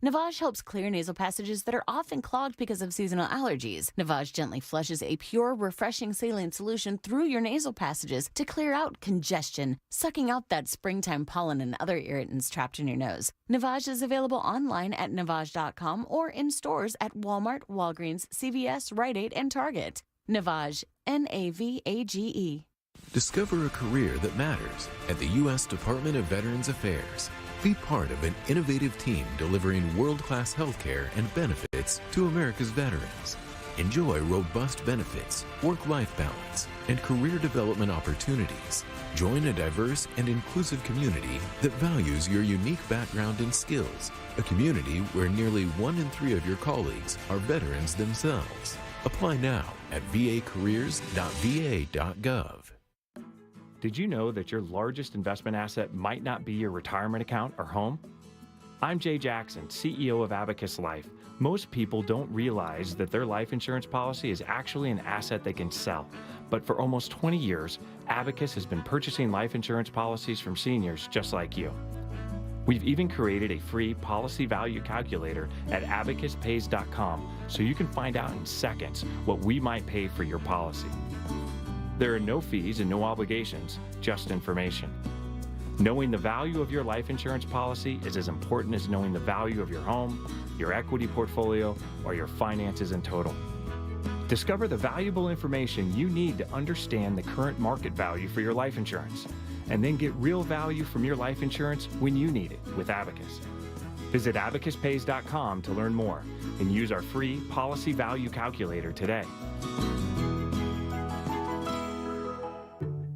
Navage helps clear nasal passages that are often clogged because of seasonal allergies. Navage gently flushes a pure, refreshing saline solution through your nasal passages to clear out congestion, sucking out that springtime pollen and other irritants trapped in your nose. Navage is available online at Navage.com or in stores at Walmart, Walgreens, CVS, Rite Aid, and Target. Navage, Navage. Discover a career that matters at the U.S. Department of Veterans Affairs. Be part of an innovative team delivering world-class healthcare and benefits to America's veterans. Enjoy robust benefits, work-life balance, and career development opportunities. Join a diverse and inclusive community that values your unique background and skills. A community where nearly 1 in 3 of your colleagues are veterans themselves. Apply now at vacareers.va.gov. Did you know that your largest investment asset might not be your retirement account or home? I'm Jay Jackson, CEO of Abacus Life. Most people don't realize that their life insurance policy is actually an asset they can sell. But for almost 20 years, Abacus has been purchasing life insurance policies from seniors just like you. We've even created a free policy value calculator at abacuspays.com so you can find out in seconds what we might pay for your policy. There are no fees and no obligations, just information. Knowing the value of your life insurance policy is as important as knowing the value of your home, your equity portfolio, or your finances in total. Discover the valuable information you need to understand the current market value for your life insurance, and then get real value from your life insurance when you need it with Abacus. Visit abacuspays.com to learn more and use our free policy value calculator today.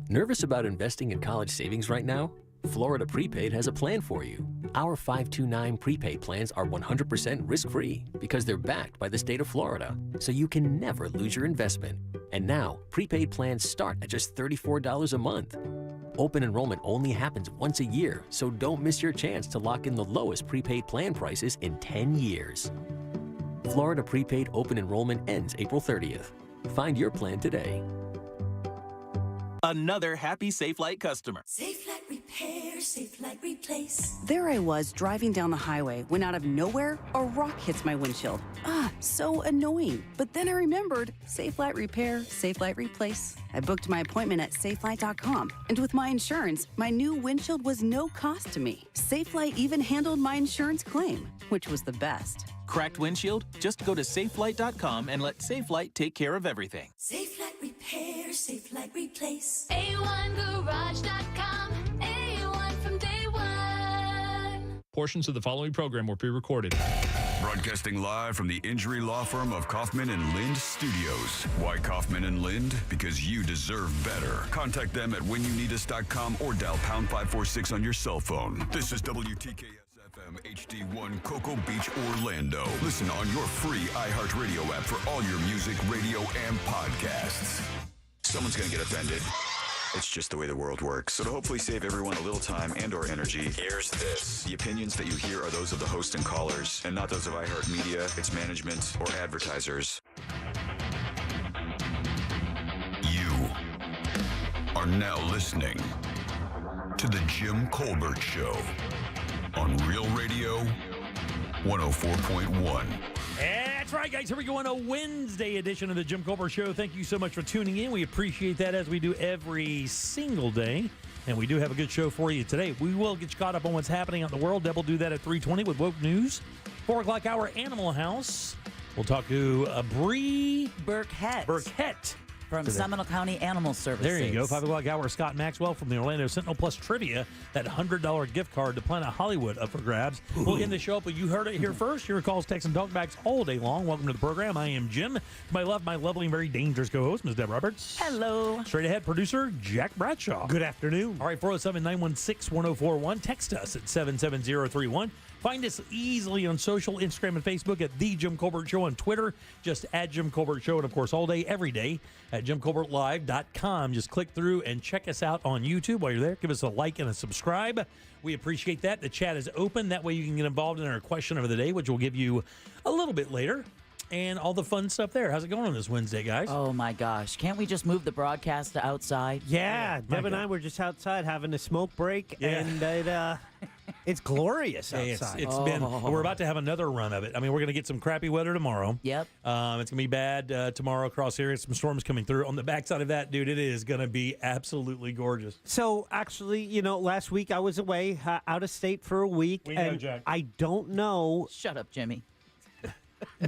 Nervous about investing in college savings right now? Florida Prepaid has a plan for you. Our 529 prepaid plans are 100% risk-free because they're backed by the state of Florida, so you can never lose your investment. And now, prepaid plans start at just $34 a month. Open enrollment only happens once a year, so don't miss your chance to lock in the lowest prepaid plan prices in 10 years. Florida Prepaid open enrollment ends April 30th. Find your plan today. Another happy SafeLight customer. SafeLight Repair, SafeLight Replace. There I was driving down the highway when out of nowhere, a rock hits my windshield. So annoying. But then I remembered SafeLight Repair, SafeLight Replace. I booked my appointment at safelight.com. And with my insurance, my new windshield was no cost to me. SafeLight even handled my insurance claim, which was the best. Cracked windshield? Just go to safelight.com and let SafeLight take care of everything. SafeLight Repair, SafeLight Replace. A1Garage.com. A1 from day one. Portions of the following program were pre-recorded. Broadcasting live from the injury law firm of Kaufman and Lind Studios. Why Kaufman and Lind? Because you deserve better. Contact them at whenyouneedus.com or dial pound 546 on your cell phone. This is WTKS FM HD1 Cocoa Beach, Orlando. Listen on your free iHeartRadio app for all your music, radio, and podcasts. Someone's going to get offended. It's just the way the world works. So to hopefully save everyone a little time and or energy, here's this. The opinions that you hear are those of the host and callers, and not those of iHeartMedia, its management, or advertisers. You are now listening to The Jim Colbert Show on Real Radio 104.1. That's right, guys. Here we go on a Wednesday edition of the Jim Colbert Show. Thank you so much for tuning in. We appreciate that as we do every single day. And we do have a good show for you today. We will get you caught up on what's happening out in the world. Deb will do that at 3:20 with Woke News. 4 o'clock hour, Animal House. We'll talk to Bree Burkett. From Seminole County Animal Services. There you go. 5 o'clock hour, Scott Maxwell from the Orlando Sentinel Plus Trivia. That $100 gift card to Planet Hollywood up for grabs. Ooh. We'll end the show up, but you heard it here first. Your calls, texts, and talkbacks all day long. Welcome to the program. I am Jim. To my left, my lovely and very dangerous co-host, Ms. Deb Roberts. Hello. Straight ahead, producer Jack Bradshaw. Good afternoon. All right, 407-916-1041. Text us at 77031. Find us easily on social, Instagram and Facebook at The Jim Colbert Show. On Twitter, just at Jim Colbert Show. And, of course, all day, every day at JimColbertLive.com. Just click through and check us out on YouTube while you're there. Give us a like and a subscribe. We appreciate that. The chat is open. That way you can get involved in our question of the day, which we'll give you a little bit later. And all the fun stuff there. How's it going on this Wednesday, guys? Oh, my gosh. Can't we just move the broadcast to outside? Yeah. Deb and I were just outside having a smoke break. Yeah. And It's glorious outside. It's been. We're about to have another run of it. I mean, we're going to get some crappy weather tomorrow. Yep. It's going to be bad tomorrow across here. Some storms coming through. On the backside of that, dude, it is going to be absolutely gorgeous. So, actually, last week I was away, out of state for a week. We know, and Jack. I don't know. Shut up, Jimmy.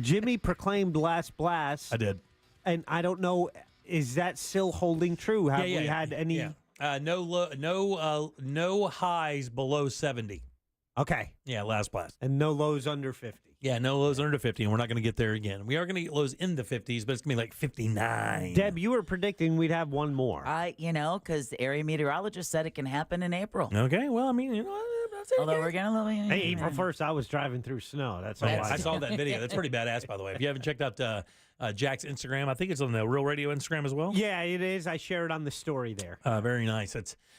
Jimmy proclaimed last blast. I did. And I don't know, is that still holding true? Have we had any? Yeah. No highs below 70. Okay. Yeah, last blast. And no lows under 50. Yeah, no lows under 50, and we're not going to get there again. We are going to get lows in the 50s, but it's going to be like 59. Deb, you were predicting we'd have one more. Because the area meteorologist said it can happen in April. Okay, well, I mean, Although we're going to Hey, April 1st, I was driving through snow. That's all I saw that video. That's pretty badass, by the way. If you haven't checked out Jack's Instagram, I think it's on the Real Radio Instagram as well. Yeah, it is. I shared on the story there. Very nice.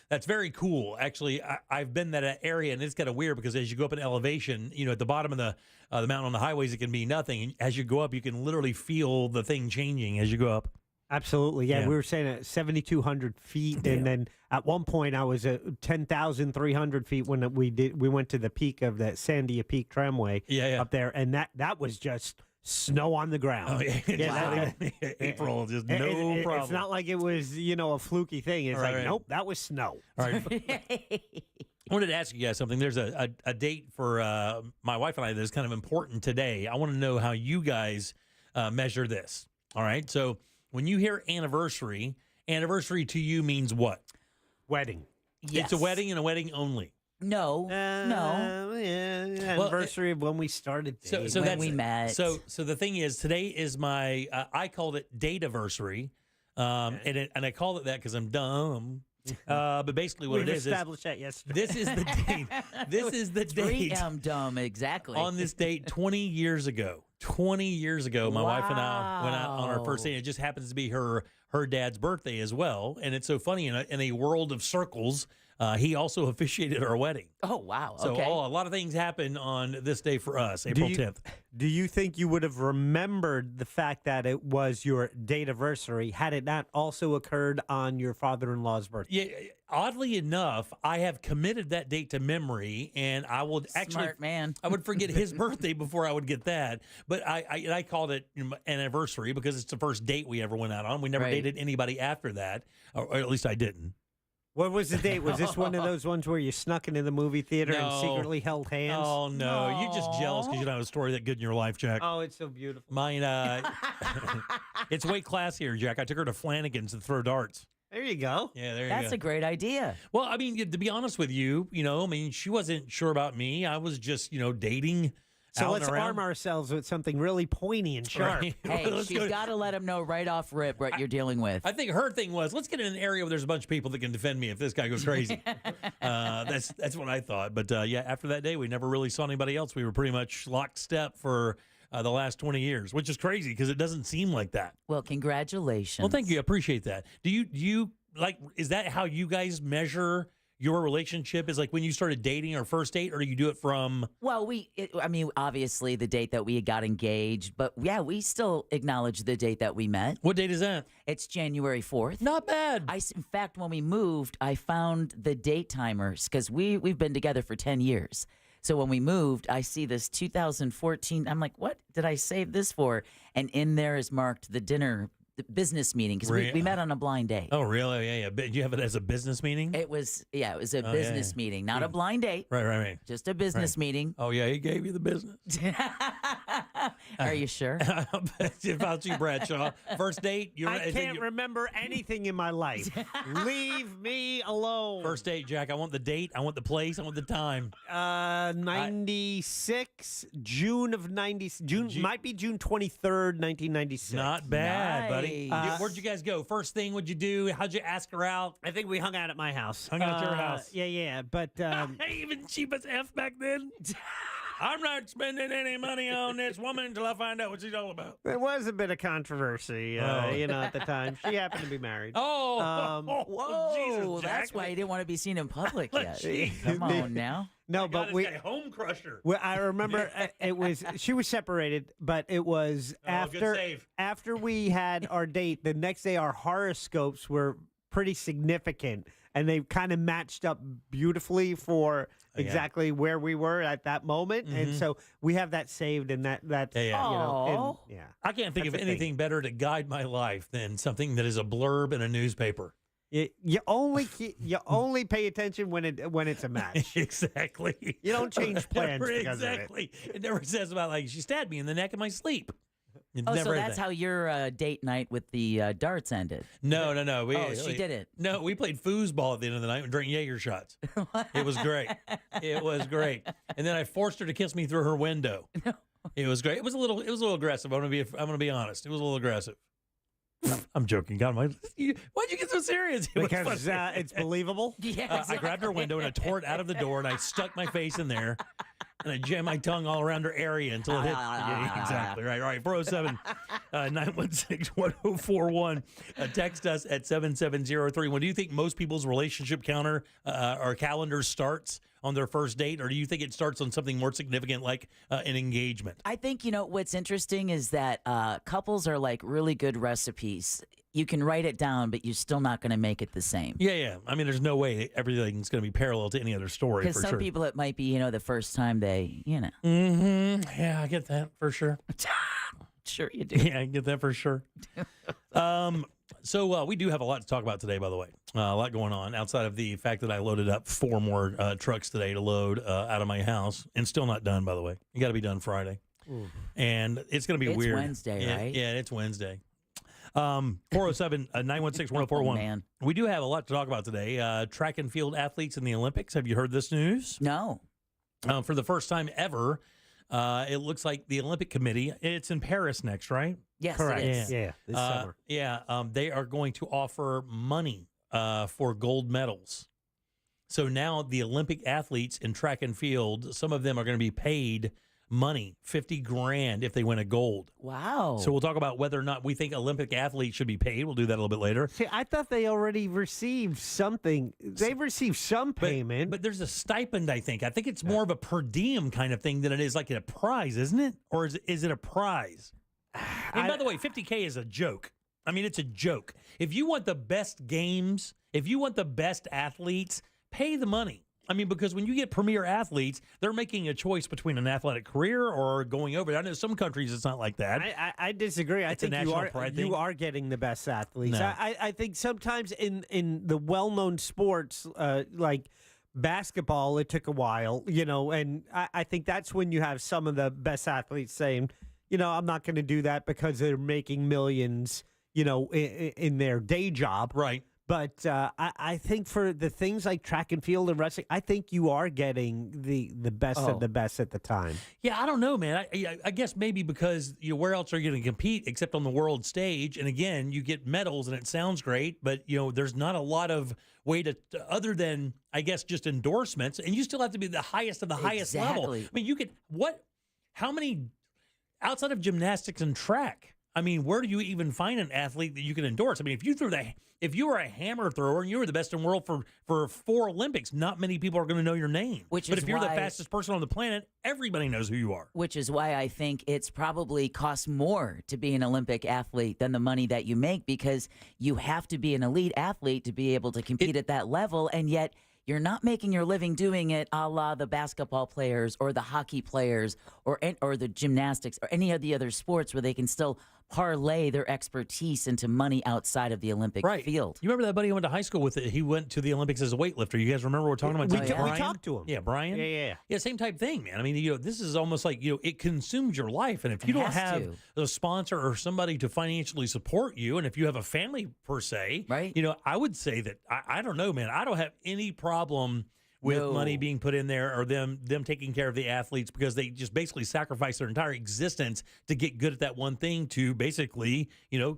That's very cool. Actually, I've been that area, and it's kind of weird because as you go up in elevation, at the bottom of the mountain on the highways, it can be nothing. And as you go up, you can literally feel the thing changing as you go up. Absolutely. Yeah, we were saying at 7,200 feet, and then at one point I was at 10,300 feet when we went to the peak of the Sandia Peak Tramway up there, and that was just snow on the ground. Oh, yeah. April, just no problem. It's not like it was, a fluky thing. It's nope, that was snow. All right. I wanted to ask you guys something. There's a date for my wife and I that is kind of important today. I want to know how you guys measure this. All right. So when you hear anniversary to you means what? Wedding. Yes. It's a wedding and a wedding only. No. Anniversary of when we started dating. So when we met. So the thing is, today is my, I called it date-iversary, and I called it that because I'm dumb. But basically what We've it is established that yesterday. This is the date. This is the date. 3M dumb, exactly. On this date 20 years ago. 20 years ago, my wife and I went out on our first date. It just happens to be her dad's birthday as well. And it's so funny, in a world of circles, he also officiated our wedding. Oh, wow. So okay. a lot of things happen on this day for us, April 10th. Do you think you would have remembered the fact that it was your date-iversary had it not also occurred on your father-in-law's birthday? Yeah, oddly enough, I have committed that date to memory, and I would Smart man. I would forget his birthday before I would get that. But I called it anniversary because it's the first date we ever went out on. We never dated anybody after that, or at least I didn't. What was the date? Was this one of those ones where you snuck into the movie theater and No. secretly held hands? Oh, no. You're just jealous because you don't have a story that good in your life, Jack. Oh, it's so beautiful. Mine, it's way classier, Jack. I took her to Flanagan's to throw darts. There you go. Yeah, there you go. That's a great idea. Well, I mean, to be honest with you, she wasn't sure about me. I was just, dating. So let's arm ourselves with something really pointy and sharp. Right. Hey, she's got to let him know right off rip what you're dealing with. I think her thing was, let's get in an area where there's a bunch of people that can defend me if this guy goes crazy. That's what I thought. But after that day, we never really saw anybody else. We were pretty much locked step for the last 20 years, which is crazy because it doesn't seem like that. Well, congratulations. Well, thank you. I appreciate that. Do you is that how you guys measure your relationship? Is like when you started dating or first date, or do you do it from? Well, obviously the date that we got engaged, but yeah, we still acknowledge the date that we met. What date is that? It's January 4th. Not bad. In fact, when we moved, I found the date timers because we've been together for 10 years. So when we moved, I see this 2014. I'm like, what did I save this for? And in there is marked the business meeting because we met on a blind date. Oh, really? Yeah. Did you have it as a business meeting? It was a business meeting, not a blind date. Right. Just a business meeting. Oh, yeah, he gave you the business. Are you sure? About you, Bradshaw. First date? I can't remember anything in my life. Leave me alone. First date, Jack. I want the date. I want the place. I want the time. 96, June of 90. Might be June 23rd, 1996. Not bad, buddy. Where'd you guys go? First thing, what'd you do? How'd you ask her out? I think we hung out at my house. Hung out at your house. Yeah. But even cheap as F back then. I'm not spending any money on this woman until I find out what she's all about. There was a bit of controversy, at the time. She happened to be married. Whoa, Jesus, Jack. that's why he didn't want to be seen in public yet. Come on now. No, but we home crusher. Well, I remember she was separated, but it was after we had our date. The next day, our horoscopes were pretty significant, and they kind of matched up beautifully for exactly where we were at that moment, and so we have that saved, and that's I can't think of anything better to guide my life than something that is a blurb in a newspaper. You only pay attention when it's a match. Exactly. You don't change plans because exactly. of it. It never says about she stabbed me in the neck in my sleep. So that's how your date night with the darts ended? No. She didn't. No, we played foosball at the end of the night and drank Jaeger shots. It was great. It was great. And then I forced her to kiss me through her window. It was great. It was a little aggressive. I'm gonna be honest. It was a little aggressive. I'm joking. God, why'd you get so serious? Because it's believable. Yes. I grabbed her window and I tore it out of the door and I stuck my face in there and I jammed my tongue all around her area until it hit. Yeah, exactly. Right. All right. 407-916-1041. Text us at 77031. Do you think most people's relationship counter or calendar starts on their first date, or do you think it starts on something more significant like an engagement? I think, what's interesting is that couples are like really good recipes. You can write it down, but you're still not going to make it the same. Yeah. I mean, there's no way everything's going to be parallel to any other story. Because some people, it might be, the first time they, Mm-hmm. Yeah, I get that for sure. Sure you do. Yeah, I get that for sure. So we do have a lot to talk about today, by the way. A lot going on outside of the fact that I loaded up 4 more trucks today to load out of my house, and still not done, by the way. You got to be done Friday. Ooh. And it's going to be weird. It's Wednesday, right? Yeah, it's Wednesday. 407-916-1041. Man. We do have a lot to talk about today. Track and field athletes in the Olympics. Have you heard this news? No. For the first time ever, it looks like the Olympic Committee, it's in Paris next, right? Yes, correct. It is. Yeah, this summer. They are going to offer money for gold medals. So now the Olympic athletes in track and field, some of them are going to be paid money, $50,000 if they win a gold. Wow. So we'll talk about whether or not we think Olympic athletes should be paid. We'll do that a little bit later. See, I thought they already received something. They've received some payment. But there's a stipend, I think. I think it's more of a per diem kind of thing than it is like a prize, isn't it? Or is it a prize? And by the way, $50K is a joke. I mean, it's a joke. If you want the best games, if you want the best athletes, pay the money. I mean, because when you get premier athletes, they're making a choice between an athletic career or going over. I know some countries it's not like that. I disagree. I think you are getting the best athletes. No. I think sometimes in the well-known sports like basketball, it took a while, and I think that's when you have some of the best athletes saying, I'm not going to do that because they're making millions, in their day job. Right. But I think for the things like track and field and wrestling, I think you are getting the best of the best at the time. Yeah, I don't know, man. I guess maybe because where else are you going to compete except on the world stage? And again, you get medals and it sounds great, but there's not a lot of way to other than I guess just endorsements, and you still have to be the highest of the highest level. I mean, you could how many outside of gymnastics and track? I mean, where do you even find an athlete that you can endorse? I mean, if you were a hammer thrower and you were the best in the world for 4 Olympics, not many people are going to know your name. But if you're the fastest person on the planet, everybody knows who you are. Which is why I think it's probably costs more to be an Olympic athlete than the money that you make, because you have to be an elite athlete to be able to compete at that level, and yet you're not making your living doing it a la the basketball players or the hockey players or the gymnastics or any of the other sports where they can still parlay their expertise into money outside of the Olympic field. You remember that buddy who went to high school with it? He went to the Olympics as a weightlifter. You guys remember we're talking about? We talked to him. Yeah, Brian. Yeah. Same type thing, man. I mean, this is almost like it consumes your life, and if you don't have a sponsor or somebody to financially support you, and if you have a family per se, right? I would say that I don't know, man. I don't have any problem with money being put in there or them taking care of the athletes, because they just basically sacrifice their entire existence to get good at that one thing to basically,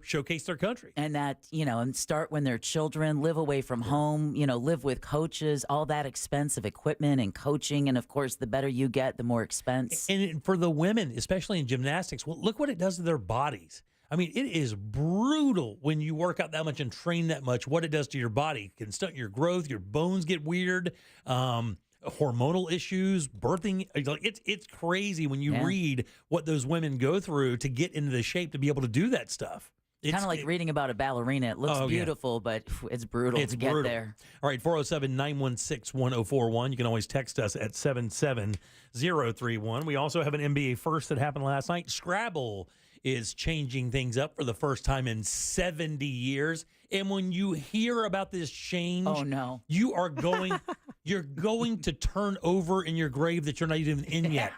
showcase their country. And that, and start when they're children, live away from home, live with coaches, all that expensive equipment and coaching. And of course, the better you get, the more expense. And for the women, especially in gymnastics, well, look what it does to their bodies. I mean, it is brutal when you work out that much and train that much, what it does to your body. It can stunt your growth, your bones get weird, hormonal issues, birthing. It's crazy when you read what those women go through to get into the shape to be able to do that stuff. Kind of like reading about a ballerina. It looks beautiful, but it's brutal to get there. All right, 407-916-1041. You can always text us at 77031. We also have an NBA first that happened last night. Scrabble is changing things up for the first time in 70 years. And when you hear about this change, oh no, you are going you're going to turn over in your grave that you're not even in yet.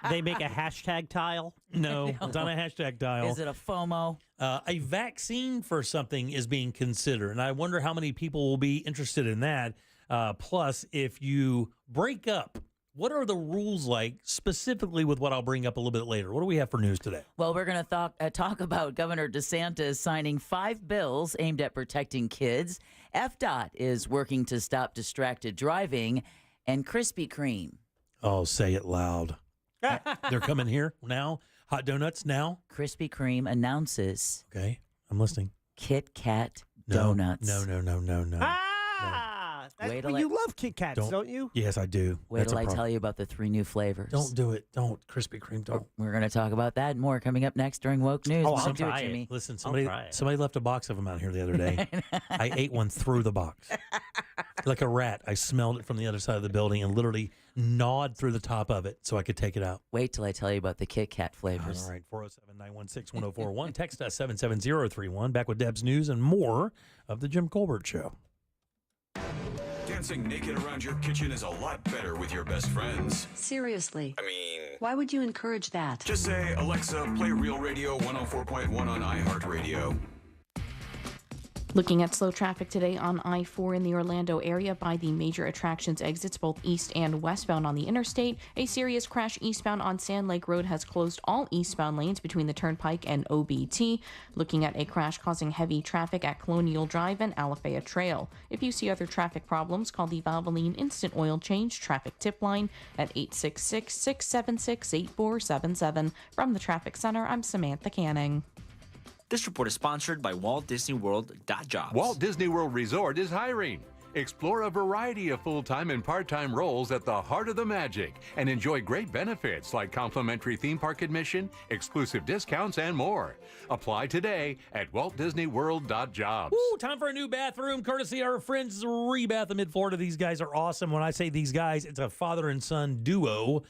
They make a hashtag tile? No, it's not a hashtag tile. Is it a FOMO? A vaccine for something is being considered, and I wonder how many people will be interested in that. Plus, if you break up, what are the rules like specifically with what I'll bring up a little bit later? What do we have for news today? Well, we're going to talk about Governor DeSantis signing 5 bills aimed at protecting kids. FDOT is working to stop distracted driving, and Krispy Kreme. Oh, say it loud. They're coming here now. Hot donuts now. Krispy Kreme announces. Okay, I'm listening. Kit Kat donuts. No. You love Kit Kats, don't you? Yes, I do. Wait till I tell you about the 3 new flavors. Don't do it. Don't. Krispy Kreme, don't. We're going to talk about that and more coming up next during Woke News. Oh, I'll try it. Listen, somebody left a box of them out here the other day. I ate one through the box. Like a rat. I smelled it from the other side of the building and literally gnawed through the top of it so I could take it out. Wait till I tell you about the Kit Kat flavors. All right, 407-916-1041. Text us 77031. Back with Deb's News and more of The Jim Colbert Show. Dancing naked around your kitchen is a lot better with your best friends. Seriously. I mean, why would you encourage that? Just say, Alexa, play Real Radio 104.1 on iHeartRadio. Looking at slow traffic today on I-4 in the Orlando area by the major attractions exits, both east and westbound on the interstate. A serious crash eastbound on Sand Lake Road has closed all eastbound lanes between the Turnpike and OBT. Looking at a crash causing heavy traffic at Colonial Drive and Alafaya Trail. If you see other traffic problems, call the Valvoline Instant Oil Change Traffic Tip Line at 866-676-8477. From the Traffic Center, I'm Samantha Canning. This report is sponsored by Walt Disney World.jobs. Walt Disney World Resort is hiring. Explore a variety of full-time and part-time roles at the heart of the magic and enjoy great benefits like complimentary theme park admission, exclusive discounts, and more. Apply today at waltdisneyworld.jobs. Woo, time for a new bathroom, courtesy of our friends Rebath in Mid-Florida. These guys are awesome. When I say these guys, it's a father and son duo.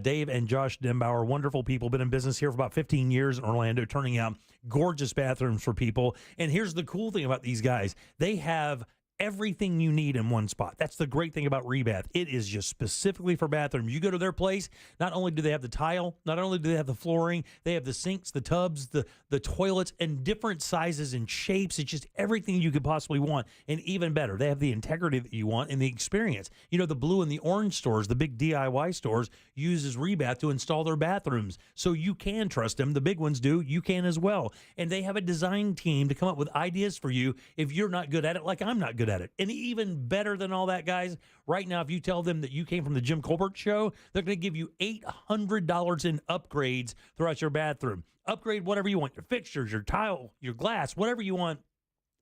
Dave and Josh Dembauer, wonderful people, been in business here for about 15 years in Orlando, turning out gorgeous bathrooms for people. And here's the cool thing about these guys. They have everything you need in one spot. That's the great thing about Rebath. It is just specifically for bathrooms. You go to their place, not only do they have the tile, not only do they have the flooring, they have the sinks, the tubs, the toilets, and different sizes and shapes. It's just everything you could possibly want. And even better, they have the integrity that you want and the experience. You know, the blue and the orange stores, the big DIY stores, uses Rebath to install their bathrooms. So you can trust them. The big ones do. You can as well. And they have a design team to come up with ideas for you if you're not good at it, like I'm not good at it. And even better than all that, guys, right now, if you tell them that you came from the Jim Colbert Show, they're going to give you $800 in upgrades throughout your bathroom. Upgrade whatever you want, your fixtures, your tile, your glass, whatever you want.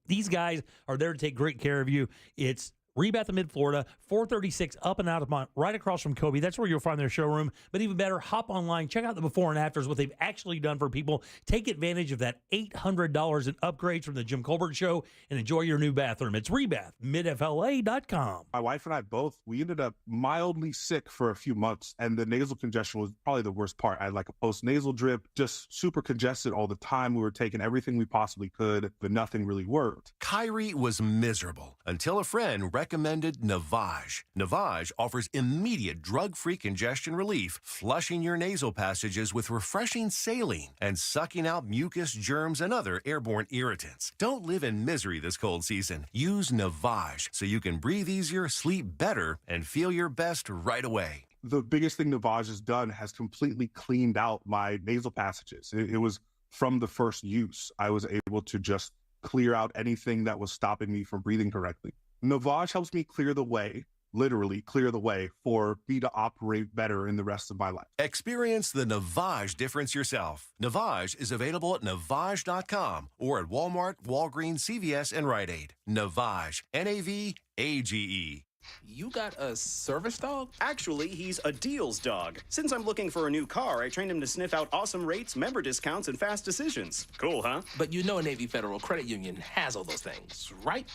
These guys are there to take great care of you. It's Rebath in Mid-Florida, 436 up and out of Mont, right across from Kobe. That's where you'll find their showroom. But even better, hop online, check out the before and afters, what they've actually done for people. Take advantage of that $800 in upgrades from the Jim Colbert Show and enjoy your new bathroom. It's Rebath, midfla.com. My wife and I both, we ended up mildly sick for a few months, and the nasal congestion was probably the worst part. I had like a post-nasal drip, just super congested all the time. We were taking everything we possibly could, but nothing really worked. Kyrie was miserable until a friend recommended Navage. Navage offers immediate drug-free congestion relief, flushing your nasal passages with refreshing saline and sucking out mucus, germs, and other airborne irritants. Don't live in misery this cold season. Use Navage so you can breathe easier, sleep better, and feel your best right away. The biggest thing Navage has done has completely cleaned out my nasal passages. It was from the first use. I was able to just clear out anything that was stopping me from breathing correctly. Navage helps me clear the way, literally clear the way, for me to operate better in the rest of my life. Experience the Navage difference yourself. Navage is available at Navage.com or at Walmart, Walgreens, CVS, and Rite Aid. Navage, Navage. You got a service dog? Actually, he's a deals dog. Since I'm looking for a new car, I trained him to sniff out awesome rates, member discounts, and fast decisions. Cool, huh? But you know Navy Federal Credit Union has all those things, right?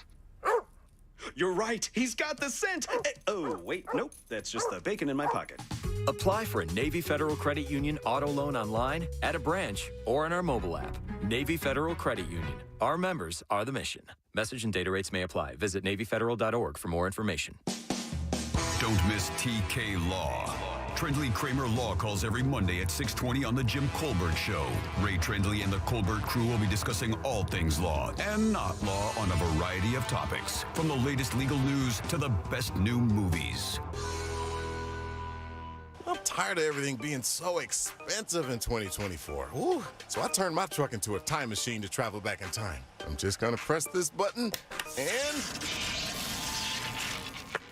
You're right. He's got the scent. Oh, wait. Nope. That's just the bacon in my pocket. Apply for a Navy Federal Credit Union auto loan online, at a branch, or on our mobile app. Navy Federal Credit Union. Our members are the mission. Message and data rates may apply. Visit NavyFederal.org for more information. Don't miss TK Law. Trendley Kramer Law calls every Monday at 6:20 on The Jim Colbert Show. Ray Trendley and the Colbert crew will be discussing all things law and not law on a variety of topics, from the latest legal news to the best new movies. I'm tired of everything being so expensive in 2024. Ooh. So I turned my truck into a time machine to travel back in time. I'm just gonna press this button and...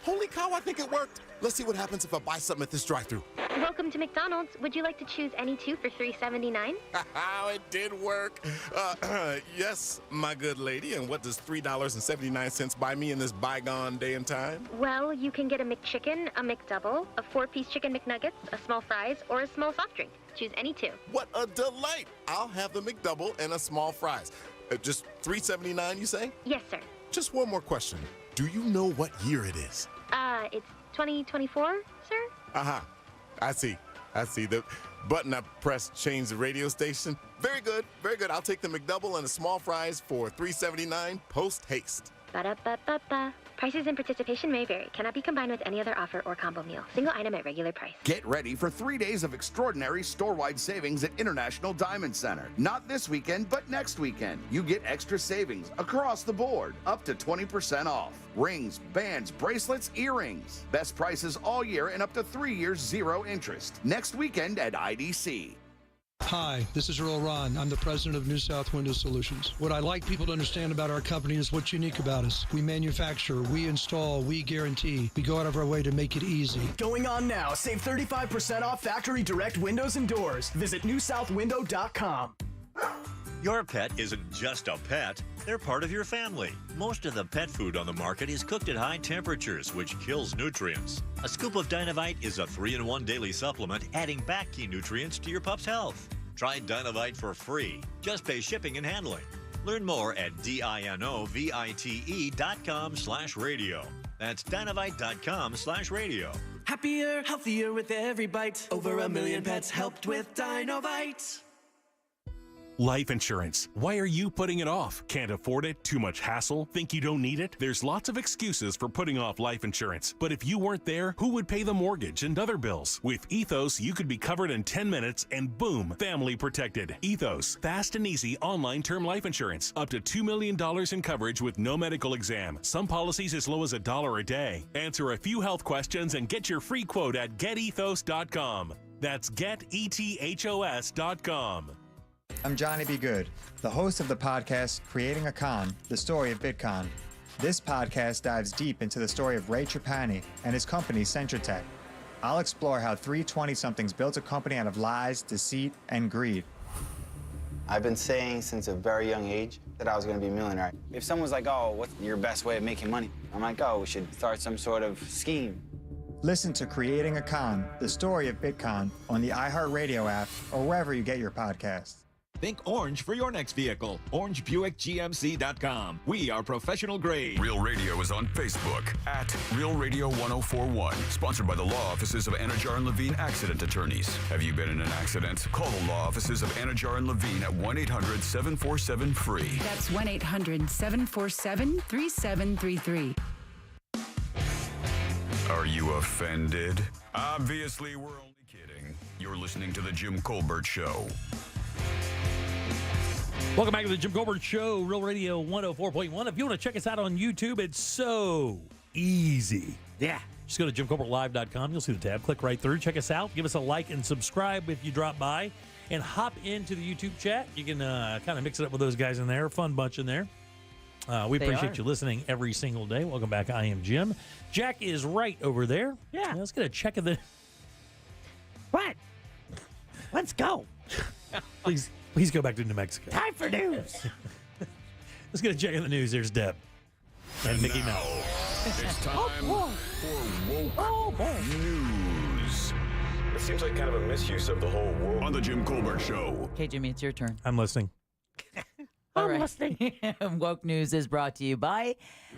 Holy cow, I think it worked. Let's see what happens if I buy something at this drive-thru. Welcome to McDonald's. Would you like to choose any two for $3.79? It did work. Yes, my good lady. And what does $3.79 buy me in this bygone day and time? Well, you can get a McChicken, a McDouble, a 4-piece chicken McNuggets, a small fries, or a small soft drink. Choose any two. What a delight. I'll have the McDouble and a small fries. Just $3.79, you say? Yes, sir. Just one more question. Do you know what year it is? It's 2024, sir? Uh-huh. I see. The button I pressed changed the radio station. Very good. Very good. I'll take the McDouble and the small fries for $3.79 post haste. Ba-da-ba-ba-ba. Prices and participation may vary. Cannot be combined with any other offer or combo meal. Single item at regular price. Get ready for 3 days of extraordinary store-wide savings at International Diamond Center. Not this weekend, but next weekend. You get extra savings across the board, up to 20% off. Rings, bands, bracelets, earrings. Best prices all year and up to 3 years, 0 interest. Next weekend at IDC. Hi, this is Earl Ron. I'm the president of New South Window Solutions. What I like people to understand about our company is what's unique about us. We manufacture, we install, we guarantee. We go out of our way to make it easy. Going on now. Save 35% off factory direct windows and doors. Visit newsouthwindow.com. Your pet isn't just a pet, they're part of your family. Most of the pet food on the market is cooked at high temperatures, which kills nutrients. A scoop of Dynovite is a 3-in-1 daily supplement, adding back key nutrients to your pup's health. Try Dynovite for free. Just pay shipping and handling. Learn more at dinovite.com/radio. That's dinovite.com/radio. Happier, healthier with every bite. Over 1 million pets helped with Dynovite. Life insurance. Why are you putting it off? Can't afford it? Too much hassle? Think you don't need it? There's lots of excuses for putting off life insurance. But if you weren't there, who would pay the mortgage and other bills? With Ethos, you could be covered in 10 minutes and boom, family protected. Ethos, fast and easy online term life insurance. Up to $2 million in coverage with no medical exam. Some policies as low as $1 a day. Answer a few health questions and get your free quote at getethos.com. That's getethos.com. I'm Johnny B. Good, the host of the podcast Creating a Con, the story of Bitcoin. This podcast dives deep into the story of Ray Trapani and his company Centratech. I'll explore how 3 20-somethings built a company out of lies, deceit, and greed. I've been saying since a very young age that I was going to be a millionaire. If someone's like, oh, what's your best way of making money? I'm like, oh, we should start some sort of scheme. Listen to Creating a Con, the story of Bitcoin on the iHeartRadio app or wherever you get your podcasts. Think orange for your next vehicle. OrangeBuickGMC.com. We are professional grade. Real Radio is on Facebook at Real Radio 1041. Sponsored by the law offices of Anajar and Levine Accident Attorneys. Have you been in an accident? Call the law offices of Anajar and Levine at 1-800-747-FREE. That's 1-800-747-3733. Are you offended? Obviously, we're only kidding. You're listening to The Jim Colbert Show. Welcome back to the Jim Colbert Show, Real Radio 104.1. If you want to check us out on YouTube, it's so easy. Yeah. Just go to JimColbertLive.com. You'll see the tab. Click right through. Check us out. Give us a like and subscribe if you drop by. And hop into the YouTube chat. You can kind of mix it up with those guys in there. Fun bunch in there. We appreciate you listening every single day. Welcome back. I am Jim. Jack is right over there. Yeah. Let's get a check of the... What? Let's go. Please go back to New Mexico. Time for news. Let's get a check of the news. There's Deb. And Mickey Mouse. It's time for Woke News. It seems like kind of a misuse of the whole woke. On the Jim Colbert Show. Okay, Jimmy, it's your turn. I'm listening. All right. Woke News is brought to you by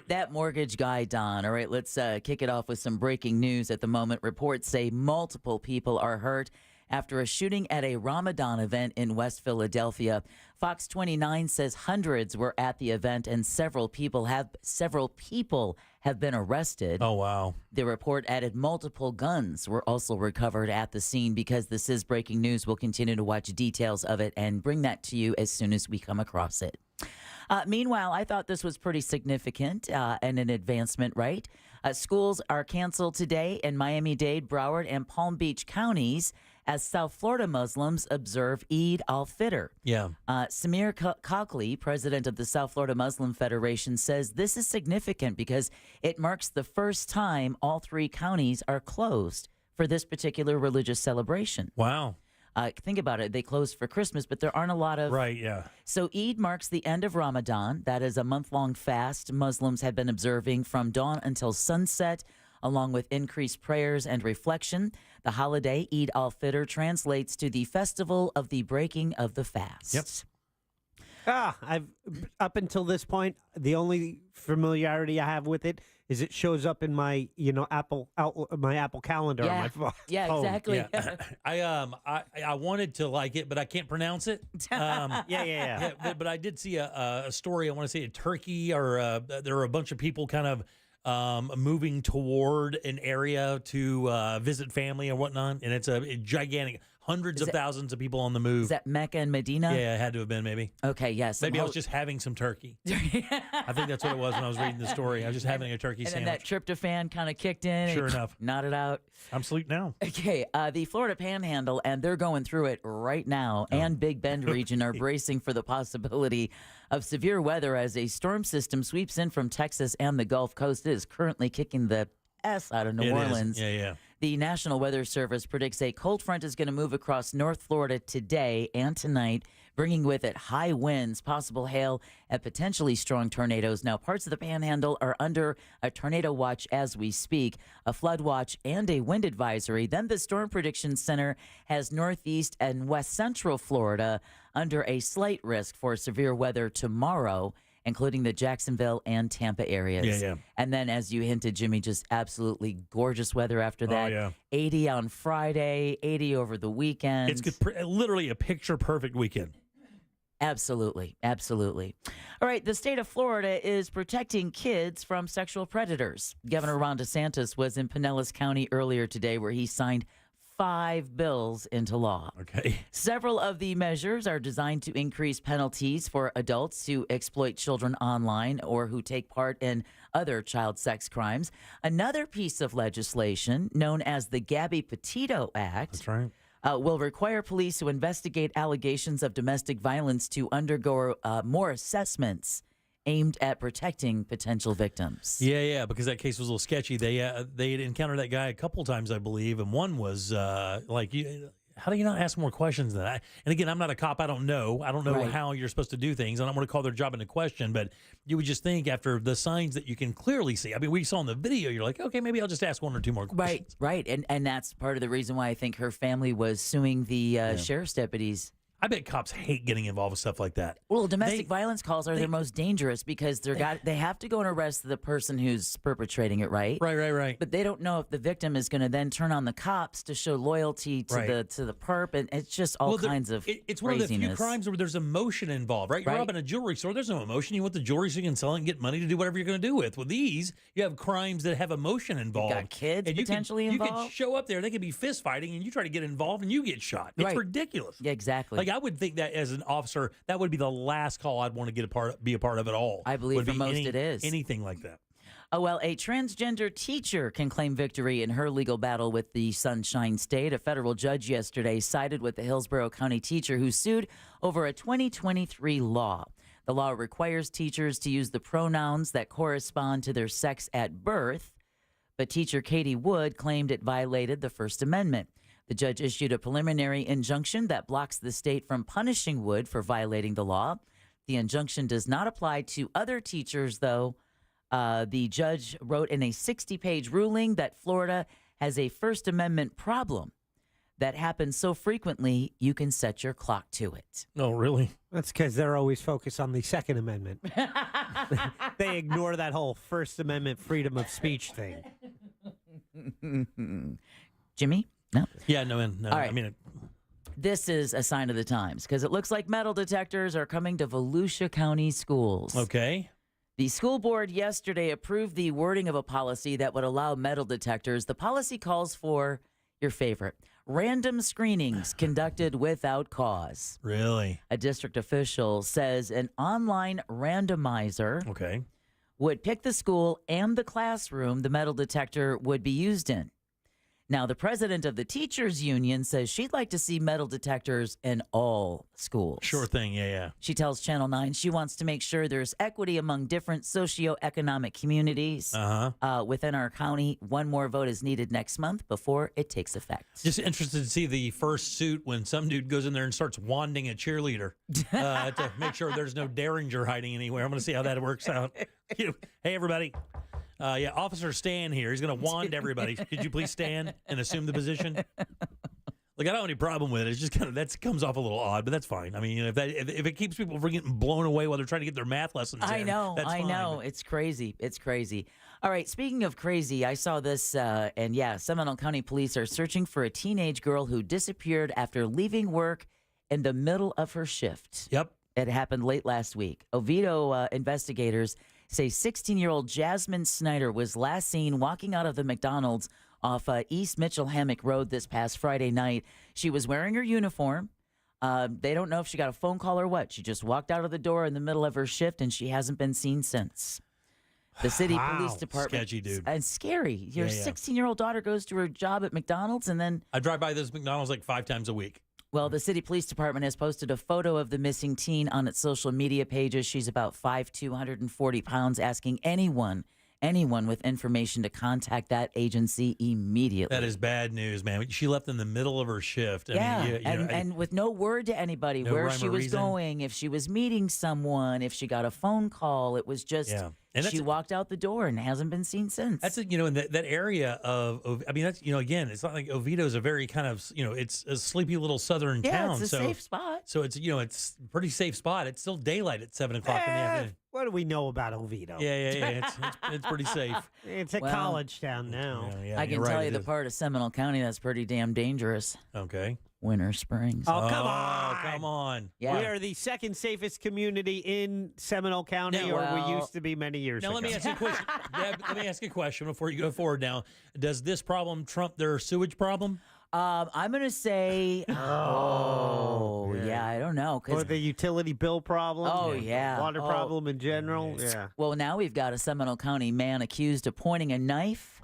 that mortgage guy, Don. All right, let's kick it off with some breaking news at the moment. Reports say multiple people are hurt after a shooting at a Ramadan event in West Philadelphia. Fox 29 says hundreds were at the event and several people have been arrested. Oh, wow. The report added multiple guns were also recovered at the scene. Because this is breaking news, we'll continue to watch details of it and bring that to you as soon as we come across it. Meanwhile, I thought this was pretty significant and an advancement, right? Schools are canceled today in Miami-Dade, Broward, and Palm Beach counties as South Florida Muslims observe Eid al-Fitr. Yeah. Samir Cogley, president of the South Florida Muslim Federation, says this is significant because it marks the first time all three counties are closed for this particular religious celebration. Wow. Think about it. They closed for Christmas, but there aren't a lot of... Right, yeah. So Eid marks the end of Ramadan. That is a month-long fast Muslims have been observing from dawn until sunset, along with increased prayers and reflection. The holiday, Eid al-Fitr, translates to the festival of the breaking of the fast. Yep. I've up until this point, the only familiarity I have with it is it shows up in my, Apple calendar on my phone. Yeah, exactly. Yeah. I wanted to like it, but I can't pronounce it. Yeah. But I did see a story. I want to say in Turkey, or there are a bunch of people kind of moving toward an area to visit family and whatnot, and it's a gigantic. Hundreds of thousands of people on the move. Is that Mecca and Medina? Yeah, it had to have been, maybe. Okay, yes. Maybe I was just having some turkey. I think that's what it was when I was reading the story. I was just having a turkey and sandwich. And that tryptophan kind of kicked in. Sure enough. Nodded out. I'm asleep now. Okay, the Florida Panhandle, and they're going through it right now, and Big Bend region are bracing for the possibility of severe weather as a storm system sweeps in from Texas and the Gulf Coast. It is currently kicking the S out of New Orleans. Yeah. The National Weather Service predicts a cold front is going to move across North Florida today and tonight, bringing with it high winds, possible hail, and potentially strong tornadoes. Now, parts of the Panhandle are under a tornado watch as we speak, a flood watch, and a wind advisory. Then the Storm Prediction Center has northeast and west central Florida under a slight risk for severe weather tomorrow, including the Jacksonville and Tampa areas. Yeah. And then, as you hinted, Jimmy, just absolutely gorgeous weather after that. Oh, yeah. 80 on Friday, 80 over the weekend. It's literally a picture-perfect weekend. Absolutely. All right, the state of Florida is protecting kids from sexual predators. Governor Ron DeSantis was in Pinellas County earlier today, where he signed 5 bills into law. Okay. Several of the measures are designed to increase penalties for adults who exploit children online or who take part in other child sex crimes. Another piece of legislation, known as the Gabby Petito Act, that's right, will require police who investigate allegations of domestic violence to undergo more assessments aimed at protecting potential victims. Yeah, because that case was a little sketchy. They had encountered that guy a couple times, I believe, and one was how do you not ask more questions than that? And again, I'm not a cop. I don't know Right. how you're supposed to do things. I don't want to call their job into question, but you would just think after the signs that you can clearly see. I mean, we saw in the video, you're like, okay, maybe I'll just ask one or two more questions. Right. And that's part of the reason why I think her family was suing the sheriff's deputies. I bet cops hate getting involved with stuff like that. Well, domestic violence calls are their most dangerous because they have to go and arrest the person who's perpetrating it, right? Right. But they don't know if the victim is going to then turn on the cops to show loyalty to the perp, and it's just all kinds of It's one of the few craziness. crimes where there's emotion involved, right? You're robbing a jewelry store. There's no emotion. You want the jewelry so you can sell it and get money to do whatever you're going to do with. With these, you have crimes that have emotion involved. You got kids and potentially involved. involved. You could show up there. They could be fist fighting, and you try to get involved, and you get shot. It's ridiculous. Yeah, exactly. Like I would think that as an officer, that would be the last call I'd want to be a part of at all. I believe for most it is. Anything like that. Oh, well, a transgender teacher can claim victory in her legal battle with the Sunshine State. A federal judge yesterday sided with the Hillsborough County teacher who sued over a 2023 law. The law requires teachers to use the pronouns that correspond to their sex at birth, but teacher Katie Wood claimed it violated the First Amendment. The judge issued a preliminary injunction that blocks the state from punishing Wood for violating the law. The injunction does not apply to other teachers, though, The judge wrote in a 60-page ruling that Florida has a First Amendment problem that happens so frequently you can set your clock to it. Oh, really? That's because they're always focused on the Second Amendment. They ignore that whole First Amendment freedom of speech thing. Jimmy? No? Yeah, no. All right. I mean, this is a sign of the times because it looks like metal detectors are coming to Volusia County schools. Okay. The school board yesterday approved the wording of a policy that would allow metal detectors. The policy calls for your favorite, random screenings conducted without cause. Really? A district official says an online randomizer would pick the school and the classroom the metal detector would be used in. Now, the president of the teachers union says she'd like to see metal detectors in all schools. Sure thing, yeah. She tells Channel 9 she wants to make sure there's equity among different socioeconomic communities within our county. One more vote is needed next month before it takes effect. Just interested to see the first suit when some dude goes in there and starts wanding a cheerleader to make sure there's no Derringer hiding anywhere. I'm going to see how that works out. Hey, everybody. Officer Stan here. He's going to wand everybody. Could you please stand and assume the position? Like, I don't have any problem with it. It's just kind of, that comes off a little odd, but that's fine. I mean, if it keeps people from getting blown away while they're trying to get their math lessons in, I know. fine. It's crazy. It's crazy. All right, speaking of crazy, I saw this, Seminole County police are searching for a teenage girl who disappeared after leaving work in the middle of her shift. Yep. It happened late last week. Oviedo investigators say 16-year-old Jasmine Snyder was last seen walking out of the McDonald's off East Mitchell Hammock Road this past Friday night. She was wearing her uniform. They don't know if she got a phone call or what. She just walked out of the door in the middle of her shift, and she hasn't been seen since. The city police department. Sketchy, dude. And scary. Your 16-year-old daughter goes to her job at McDonald's, and then... I drive by those McDonald's like 5 times a week. Well, the city police department has posted a photo of the missing teen on its social media pages. She's about 5'2", 140 pounds, asking anyone with information to contact that agency immediately. That is bad news, man. She left in the middle of her shift. And with no word to anybody where she was going, if she was meeting someone, if she got a phone call. It was just she walked out the door and hasn't been seen since. That's in that area of. I mean, that's again, it's not like Oviedo is a very kind of it's a sleepy little southern town. It's a safe spot. So it's it's a pretty safe spot. It's still daylight at 7 o'clock in the afternoon. What do we know about Oviedo? Yeah. It's pretty safe. It's a college town now. I can tell you the part of Seminole County that's pretty damn dangerous. Okay. Winter Springs. Oh, come on. Yeah. We are the second safest community in Seminole County, or we used to be many years ago. Now, let me ask you a question. Let me ask you a question before you go forward now. Does this problem trump their sewage problem? I'm going to say, I don't know. Or the utility bill problem. Water problem in general. Yeah. Well, now we've got a Seminole County man accused of pointing a knife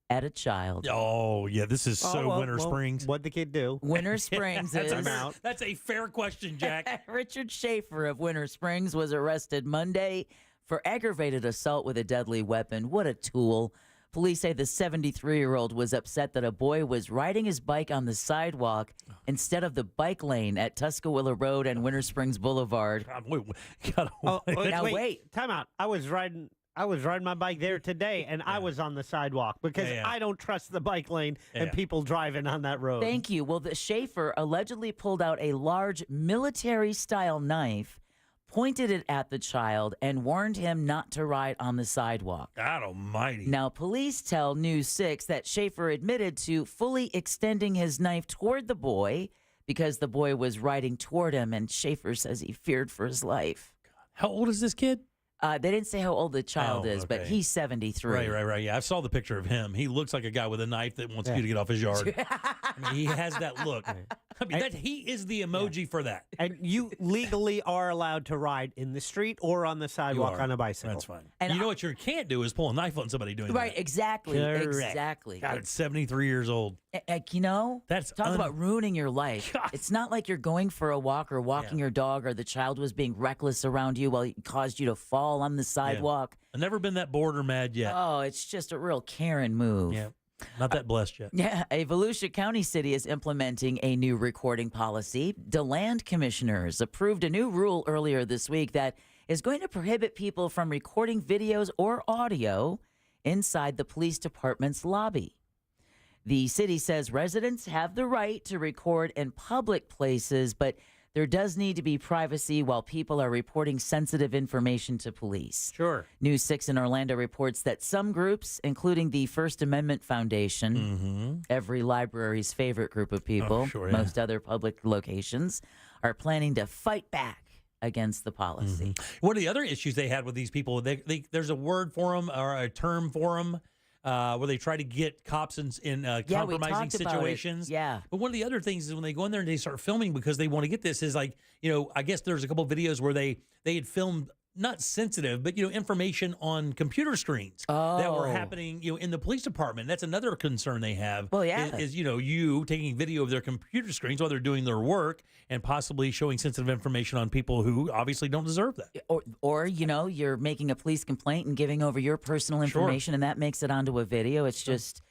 at a child. Oh, yeah. This is Winter Springs. What'd the kid do? Winter Springs That's a fair question, Jack. Richard Schaefer of Winter Springs was arrested Monday for aggravated assault with a deadly weapon. What a tool. Police say the 73-year-old was upset that a boy was riding his bike on the sidewalk instead of the bike lane at Tuscaloosa Road and Winter Springs Boulevard. Wait. Time out. I was riding my bike there today, and I was on the sidewalk because I don't trust the bike lane and people driving on that road. Thank you. Well, the Schaefer allegedly pulled out a large military-style knife, pointed it at the child, and warned him not to ride on the sidewalk. God almighty. Now, police tell News 6 that Schaefer admitted to fully extending his knife toward the boy because the boy was riding toward him, and Schaefer says he feared for his life. God. How old is this kid? They didn't say how old the child is, but he's 73. Right. Yeah, I saw the picture of him. He looks like a guy with a knife that wants you to get off his yard. I mean, he has that look. I mean, he is the emoji for that. And you legally are allowed to ride in the street or on the sidewalk on a bicycle. That's fine. And you know what you can't do is pull a knife on somebody doing that. Right, exactly. Correct. Exactly. God, it's 73 years old. That's talk about ruining your life. God. It's not like you're going for a walk or walking your dog or the child was being reckless around you while it caused you to fall on the sidewalk. I've never been that bored or mad yet. Oh, it's just a real Karen move. Yeah. Not that blessed yet. Yeah, a Volusia County city is implementing a new recording policy. The land commissioners approved a new rule earlier this week that is going to prohibit people from recording videos or audio inside the police department's lobby. The city says residents have the right to record in public places, but there does need to be privacy while people are reporting sensitive information to police. Sure. News 6 in Orlando reports that some groups, including the First Amendment Foundation, every library's favorite group of people, most other public locations, are planning to fight back against the policy. One of the other issues they had with these people, there's a word for them or a term for them. Where they try to get cops in compromising situations. Yeah. But one of the other things is when they go in there and they start filming because they want to get this is like, I guess there's a couple of videos where they had filmed not sensitive, but information on computer screens that were happening, in the police department. That's another concern they have. Well, yeah, is you taking video of their computer screens while they're doing their work and possibly showing sensitive information on people who obviously don't deserve that. Or you're making a police complaint and giving over your personal information, and that makes it onto a video. It's just,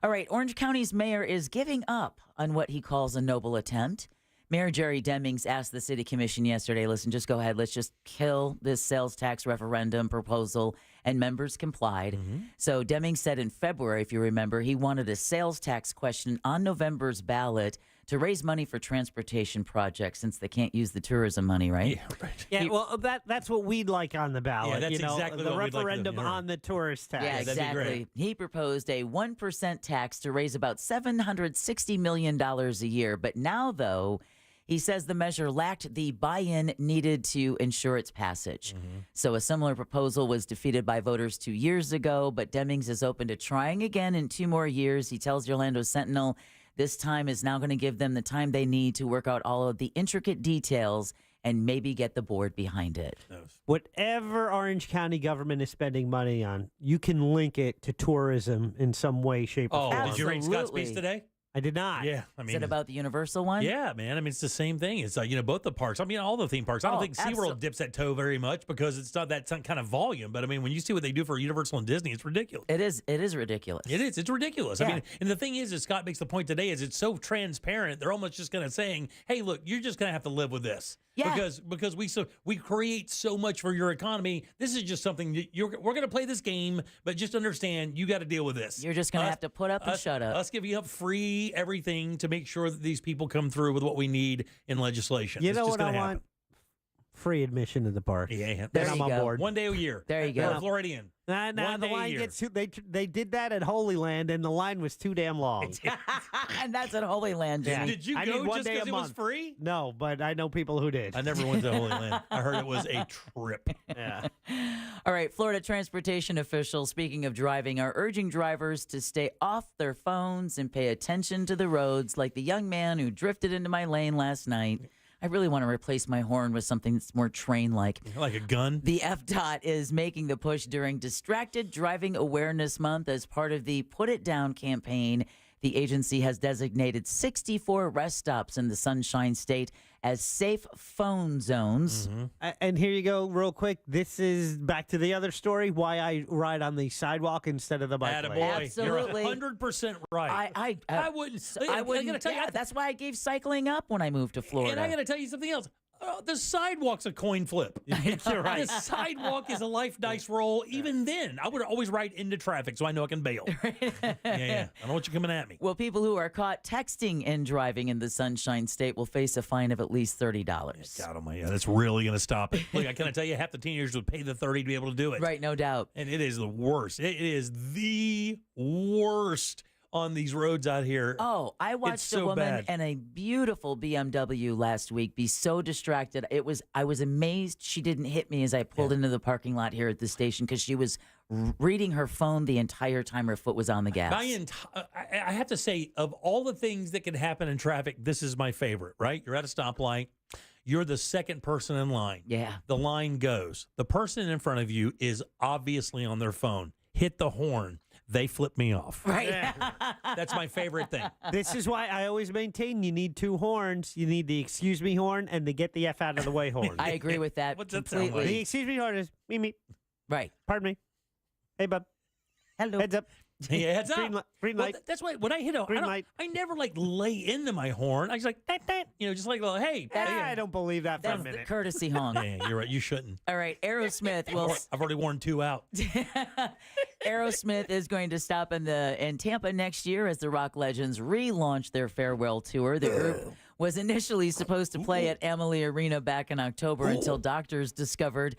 all right. Orange County's mayor is giving up on what he calls a noble attempt. Mayor Jerry Demings asked the city commission yesterday, listen, just go ahead. Let's just kill this sales tax referendum proposal. And members complied. So Demings said in February, if you remember, he wanted a sales tax question on November's ballot to raise money for transportation projects since they can't use the tourism money, right? Yeah, right. Yeah, well, that's what we'd like on the ballot. Yeah, that's exactly the what we'd like referendum on the tourist tax. Yeah, exactly. He proposed a 1% tax to raise about $760 million a year. But now, though, he says the measure lacked the buy-in needed to ensure its passage. So a similar proposal was defeated by voters 2 years ago, but Demings is open to trying again in 2 more years. He tells the Orlando Sentinel this time is now going to give them the time they need to work out all of the intricate details and maybe get the board behind it. Whatever Orange County government is spending money on, you can link it to tourism in some way, shape, or form. Did you read Scott's piece today? I did not. Yeah, I mean, is it about the Universal one? Yeah, man. I mean, it's the same thing. It's like, both the parks. I mean, all the theme parks. I don't think SeaWorld dips that toe very much because it's not that kind of volume. But I mean, when you see what they do for Universal and Disney, it's ridiculous. It is ridiculous. It is. It's ridiculous. Yeah. I mean, and the thing is Scott makes the point today is it's so transparent. They're almost just kind of saying, hey, look, you're just going to have to live with this. Yeah. Because we create so much for your economy. This is just something we're going to play this game, but just understand you got to deal with this. You're just going to have to put up and shut up. Us giving up free everything to make sure that these people come through with what we need in legislation. You know what I want? Free admission to the park. Yeah, there I'm you on go. board. 1 day a year. There you go. Or a Floridian. Nah, the line gets too. They did that at Holy Land, and the line was too damn long. And that's at Holy Land, Jimmy. Did you I go need 1 just day because a it was month. free? No, but I know people who did. I never went to Holy Land. I heard it was a trip. Yeah. All right, Florida transportation officials, speaking of driving, are urging drivers to stay off their phones and pay attention to the roads, like the young man who drifted into my lane last night. I really want to replace my horn with something that's more train-like. Like a gun? The FDOT is making the push during Distracted Driving Awareness Month as part of the Put It Down campaign. The agency has designated 64 rest stops in the Sunshine State as safe phone zones. And here you go, real quick. This is back to the other story, why I ride on the sidewalk instead of the bike lane. Attaboy. Absolutely. You're 100% right. I wouldn't. I wouldn't. That's why I gave cycling up when I moved to Florida. And I got to tell you something else. The sidewalk's a coin flip. You're right. The sidewalk is a life dice roll. Even then, I would always ride into traffic so I know I can bail. Yeah. I don't want you coming at me. Well, people who are caught texting and driving in the Sunshine State will face a fine of at least $30. God almighty, that's really going to stop it. Look, I can tell you half the teenagers would pay the 30 to be able to do it. Right, no doubt. And it is the worst. It is the worst on these roads out here. Oh, I watched a woman in a beautiful BMW last week be so distracted. I was amazed she didn't hit me as I pulled into the parking lot here at the station because she was reading her phone the entire time her foot was on the gas. I have to say, of all the things that can happen in traffic, this is my favorite, right? You're at a stoplight. You're the second person in line. Yeah. The line goes. The person in front of you is obviously on their phone. Hit the horn. They flip me off. Right. That's my favorite thing. This is why I always maintain you need 2 horns. You need the excuse me horn and the get the F out of the way horn. I agree with that What's that completely. sound like? The excuse me horn is me. Right. Pardon me. Hey, bub. Hello. Heads up. Yeah, it's Green up. green light. That's why when I hit I never like lay into my horn. I was like, that, just like, hey. I don't believe that for a That's the minute. courtesy honk. Yeah, you're right. You shouldn't. All right, Aerosmith will. I've already worn 2 out. Aerosmith is going to stop in Tampa next year as the rock legends relaunch their farewell tour. The group was initially supposed to play at Amalie Arena back in October until doctors discovered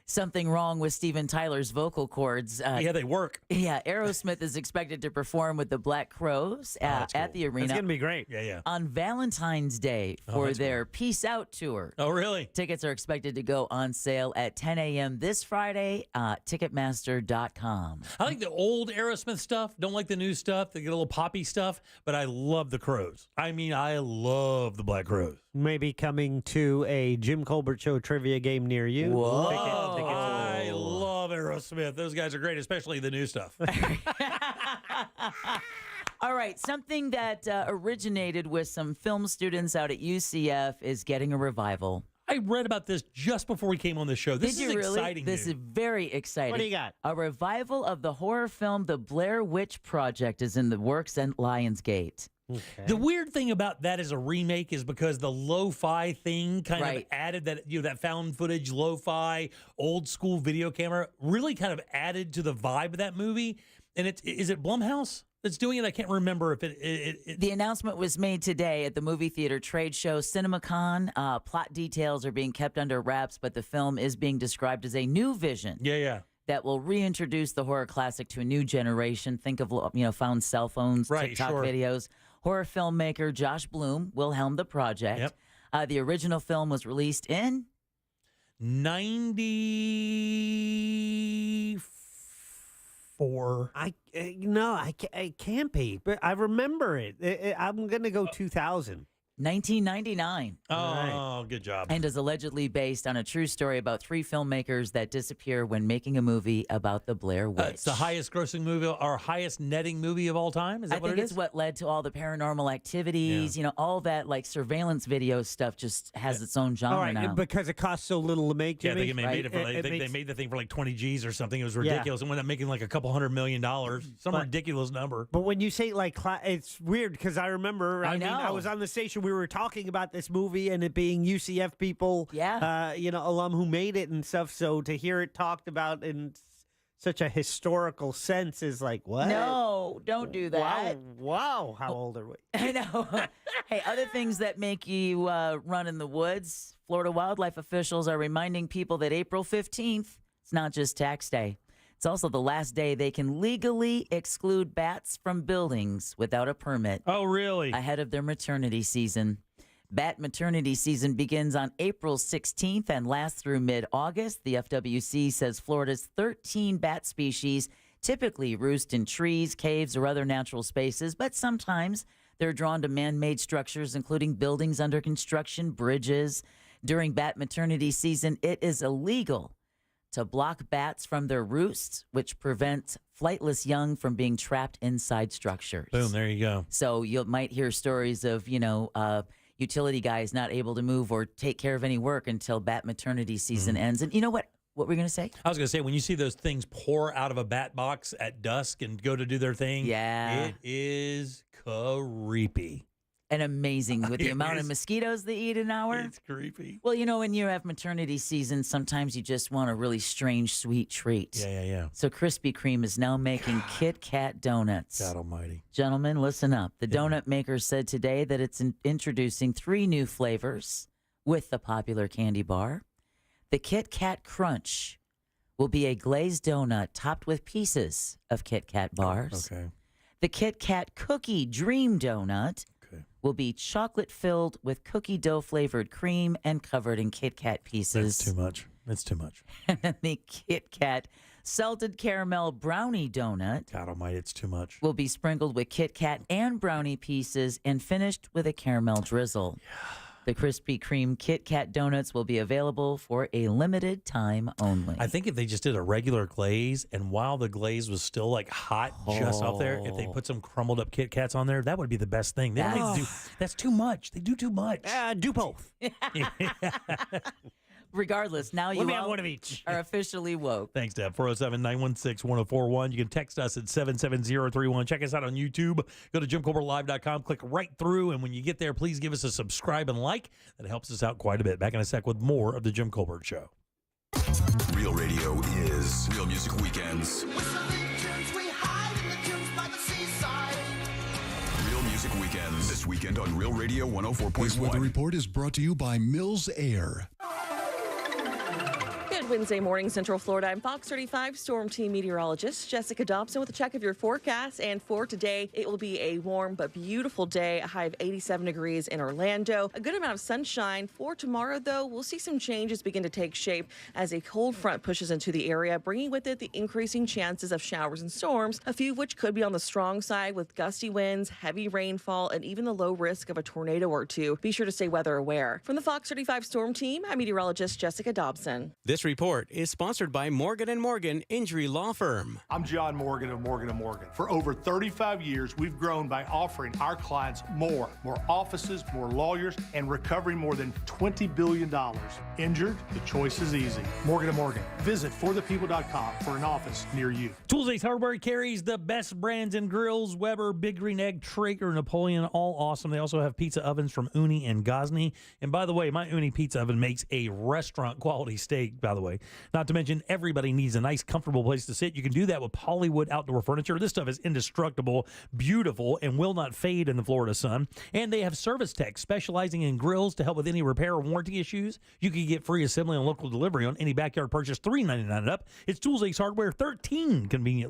something wrong with Steven Tyler's vocal cords. Yeah, they work. Yeah, Aerosmith is expected to perform with the Black Crowes at the arena. It's going to be great. Yeah. On Valentine's Day for their Peace Out tour. Oh, really? Tickets are expected to go on sale at 10 a.m. this Friday. Ticketmaster.com. I like the old Aerosmith stuff. Don't like the new stuff. They get a little poppy stuff, but I love the Crowes. I mean, I love the Black Crowes. Maybe coming to a Jim Colbert Show trivia game near you. Whoa. I love Aerosmith. Those guys are great, especially the new stuff. All right, something that originated with some film students out at UCF is getting a revival. I read about this just before we came on the show. This Did is you really? exciting. This is very exciting. What do you got? A revival of the horror film The Blair Witch Project is in the works at Lionsgate. Okay. The weird thing about that as a remake is because the lo-fi thing kind of Right. added that, that found footage, lo-fi, old school video camera really kind of added to the vibe of that movie. And is it Blumhouse that's doing it? I can't remember if it The announcement was made today at the movie theater trade show CinemaCon. Plot details are being kept under wraps, but the film is being described as a new vision. Yeah. That will reintroduce the horror classic to a new generation. Think of found cell phones, Right, TikTok sure. videos. Horror filmmaker Josh Bloom will helm the project. Yep. The original film was released in 94. It can't be, but I remember it. I'm going to go 2000. 1999. Oh, Right. good job. And is allegedly based on a true story about 3 filmmakers that disappear when making a movie about the Blair Witch. It's the highest grossing movie, or highest netting movie of all time? Is that I what think it it's is? what led to all the paranormal activities. All that like surveillance video stuff just has its own genre All right, now. because it costs so little to make, Yeah, Jimmy. they made it for like, they made the thing for like 20 G's or something. It was ridiculous. And wound up making like a couple $100 million. Some ridiculous number. But when you say it's weird because I remember. I mean, I know. was on the station. We were talking about this movie and it being UCF people, alum who made it and stuff. So to hear it talked about in such a historical sense is like, what? No, don't do that. Wow. How old are we? I know. Hey, other things that make you run in the woods. Florida wildlife officials are reminding people that April 15th, it's not just tax day. It's also the last day they can legally exclude bats from buildings without a permit. Oh, really? Ahead of their maternity season. Bat maternity season begins on April 16th and lasts through mid-August. The FWC says Florida's 13 bat species typically roost in trees, caves, or other natural spaces, but sometimes they're drawn to man-made structures, including buildings under construction, bridges. During bat maternity season, it is illegal to block bats from their roosts, which prevents flightless young from being trapped inside structures. Boom, there you go. So you might hear stories of, utility guys not able to move or take care of any work until bat maternity season ends. And you know what? What were you going to say? I was going to say, when you see those things pour out of a bat box at dusk and go to do their thing, it is creepy. And amazing with the amount of mosquitoes they eat an hour. It's creepy. Well, when you have maternity season, sometimes you just want a really strange, sweet treat. Yeah. So Krispy Kreme is now making Kit Kat donuts. God almighty. Gentlemen, listen up. The donut maker said today that it's introducing 3 new flavors with the popular candy bar. The Kit Kat Crunch will be a glazed donut topped with pieces of Kit Kat bars. Okay. The Kit Kat Cookie Dream Donut will be chocolate filled with cookie dough flavored cream and covered in Kit Kat pieces. That's too much. That's too much. And then the Kit Kat Salted Caramel Brownie Donut. God almighty, it's too much. Will be sprinkled with Kit Kat and brownie pieces and finished with a caramel drizzle. The Krispy Kreme Kit Kat donuts will be available for a limited time only. I think if they just did a regular glaze, and while the glaze was still like hot just up there, if they put some crumbled up Kit Kats on there, that would be the best thing. They don't need to do, that's too much. They do too much. Do both. Regardless, now you Let me have all one of each. are officially woke. Thanks, Deb. 407-916-1041. You can text us at 77031. Check us out on YouTube. Go to JimColbertLive.com. Click right through. And when you get there, please give us a subscribe and like. That helps us out quite a bit. Back in a sec with more of The Jim Colbert Show. Real radio is Real Music Weekends. Real Music Weekends. This weekend on Real Radio 104.1. This weather report is brought to you by Mills Air. Good Wednesday morning, Central Florida. I'm Fox 35 Storm Team meteorologist Jessica Dobson with a check of your forecast. And for today, it will be a warm but beautiful day, a high of 87 degrees in Orlando. A good amount of sunshine. For tomorrow, though, we'll see some changes begin to take shape as a cold front pushes into the area, bringing with it the increasing chances of showers and storms, a few of which could be on the strong side with gusty winds, heavy rainfall, and even the low risk of a tornado or two. Be sure to stay weather aware. From the Fox 35 Storm Team, I'm meteorologist Jessica Dobson. This report is sponsored by Morgan & Morgan Injury Law Firm. I'm John Morgan of Morgan & Morgan. For over 35 years, we've grown by offering our clients more offices, more lawyers, and recovering more than $20 billion. Injured? The choice is easy. Morgan & Morgan. Visit forthepeople.com for an office near you. Tools Ace Hardware carries the best brands in grills: Weber, Big Green Egg, Traeger, Napoleon, all awesome. They also have pizza ovens from Uni and Gosney. And by the way, my Uni pizza oven makes a restaurant quality steak, by the way. Not to mention, everybody needs a nice, comfortable place to sit. You can do that with Hollywood outdoor furniture. This stuff is indestructible, beautiful, and will not fade in the Florida sun. And they have service techs specializing in grills to help with any repair or warranty issues. You can get free assembly and local delivery on any backyard purchase, $3.99 and up. It's Tools Ace Hardware, 13 convenient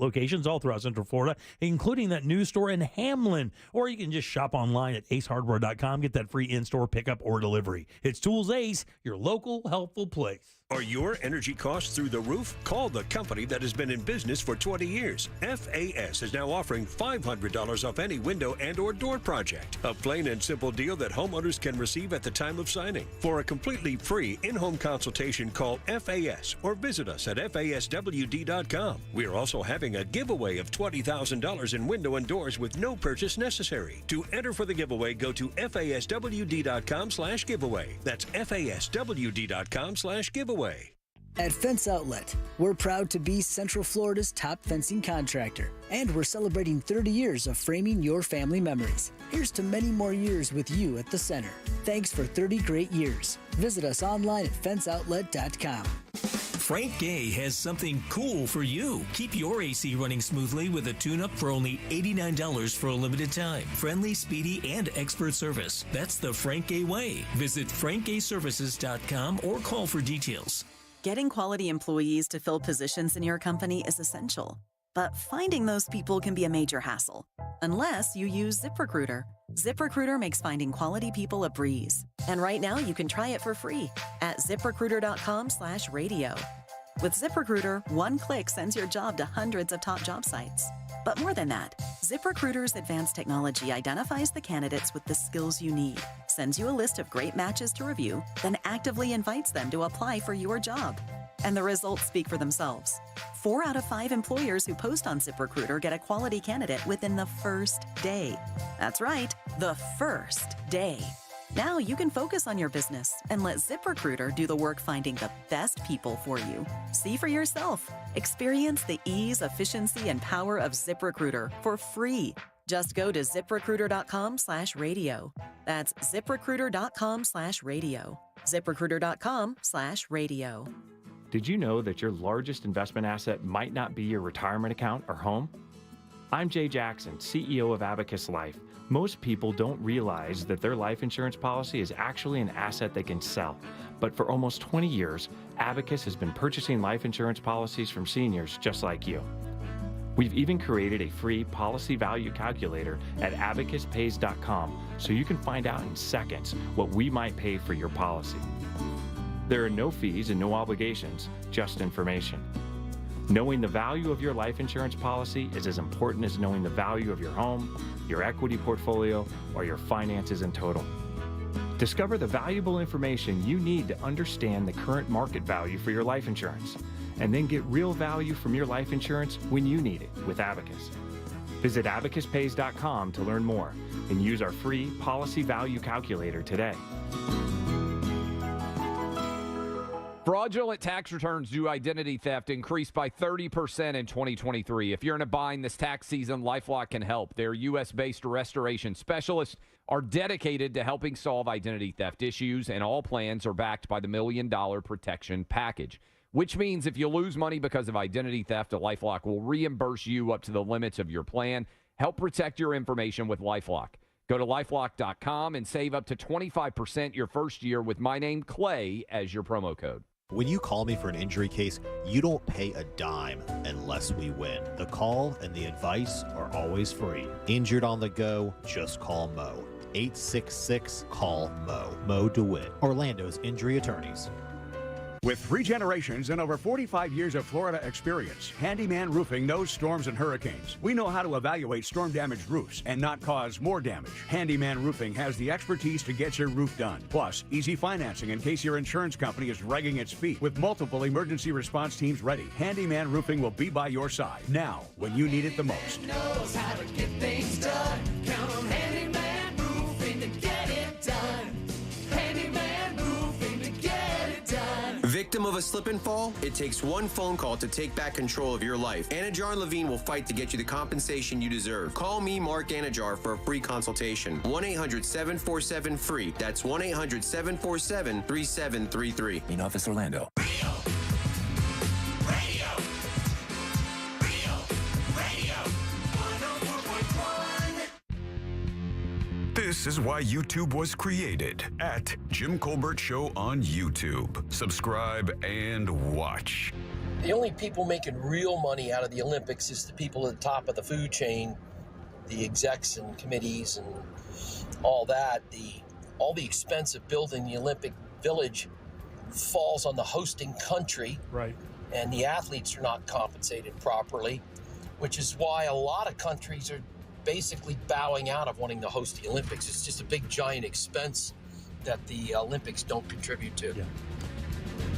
locations all throughout Central Florida, including that new store in Hamlin. Or you can just shop online at acehardware.com. Get that free in-store pickup or delivery. It's Tools Ace, your local helpful place. Are your energy costs through the roof? Call the company that has been in business for 20 years. FAS is now offering $500 off any window and or door project. A plain and simple deal that homeowners can receive at the time of signing. For a completely free in-home consultation, call FAS or visit us at FASWD.com. We are also having a giveaway of $20,000 in window and doors with no purchase necessary. To enter for the giveaway, go to FASWD.com/giveaway. That's FASWD.com/giveaway. At Fence Outlet, we're proud to be Central Florida's top fencing contractor, and we're celebrating 30 years of framing your family memories. Here's to many more years with you at the center. Thanks for 30 great years. Visit us online at fenceoutlet.com. Frank Gay has something cool for you. Keep your AC running smoothly with a tune-up for only $89 for a limited time. Friendly, speedy, and expert service. That's the Frank Gay way. Visit frankgayservices.com or call for details. Getting quality employees to fill positions in your company is essential, but finding those people can be a major hassle, unless you use ZipRecruiter. ZipRecruiter makes finding quality people a breeze. And right now you can try it for free at ZipRecruiter.com/radio. With ZipRecruiter, one click sends your job to hundreds of top job sites. But more than that, ZipRecruiter's advanced technology identifies the candidates with the skills you need, sends you a list of great matches to review, then actively invites them to apply for your job. And the results speak for themselves. 4 out of 5 employers who post on ZipRecruiter get a quality candidate within the first day. That's right, the first day. Now you can focus on your business and let ZipRecruiter do the work finding the best people for you. See for yourself. Experience the ease, efficiency, and power of ZipRecruiter for free. Just go to ZipRecruiter.com/radio. That's ZipRecruiter.com/radio. ZipRecruiter.com/radio. Did you know that your largest investment asset might not be your retirement account or home? I'm Jay Jackson, CEO of Abacus Life. Most people don't realize that their life insurance policy is actually an asset they can sell. But for almost 20 years, Abacus has been purchasing life insurance policies from seniors just like you. We've even created a free policy value calculator at abacuspays.com so you can find out in seconds what we might pay for your policy. There are no fees and no obligations, just information. Knowing the value of your life insurance policy is as important as knowing the value of your home, your equity portfolio, or your finances in total. Discover the valuable information you need to understand the current market value for your life insurance, and then get real value from your life insurance when you need it with Abacus. Visit abacuspays.com to learn more and use our free policy value calculator today. Fraudulent tax returns due to identity theft increased by 30% in 2023. If you're in a bind this tax season, LifeLock can help. Their U.S.-based restoration specialists are dedicated to helping solve identity theft issues, and all plans are backed by the $1 Million Protection Package, which means if you lose money because of identity theft, LifeLock will reimburse you up to the limits of your plan. Help protect your information with LifeLock. Go to LifeLock.com and save up to 25% your first year with my name, Clay, as your promo code. When you call me for an injury case, you don't pay a dime unless we win. The call and the advice are always free. Injured on the go, just call Mo. 866-CALL-MO. Mo DeWitt, Orlando's injury attorneys. With 3 generations and over 45 years of Florida experience, Handyman Roofing knows storms and hurricanes. We know how to evaluate storm-damaged roofs and not cause more damage. Handyman Roofing has the expertise to get your roof done. Plus, easy financing in case your insurance company is dragging its feet. With multiple emergency response teams ready, Handyman Roofing will be by your side now when you need it the most. Knows how to get things done. Count on Handyman Roofing to get it done. Handyman Roofing to get it done. Victim of a slip and fall? It takes one phone call to take back control of your life. Anajar and Levine will fight to get you the compensation you deserve. Call me, Mark Anajar, for a free consultation. 1-800-747-FREE. That's 1-800-747-3733. In Office, Orlando. This is why YouTube was created at Jim Colbert Show on YouTube. Subscribe and watch. The only people making real money out of the Olympics is the people at the top of the food chain, the execs and committees and all that. All the expense of building the Olympic Village falls on the hosting country. Right. And the athletes are not compensated properly, which is why a lot of countries are basically bowing out of wanting to host the Olympics. It's just a big, giant expense that the Olympics don't contribute to. Yeah.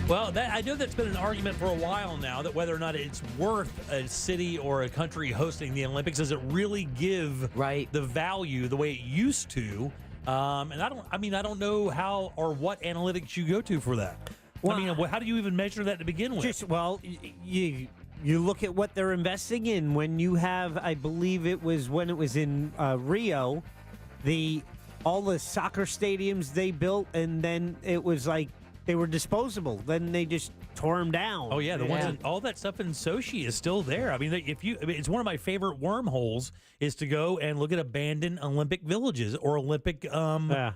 Well, I know that's been an argument for a while now, that whether or not it's worth a city or a country hosting the Olympics. Does it really give the value the way it used to? And I don't know how or what analytics you go to for that. Well, how do you even measure that to begin with? You look at what they're investing in. When you have, I believe it was when it was in Rio, all the soccer stadiums they built, and then it was like they were disposable. Then they just tore them down. Oh yeah, all that stuff in Sochi is still there. I mean, it's one of my favorite wormholes is to go and look at abandoned Olympic villages or Olympic villages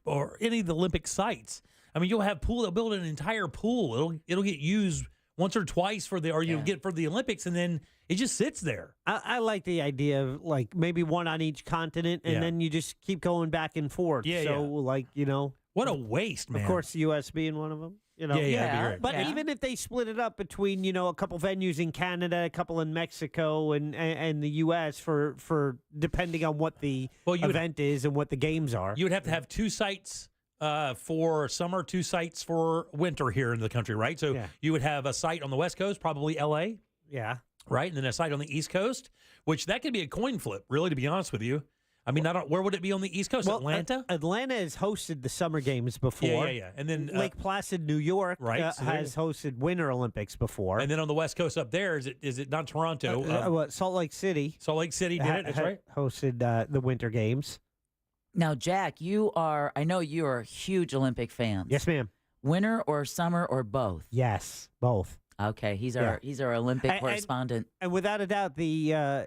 or any of the Olympic sites. I mean, you'll have they'll build an entire pool. It'll get used once or twice you'll get for the Olympics, and then it just sits there. I like the idea of like maybe one on each continent, and then you just keep going back and forth. What a waste, man. Of course, the U.S. being one of them. That'd be great. But even if they split it up between, a couple venues in Canada, a couple in Mexico, and the U.S. for depending on what the event is and what the games are. You would have to have 2 sites for summer, 2 sites for winter here in the country, right? So you would have a site on the West Coast, probably L.A. Yeah. Right? And then a site on the East Coast, which that could be a coin flip, really, to be honest with you. I mean, where would it be on the East Coast? Well, Atlanta? Atlanta has hosted the Summer Games before. Yeah. And then Lake Placid, New York, has hosted Winter Olympics before. And then on the West Coast up there, is it not Toronto? Salt Lake City. Salt Lake City did it. That's right. Hosted the Winter Games. Now, Jack, I know you are a huge Olympic fan. Yes, ma'am. Winter or summer or both? Yes, both. Okay, he's our Olympic correspondent. And without a doubt, the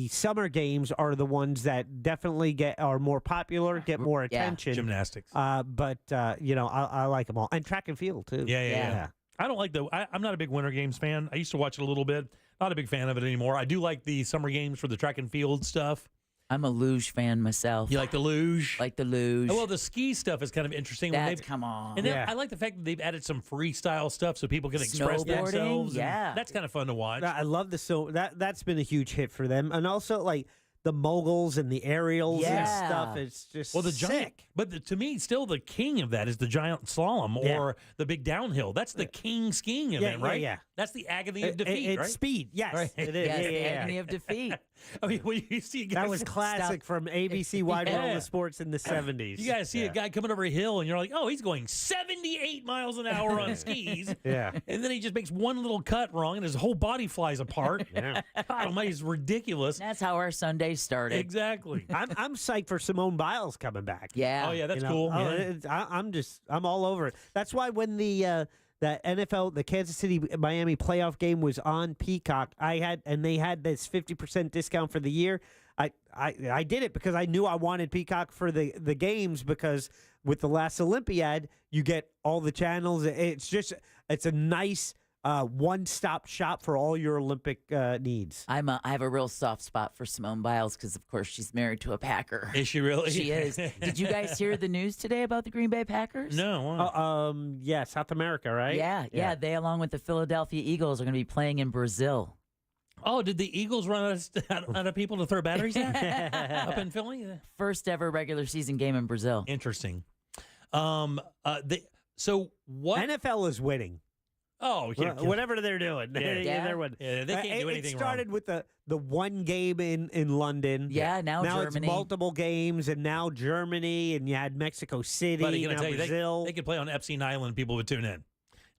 Summer Games are the ones that definitely are more popular, get more attention. Gymnastics. But I like them all, and track and field too. Yeah. I don't like I'm not a big Winter Games fan. I used to watch it a little bit. Not a big fan of it anymore. I do like the Summer Games for the track and field stuff. I'm a luge fan myself. You like the luge? Like the luge. Oh, well, the ski stuff is kind of interesting. Come on. And then I like the fact that they've added some freestyle stuff so people can express themselves. Yeah. That's kind of fun to watch. I love that's been a huge hit for them. And also, like, the moguls and the aerials and Yeah. stuff. It's just Well, the sick. giant, but to me, still the king of that is the giant slalom or the big downhill. That's the king skiing event, right? Yeah. That's the agony of defeat, It's right? speed. Yes, Right. it is. Yes, Yeah, the yeah, agony yeah. of defeat. I mean, when you see guys That was classic from ABC Wide World of Sports in the 70s. You guys see a guy coming over a hill, and you're like, oh, he's going 78 miles an hour on skis. Yeah. And then he just makes one little cut wrong, and his whole body flies apart. Yeah. God almighty, it's ridiculous. That's how our Sunday started. Exactly. I'm psyched for Simone Biles coming back. Yeah. Oh, yeah, that's You know? cool. Oh, Yeah. I'm all over it. That's why when the NFL, the Kansas City Miami playoff game was on Peacock, they had this 50% discount for the year. I did it because I knew I wanted Peacock for the games, because with the last Olympiad you get all the channels. It's a nice one-stop shop for all your Olympic needs. I have a real soft spot for Simone Biles because, of course, she's married to a Packer. Is she really? She is. Did you guys hear the news today about the Green Bay Packers? No. Yeah, South America, right? Yeah. They, along with the Philadelphia Eagles, are going to be playing in Brazil. Oh, did the Eagles run out of people to throw batteries at up in Philly? First ever regular season game in Brazil. Interesting. So what? NFL is winning. Oh, yeah, whatever they're doing. Yeah. They're winning. Yeah, they can't do anything It started wrong. with the one game in London. Yeah, now it's Germany. multiple games, and now Germany, and you had Mexico City, But I'm gonna now tell you, Brazil. they could play on Epstein Island. People would tune in.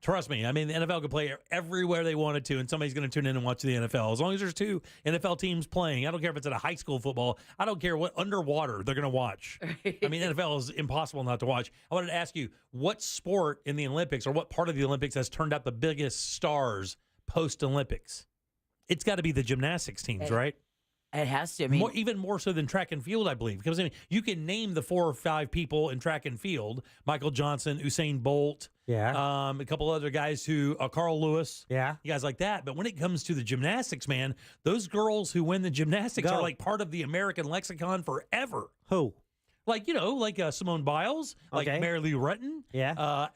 Trust me. I mean, the NFL could play everywhere they wanted to, and somebody's going to tune in and watch the NFL. As long as there's two NFL teams playing, I don't care if it's at a high school football. I don't care what underwater they're going to watch. I mean, NFL is impossible not to watch. I wanted to ask you, what sport in the Olympics, or what part of the Olympics, has turned out the biggest stars post-Olympics? It's got to be the gymnastics teams, right? It has to. I mean, Even more so than track and field, I believe. Because I mean, you can name the 4 or 5 people in track and field: Michael Johnson, Usain Bolt, a couple other guys Carl Lewis, you guys like that. But when it comes to the gymnastics, man, those girls who win the gymnastics are like part of the American lexicon forever. Who? Like Simone Biles, like Mary Lou Retton,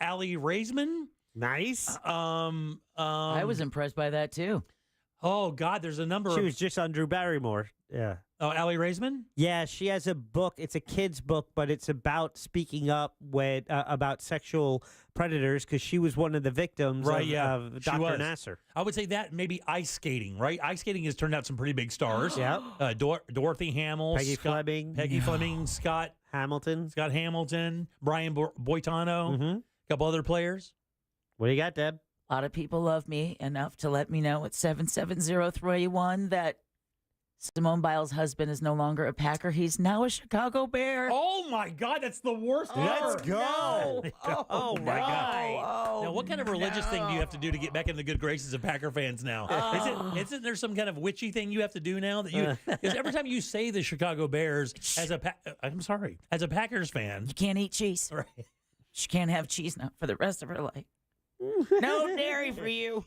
Allie Raisman. Nice. I was impressed by that too. Oh God, there's a number. She was just on Drew Barrymore. Yeah. Oh, Allie Raisman? Yeah, she has a book. It's a kid's book, but it's about speaking up about sexual predators, because she was one of the victims of She Dr. was. Nasser. I would say that maybe ice skating, right? Ice skating has turned out some pretty big stars. Yeah. Dorothy Hamill, Peggy Fleming, Scott Hamilton, Brian Boitano, a couple other players. What do you got, Deb? A lot of people love me enough to let me know at 77031 that Simone Biles' husband is no longer a Packer. He's now a Chicago Bear. Oh, my God. That's the worst. Let's go. No. Oh, my God. Oh, now, what kind of religious thing do you have to do to get back in the good graces of Packer fans now? Isn't there some kind of witchy thing you have to do now? Because every time you say the Chicago Bears as a Packers fan. You can't eat cheese. Right. She can't have cheese now for the rest of her life. No dairy for you.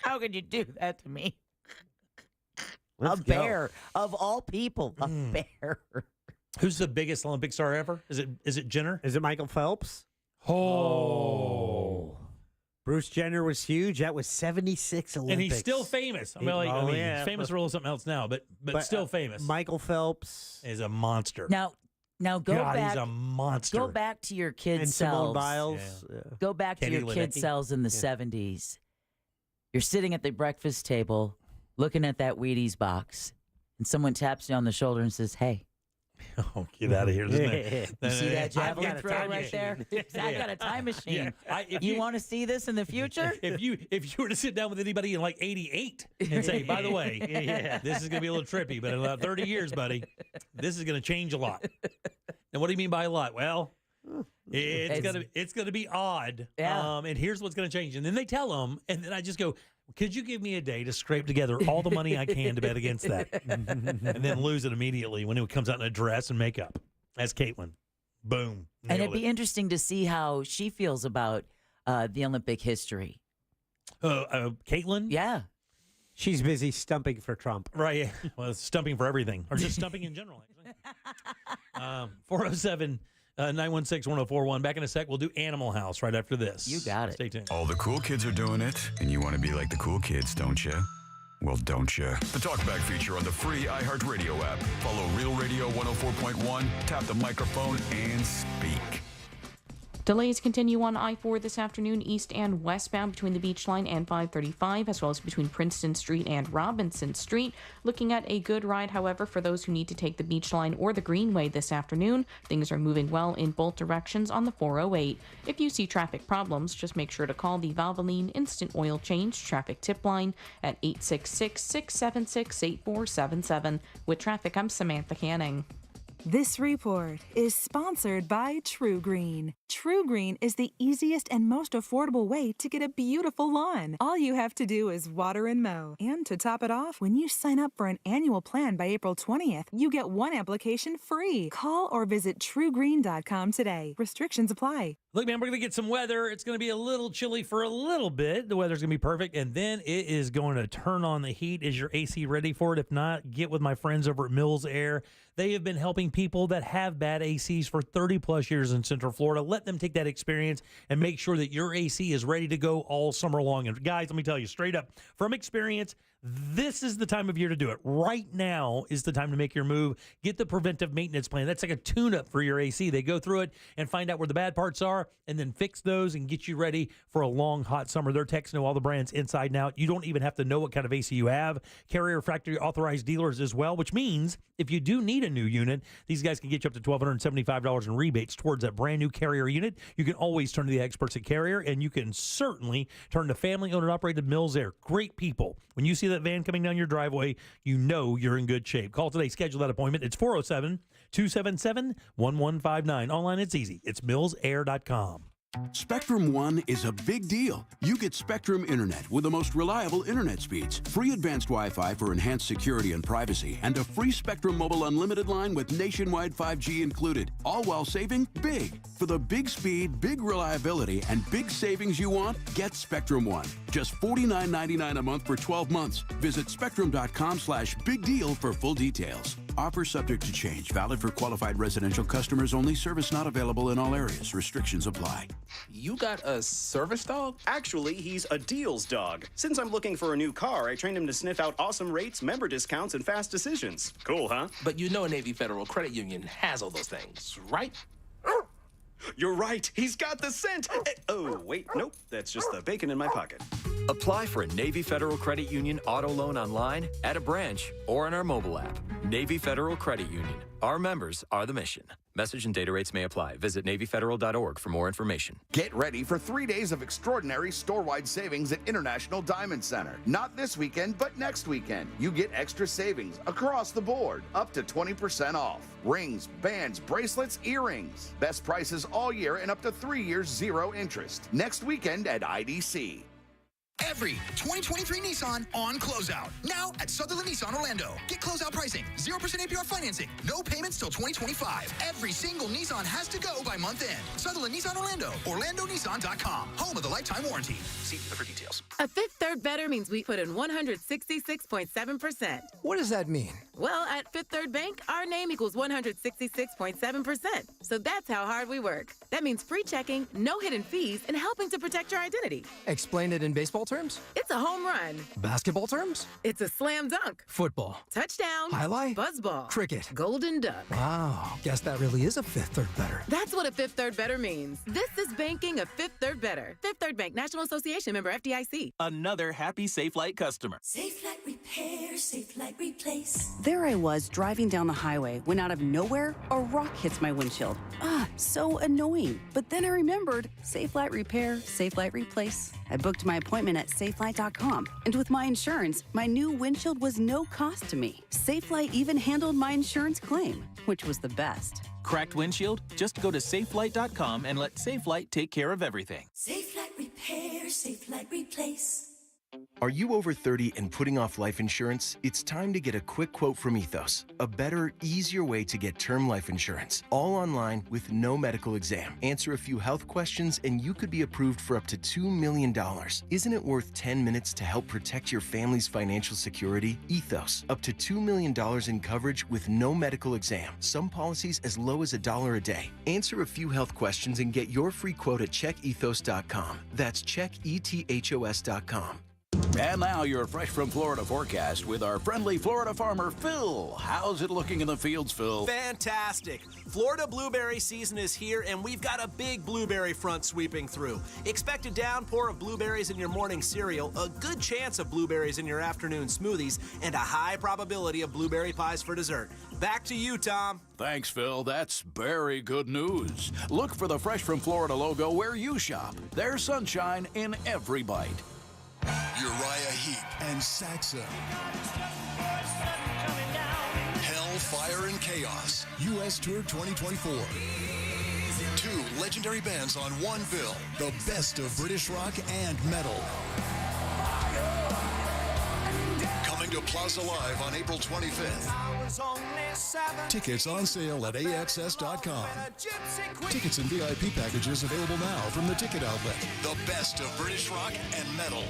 How could you do that to me? Let's a bear of all people, a bear. Who's the biggest Olympic star ever? Is it Jenner? Is it Michael Phelps? Oh. Bruce Jenner was huge. That was 76 Olympics. And he's still famous. I mean, he's famous for a little something else now, but still famous. Michael Phelps is a monster. Now go God, back. he's a monster. Go back to your kids' and selves. Simone Biles. Go back to your kids' cells in the 70s. You're sitting at the breakfast table, looking at that Wheaties box, and someone taps you on the shoulder and says, "Hey." Oh, get out of here! You see that javelin throw right there? I got a time machine. You want to see this in the future? If you were to sit down with anybody in like '88 and say, "By the way, this is going to be a little trippy, but in about 30 years, buddy, this is going to change a lot." And what do you mean by a lot? Well, it's gonna be odd. Yeah. And here's what's gonna change. And then they tell them, and then I just go, could you give me a day to scrape together all the money I can to bet against that, and then lose it immediately when it comes out in a dress and makeup? That's Caitlin. Boom. And it'd be interesting to see how she feels about the Olympic history. Caitlin? Yeah. She's busy stumping for Trump. Right. Yeah. Well, it's stumping for everything, or just stumping in general. 407 916-1041. Back in a sec. We'll do Animal House right after this. You got it. Stay tuned. All the cool kids are doing it, and you want to be like the cool kids, don't you? Well, don't you? The Talkback feature on the free iHeartRadio app. Follow Real Radio 104.1, tap the microphone, and speak. Delays continue on I-4 this afternoon, east and westbound between the Beach Line and 535, as well as between Princeton Street and Robinson Street. Looking at a good ride, however, for those who need to take the Beach Line or the Greenway this afternoon. Things are moving well in both directions on the 408. If you see traffic problems, just make sure to call the Valvoline Instant Oil Change traffic tip line at 866-676-8477. With traffic, I'm Samantha Canning. This report is sponsored by True Green. True Green is the easiest and most affordable way to get a beautiful lawn. All you have to do is water and mow. And to top it off, when you sign up for an annual plan by April 20th, you get one application free. Call or visit truegreen.com today. Restrictions apply. Look, man, we're going to get some weather. It's going to be a little chilly for a little bit. The weather's going to be perfect, and then it is going to turn on the heat. Is your AC ready for it? If not, get with my friends over at Mills Air. They have been helping people that have bad ACs for 30-plus years in Central Florida. Let them take that experience and make sure that your AC is ready to go all summer long. And, guys, let me tell you straight up, from experience, this is the time of year to do it. Right now is the time to make your move. Get the preventive maintenance plan. That's like a tune-up for your AC. They go through it and find out where the bad parts are and then fix those and get you ready for a long, hot summer. Their techs know all the brands inside and out. You don't even have to know what kind of AC you have. Carrier factory authorized dealers as well, which means if you do need a new unit, these guys can get you up to $1,275 in rebates towards that brand new Carrier unit. You can always turn to the experts at Carrier, and you can certainly turn to family-owned and operated Mills Air. Great people. When you see that van coming down your driveway, you know you're in good shape. Call today. Schedule that appointment. It's 407-277-1159. Online, it's easy. It's millsair.com. Spectrum One is a big deal. You get Spectrum Internet with the most reliable internet speeds, free advanced Wi-Fi for enhanced security and privacy, and a free Spectrum Mobile Unlimited line with nationwide 5G included, all while saving big. For the big speed, big reliability, and big savings you want, get Spectrum One. Just $49.99 a month for 12 months. Visit spectrum.com/big deal for full details. Offer subject to change. Valid for qualified residential customers only. Service not available in all areas. Restrictions apply. You got a service dog? Actually, he's a deals dog. Since I'm looking for a new car, I trained him to sniff out awesome rates, member discounts, and fast decisions. Cool, huh? But you know Navy Federal Credit Union has all those things, right? You're right. He's got the scent. Oh, wait. Nope. That's just the bacon in my pocket. Apply for a Navy Federal Credit Union auto loan online, at a branch, or on our mobile app. Navy Federal Credit Union. Our members are the mission. Message and data rates may apply. Visit NavyFederal.org for more information. Get ready for 3 days of extraordinary store-wide savings at International Diamond Center. Not this weekend, but next weekend. You get extra savings across the board, up to 20% off. Rings, bands, bracelets, earrings. Best prices all year and up to 3 years, 0 interest. Next weekend at IDC. Every 2023 Nissan on closeout. Now at Sutherland Nissan Orlando. Get closeout pricing, 0% APR financing, no payments till 2025. Every single Nissan has to go by month end. Sutherland Nissan Orlando, OrlandoNissan.com. Home of the lifetime warranty. See dealer for details. A Fifth Third Better means we put in 166.7%. What does that mean? Well, at Fifth Third Bank, our name equals 166.7%. So that's how hard we work. That means free checking, no hidden fees, and helping to protect your identity. Explain it in baseball terms? It's a home run. Basketball terms? It's a slam dunk. Football. Touchdown. Highlight? Buzzball. Cricket. Golden duck. Wow. Guess that really is a Fifth Third Better. That's what a Fifth Third Better means. This is banking a Fifth Third Better. Fifth Third Bank, National Association member FDIC. Another happy SafeLight customer. SafeLight Repair, SafeLight Replace. There I was driving down the highway when out of nowhere, a rock hits my windshield. So annoying. But then I remembered SafeLight Repair, SafeLight Replace. I booked my appointment at SafeLight.com. And with my insurance, my new windshield was no cost to me. SafeLight even handled my insurance claim, which was the best. Cracked windshield? Just go to SafeLight.com and let SafeLight take care of everything. SafeLight Repair, SafeLight Replace. Are you over 30 and putting off life insurance? It's time to get a quick quote from Ethos, a better, easier way to get term life insurance, all online with no medical exam. Answer a few health questions and you could be approved for up to $2 million. Isn't it worth 10 minutes to help protect your family's financial security? Ethos, up to $2 million in coverage with no medical exam. Some policies as low as $1 a day. Answer a few health questions and get your free quote at checkethos.com. That's checkethos.com. And now your Fresh from Florida forecast with our friendly Florida farmer, Phil. How's it looking in the fields, Phil? Fantastic. Florida blueberry season is here, and we've got a big blueberry front sweeping through. Expect a downpour of blueberries in your morning cereal, a good chance of blueberries in your afternoon smoothies, and a high probability of blueberry pies for dessert. Back to you, Tom. Thanks, Phil. That's very good news. Look for the Fresh from Florida logo where you shop. There's sunshine in every bite. Uriah Heep and Saxo. Hell, Fire, and Chaos. U.S. Tour 2024. Two legendary bands on one bill. The best of British rock and metal. Coming to Plaza Live on April 25th. Tickets on sale at AXS.com. Tickets and VIP packages available now from the ticket outlet. The best of British rock and metal.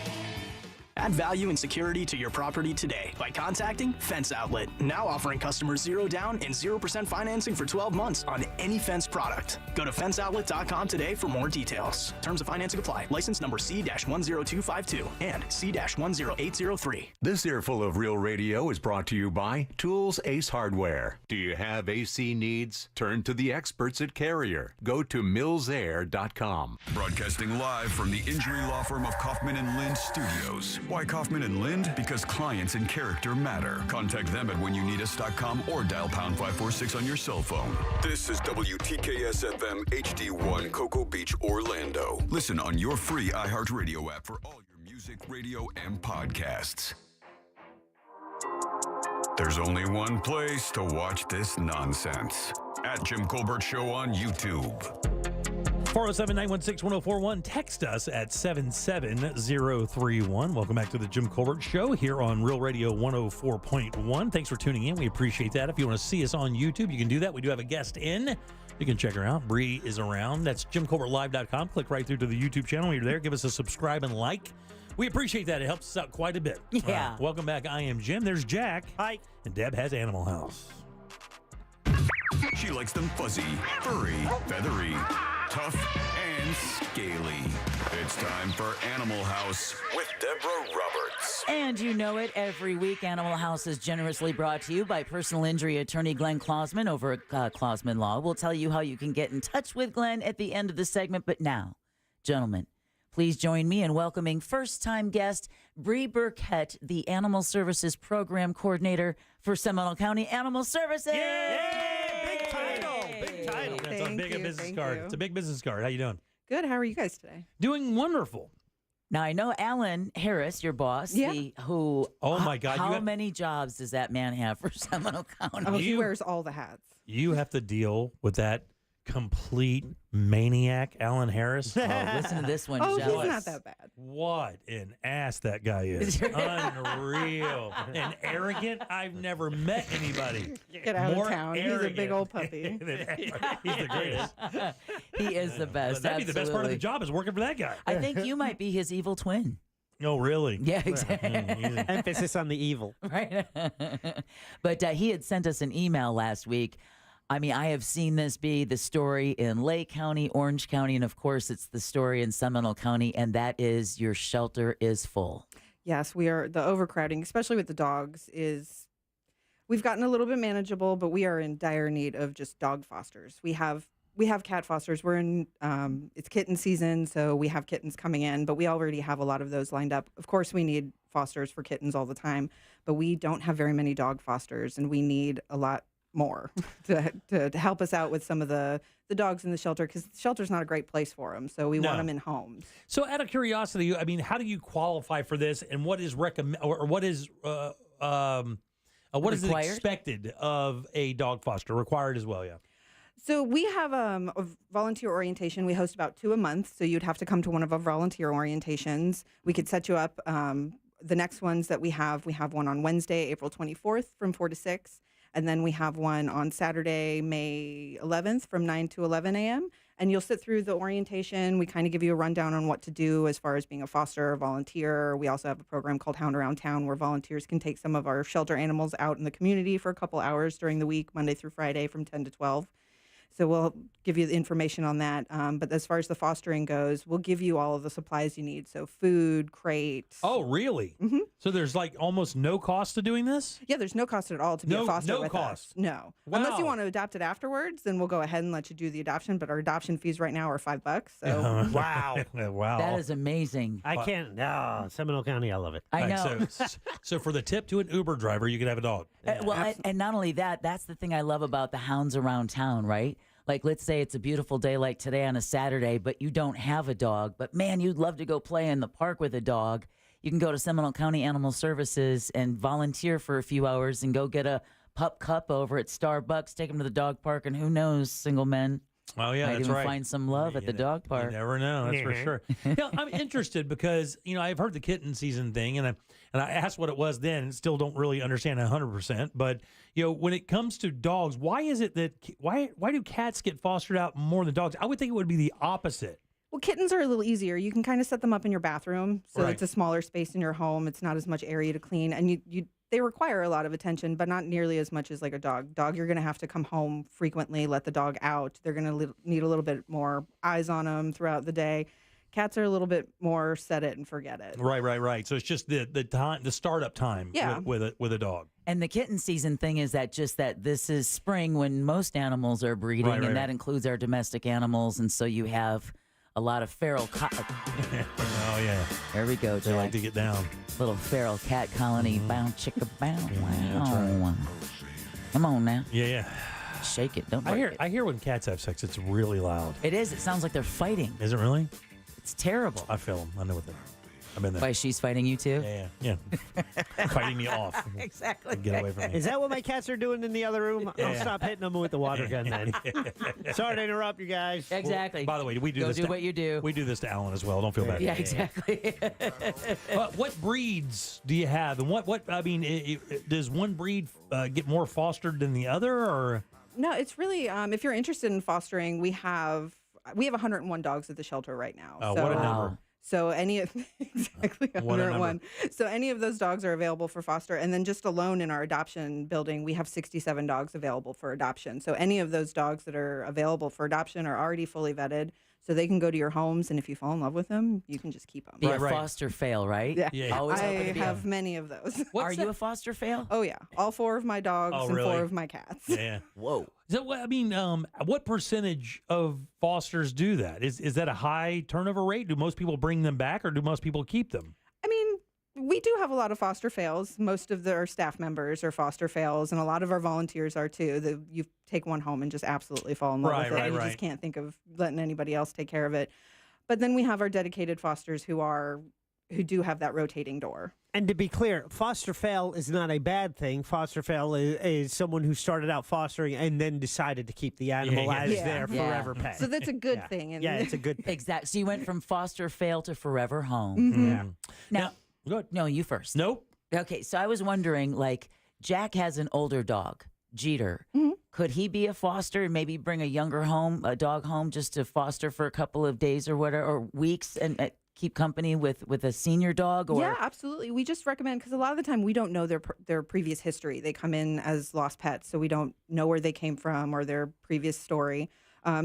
Add value and security to your property today by contacting Fence Outlet. Now offering customers 0 down and 0% financing for 12 months on any Fence product. Go to fenceoutlet.com today for more details. Terms of financing apply. License number C-10252 and C-10803. This earful of Real Radio is brought to you by Tools Ace Hardware. Do you have AC needs? Turn to the experts at Carrier. Go to millsair.com. Broadcasting live from the injury law firm of Kaufman and Lind Studios. Why Kaufman and Lind? Because clients and character matter. Contact them at whenyounneedus.com or dial pound 546 on your cell phone. This is WTKS FM HD1 Cocoa Beach, Orlando. Listen on your free iHeartRadio app for all your music, radio, and podcasts. There's only one place to watch this nonsense. At Jim Colbert Show on YouTube. 407-916-1041. Text us at 77031. Welcome back to the Jim Colbert Show here on Real Radio 104.1. Thanks for tuning in. We appreciate that. If you want to see us on YouTube, you can do that. We do have a guest in. You can check her out. Bree is around. That's JimColbertLive.com. Click right through to the YouTube channel. When you're there, give us a subscribe and like. We appreciate that. It helps us out quite a bit. Yeah. Welcome back. I am Jim. There's Jack. Hi. And Deb has Animal House. She likes them fuzzy, furry, feathery, tough, and scaly. It's time for Animal House with Deborah Roberts. And you know it, every week Animal House is generously brought to you by personal injury attorney Glenn Klausman over at Klausman Law. We'll tell you how you can get in touch with Glenn at the end of the segment. But now, gentlemen, please join me in welcoming first-time guest Bree Burkett, the Animal Services Program Coordinator for Seminole County Animal Services. Yay! Big title. Big title. That's a big business card. It's a big business card. How you doing? Good. How are you guys today? Doing wonderful. Now, I know Alan Harris, your boss, Oh, my God. How many jobs does that man have for Seminole County? Oh, he wears all the hats. You have to deal with that complete maniac, Alan Harris. Oh, listen to this one, Oh, Jealous. he's not that bad. What an ass that guy is. Unreal. And arrogant. I've never met anybody Get out more of town. arrogant. He's a big old puppy. He's the greatest. He is the best. That'd be the best part of the absolutely. job is working for that guy. I think you might be his evil twin. Oh, really? Yeah, exactly. Emphasis on the evil. Right. But he had sent us an email last week. I mean, I have seen this be the story in Lake County, Orange County, and of course, it's the story in Seminole County, and that is your shelter is full. Yes, we are. The overcrowding, especially with the dogs, we've gotten a little bit manageable, but we are in dire need of just dog fosters. We have cat fosters. We're in it's kitten season, so we have kittens coming in, but we already have a lot of those lined up. Of course, we need fosters for kittens all the time, but we don't have very many dog fosters, and we need a lot more to help us out with some of the dogs in the shelter, because the shelter's not a great place for them, so we want them in homes. So out of curiosity, I mean, how do you qualify for this, and what is what is expected of a dog foster? Required as well, yeah. So we have a volunteer orientation. We host about 2 a month, so you'd have to come to one of our volunteer orientations. We could set you up. The next ones that we have one on Wednesday, April 24th from 4 to 6. And then we have one on Saturday, May 11th from 9 to 11 a.m. And you'll sit through the orientation. We kind of give you a rundown on what to do as far as being a foster or volunteer. We also have a program called Hound Around Town where volunteers can take some of our shelter animals out in the community for a couple hours during the week, Monday through Friday from 10 to 12. So we'll give you the information on that. But as far as the fostering goes, we'll give you all of the supplies you need. So food, crates. Oh, really? Mm-hmm. So there's like almost no cost to doing this? Yeah, there's no cost at all to be a foster with cost. us. No. Wow. Unless you want to adopt it afterwards, then we'll go ahead and let you do the adoption. But our adoption fees right now are $5. So Wow. Wow. That is amazing. I can't. No, Seminole County, I love it. I know. So for the tip to an Uber driver, you could have a dog. And not only that, that's the thing I love about the hounds around town, right? Like, let's say it's a beautiful day like today on a Saturday, but you don't have a dog. But, man, you'd love to go play in the park with a dog. You can go to Seminole County Animal Services and volunteer for a few hours and go get a pup cup over at Starbucks, take them to the dog park, and who knows, single men. Oh, yeah, might that's even right. find some love at the dog park. You never know, that's for sure. I'm interested because, I've heard the kitten season thing, and I asked what it was then and still don't really understand 100%. But, when it comes to dogs, why is it that, why do cats get fostered out more than dogs? I would think it would be the opposite. Well, kittens are a little easier. You can kind of set them up in your bathroom, so it's a smaller space in your home. It's not as much area to clean, and they require a lot of attention, but not nearly as much as like a dog. Dog, you're going to have to come home frequently, let the dog out. They're going to need a little bit more eyes on them throughout the day. Cats are a little bit more set it and forget it. Right. So it's just the time, the startup time with a dog. And the kitten season thing is that this is spring when most animals are breeding, and that includes our domestic animals, and so you have a lot of feral Oh, yeah. There we go, They Jack. like to get down. Little feral cat colony. Bound, chicka, bound. Wow. Come on now. Yeah. Shake it. Don't break it. I hear when cats have sex, it's really loud. It is. It sounds like they're fighting. Is it really? It's terrible. I feel them. I know what they're. I've been there. Why, she's fighting you too? Yeah. Fighting me off. Exactly. Get away from me. Is that what my cats are doing in the other room? I'll stop hitting them with the water gun then. Sorry to interrupt you guys. Exactly. By the way, we do this. Do what you do. We do this to Alan as well. Don't feel bad. Yeah, exactly. What breeds do you have, and what? I mean, does one breed get more fostered than the other, or? No, it's really if you're interested in fostering, we have 101 dogs at the shelter right now. Oh, what a number. So exactly 101. So any of those dogs are available for foster. And then just alone in our adoption building, we have 67 dogs available for adoption. So any of those dogs that are available for adoption are already fully vetted. So they can go to your homes, and if you fall in love with them, you can just keep them. Be a foster fail, right? Yeah. Always I have many of those. Are you a foster fail? Oh, yeah. All 4 of my dogs and 4 of my cats. Yeah. Whoa. So, I mean, what percentage of fosters do that? Is that a high turnover rate? Do most people bring them back, or do most people keep them? I mean, we do have a lot of foster fails. Most of our staff members are foster fails, and a lot of our volunteers are too. You take one home and just absolutely fall in love with it. You just can't think of letting anybody else take care of it. But then we have our dedicated fosters who do have that rotating door. And to be clear, foster fail is not a bad thing. Foster fail is someone who started out fostering and then decided to keep the animal as their forever pet. So that's a good thing. And it's a good thing. Exactly. So you went from foster fail to forever home. Mm-hmm. Yeah. Now, good. No, you first. Nope. Okay, so I was wondering, like, Jack has an older dog, Jeter. Mm-hmm. Could he be a foster and maybe bring a dog home just to foster for a couple of days or whatever, or weeks, and keep company with a senior dog? Or? Yeah, absolutely. We just recommend, because a lot of the time we don't know their previous history. They come in as lost pets, so we don't know where they came from or their previous story.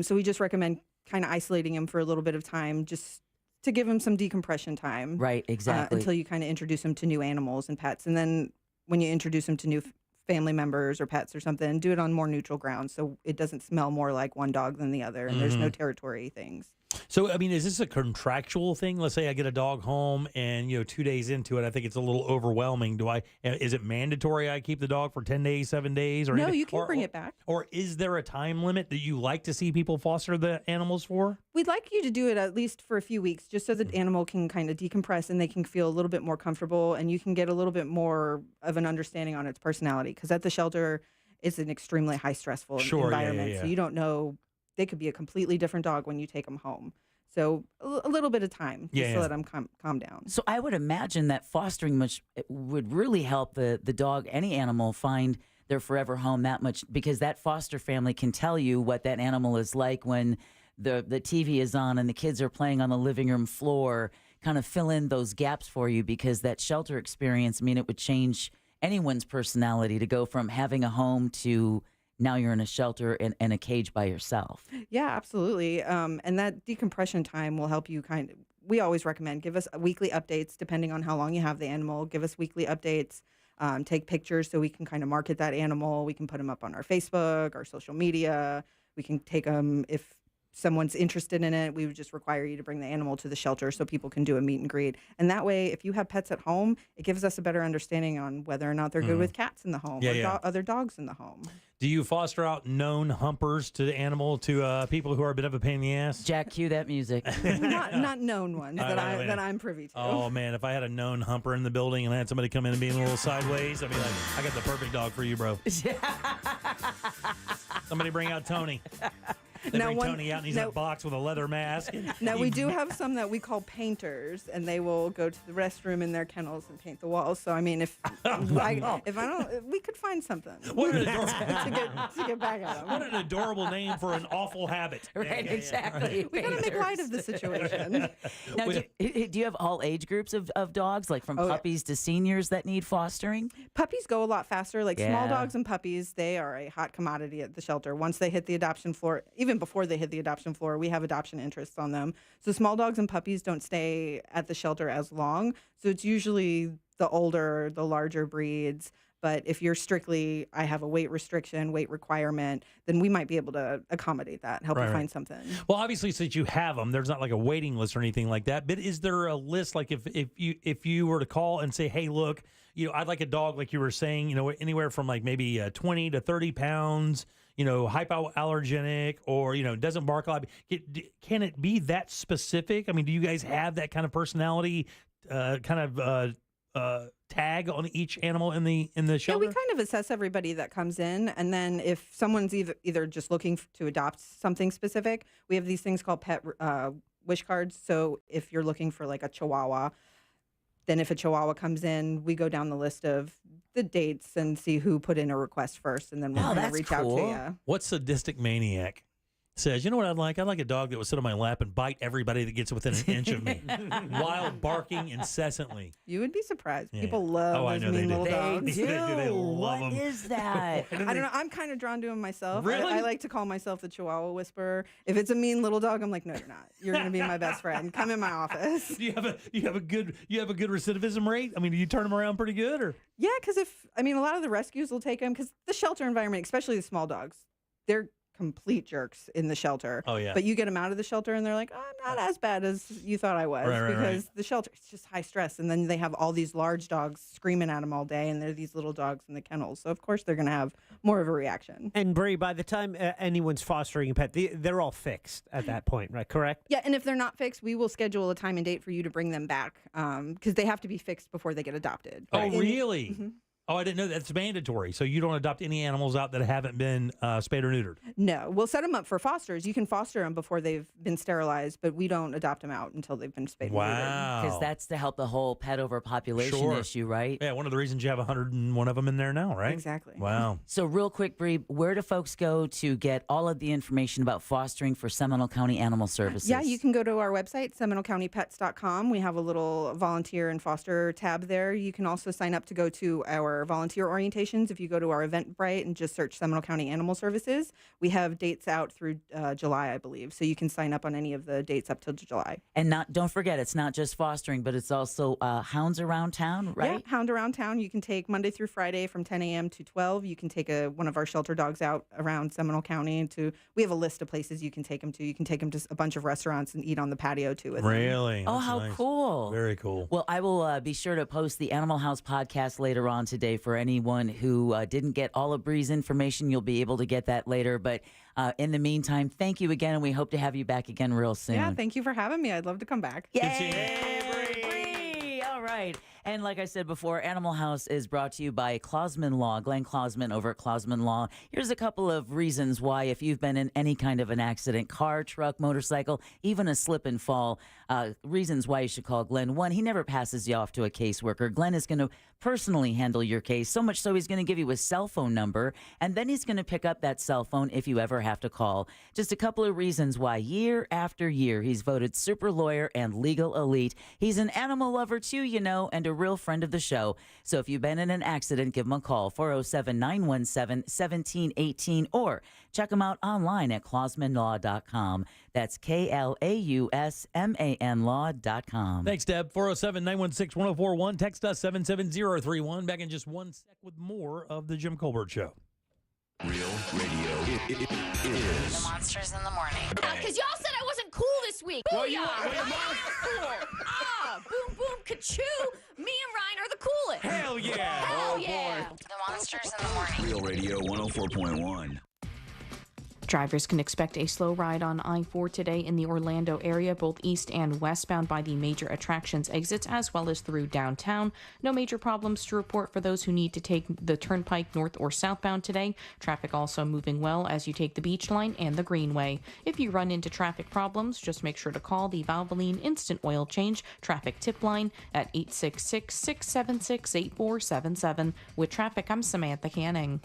So we just recommend kind of isolating them for a little bit of time, just to give them some decompression time. Right, exactly. Until you kind of introduce them to new animals and pets. And then when you introduce them to new family members or pets or something, do it on more neutral ground so it doesn't smell more like one dog than the other, and there's no territory things. So, I mean, is this a contractual thing? Let's say I get a dog home and, 2 days into it, I think it's a little overwhelming. Is it mandatory I keep the dog for 10 days, 7 days? Or no, anything? You can bring it back. Or is there a time limit that you like to see people foster the animals for? We'd like you to do it at least for a few weeks, just so the animal can kind of decompress and they can feel a little bit more comfortable, and you can get a little bit more of an understanding on its personality. Because at the shelter, it's an extremely high stressful environment. Yeah. So you don't know. They could be a completely different dog when you take them home. So a little bit of time just to let them calm down. So I would imagine that fostering would really help the dog, any animal, find their forever home that much, because that foster family can tell you what that animal is like when the TV is on and the kids are playing on the living room floor, kind of fill in those gaps for you, because that shelter experience, I mean, it would change anyone's personality to go from having a home to now you're in a shelter in a cage by yourself. Yeah, absolutely. And that decompression time will help you we always recommend give us weekly updates depending on how long you have the animal. Give us weekly updates. Take pictures so we can kind of market that animal. We can put them up on our Facebook, our social media. We can take them if someone's interested in it. We would just require you to bring the animal to the shelter so people can do a meet and greet. And that way, if you have pets at home, it gives us a better understanding on whether or not they're good with cats in the home or other dogs in the home. Do you foster out known humpers to the animal to people who are a bit of a pain in the ass? Jack, cue that music. not known ones that I'm privy to. Oh man, if I had a known humper in the building and I had somebody come in and be a little sideways, I'd be like, I got the perfect dog for you, bro. Somebody bring out Tony. They bring Tony out and he's in a box with a leather mask. Now, we do have some that we call painters, and they will go to the restroom in their kennels and paint the walls. So, I mean, if I don't, we could find something what an to get back at them. What an adorable name for an awful habit. Right, exactly. We got to make light of the situation. Now, do you have all age groups of dogs, like from puppies to seniors that need fostering? Puppies go a lot faster. Like small dogs and puppies, they are a hot commodity at the shelter. Once they hit the adoption floor, even before they hit the adoption floor, we have adoption interests on them. So small dogs and puppies don't stay at the shelter as long. So it's usually the older, the larger breeds. But if you're strictly, I have a weight restriction, weight requirement, then we might be able to accommodate that, help you find something. Well, obviously, since you have them, there's not like a waiting list or anything like that. But is there a list, like if you were to call and say, hey, look, I'd like a dog, like you were saying, anywhere from like maybe 20 to 30 pounds, hypoallergenic, or, doesn't bark a lot. Can it be that specific? I mean, do you guys have that kind of personality tag on each animal in the shelter? Yeah, we kind of assess everybody that comes in, and then if someone's either just looking to adopt something specific, we have these things called pet wish cards. So if you're looking for like a Chihuahua, then if a Chihuahua comes in, we go down the list of the dates and see who put in a request first, and then we'll reach out to you. What sadistic maniac says, you know what I'd like? I'd like a dog that would sit on my lap and bite everybody that gets within an inch of me while barking incessantly. You would be surprised. Yeah. People love those mean little dogs. They do. They love what them. is that? I don't know. I'm kind of drawn to them myself. Really? I like to call myself the Chihuahua Whisperer. If it's a mean little dog, I'm like, no, you're not. You're going to be my best friend. Come in my office. Do you have a good recidivism rate? I mean, do you turn them around pretty good, or? Yeah, because a lot of the rescues will take them, because the shelter environment, especially the small dogs, they're complete jerks in the shelter. Oh, yeah. But you get them out of the shelter and they're like, I'm not as bad as you thought I was, because the shelter, it's just high stress. And then they have all these large dogs screaming at them all day, and they're these little dogs in the kennels. So, of course, they're going to have more of a reaction. And, Bree, by the time anyone's fostering a pet, they're all fixed at that point, right? Correct? Yeah, and if they're not fixed, we will schedule a time and date for you to bring them back, because they have to be fixed before they get adopted. Oh, really? Mm-hmm. Oh, I didn't know that's mandatory. So you don't adopt any animals out that haven't been spayed or neutered? No. We'll set them up for fosters. You can foster them before they've been sterilized, but we don't adopt them out until they've been spayed or neutered. Because that's to help the whole pet overpopulation issue, right? Yeah, one of the reasons you have 101 of them in there now, right? Exactly. Wow. So real quick, Bree, where do folks go to get all of the information about fostering for Seminole County Animal Services? Yeah, you can go to our website, SeminoleCountyPets.com. We have a little volunteer and foster tab there. You can also sign up to go to our volunteer orientations. If you go to our Eventbrite and just search Seminole County Animal Services, we have dates out through July, I believe. So you can sign up on any of the dates up till July. And don't forget, it's not just fostering, but it's also hounds around town, right? Yeah, hound around town. You can take Monday through Friday from 10 a.m. to 12. You can take one of our shelter dogs out around Seminole County. We have a list of places you can take them to. You can take them to a bunch of restaurants and eat on the patio too with them. Really? Oh, how nice. Cool. Very cool. Well, I will be sure to post the Animal House podcast later on today for anyone who didn't get all of Bree's information. You'll be able to get that later. But in the meantime, thank you again, and we hope to have you back again real soon. Yeah, thank you for having me. I'd love to come back. Yay, Bree! All right. And like I said before, Animal House is brought to you by Clausman Law, Glenn Clausman over at Clausman Law. Here's a couple of reasons why, if you've been in any kind of an accident, car, truck, motorcycle, even a slip and fall, reasons why you should call Glenn. One, he never passes you off to a caseworker. Glenn is going to personally handle your case, so much so he's going to give you his cell phone number, and then he's going to pick up that cell phone if you ever have to call. Just a couple of reasons why year after year he's voted super lawyer and legal elite. He's an animal lover too, you know, and a real friend of the show. So if you've been in an accident, give him a call, 407-917-1718, or check him out online at klausmanlaw.com. That's KLAUSMAN Thanks, Deb. 407-916-1041. Text us 77031. Back in just 1 sec with more of the Jim Colbert Show. Real radio is The Monsters in the Morning. Because y'all said I wasn't cool this week. Well, Booyah! you are. Well, I am cool. Boom, boom, ka-choo. Me and Ryan are the coolest. Hell yeah. Hell yeah. The Monsters in the Morning. Real Radio 104.1. Drivers can expect a slow ride on I-4 today in the Orlando area, both east and westbound by the major attractions exits, as well as through downtown. No major problems to report for those who need to take the Turnpike north or southbound today. Traffic also moving well as you take the Beach Line and the Greenway. If you run into traffic problems, just make sure to call the Valvoline Instant Oil Change Traffic Tip Line at 866-676-8477. With traffic, I'm Samantha Canning.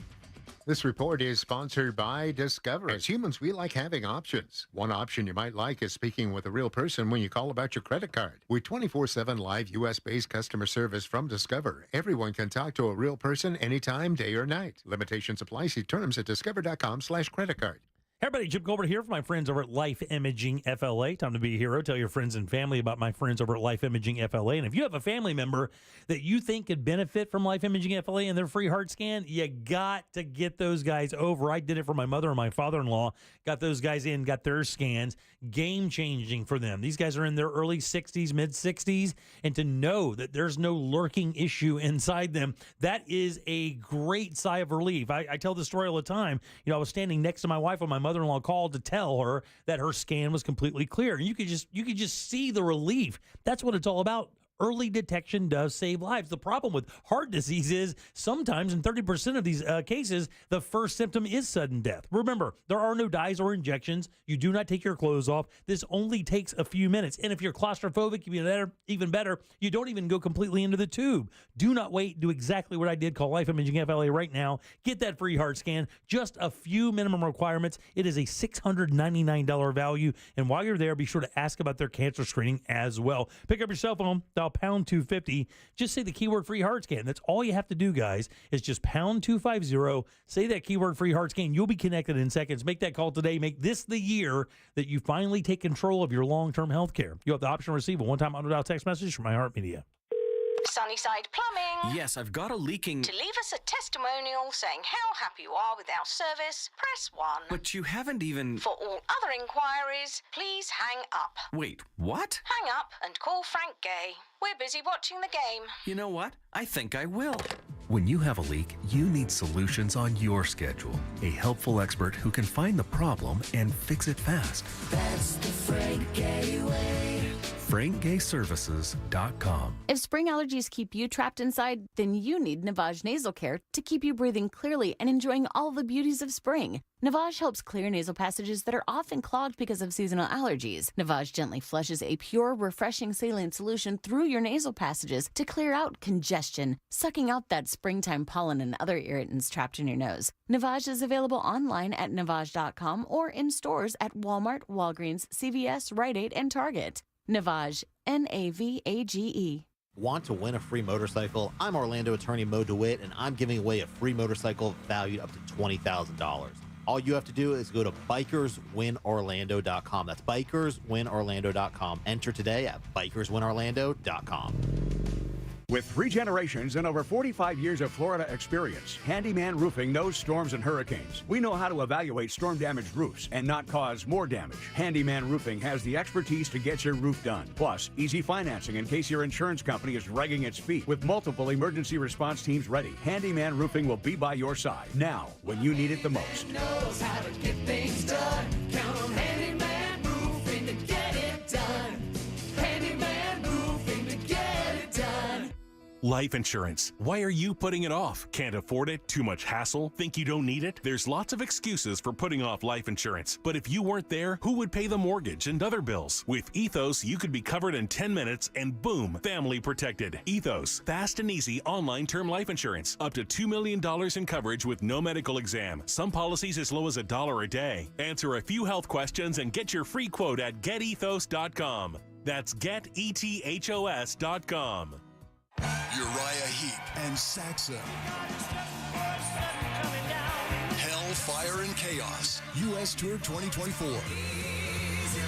This report is sponsored by Discover. As humans, we like having options. One option you might like is speaking with a real person when you call about your credit card. With 24/7 live U.S.-based customer service from Discover, everyone can talk to a real person anytime, day or night. Limitations apply. See terms at discover.com/credit card. Hey everybody, Jim Colbert here for my friends over at Life Imaging FLA. Time to be a hero. Tell your friends and family about my friends over at Life Imaging FLA. And if you have a family member that you think could benefit from Life Imaging FLA and their free heart scan, you got to get those guys over. I did it for my mother and my father-in-law. Got those guys in, got their scans. Game-changing for them. These guys are in their early 60s, mid-60s, and to know that there's no lurking issue inside them, that is a great sigh of relief. I tell this story all the time. You know, I was standing next to my wife when my mother-in-law called to tell her that her scan was completely clear. And you could just see the relief. That's what it's all about. Early detection does save lives. The problem with heart disease is sometimes in 30% of these cases, the first symptom is sudden death. Remember, there are no dyes or injections. You do not take your clothes off. This only takes a few minutes. And if you're claustrophobic, even better, you don't even go completely into the tube. Do not wait. Do exactly what I did. Call Life Imaging FLA right now. Get that free heart scan. Just a few minimum requirements. It is a $699 value. And while you're there, be sure to ask about their cancer screening as well. Pick up your cell phone. Dial pound 250. Just say the keyword free heart scan. That's all you have to do, guys, is just pound 250. Say that keyword free heart scan. You'll be connected in seconds. Make that call today. Make this the year that you finally take control of your long-term health care. You have the option to receive a one-time auto-dial text message from iHeartMedia. Sunnyside Plumbing. Yes, I've got a leaking... To leave us a testimonial saying how happy you are with our service, press 1. But you haven't even... For all other inquiries, please hang up. Wait, what? Hang up and call Frank Gay. We're busy watching the game. You know what? I think I will. When you have a leak, you need solutions on your schedule. A helpful expert who can find the problem and fix it fast. That's the Frank Gay way. FrankGayServices.com. If spring allergies keep you trapped inside, then you need Navage Nasal Care to keep you breathing clearly and enjoying all the beauties of spring. Navage helps clear nasal passages that are often clogged because of seasonal allergies. Navage gently flushes a pure, refreshing saline solution through your nasal passages to clear out congestion, sucking out that springtime pollen and other irritants trapped in your nose. Navage is available online at Navage.com or in stores at Walmart, Walgreens, CVS, Rite Aid, and Target. Navage, Navage. Want to win a free motorcycle? I'm Orlando attorney Mo DeWitt, and I'm giving away a free motorcycle valued up to $20,000. All you have to do is go to bikerswinorlando.com. That's bikerswinorlando.com. Enter today at bikerswinorlando.com. With 3 generations and over 45 years of Florida experience, Handyman Roofing knows storms and hurricanes. We know how to evaluate storm-damaged roofs and not cause more damage. Handyman Roofing has the expertise to get your roof done. Plus, easy financing in case your insurance company is dragging its feet. With multiple emergency response teams ready, Handyman Roofing will be by your side now when you need it the most. Knows how to get things done. Count on Handyman Roofing to get it done. Handyman Roofing to get it done. Life insurance. Why are you putting it off? Can't afford it? Too much hassle? Think you don't need it? There's lots of excuses for putting off life insurance. But if you weren't there, who would pay the mortgage and other bills? With Ethos, you could be covered in 10 minutes and boom, family protected. Ethos, fast and easy online term life insurance. Up to $2 million in coverage with no medical exam. Some policies as low as $1 a day. Answer a few health questions and get your free quote at getethos.com. That's getethos.com. Uriah Heep and Saxon. Hell, Fire, and Chaos. U.S. Tour 2024.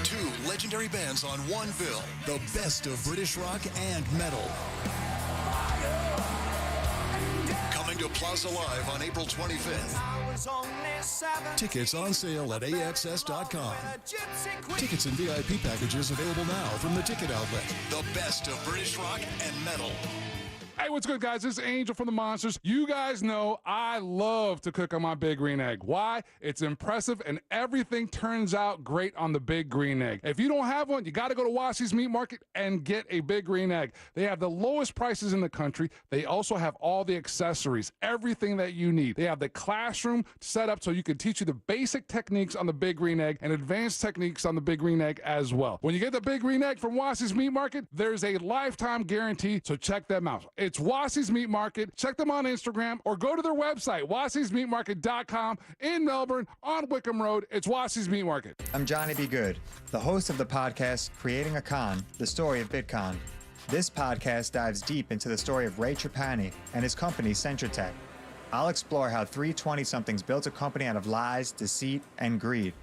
Two legendary bands on one bill. The best of British rock and metal. Coming to Plaza Live on April 25th. Tickets on sale at AXS.com. Tickets and VIP packages available now from the ticket outlet. The best of British rock and metal. Hey, what's good, guys? This is Angel from the Monsters. You guys know I love to cook on my Big Green Egg. Why? It's impressive, and everything turns out great on the Big Green Egg. If you don't have one, you got to go to Wassy's Meat Market and get a Big Green Egg. They have the lowest prices in the country. They also have all the accessories, everything that you need. They have the classroom set up so you can teach you the basic techniques on the Big Green Egg and advanced techniques on the Big Green Egg as well. When you get the Big Green Egg from Wassy's Meat Market, there's a lifetime guarantee, so check them out. It's Wassy's Meat Market. Check them on Instagram or go to their website, wassysmeatmarket.com in Melbourne on Wickham Road. It's Wassy's Meat Market. I'm Johnny B. Good, the host of the podcast Creating a Con, the story of Bitcoin. This podcast dives deep into the story of Ray Trapani and his company, Centratech. I'll explore how three 20-somethings built a company out of lies, deceit, and greed.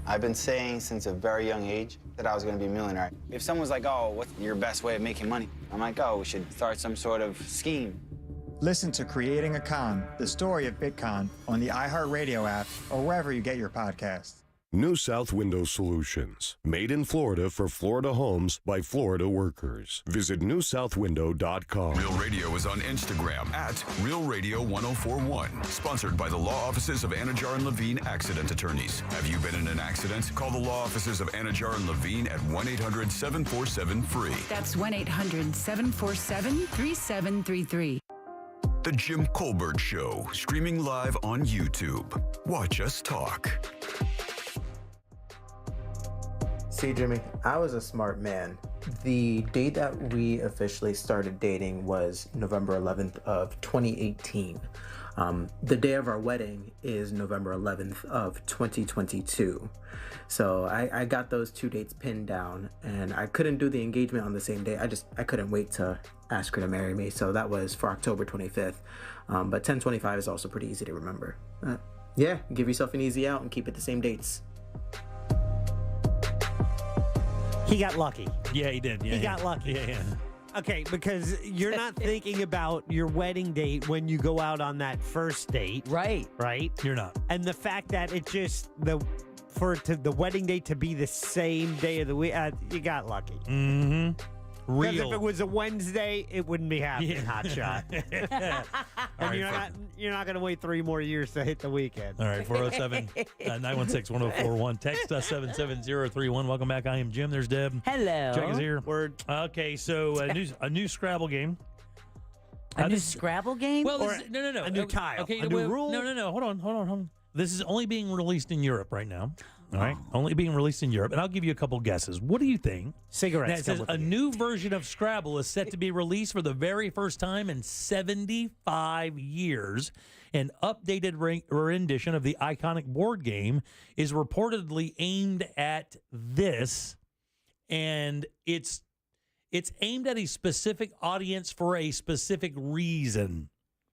I've been saying since a very young age that I was going to be a millionaire. If someone's like, oh, what's your best way of making money? I'm like, oh, we should start some sort of scheme. Listen to Creating a Con, the story of Bitcoin on the iHeartRadio app or wherever you get your podcasts. New South Window Solutions. Made in Florida for Florida homes by Florida workers. Visit newsouthwindow.com. Real Radio is on Instagram at Real Radio 1041. Sponsored by the law offices of Anajar and Levine Accident Attorneys. Have you been in an accident? Call the law offices of Anajar and Levine at 1-800-747-FREE. That's 1-800-747-3733. The Jim Colbert Show, streaming live on YouTube. Watch us talk. See, Jimmy, I was a smart man. The date that we officially started dating was November 11th of 2018. The day of our wedding is November 11th of 2022. So I got those two dates pinned down, and I couldn't do the engagement on the same day. I couldn't wait to ask her to marry me. So that was for October 25th. But 10/25 is also pretty easy to remember. Yeah, give yourself an easy out and keep it the same dates. He got lucky. Yeah, he did. Yeah, he got lucky. Yeah. Okay, because you're not thinking about your wedding date when you go out on that first date. Right. Right? You're not. And the fact that it's just the wedding date to be the same day of the week, you got lucky. Mm-hmm. Because if it was a Wednesday, it wouldn't be happening, hotshot. And you're not going to wait 3 more years to hit the weekend. All right, 407-916-1041. Text us 77031. Welcome back. I am Jim. There's Deb. Hello. Check is here. Word. Okay, so a new Scrabble game. A new Scrabble game? Well, no. A new tile. Okay, a new rule? No. Hold on. This is only being released in Europe right now. All right, only being released in Europe. And I'll give you a couple guesses. What do you think? Cigarettes. That says a new version of Scrabble is set to be released for the very first time in 75 years. An updated rendition of the iconic board game is reportedly aimed at this, and it's aimed at a specific audience for a specific reason.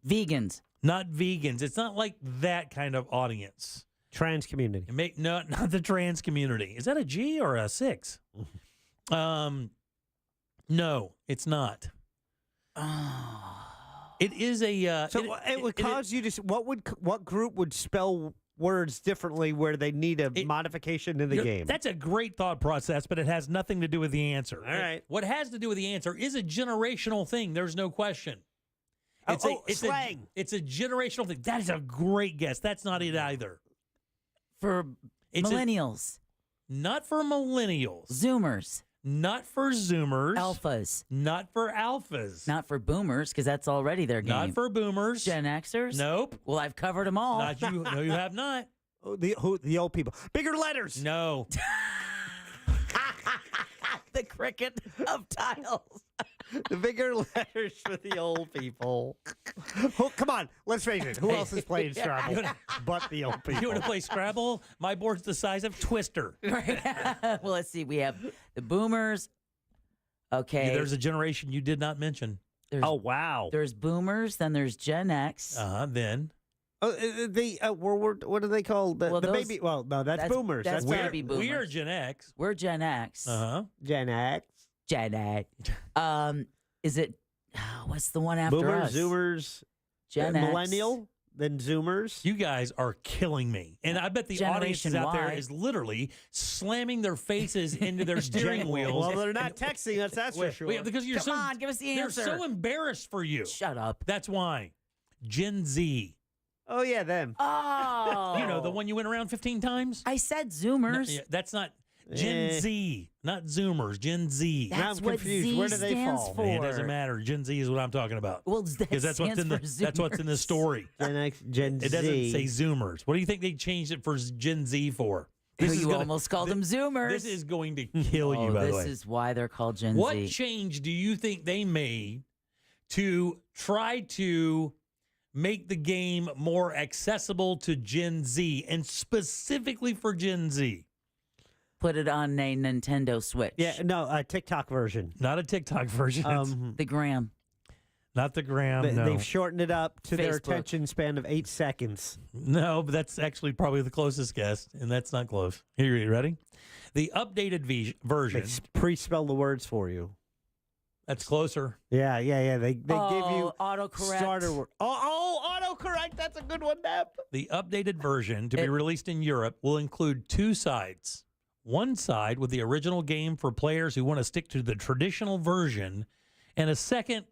Vegans. Not vegans. It's not like that kind of audience. Trans community. No, not the trans community. Is that a G or a 6? No, it's not. It is a. It would cause you to. What group would spell words differently where they need a modification in the game? That's a great thought process, but it has nothing to do with the answer. All right. What has to do with the answer is a generational thing. There's no question. It's slang. It's a generational thing. That is a great guess. That's not it either. For millennials. Not for millennials. Zoomers. Not for Zoomers. Alphas. Not for alphas. Not for boomers, because that's already their game. Not for boomers. Gen Xers? Nope. Well, I've covered them all. Not you. No, you have not. Oh, the old people. Bigger letters. No. The cricket of tiles. The bigger letters for the old people. Oh, come on, let's face it. Who else is playing Scrabble but the old people? You want to play Scrabble? My board's the size of Twister. Well, let's see. We have the boomers. Okay. Yeah, there's a generation you did not mention. Oh, wow. There's boomers, then there's Gen X. Then. What are they called? The those- baby. Well, no, that's boomers. That's That's baby boomers. We are Gen X. We're Gen X. Gen X. Gen X. Is it? What's the one after Boomers, us? Zoomers, Gen X. Millennial, then Zoomers. You guys are killing me. And I bet the audience Generation out there Y. is literally slamming their faces into their steering wheels. Well, they're not texting us, that's for sure. Wait, because you're Come on, give us the answer. They're so embarrassed for you. Shut up. That's why. Gen Z. Oh, yeah, them. Oh. You know, the one you went around 15 times? I said Zoomers. No, yeah, that's not Gen Z, not Zoomers. Gen Z. That's Now I'm what confused. Z Where do they stands fall? for. It doesn't matter. Gen Z is what I'm talking about. Well, that Because that's what's in the stands for that's what's in the Zoomers. story. Gen X, Gen Z. It doesn't say Zoomers. What do you think they changed it for Gen Z for? You almost called them Zoomers. This is going to kill you, by the way. This is why they're called Gen What Z. change do you think they made to try to make the game more accessible to Gen Z, and specifically for Gen Z? Put it on a Nintendo Switch. Yeah, no, a TikTok version. Not a TikTok version. It's The gram. not the gram. No. They've shortened it up to their Facebook. attention span of 8 seconds. No, but that's actually probably the closest guess, and that's not close. Here, you ready? The updated version. They pre-spell the words for you. That's closer. Yeah. They give you autocorrect. starter word. Oh, autocorrect. That's a good one, Nep. The updated version to be released in Europe will include two sides. One side with the original game for players who want to stick to the traditional version, and a second,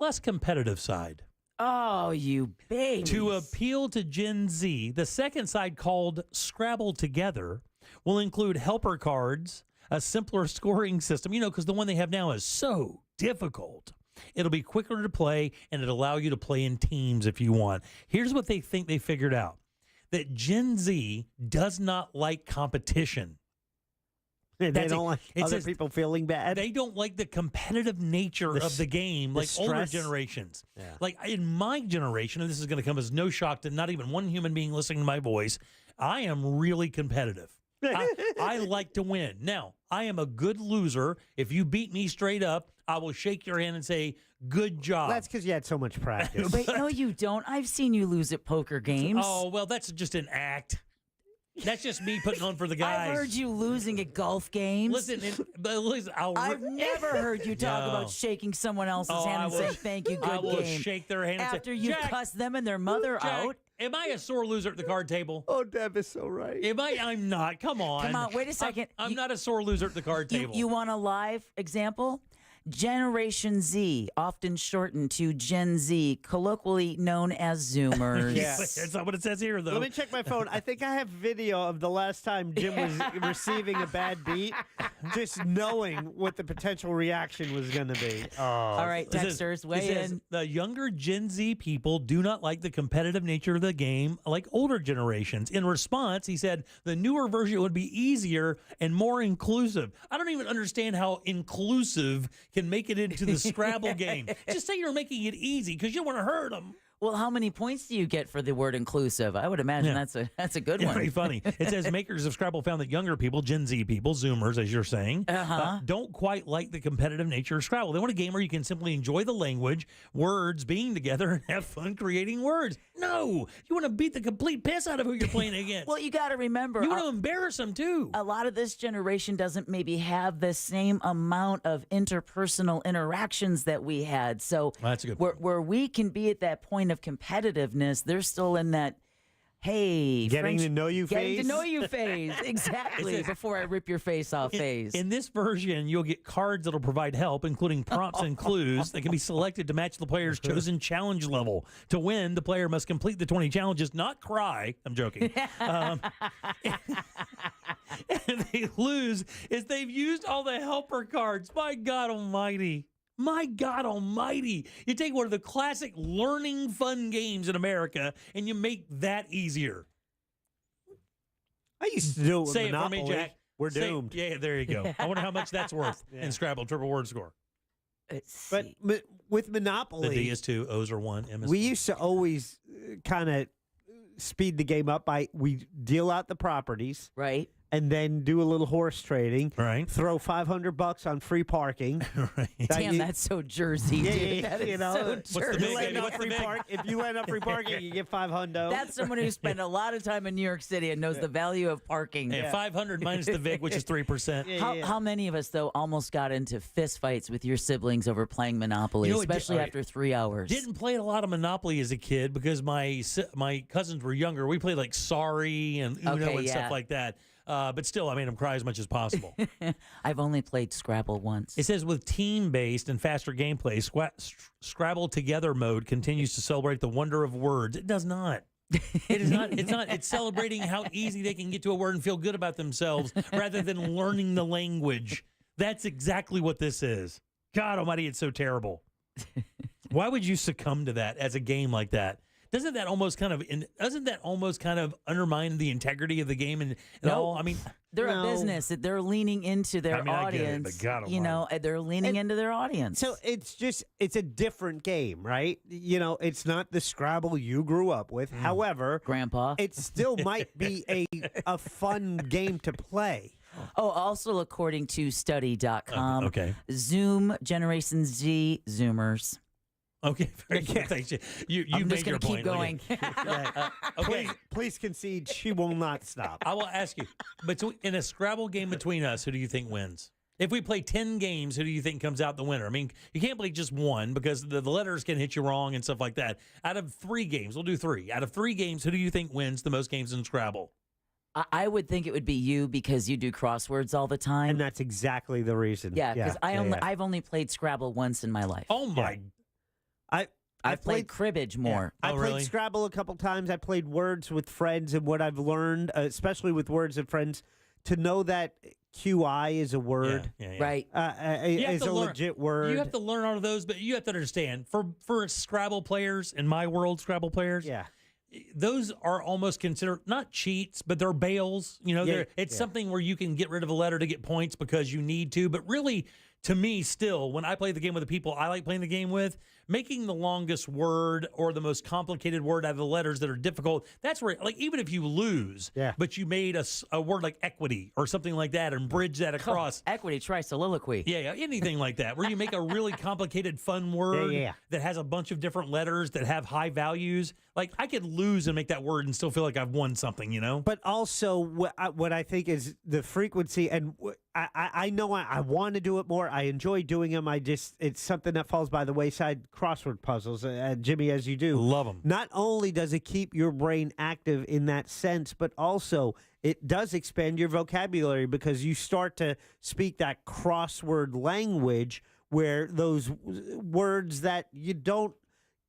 less competitive side. Oh, you baby. To appeal to Gen Z, the second side, called Scrabble Together, will include helper cards, a simpler scoring system, because the one they have now is so difficult. It'll be quicker to play, and it'll allow you to play in teams if you want. Here's what they think they figured out: that Gen Z does not like competition. They don't like other people feeling bad. They don't like the competitive nature of the game like older generations. Yeah. Like in my generation, and this is going to come as no shock to not even one human being listening to my voice, I am really competitive. I like to win. Now, I am a good loser. If you beat me straight up, I will shake your hand and say, good job. That's because you had so much practice. Wait, no, you don't. I've seen you lose at poker games. Oh, well, that's just an act. That's just me putting on for the guys. I've heard you losing at golf games. Listen, I've never heard you talk about shaking someone else's hand and saying, thank you, good I will game. shake their hand After and say, you Jack, cuss them and their mother Jack, out. Am I a sore loser at the card table? Oh, Deb is so right. I'm not. Come on. Come on, wait a second. I'm not a sore loser at the card table. You want a live example? Generation Z, often shortened to Gen Z, colloquially known as Zoomers. Yes. That's not what it says here, though. Let me check my phone. I think I have video of the last time Jim was receiving a bad beat, just knowing what the potential reaction was going to be. Oh. All right, texters, weigh in. The younger Gen Z people do not like the competitive nature of the game like older generations. In response, he said the newer version would be easier and more inclusive. I don't even understand how inclusive can make it into the Scrabble game. Just say you're making it easy because you don't want to hurt them. Well, how many points do you get for the word inclusive? I would imagine that's a good one. Very funny. It says makers of Scrabble found that younger people, Gen Z people, Zoomers, as you're saying, don't quite like the competitive nature of Scrabble. They want a game where you can simply enjoy the language, words being together, and have fun creating words. No, you want to beat the complete piss out of who you're playing against. Well, you got to remember, you want to embarrass them too. A lot of this generation doesn't maybe have the same amount of interpersonal interactions that we had. So that's a good where we can be at that point of competitiveness, they're still in that Hey, Getting to know you getting phase? to know you phase. Exactly. Before I rip your face off phase. In this version, you'll get cards that'll provide help, including prompts and clues that can be selected to match the player's chosen challenge level. To win, the player must complete the 20 challenges, not cry. I'm joking. And they lose is they've used all the helper cards. My God almighty. My God almighty. You take one of the classic learning fun games in America and you make that easier. I used to do it with Say Monopoly. it for me, Jack. We're Say- doomed. Yeah, there you go. I wonder how much that's worth in Scrabble triple word score. But with Monopoly, The D is 2, O's are 1, M is we used to always kind of speed the game up by we deal out the properties, right, and then do a little horse trading, right? Throw $500 on free parking, right? Damn, that's so Jersey, Yeah, dude. yeah, That is you know, so what's the Jersey. big, baby? What's the big? If you end up free parking, you get $500. That's someone who spent a lot of time in New York City and knows the value of parking. And 500 minus the VIG, which is 3%. How many of us, though, almost got into fist fights with your siblings over playing Monopoly, You know what, especially all right. after 3 hours? Didn't play a lot of Monopoly as a kid because my cousins were younger. We played like Sorry and Uno Okay, and yeah. stuff like that. But still, I made them cry as much as possible. I've only played Scrabble once. It says with team-based and faster gameplay, Scrabble Together mode continues to celebrate the wonder of words. It does not. It is not. It's not. It's celebrating how easy they can get to a word and feel good about themselves rather than learning the language. That's exactly what this is. God almighty, it's so terrible. Why would you succumb to that as a game like that? Doesn't that almost kind of undermine the integrity of the game and all? I mean, They're a business. They're leaning into their I mean, I get it, audience. but God you know, they're leaning into their audience. So it's a different game, right? You know, it's not the Scrabble you grew up with. However, Grandpa, it still might be a fun game to play. Oh, also according to study.com, okay. Zoom, Generation Z, Zoomers. Okay, very good. Thanks. You I'm made just your going to point. keep going. Okay. Please concede. She will not stop. I will ask you, but in a Scrabble game between us, who do you think wins? If we play 10 games, who do you think comes out the winner? I mean, you can't play just one because the letters can hit you wrong and stuff like that. Out of 3 games, we'll do 3. Out of 3 games, who do you think wins the most games in Scrabble? I would think it would be you because you do crosswords all the time. And that's exactly the reason. Yeah, because I've only played Scrabble once in my life. Oh, my. I've played cribbage more. I played Scrabble a couple times. I played words with friends, and what I've learned, especially with words with friends, to know that QI is a word, right? Is a legit word. You have to learn all of those, but you have to understand for Scrabble players in my world, Scrabble players, those are almost considered not cheats, but they're bails. You know, it's something where you can get rid of a letter to get points because you need to. But really, to me, still, when I play the game with the people I like playing the game with, making the longest word or the most complicated word out of the letters that are difficult, that's where, like, even if you lose, but you made a word like equity or something like that and bridge that across. Equity, try soliloquy. Yeah, anything like that, where you make a really complicated, fun word that has a bunch of different letters that have high values. Like, I could lose and make that word and still feel like I've won something, you know? But also, what I think is the frequency, and I know I want to do it more. I enjoy doing them. It's something that falls by the wayside. Crossword puzzles, Jimmy, as you do. Love them. Not only does it keep your brain active in that sense, but also it does expand your vocabulary because you start to speak that crossword language where those words that you don't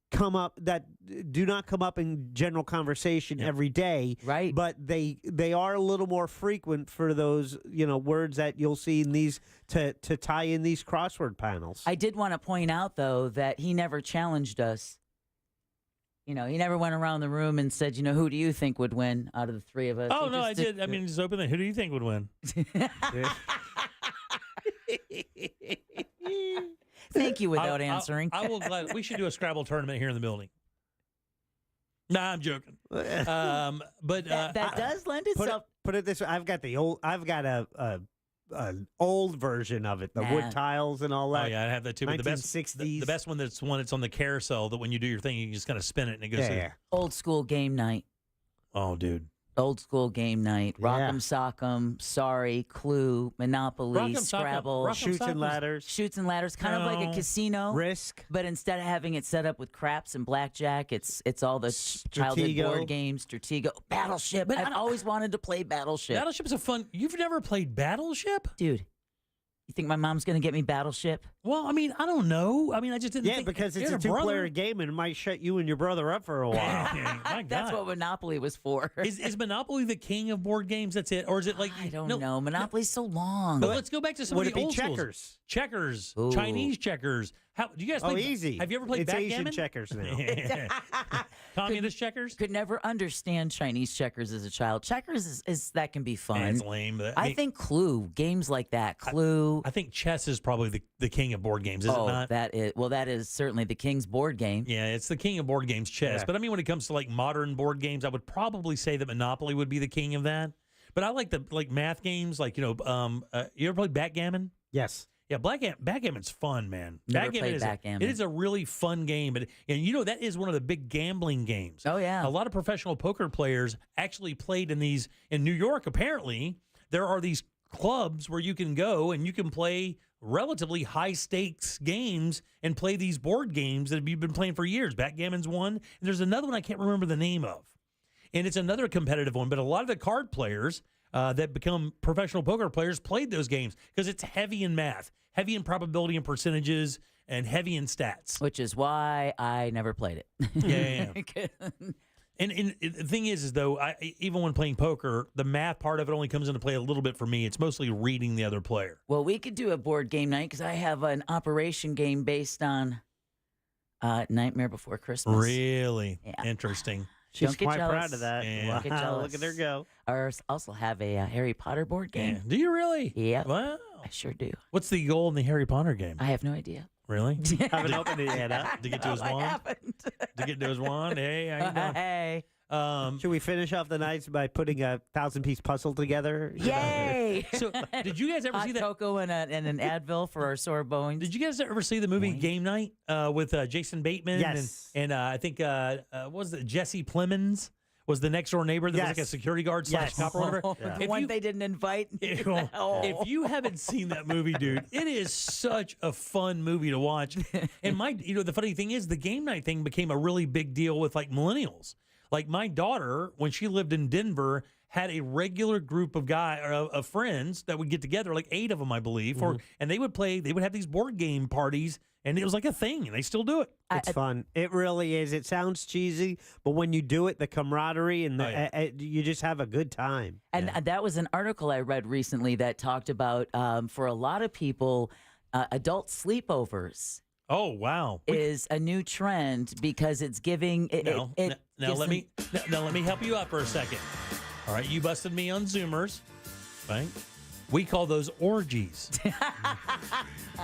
do not come up in general conversation every day, right? But they are a little more frequent for those words that you'll see in these to tie in these crossword panels. I did want to point out though that he never challenged us. You know, he never went around the room and said, who do you think would win out of the 3 of us? Oh, no, I did. I mean, just open it. Who do you think would win? Thank you without answering. I will glad we should do a Scrabble tournament here in the building. Nah, I'm joking. But that does lend itself. Put it this way: I've got an old version of it, the wood tiles and all that. Oh yeah, I have that too. But 1960s. the best one that's on the carousel that when you do your thing, you can just kind of spin it and it goes. Old school game night. Oh, dude. Old school game night. Rock'em Sock'em, Sorry, Clue, Monopoly, Scrabble. Shoots and ladders. Shoots and ladders, kind of like a casino. Risk. But instead of having it set up with craps and blackjack, it's all the childhood board games, Stratego, Battleship. But I've always wanted to play Battleship. Battleship's a fun... You've never played Battleship? Dude, you think my mom's going to get me Battleship? Well, I mean, I don't know. I mean, I just didn't think... Yeah, because it's a two-player game and it might shut you and your brother up for a while. My That's God. what Monopoly was for. Is Monopoly the king of board games? That's it? Or is it like... I don't know. Monopoly's so long. But let's go back to some of the old checkers? schools. Checkers. Ooh. Chinese checkers. How do you guys play? Easy. Have you ever played It's backgammon? Asian checkers now. Communist checkers? Could never understand Chinese checkers as a child. Checkers is that can be fun. It's lame. But, I think Clue, games like that, Clue. I think chess is probably the king of board games, is it not? that is certainly the king's board game. Yeah, it's the king of board games, chess. Yeah. But I mean, when it comes to like modern board games, I would probably say that Monopoly would be the king of that. But I like the math games, like you ever played backgammon? Yes. Yeah, backgammon's fun, man. Never played backgammon. It is a really fun game, and that is one of the big gambling games. Oh yeah, a lot of professional poker players actually played in these in New York. Apparently, there are these clubs where you can go and you can play relatively high stakes games and play these board games that you've been playing for years. Backgammon's one, and there's another one I can't remember the name of, and it's another competitive one. But a lot of the card players that become professional poker players played those games because it's heavy in math, heavy in probability and percentages, and heavy in stats. Which is why I never played it. Yeah. And the thing is though, even when playing poker, the math part of it only comes into play a little bit for me. It's mostly reading the other player. Well, we could do a board game night because I have an operation game based on Nightmare Before Christmas. Really? Yeah. Interesting. She's Don't get quite jealous. proud of that. Yeah. Don't get Wow, jealous. look at her go. I also have a Harry Potter board game. Yeah. Do you really? Yeah. Wow. I sure do. What's the goal in the Harry Potter game? I have no idea. Really? Haven't opened it yet, huh? To get to his I wand? haven't. To get to his wand? Hey, how you doing? Hey. Should we finish off the nights by putting a 1,000-piece puzzle together? Yay! So, did you guys ever see that? cocoa and an Advil for our sore bones. Did you guys ever see the movie Game Night with Jason Bateman? Yes. And I think, what was it, Jesse Plemons was the next door neighbor that was like a security guard / cop or whatever. The one they didn't invite. If you haven't seen that movie, dude, it is such a fun movie to watch. And the funny thing is, the Game Night thing became a really big deal with like millennials. Like my daughter, when she lived in Denver, had a regular group of friends that would get together, like 8 of them, I believe, and they would play. They would have these board game parties, and it was like a thing, and they still do it. It's fun. It really is. It sounds cheesy, but when you do it, the camaraderie and you just have a good time. And that was an article I read recently that talked about for a lot of people, adult sleepovers. Oh wow! Is a new trend because it's giving. Now let me help you out for a second. All right, you busted me on Zoomers, right? We call those orgies.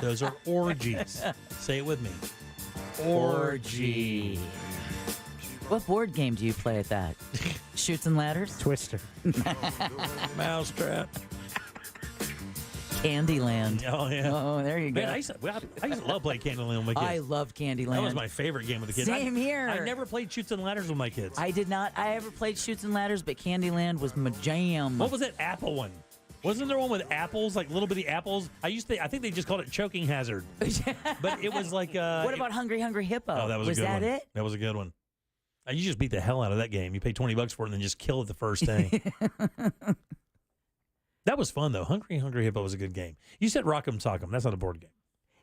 Those are orgies. Say it with me. Orgy. What board game do you play at that? Shoots and ladders? Twister. Mousetrap. Candyland. Oh, yeah. Oh, there you go. Man, I used to love playing Candyland with my kids. I loved Candyland. That was my favorite game with the kids. Same here. I never played Shoots and Ladders with my kids. I did not. I ever played Shoots and Ladders, but Candyland was my jam. What was that apple one? Wasn't there one with apples, like little bitty apples? I think they just called it Choking Hazard. But it was like... what about Hungry Hungry Hippo? Oh, that was a good one. Was that it? That was a good one. You just beat the hell out of that game. You pay $20 for it and then just kill it the first day. That was fun, though. Hungry Hungry Hippo was a good game. You said Rock'em Sock'em. That's not a board game.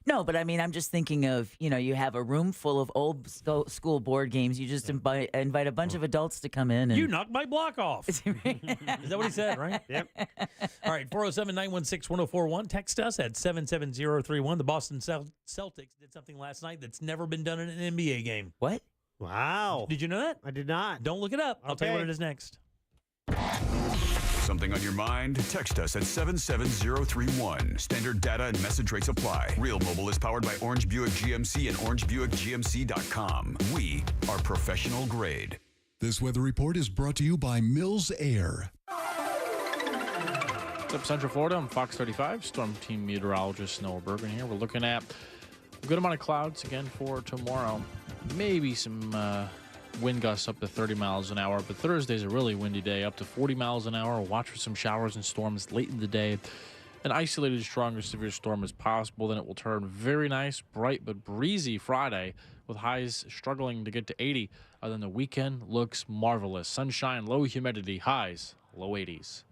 No, but I mean, I'm just thinking of, you have a room full of old school board games. You just invite a bunch of adults to come in. And... You knocked my block off. Is that what he said, right? Yep. All right, 407-916-1041. Text us at 77031. The Boston Celtics did something last night that's never been done in an NBA game. What? Wow. Did you know that? I did not. Don't look it up. I'll tell you what it is next. Something on your mind? Text us at 77031. Standard data and message rates apply. Real Mobile is powered by Orange Buick GMC and OrangeBuickGMC.com. We are professional grade. This weather report is brought to you by Mills Air. What's up, Central Florida? I'm Fox 35, Storm Team Meteorologist Noah Bergen here. We're looking at a good amount of clouds again for tomorrow. Maybe some Wind gusts up to 30 miles an hour, but Thursday's a really windy day, up to 40 miles an hour. Watch for some showers and storms late in the day. An isolated strong or severe storm is possible. Then it will turn very nice, bright, but breezy Friday with highs struggling to get to 80. Then the weekend looks marvelous. Sunshine, low humidity, highs, low 80s.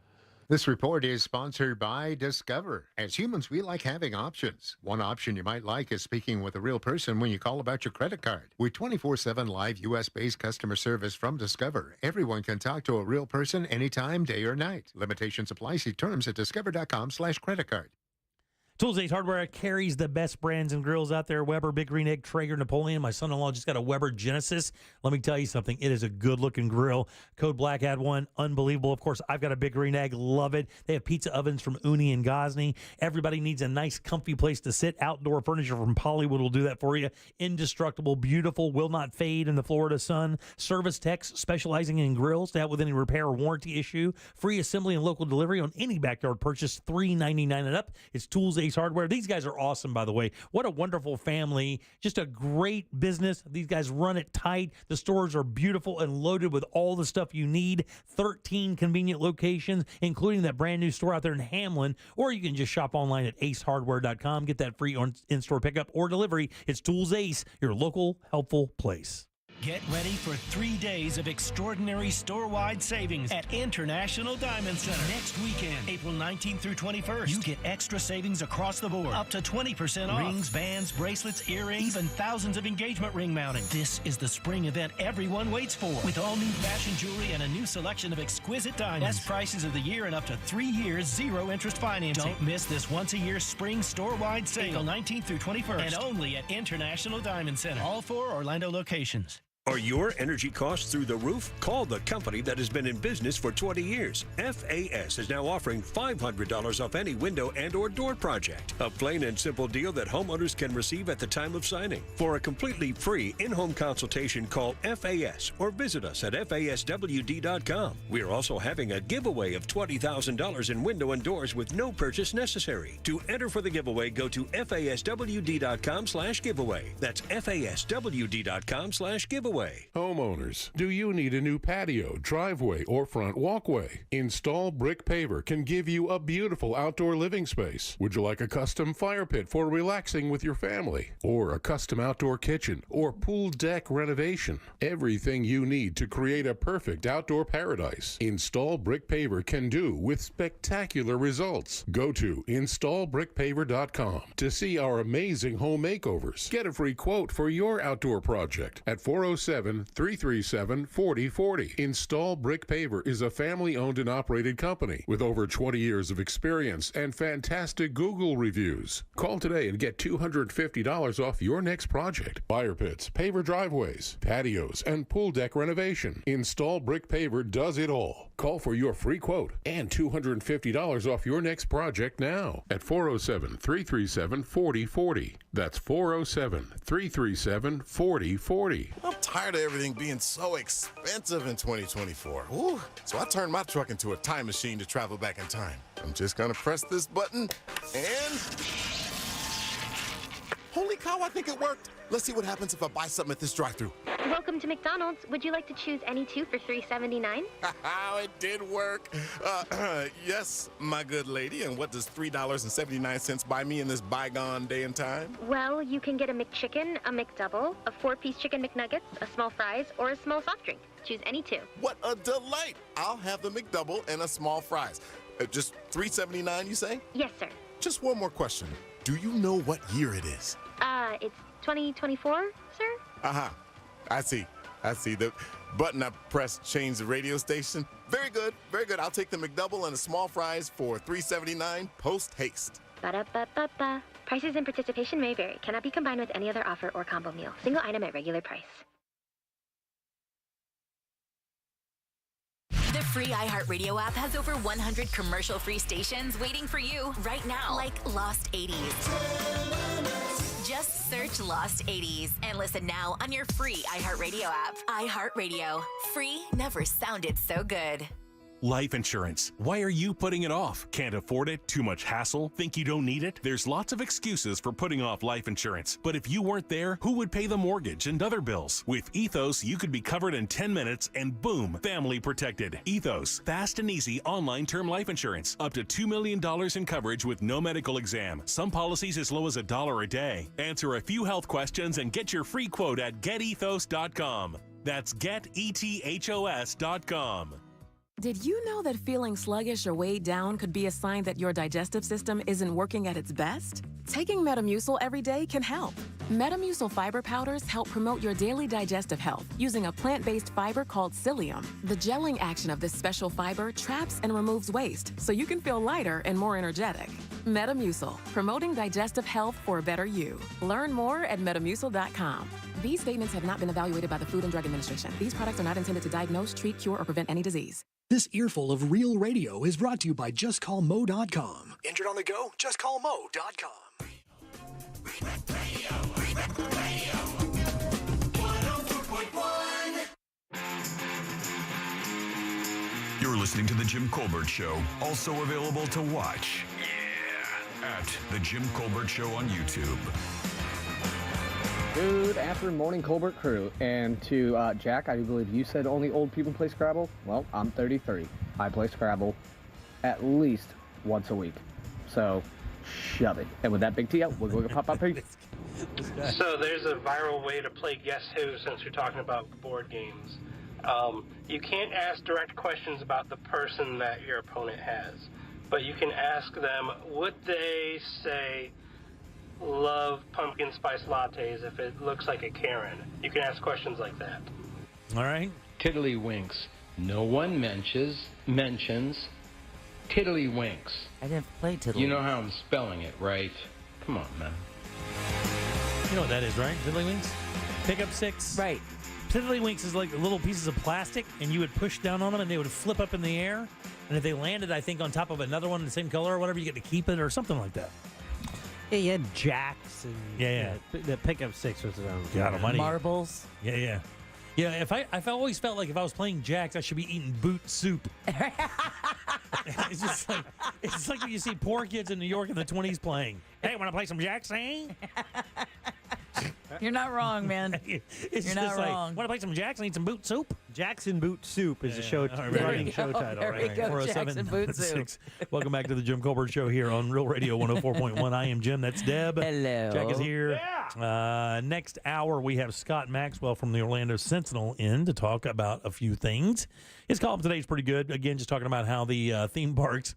This report is sponsored by Discover. As humans, we like having options. One option you might like is speaking with a real person when you call about your credit card. With 24/7 live U.S.-based customer service from Discover, everyone can talk to a real person anytime, day or night. Limitations apply. See terms at discover.com/creditcard. Tools Ace Hardware carries the best brands and grills out there. Weber, Big Green Egg, Traeger, Napoleon. My son-in-law just got a Weber Genesis. Let me tell you something. It is a good-looking grill. Code Black had one. Unbelievable. Of course, I've got a Big Green Egg. Love it. They have pizza ovens from Uni and Gosney. Everybody needs a nice, comfy place to sit. Outdoor furniture from Pollywood will do that for you. Indestructible, beautiful, will not fade in the Florida sun. Service techs specializing in grills to help with any repair or warranty issue. Free assembly and local delivery on any backyard purchase. $3.99 and up. It's Tools Ace Hardware. These guys are awesome, by the way. What a wonderful family. Just a great business. These guys run it tight. The stores are beautiful and loaded with all the stuff you need. 13 convenient locations, including that brand new store out there in Hamlin. Or you can just shop online at acehardware.com. Get that free in-store pickup or delivery. It's Tools Ace, your local helpful place. Get ready for 3 days of extraordinary store-wide savings at International Diamond Center. Next weekend, April 19th through 21st, you get extra savings across the board. Up to 20% off. Rings, bands, bracelets, earrings, even thousands of engagement ring mounting. This is the spring event everyone waits for. With all new fashion jewelry and a new selection of exquisite diamonds. Best prices of the year and up to 3 years, zero interest financing. Don't miss this once-a-year spring store-wide sale. April 19th through 21st. And only at International Diamond Center. All 4 Orlando locations. Are your energy costs through the roof? Call the company that has been in business for 20 years. FAS is now offering $500 off any window and or door project. A plain and simple deal that homeowners can receive at the time of signing. For a completely free in-home consultation, call FAS or visit us at faswd.com. We are also having a giveaway of $20,000 in window and doors with no purchase necessary. To enter for the giveaway, go to faswd.com/giveaway. That's faswd.com/giveaway. Homeowners, do you need a new patio, driveway, or front walkway? Install Brick Paver can give you a beautiful outdoor living space. Would you like a custom fire pit for relaxing with your family? Or a custom outdoor kitchen or pool deck renovation? Everything you need to create a perfect outdoor paradise, Install Brick Paver can do with spectacular results. Go to installbrickpaver.com to see our amazing home makeovers. Get a free quote for your outdoor project at 407-337-4040. Install Brick Paver is a family-owned and operated company with over 20 years of experience and fantastic Google reviews. Call today and get $250 off your next project. Fire pits, paver driveways, patios, and pool deck renovation. Install Brick Paver does it all. Call for your free quote and $250 off your next project now at 407-337-4040. That's 407-337-4040. I'm tired of everything being so expensive in 2024. Ooh. So I turned my truck into a time machine to travel back in time. I'm just gonna press this button and... Holy cow, I think it worked. Let's see what happens if I buy something at this drive-thru. Welcome to McDonald's. Would you like to choose any two for $3.79? It did work. Yes, my good lady. And what does $3.79 buy me in this bygone day and time? Well, you can get a McChicken, a McDouble, a 4-piece chicken McNuggets, a small fries, or a small soft drink. Choose any two. What a delight. I'll have the McDouble and a small fries. Just $3.79, you say? Yes, sir. Just one more question. Do you know what year it is? It's 2024, sir? Uh-huh. I see. The button I pressed changed the radio station. Very good. Very good. I'll take the McDouble and the small fries for $3.79 post haste. Ba-da-ba-ba-ba. Prices and participation may vary. Cannot be combined with any other offer or combo meal. Single item at regular price. The free iHeartRadio app has over 100 commercial-free stations waiting for you right now, like Lost 80s. Just search Lost 80s and listen now on your free iHeartRadio app. iHeartRadio. Free never sounded so good. Life insurance. Why are you putting it off? Can't afford it? Too much hassle? Think you don't need it? There's lots of excuses for putting off life insurance. But if you weren't there, who would pay the mortgage and other bills? With Ethos, you could be covered in 10 minutes and boom, family protected. Ethos, fast and easy online term life insurance. Up to $2 million in coverage with no medical exam. Some policies as low as $1 a day. Answer a few health questions and get your free quote at getethos.com. That's getethos.com. Did you know that feeling sluggish or weighed down could be a sign that your digestive system isn't working at its best? Taking Metamucil every day can help. Metamucil fiber powders help promote your daily digestive health using a plant-based fiber called psyllium. The gelling action of this special fiber traps and removes waste so you can feel lighter and more energetic. Metamucil, promoting digestive health for a better you. Learn more at metamucil.com. These statements have not been evaluated by the Food and Drug Administration. These products are not intended to diagnose, treat, cure, or prevent any disease. This earful of real radio is brought to you by JustCallMo.com. Injured on the go? JustCallMo.com. You're listening to The Jim Colbert Show, also available to watch. Yeah. At The Jim Colbert Show on YouTube. Good afternoon, morning, Colbert crew. And to Jack, I do believe you said only old people play Scrabble. Well, I'm 33. I play Scrabble at least once a week. So, shove it. And with that big T out, we're going to pop up here. So there's a viral way to play Guess Who since we're talking about board games. You can't ask direct questions about the person that your opponent has, but you can ask them, would they say love pumpkin spice lattes if it looks like a Karen? You can ask questions like that. All right. Tiddlywinks. No one mentions Tiddlywinks. I didn't play Tiddlywinks. You know how I'm spelling it, right? Come on, man. You know what that is, right? Tiddlywinks? Pickup 6? Right. Tiddlywinks is like little pieces of plastic, and you would push down on them, and they would flip up in the air. And if they landed, I think, on top of another one in the same color or whatever, you get to keep it or something like that. Yeah, you had jacks and the pickup 6 was God almighty. Marbles. Yeah. Yeah, I've always felt like if I was playing jacks, I should be eating boot soup. It's just like when you see poor kids in New York in the 20s playing. Hey, want to play some jacks, eh? You're not wrong, man. You're not wrong. Want to play some jacks and eat some boot soup? Jackson Boot Soup is the show running show title. There we go, Jackson Boot Soup. Welcome back to the Jim Colbert Show here on Real Radio 104.1. I am Jim. That's Deb. Hello. Jack is here. Yeah. Next hour, we have Scott Maxwell from the Orlando Sentinel in to talk about a few things. His column today is pretty good. Again, just talking about how the theme parks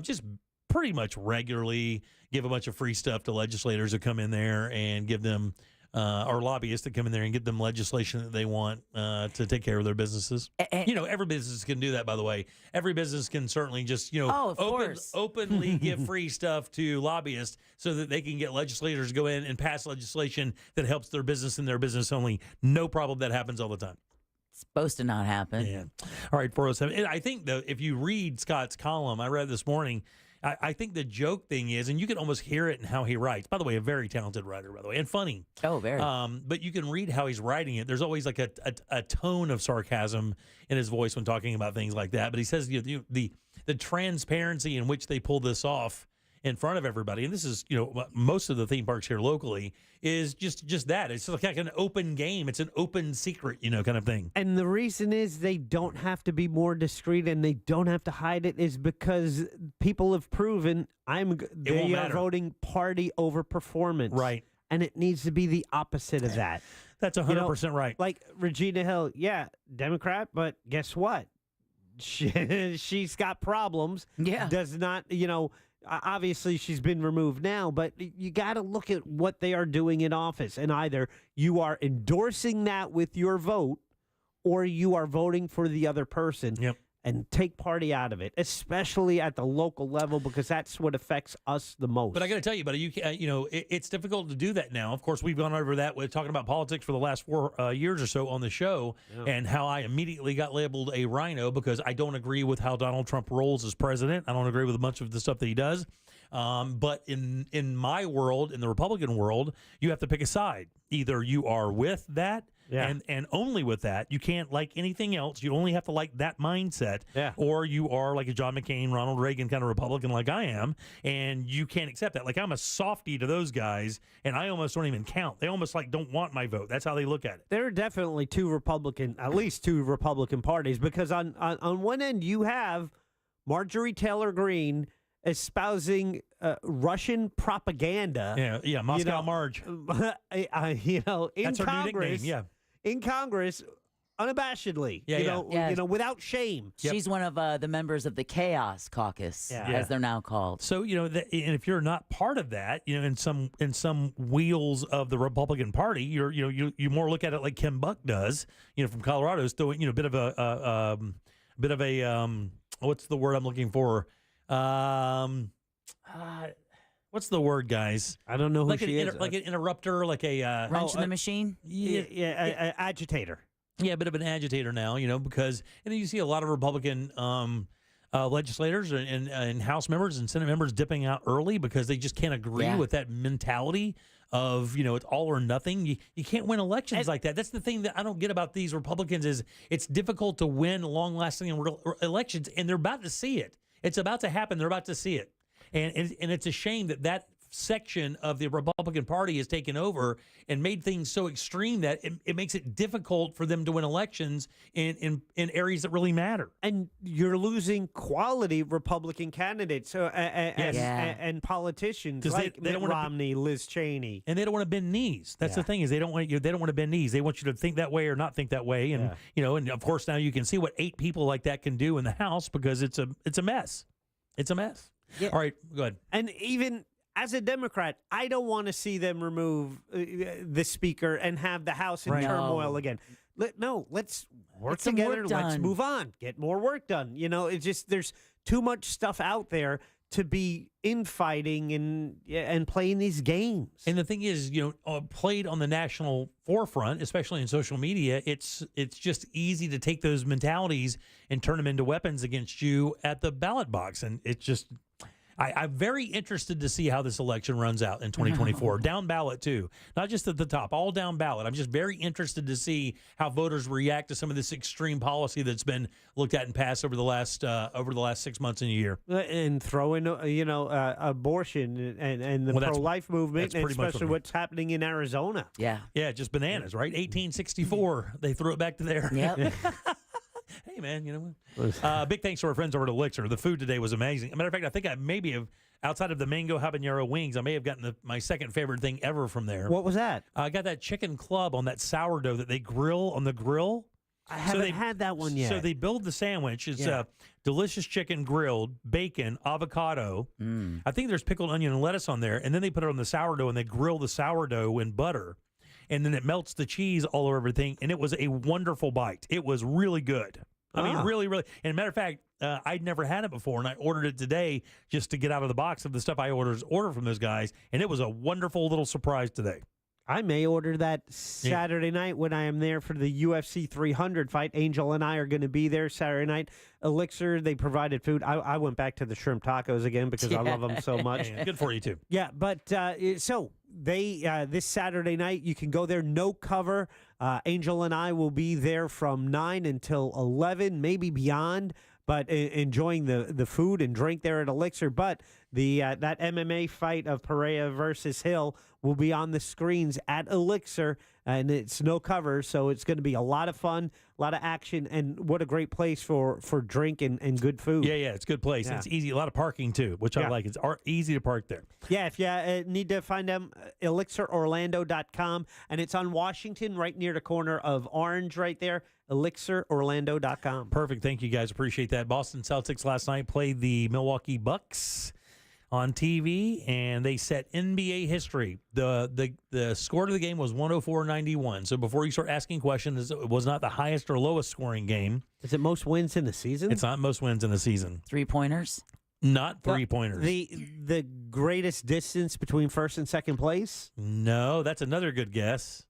just pretty much regularly give a bunch of free stuff to legislators who come in there and give them or lobbyists that come in there and get them legislation that they want to take care of their businesses. Every business can do that, by the way. Every business can certainly just, openly give free stuff to lobbyists so that they can get legislators to go in and pass legislation that helps their business and their business only. No problem. That happens all the time. It's supposed to not happen. Yeah. All right, 407. I think, though, if you read Scott's column, I read this morning, I think the joke thing is, and you can almost hear it in how he writes. By the way, a very talented writer, by the way, and funny. Oh, very. But you can read how he's writing it. There's always like a tone of sarcasm in his voice when talking about things like that. But he says the transparency in which they pull this off in front of everybody, and this is, most of the theme parks here locally, is just that. It's like an open game. It's an open secret, kind of thing. And the reason is they don't have to be more discreet and they don't have to hide it is because people have proven they are voting party over performance. Right. And it needs to be the opposite of that. That's 100% right. Like Regina Hill, Democrat, but guess what? She's got problems. Yeah. Does not, obviously she's been removed now, but you got to look at what they are doing in office. And either you are endorsing that with your vote or you are voting for the other person. Yep. And take party out of it, especially at the local level, because that's what affects us the most. But I got to tell you, buddy, it's difficult to do that now. Of course, we've gone over that with talking about politics for the last 4 years or so on the show, and how I immediately got labeled a rhino because I don't agree with how Donald Trump rolls as president. I don't agree with a bunch of the stuff that he does. But in my world, in the Republican world, you have to pick a side. Either you are with that, And only with that, you can't like anything else. You only have to like that mindset. Yeah. Or you are like a John McCain, Ronald Reagan kind of Republican like I am, and you can't accept that. Like I'm a softie to those guys, and I almost don't even count. They almost like don't want my vote. That's how they look at it. There are definitely at least two Republican parties, because on one end you have Marjorie Taylor Greene espousing Russian propaganda. Yeah, Moscow Marge. In That's her new Congress, nickname, in Congress, unabashedly, without shame. She's one of the members of the Chaos Caucus, as they're now called. So and if you're not part of that, in some wheels of the Republican Party, you more look at it like Kim Buck does, from Colorado, is throwing a bit of a what's the word I'm looking for? What's the word, guys? I don't know who like she is. Like an interrupter, like a wrench in the machine. Agitator. Yeah, a bit of an agitator now, because and then you see a lot of Republican legislators and House members and Senate members dipping out early because they just can't agree with that mentality of it's all or nothing. You can't win elections like that. That's the thing that I don't get about these Republicans is it's difficult to win long-lasting elections, and they're about to see it. It's about to happen. They're about to see it. And it's a shame that section of the Republican Party has taken over and made things so extreme that it makes it difficult for them to win elections in areas that really matter. And you're losing quality Republican candidates and politicians like Mitt Romney, Liz Cheney. And they don't want to bend knees. That's the thing is they don't want to bend knees. They want you to think that way or not think that way. And and of course now you can see what 8 people like that can do in the House because it's a mess. It's a mess. Yeah. All right, go ahead. And even as a Democrat, I don't want to see them remove the speaker and have the House in turmoil again. Let's work together. Let's move on. Get more work done. It's just there's too much stuff out there to be infighting and playing these games. And the thing is, played on the national forefront, especially in social media, it's just easy to take those mentalities and turn them into weapons against you at the ballot box. And it's just, I'm very interested to see how this election runs out in 2024. Down ballot, too. Not just at the top, all down ballot. I'm just very interested to see how voters react to some of this extreme policy that's been looked at and passed over the last 6 months and a year. And throw in, abortion and the pro-life movement, and especially what's happening in Arizona. Yeah. Yeah, just bananas, right? 1864, they threw it back to there. Yep. Hey, man, big thanks to our friends over at Elixir. The food today was amazing. As a matter of fact, I think I maybe have, outside of the mango habanero wings, I may have gotten my second favorite thing ever from there. What was that? I got that chicken club on that sourdough that they grill on the grill. I haven't had that one yet. So they build the sandwich. It's delicious chicken grilled, bacon, avocado. I think there's pickled onion and lettuce on there. And then they put it on the sourdough and they grill the sourdough in butter. And then it melts the cheese all over everything. And it was a wonderful bite. It was really good. I mean, really, really. And as a matter of fact, I'd never had it before, and I ordered it today just to get out of the box of the stuff I order from those guys. And it was a wonderful little surprise today. I may order that Saturday night when I am there for the UFC 300 fight. Angel and I are going to be there Saturday night. Elixir, they provided food. I went back to the shrimp tacos again because I love them so much. Good for you, too. Yeah, but so they this Saturday night, you can go there, no cover. Angel and I will be there from 9 until 11, maybe beyond, but enjoying the food and drink there at Elixir. But that MMA fight of Pereira versus Hill will be on the screens at Elixir, and it's no cover, so it's going to be a lot of fun, a lot of action, and what a great place for drink and good food. Yeah, it's a good place. Yeah. It's easy, a lot of parking, too, which I like. It's easy to park there. Yeah, if you need to find them, elixirorlando.com, and it's on Washington, right near the corner of Orange right there, elixirorlando.com. Perfect. Thank you, guys. Appreciate that. Boston Celtics last night played the Milwaukee Bucks on TV, and they set NBA history. The score of the game was 104-91. So before you start asking questions, it was not the highest or lowest scoring game. Is it most wins in the season? It's not most wins in the season. 3-pointers? Not 3-pointers. The greatest distance between first and second place? No, that's another good guess.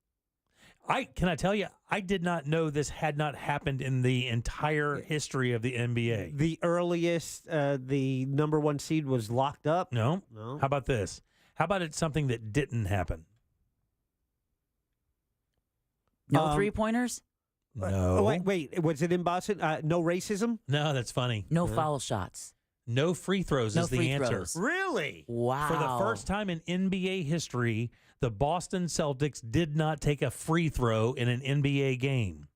Can I tell you, I did not know this had not happened in the entire history of the NBA. The earliest, the number one seed was locked up? No. How about this? How about it's something that didn't happen? No three-pointers? No. Wait. Was it in Boston? No racism? No, that's funny. No foul shots. No free throws is the answer. Really? Wow. For the first time in NBA history, the Boston Celtics did not take a free throw in an NBA game.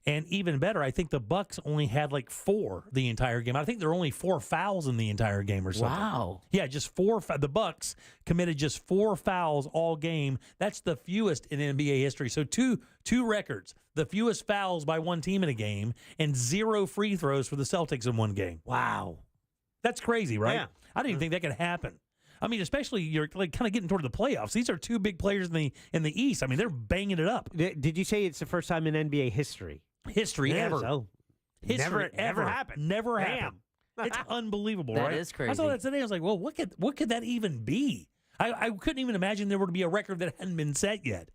And even better, I think the Bucks only had like 4 the entire game. I think there were only 4 fouls in the entire game or something. Wow. Yeah, just 4. The Bucks committed just 4 fouls all game. That's the fewest in NBA history. So two records: the fewest fouls by one team in a game, and 0 free throws for the Celtics in one game. Wow, that's crazy, right? Yeah. I didn't even think that could happen. I mean, especially you're like kind of getting toward the playoffs. These are 2 big players in the East. I mean, they're banging it up. Did you say it's the first time in NBA history? Ever. So History never happened. Never happened. It's unbelievable, That right? is crazy. I saw that today. I was like, well, what could that even be? I couldn't even imagine there would be a record that hadn't been set yet.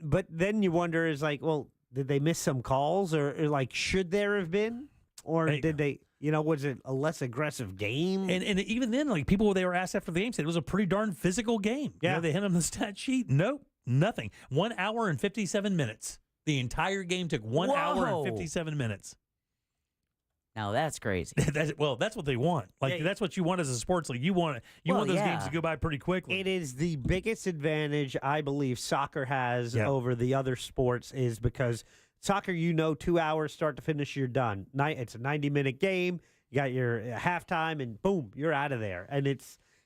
But then you wonder, is like, well, did they miss some calls, or like, should there have been, or did they? Was it a less aggressive game? And even then, like people they were asked after the game said it was a pretty darn physical game. Yeah, they hit on the stat sheet. Nope, nothing. 1 hour and 57 minutes. The entire game took 1 hour and 57 minutes. Now that's crazy. That's what they want. That's what you want as a sports league. You want those games to go by pretty quickly. It is the biggest advantage I believe soccer has over the other sports, is because soccer, 2 hours start to finish, you're done. It's a 90-minute game. You got your halftime, and boom, you're out of there. And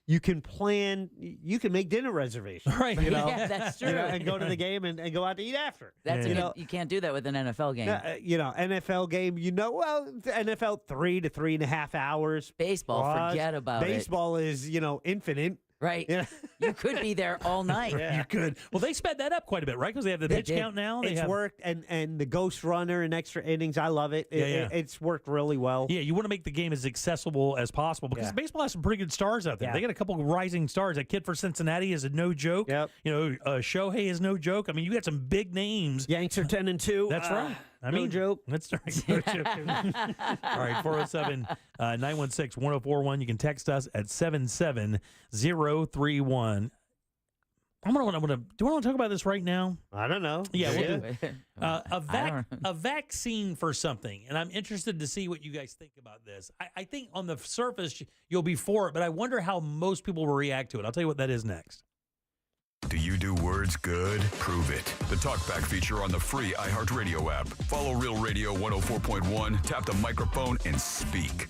you can plan, you can make dinner reservations. Right. Yeah, that's true. And go to the game and go out to eat after. That's you can't do that with an NFL game. NFL game, the NFL 3 to 3.5 hours. Baseball, forget about it. Baseball is, infinite. Right. You could be there all night. Yeah. You could. Well, they sped that up quite a bit, right? Because they have the pitch count now. It's worked, and the ghost runner and extra innings, I love it. It's worked really well. Yeah, you want to make the game as accessible as possible, because baseball has some pretty good stars out there. They got a couple of rising stars. That kid for Cincinnati is no joke. Yep. Shohei is no joke. I mean, you got some big names. Yanks are 10-2. That's right. No joke. That's right. No joke. All right, 407-916-1041. You can text us at 77031. Do I want to talk about this right now? I don't know. Yeah, we'll do. A vaccine for something, and I'm interested to see what you guys think about this. I think on the surface you'll be for it, but I wonder how most people will react to it. I'll tell you what that is next. Do you do words good? Prove it. The TalkBack feature on the free iHeartRadio app. Follow Real Radio 104.1, tap the microphone, and speak.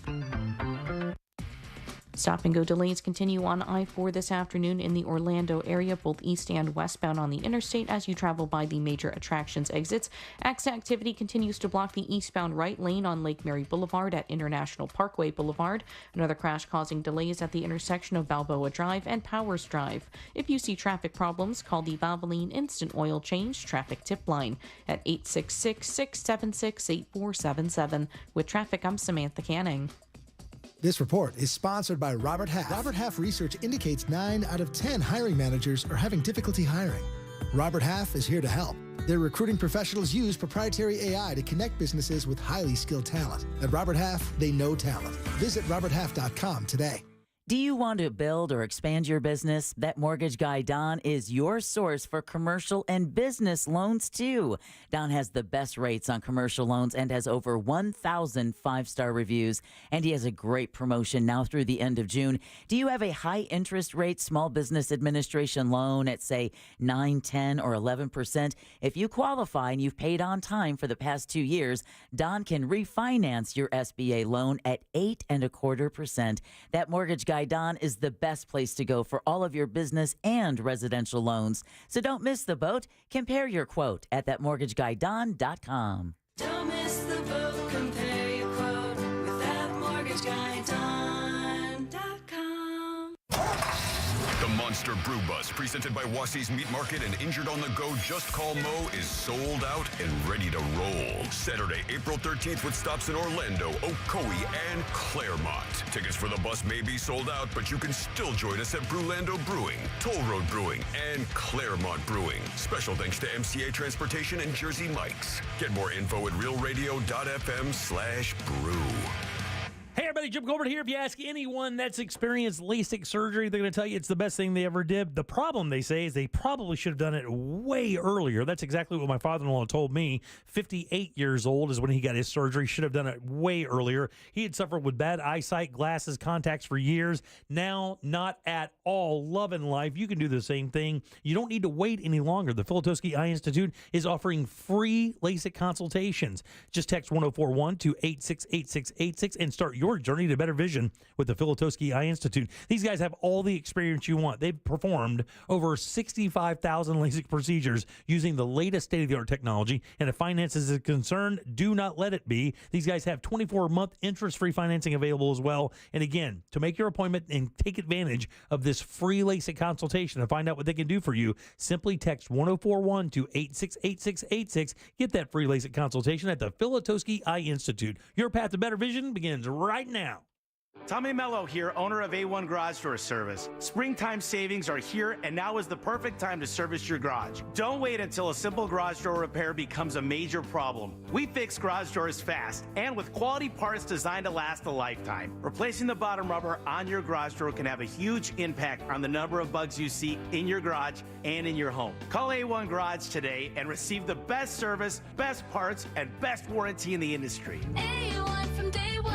Stop and go delays continue on I-4 this afternoon in the Orlando area, both east and westbound on the interstate as you travel by the major attractions exits. Accident activity continues to block the eastbound right lane on Lake Mary Boulevard at International Parkway Boulevard. Another crash causing delays at the intersection of Balboa Drive and Powers Drive. If you see traffic problems, call the Valvoline Instant Oil Change Traffic Tip Line at 866-676-8477. With traffic, I'm Samantha Canning. This report is sponsored by Robert Half. Robert Half research indicates 9 out of 10 hiring managers are having difficulty hiring. Robert Half is here to help. Their recruiting professionals use proprietary AI to connect businesses with highly skilled talent. At Robert Half, they know talent. Visit roberthalf.com today. Do you want to build or expand your business? That mortgage guy, Don, is your source for commercial and business loans, too. Don has the best rates on commercial loans and has over 1,000 5-star reviews. And he has a great promotion now through the end of June. Do you have a high interest rate small business administration loan at, say, 9, 10, or 11%? If you qualify and you've paid on time for the past 2 years, Don can refinance your SBA loan at 8.25%. That mortgage guy, Don, is the best place to go for all of your business and residential loans. So don't miss the boat. Compare your quote at thatmortgagguydon.com. Don't miss the boat. Compare your quote with thatmortgagguydon.com. The Monster Brew Bus, presented by Wassey's Meat Market and Injured on the Go Just Call Mo, is sold out and ready to roll. Saturday, April 13th with stops in Orlando, Ocoee, and Claremont. Tickets for the bus may be sold out, but you can still join us at Brewlando Brewing, Toll Road Brewing, and Claremont Brewing. Special thanks to MCA Transportation and Jersey Mike's. Get more info at realradio.fm/brew. Hey, everybody, Jim Colbert here. If you ask anyone that's experienced LASIK surgery, they're going to tell you it's the best thing they ever did. The problem, they say, is they probably should have done it way earlier. That's exactly what my father-in-law told me. 58 years old is when he got his surgery. Should have done it way earlier. He had suffered with bad eyesight, glasses, contacts for years. Now, not at all. Love and life. You can do the same thing. You don't need to wait any longer. The Filatowski Eye Institute is offering free LASIK consultations. Just text 1041 to 868686 and start your journey to better vision with the Filatowski Eye Institute. These guys have all the experience you want. They've performed over 65,000 LASIK procedures using the latest state-of-the-art technology. And if finances is concerned, do not let it be. These guys have 24-month interest-free financing available as well. And again, to make your appointment and take advantage of this free LASIK consultation and find out what they can do for you, simply text 1041 to 868686. Get that free LASIK consultation at the Filatowski Eye Institute. Your path to better vision begins right now. Tommy Mello here, owner of A1 Garage Door Service. Springtime savings are here, and now is the perfect time to service your garage. Don't wait until a simple garage door repair becomes a major problem. We fix garage doors fast and with quality parts designed to last a lifetime. Replacing the bottom rubber on your garage door can have a huge impact on the number of bugs you see in your garage and in your home. Call A1 Garage today and receive the best service, best parts, and best warranty in the industry. A1 from day one.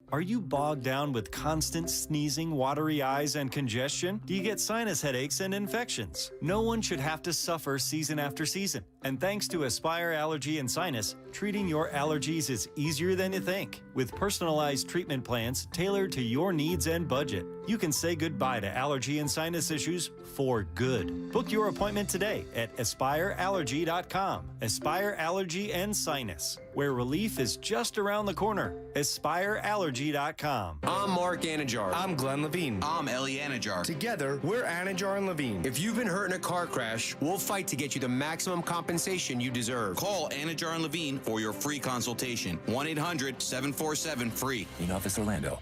Are you bogged down with constant sneezing, watery eyes, and congestion? Do you get sinus headaches and infections? No one should have to suffer season after season. And thanks to Aspire Allergy and Sinus, treating your allergies is easier than you think. With personalized treatment plans tailored to your needs and budget, you can say goodbye to allergy and sinus issues for good. Book your appointment today at AspireAllergy.com. Aspire Allergy and Sinus, where relief is just around the corner. AspireAllergy.com. I'm Mark Anajar. I'm Glenn Levine. I'm Ellie Anajar. Together, we're Anajar and Levine. If you've been hurt in a car crash, we'll fight to get you the maximum compensation you deserve. Call Anajar and Levine for your free consultation. 1-800-747-FREE. In Office Orlando.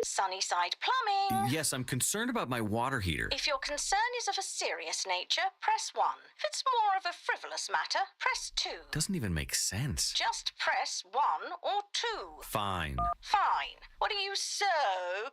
Sunnyside Plumbing. Yes, I'm concerned about my water heater. If your concern is of a serious nature, press 1. If it's more of a frivolous matter, press 2. Doesn't even make sense. Just press 1 or 2. Fine. Fine. What are you so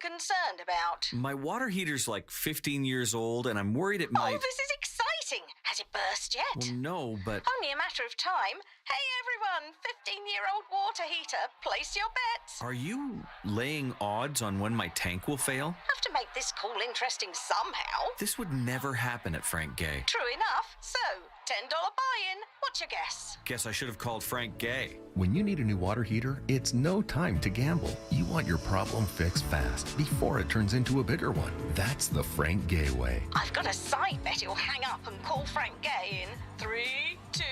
concerned about? My water heater's like 15 years old, and I'm worried it might... Oh, this is exciting. Has it burst yet? Well, no, but... Only a matter of time. Hey, everyone, 15-year-old water heater, place your bets. Are you laying odds on when my tank will fail? Have to make this call interesting somehow. This would never happen at Frank Gay. True enough. So, $10 buy-in. What's your guess? Guess I should have called Frank Gay. When you need a new water heater, it's no time to gamble. You want your problem fixed fast before it turns into a bigger one. That's the Frank Gay way. I've got a side bet you'll hang up and call Frank Gay in 3, 2,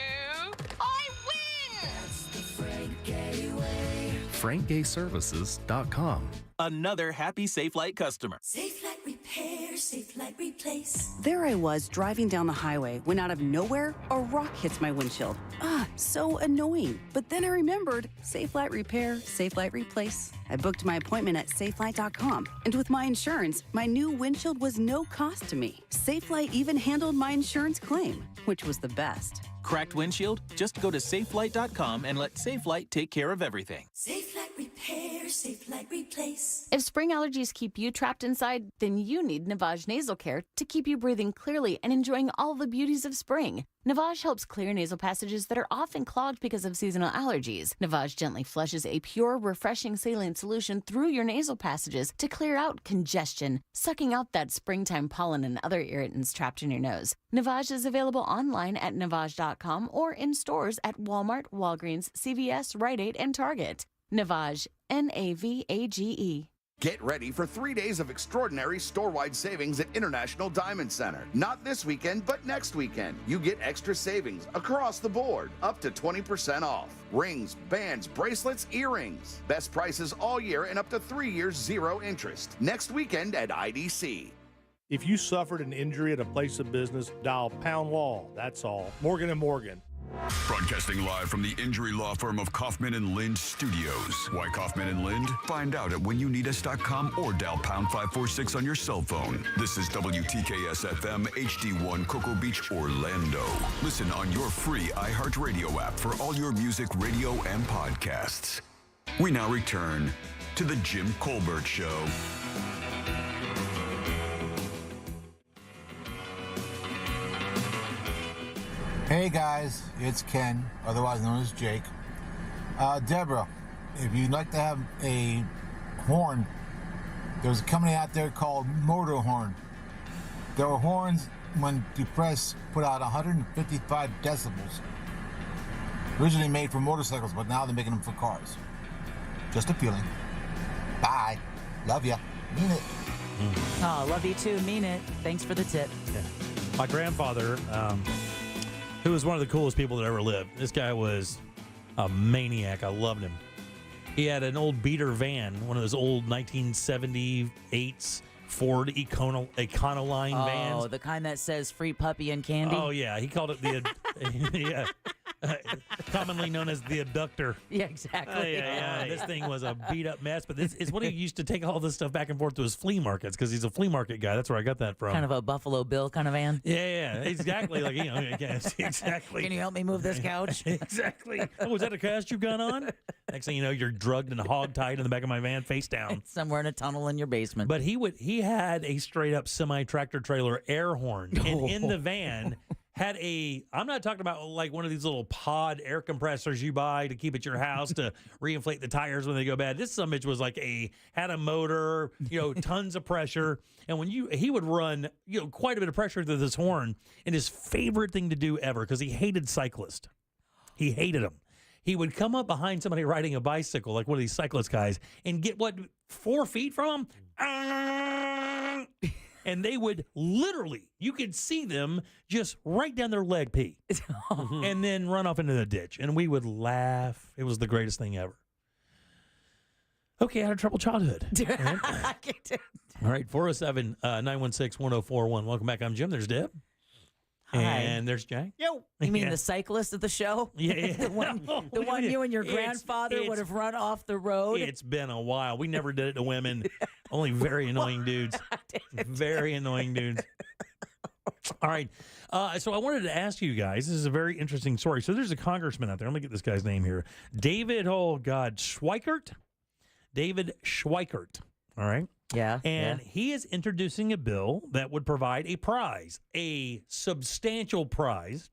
I win! That's the Frank Gay way. FrankGayServices.com. Another happy Safelite customer. Safelite Repair, Safelite Replace. There I was driving down the highway when out of nowhere, a rock hits my windshield. So annoying. But then I remembered Safelite Repair, Safelite Replace. I booked my appointment at Safelite.com. And with my insurance, my new windshield was no cost to me. Safelite even handled my insurance claim, which was the best. Cracked windshield? Just go to Safelite.com and let Safelite take care of everything. Safelite Repair, Safelite Replace. If spring allergies keep you trapped inside, then you need Navage Nasal Care to keep you breathing clearly and enjoying all the beauties of spring. Navage helps clear nasal passages that are often clogged because of seasonal allergies. Navage gently flushes a pure, refreshing saline solution through your nasal passages to clear out congestion, sucking out that springtime pollen and other irritants trapped in your nose. Navage is available online at Navage.com or in stores at Walmart, Walgreens, CVS, Rite Aid, and Target. Navage, Navage. Get ready for 3 days of extraordinary store-wide savings at International Diamond Center. Not this weekend, but next weekend. You get extra savings across the board, up to 20% off. Rings, bands, bracelets, earrings. Best prices all year and up to 3 years, 0 interest. Next weekend at IDC. If you suffered an injury at a place of business, dial Pound Law. That's all. Morgan & Morgan. Broadcasting live from the injury law firm of Kaufman and Lind Studios. Why Kaufman and Lind? Find out at whenyouneedus.com or dial pound 546 on your cell phone. This is WTKS FM HD1 Cocoa Beach, Orlando. Listen on your free iHeartRadio app for all your music, radio, and podcasts. We now return to the Jim Colbert Show. Hey guys, it's Ken, otherwise known as Jake. Deborah, if you'd like to have a horn, there's a company out there called Motor Horn. Their horns, when depressed, put out 155 decibels. Originally made for motorcycles, but now they're making them for cars. Just a feeling. Bye. Love ya. Mean it. Oh, love you too. Mean it. Thanks for the tip. Yeah. My grandfather, who was one of the coolest people that ever lived. This guy was a maniac. I loved him. He had an old beater van, one of those old 1978s Ford Econoline vans. Oh, the kind that says free puppy and candy? Oh, yeah. He called it the yeah. Commonly known as the abductor. Yeah, exactly. Yeah. This thing was a beat-up mess, but this is what he used to take all this stuff back and forth to his flea markets because he's a flea market guy. That's where I got that from. Kind of a Buffalo Bill kind of van? Yeah, exactly. Like, yes, exactly. Can you help me move this couch? Exactly. Oh, is that a cast you've got on? Next thing you know, you're drugged and hogtied in the back of my van, face down. Somewhere in a tunnel in your basement. But he had a straight-up semi-tractor trailer air horn, and in the van had I'm not talking about like one of these little pod air compressors you buy to keep at your house to reinflate the tires when they go bad. This summit was like had a motor, tons of pressure. And when he would run, quite a bit of pressure through this horn. And his favorite thing to do ever, because he hated cyclists. He hated them. He would come up behind somebody riding a bicycle, like one of these cyclist guys, and get 4 feet from him? And they would literally, you could see them just right down their leg pee and then run off into the ditch. And we would laugh. It was the greatest thing ever. Okay, I had a troubled childhood. All right, 407-916-1041. Welcome back. I'm Jim. There's Deb. Hi. And there's Jack. Yo. You mean the cyclist of the show? Yeah. the one you and your grandfather would have run off the road? It's been a while. We never did it to women. Only very annoying dudes. Very annoying dudes. All right. So I wanted to ask you guys, this is a very interesting story. So there's a congressman out there. Let me get this guy's name here. David Schweikert. David Schweikert. All right. Yeah. And he is introducing a bill that would provide a prize, a substantial prize,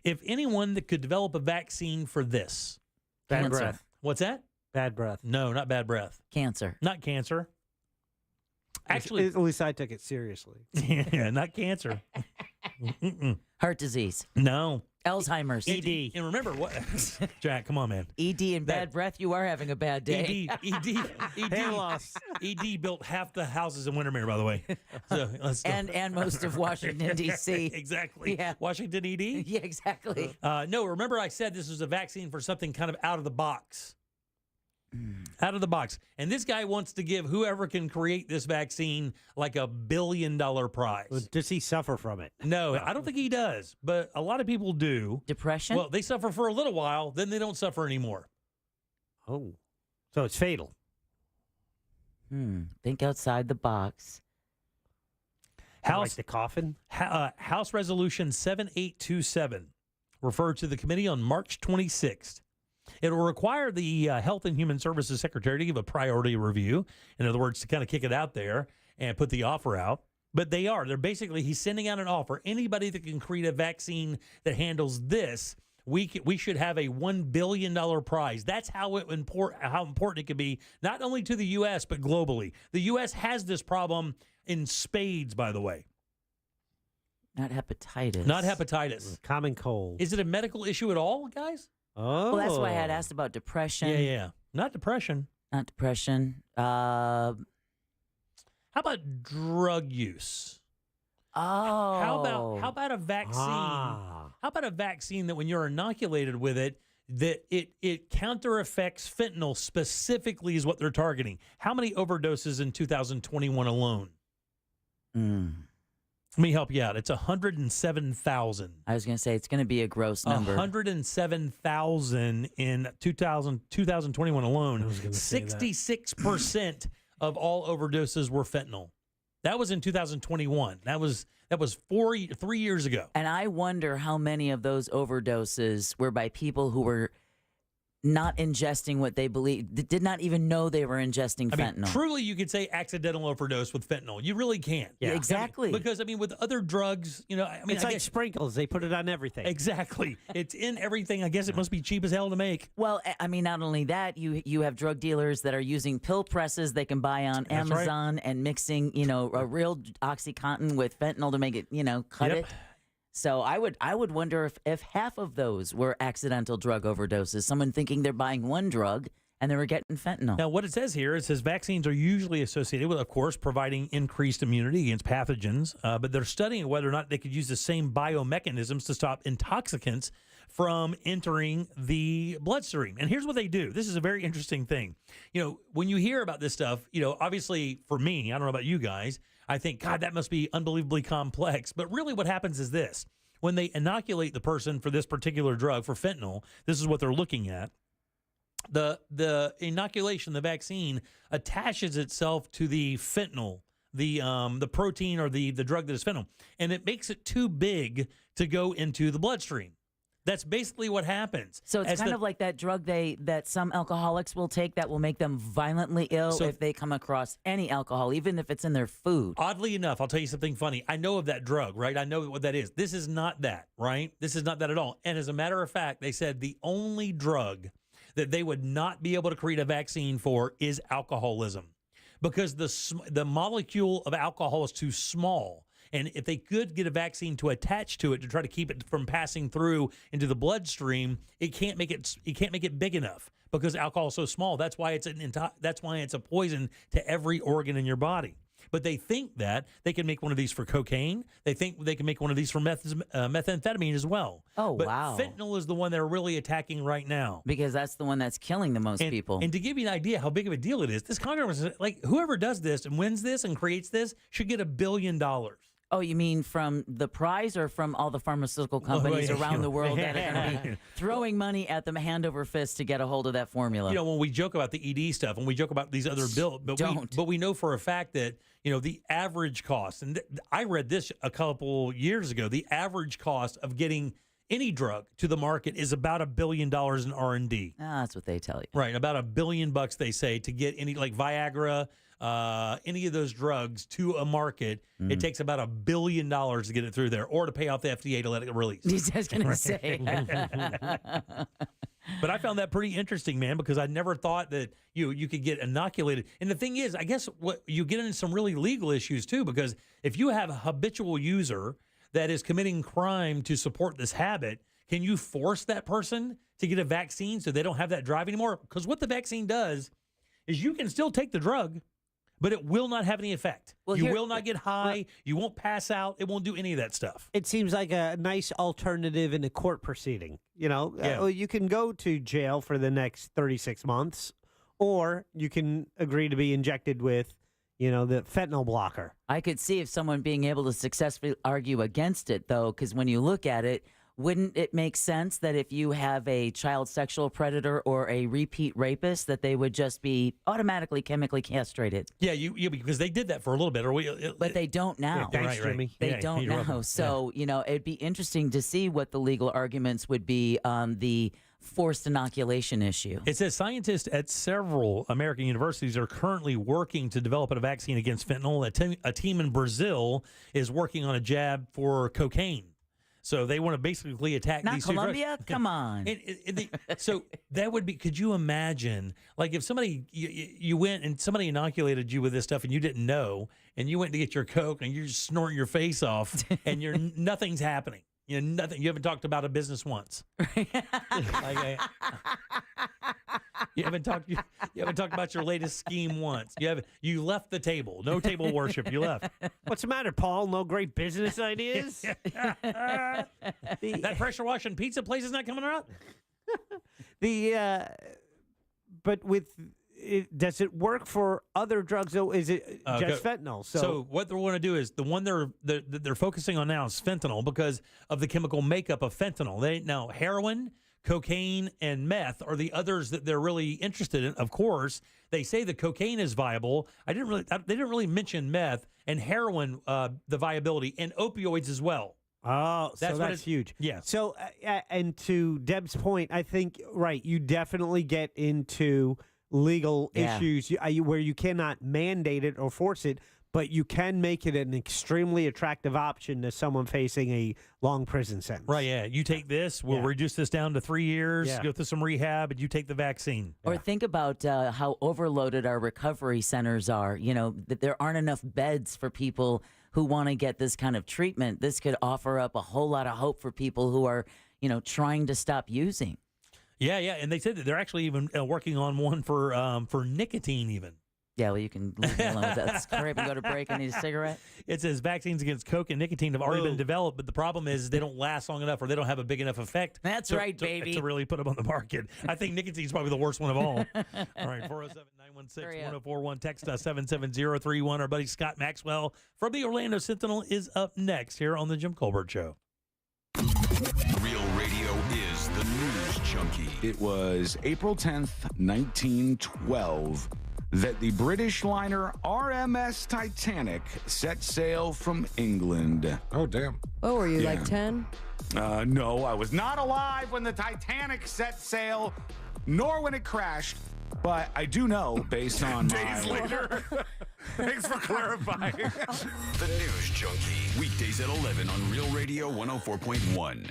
if anyone that could develop a vaccine for this. Bad breath. What's that? Bad breath. No, not bad breath. Cancer. Not cancer. Actually, at least I took it seriously. Yeah, not cancer. Heart disease. No. Alzheimer's. ED. And remember what, Jack, come on, man. ED and bad breath, you are having a bad day. Hair loss. ED built half the houses in Windermere, by the way. So, and most of Washington, D.C. Exactly. Yeah. Washington, ED? Yeah, exactly. No, remember I said this was a vaccine for something kind of out of the box. Out of the box. And this guy wants to give whoever can create this vaccine like $1 billion prize. Well, does he suffer from it? No, I don't think he does. But a lot of people do. Depression? Well, they suffer for a little while, then they don't suffer anymore. Oh. So it's fatal. Think outside the box. Like the coffin? House Resolution 7827 referred to the committee on March 26th. It will require the Health and Human Services Secretary to give a priority review. In other words, to kind of kick it out there and put the offer out. But they're basically, he's sending out an offer. Anybody that can create a vaccine that handles this, we should have a $1 billion prize. That's how important it could be, not only to the U.S., but globally. The U.S. has this problem in spades, by the way. Not hepatitis. Not hepatitis. Common cold. Is it a medical issue at all, guys? Oh. Well, that's why I had asked about depression. Yeah. Not depression. Not depression. How about drug use? Oh. How about a vaccine? How about a vaccine that when you're inoculated with it, that it counter-affects fentanyl specifically is what they're targeting. How many overdoses in 2021 alone? Let me help you out. It's 107,000. I was going to say it's going to be a gross number. 107,000 in 2021 alone. 66% of all overdoses were fentanyl. That was in 2021. That was 3 years ago. And I wonder how many of those overdoses were by people who were not ingesting what they believe, did not even know they were ingesting fentanyl. Truly, you could say accidental overdose with fentanyl. You really can't. Yeah, exactly. Because, with other drugs, it's like sprinkles. They put it on everything. Exactly. It's in everything. I guess it must be cheap as hell to make. Well, not only that, you have drug dealers that are using pill presses they can buy on Amazon and mixing, a real OxyContin with fentanyl to make it, cut it. So I would wonder if half of those were accidental drug overdoses, someone thinking they're buying one drug and they were getting fentanyl. Now, what it says here, it says vaccines are usually associated with, of course, providing increased immunity against pathogens, but they're studying whether or not they could use the same biomechanisms to stop intoxicants from entering the bloodstream. And here's what they do. This is a very interesting thing. When you hear about this stuff, obviously for me, I don't know about you guys, I think, God, that must be unbelievably complex. But really what happens is this. When they inoculate the person for this particular drug, for fentanyl, this is what they're looking at. The inoculation, the vaccine, attaches itself to the fentanyl, the protein or the drug that is fentanyl, and it makes it too big to go into the bloodstream. That's basically what happens. So it's kind of like that drug that some alcoholics will take that will make them violently ill if they come across any alcohol, even if it's in their food. Oddly enough, I'll tell you something funny. I know of that drug, right? I know what that is. This is not that, right? This is not that at all. And as a matter of fact, they said the only drug that they would not be able to create a vaccine for is alcoholism, because the molecule of alcohol is too small. And if they could get a vaccine to attach to it to try to keep it from passing through into the bloodstream, it can't make it big enough because alcohol is so small. That's why it's a poison to every organ in your body. But they think that they can make one of these for cocaine. They think they can make one of these for methamphetamine as well. Oh, but wow. Fentanyl is the one they're really attacking right now. Because that's the one that's killing the most people. And to give you an idea how big of a deal it is, this Congress, whoever does this and wins this and creates this should get $1 billion. Oh, you mean from the prize or from all the pharmaceutical companies around the world that are going to be throwing money at them hand over fist to get a hold of that formula? When we joke about the ED stuff, when we joke about these other bills, but we know for a fact that, the average cost, and I read this a couple years ago, the average cost of getting any drug to the market is about $1 billion in R&D. That's what they tell you. Right, about $1 billion they say to get any, like Viagra, any of those drugs to a market. It takes about $1 billion to get it through there, or to pay off the FDA to let it release. He's just going to say. But I found that pretty interesting, man, because I never thought that you could get inoculated. And the thing is, I guess what you get into some really legal issues too, because if you have a habitual user that is committing crime to support this habit, can you force that person to get a vaccine so they don't have that drive anymore? Because what the vaccine does is you can still take the drug, but it will not have any effect. Well, you will not get high. You won't pass out. It won't do any of that stuff. It seems like a nice alternative in a court proceeding. You can go to jail for the next 36 months, or you can agree to be injected with, the fentanyl blocker. I could see if someone being able to successfully argue against it, though, because when you look at it, wouldn't it make sense that if you have a child sexual predator or a repeat rapist, that they would just be automatically chemically castrated? Yeah, because they did that for a little bit. But they don't now. Yeah, thanks, Jimmy. They don't now. So, it'd be interesting to see what the legal arguments would be on the forced inoculation issue. It says scientists at several American universities are currently working to develop a vaccine against fentanyl. A team in Brazil is working on a jab for cocaine. So they want to basically attack Not these Colombia? two drugs. Come on. So that would be, could you imagine, like if somebody, you went and somebody inoculated you with this stuff and you didn't know, and you went to get your Coke and you're just snorting your face off and nothing's happening. Nothing. You haven't talked about a business once. You haven't talked about your latest scheme once. You left the table. No table worship. You left. What's the matter, Paul? No great business ideas? That pressure washing pizza place is not coming up. But with. Does it work for other drugs, though? Is it just fentanyl? So what they want to do is the one they're focusing on now is fentanyl because of the chemical makeup of fentanyl. Now heroin, cocaine, and meth are the others that they're really interested in. Of course, they say the cocaine is viable. They didn't really mention meth and heroin, the viability, and opioids as well. Oh, that's huge. Yeah. So, and to Deb's point, I think, right, you definitely get into legal issues where you cannot mandate it or force it, but you can make it an extremely attractive option to someone facing a long prison sentence. Right, yeah. You take this, we'll reduce this down to 3 years, go through some rehab, and you take the vaccine. Or think about how overloaded our recovery centers are. You know, that there aren't enough beds for people who want to get this kind of treatment. This could offer up a whole lot of hope for people who are, you know, trying to stop using. Yeah, and they said that they're actually even working on one for nicotine even. Yeah, well, you can leave me alone with that. Hurry up and go to break. I need a cigarette. It says vaccines against coke and nicotine have already been developed, but the problem is they don't last long enough or they don't have a big enough effect. That's right, baby. To really put them on the market. I think nicotine is probably the worst one of all. All right, 407-916-1041. Text us 77031. Our buddy Scott Maxwell from the Orlando Sentinel is up next here on the Jim Colbert Show. Real radio is the news junkie. It was April 10th, 1912, that the British liner RMS Titanic set sail from England. Oh, damn. Oh, were you like 10? No, I was not alive when the Titanic set sail, nor when it crashed. But I do know, based on Days later. Thanks for clarifying. The News Junkie. Weekdays at 11 on Real Radio 104.1.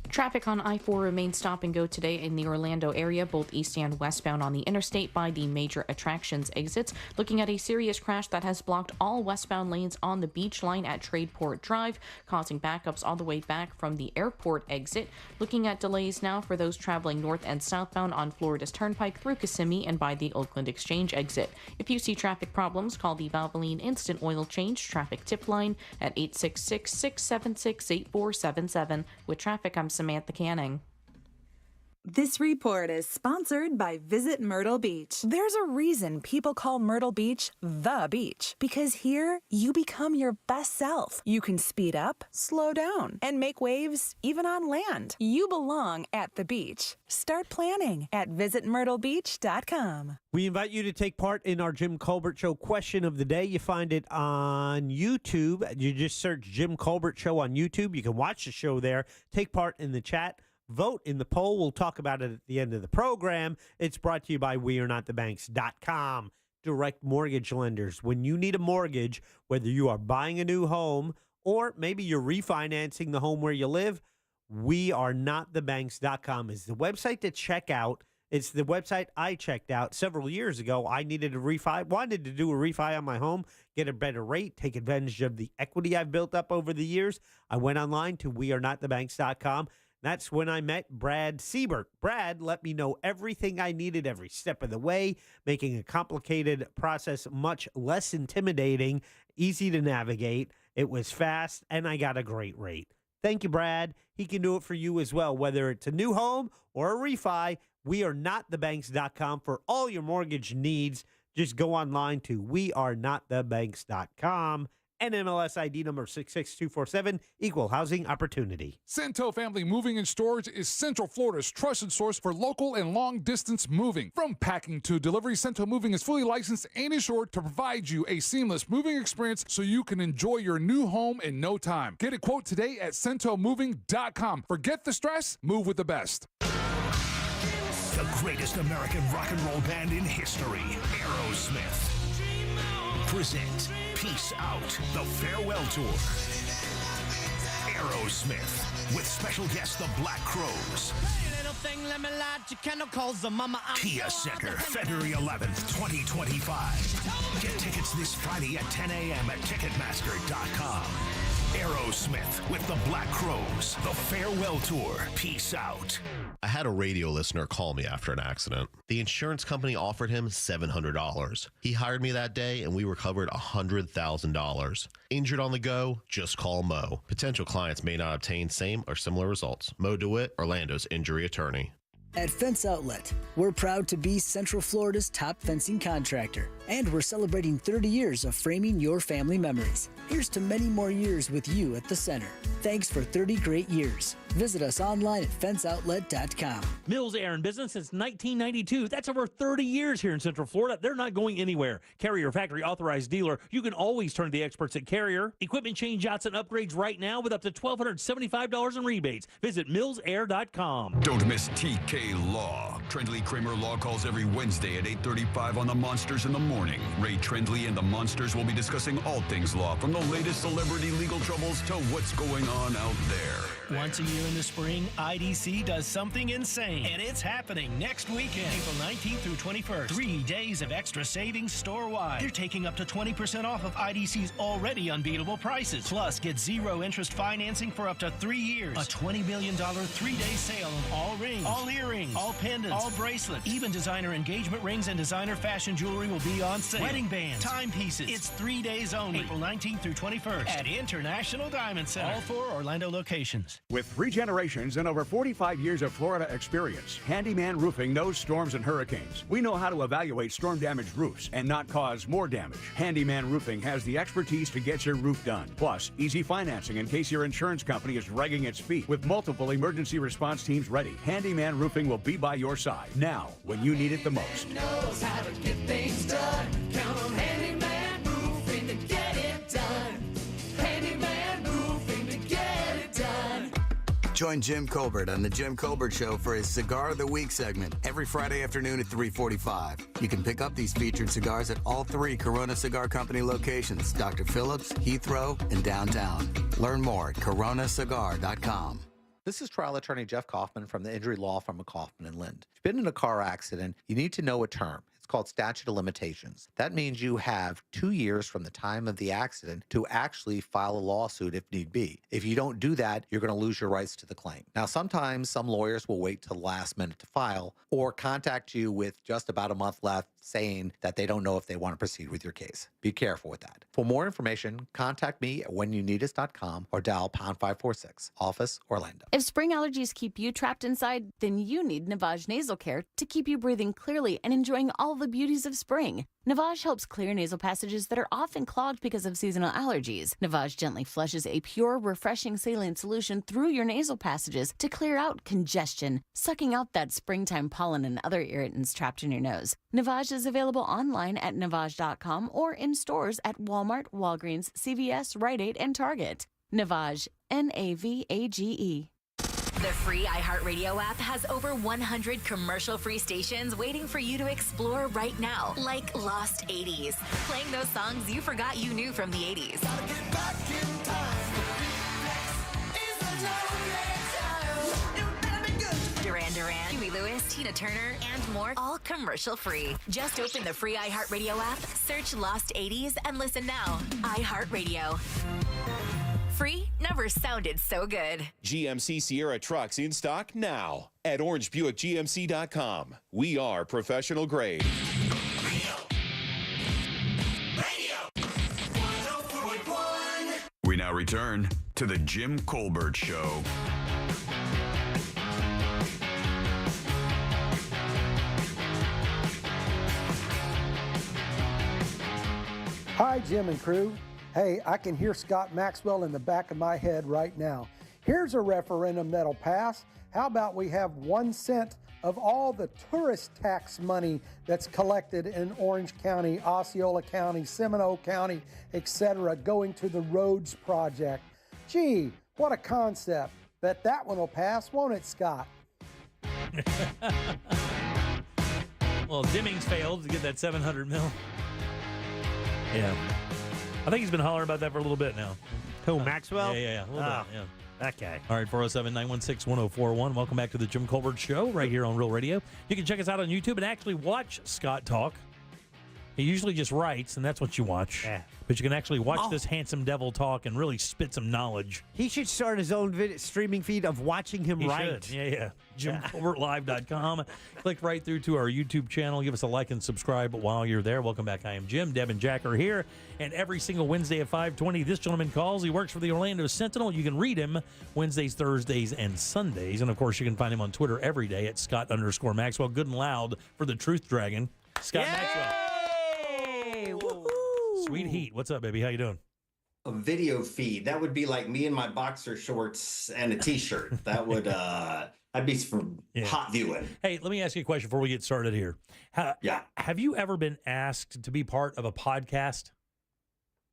Traffic on I-4 remains stop and go today in the Orlando area, both east and westbound on the interstate by the major attractions exits. Looking at a serious crash that has blocked all westbound lanes on the beach line at Tradeport Drive, causing backups all the way back from the airport exit. Looking at delays now for those traveling north and southbound on Florida's Turnpike through Kissimmee and by the Oakland Exchange exit. If you see traffic problems, call the Valvoline Instant Oil Change traffic tip line at 866-676-8477. With traffic, I'm Samantha Canning. This report is sponsored by Visit Myrtle Beach. There's a reason people call Myrtle Beach the beach, because here you become your best self. You can speed up, slow down, and make waves even on land. You belong at the beach. Start planning at visitmyrtlebeach.com. We invite you to take part in our Jim Colbert Show question of the day. You find it on YouTube. You just search Jim Colbert Show on YouTube. You can watch the show there. Take part in the chat. Vote in the poll. We'll talk about it at the end of the program. It's brought to you by wearenotthebanks.com. Direct mortgage lenders. When you need a mortgage, whether you are buying a new home or maybe you're refinancing the home where you live, wearenotthebanks.com is the website to check out. It's the website I checked out several years ago. I needed a refi, wanted to do a refi on my home, get a better rate, take advantage of the equity I've built up over the years. I went online to wearenotthebanks.com. That's when I met Brad Siebert. Brad let me know everything I needed every step of the way, making a complicated process much less intimidating, easy to navigate. It was fast, and I got a great rate. Thank you, Brad. He can do it for you as well, whether it's a new home or a refi. wearenotthebanks.com for all your mortgage needs. Just go online to wearenotthebanks.com. NMLS ID number 66247, Equal Housing Opportunity. Cento Family Moving and Storage is Central Florida's trusted source for local and long-distance moving. From packing to delivery, Cento Moving is fully licensed and insured to provide you a seamless moving experience so you can enjoy your new home in no time. Get a quote today at centomoving.com. Forget the stress, move with the best. The greatest American rock and roll band in history, Aerosmith, present Peace Out, the Farewell Tour. Aerosmith, with special guest the Black Crows. Kia Center, February 11th, 2025. Get tickets this Friday at 10 a.m. at Ticketmaster.com. Aerosmith with the Black Crows, the Farewell Tour. Peace out. I had a radio listener call me after an accident. The insurance company offered him $700. He hired me that day and we recovered $100,000. Injured on the go? Just call Mo. Potential clients may not obtain same or similar results. Mo DeWitt, Orlando's injury attorney. At Fence Outlet, we're proud to be Central Florida's top fencing contractor, and we're celebrating 30 years of framing your family memories. Here's to many more years with you at the center. Thanks for 30 great years. Visit us online at fenceoutlet.com. Mills Air in business since 1992. That's over 30 years here in Central Florida. They're not going anywhere. Carrier factory authorized dealer. You can always turn to the experts at Carrier. Equipment changeouts and upgrades right now with up to $1,275 in rebates. Visit millsair.com. Don't miss TK Law. Trendley Kramer Law calls every Wednesday at 8:35 on the Monsters in the Morning. Ray Trendley and the Monsters will be discussing all things law, from the latest celebrity legal troubles to what's going on out there. Once a year in the spring, IDC does something insane, and it's happening next weekend, April 19th through 21st. 3 days of extra savings store-wide. They're taking up to 20% off of IDC's already unbeatable prices. Plus, get zero interest financing for up to 3 years. A $20 million 3-day sale on all rings, all earrings, all pendants, all bracelets, even designer engagement rings and designer fashion jewelry will be on sale. Wedding bands, timepieces. It's 3 days only, April 19th through 21st at International Diamond Center. All 4 Orlando locations. With 3 generations and over 45 years of Florida experience, Handyman Roofing knows storms and hurricanes. We know how to evaluate storm-damaged roofs and not cause more damage. Handyman Roofing has the expertise to get your roof done. Plus, easy financing in case your insurance company is dragging its feet. With multiple emergency response teams ready, Handyman Roofing will be by your side now when you need it the most. Knows how to get things done. Count on Handyman Roofing to get it done. Handyman Roofing to get it done. Join Jim Colbert on The Jim Colbert Show for his Cigar of the Week segment every Friday afternoon at 3:45. You can pick up these featured cigars at all 3 Corona Cigar Company locations, Dr. Phillips, Heathrow, and downtown. Learn more at coronacigar.com. This is trial attorney Jeff Kaufman from the injury law firm of Kaufman and Lind. If you've been in a car accident, you need to know a term. It's called statute of limitations. That means you have 2 years from the time of the accident to actually file a lawsuit if need be. If you don't do that, you're going to lose your rights to the claim. Now, sometimes some lawyers will wait till the last minute to file or contact you with just about a month left saying that they don't know if they want to proceed with your case. Be careful with that. For more information, contact me at whenyouneedus.com or dial pound 546, office Orlando. If spring allergies keep you trapped inside, then you need Navage Nasal Care to keep you breathing clearly and enjoying all the beauties of spring. Navage helps clear nasal passages that are often clogged because of seasonal allergies. Navage gently flushes a pure, refreshing saline solution through your nasal passages to clear out congestion, sucking out that springtime pollen and other irritants trapped in your nose. Navage is available online at Navage.com or in stores at Walmart, Walgreens, CVS, Rite Aid, and Target. Navage, Navage. The free iHeartRadio app has over 100 commercial-free stations waiting for you to explore right now, like Lost 80s, playing those songs you forgot you knew from the 80s. Duran Duran, Huey Lewis, Tina Turner, and more, all commercial-free. Just open the free iHeartRadio app, search Lost 80s, and listen now. iHeartRadio. Free never sounded so good. GMC Sierra trucks in stock now at orangebuickgmc.com. We are professional grade. We now return to the Jim Colbert Show. Hi, Jim and crew. Hey, I can hear Scott Maxwell in the back of my head right now. Here's a referendum that'll pass. How about we have 1 cent of all the tourist tax money that's collected in Orange County, Osceola County, Seminole County, etc., going to the roads project? Gee, what a concept. Bet that one will pass, won't it, Scott? Well, Demings failed to get that $700 million. Yeah. I think he's been hollering about that for a little bit now. Who, Maxwell? Yeah, a little bit, yeah. That guy. All right, 407-916-1041. Welcome back to the Jim Colbert Show right here on Real Radio. You can check us out on YouTube and actually watch Scott talk He usually just writes, and that's what you watch. Yeah. But you can actually watch this handsome devil talk and really spit some knowledge. He should start his own streaming feed of watching him write. Yeah. JimColbertLive.com. Click right through to our YouTube channel. Give us a like and subscribe while you're there. Welcome back. I am Jim. Deb and Jack are here. And every single Wednesday at 5:20, this gentleman calls. He works for the Orlando Sentinel. You can read him Wednesdays, Thursdays, and Sundays. And, of course, you can find him on Twitter every day at Scott_Maxwell. Good and loud for the Truth Dragon, Scott Maxwell. Sweet Heat. What's up, baby? How you doing? A video feed. That would be like me in my boxer shorts and a T-shirt. That would, I'd be from hot viewing. Hey, let me ask you a question before we get started here. Have you ever been asked to be part of a podcast?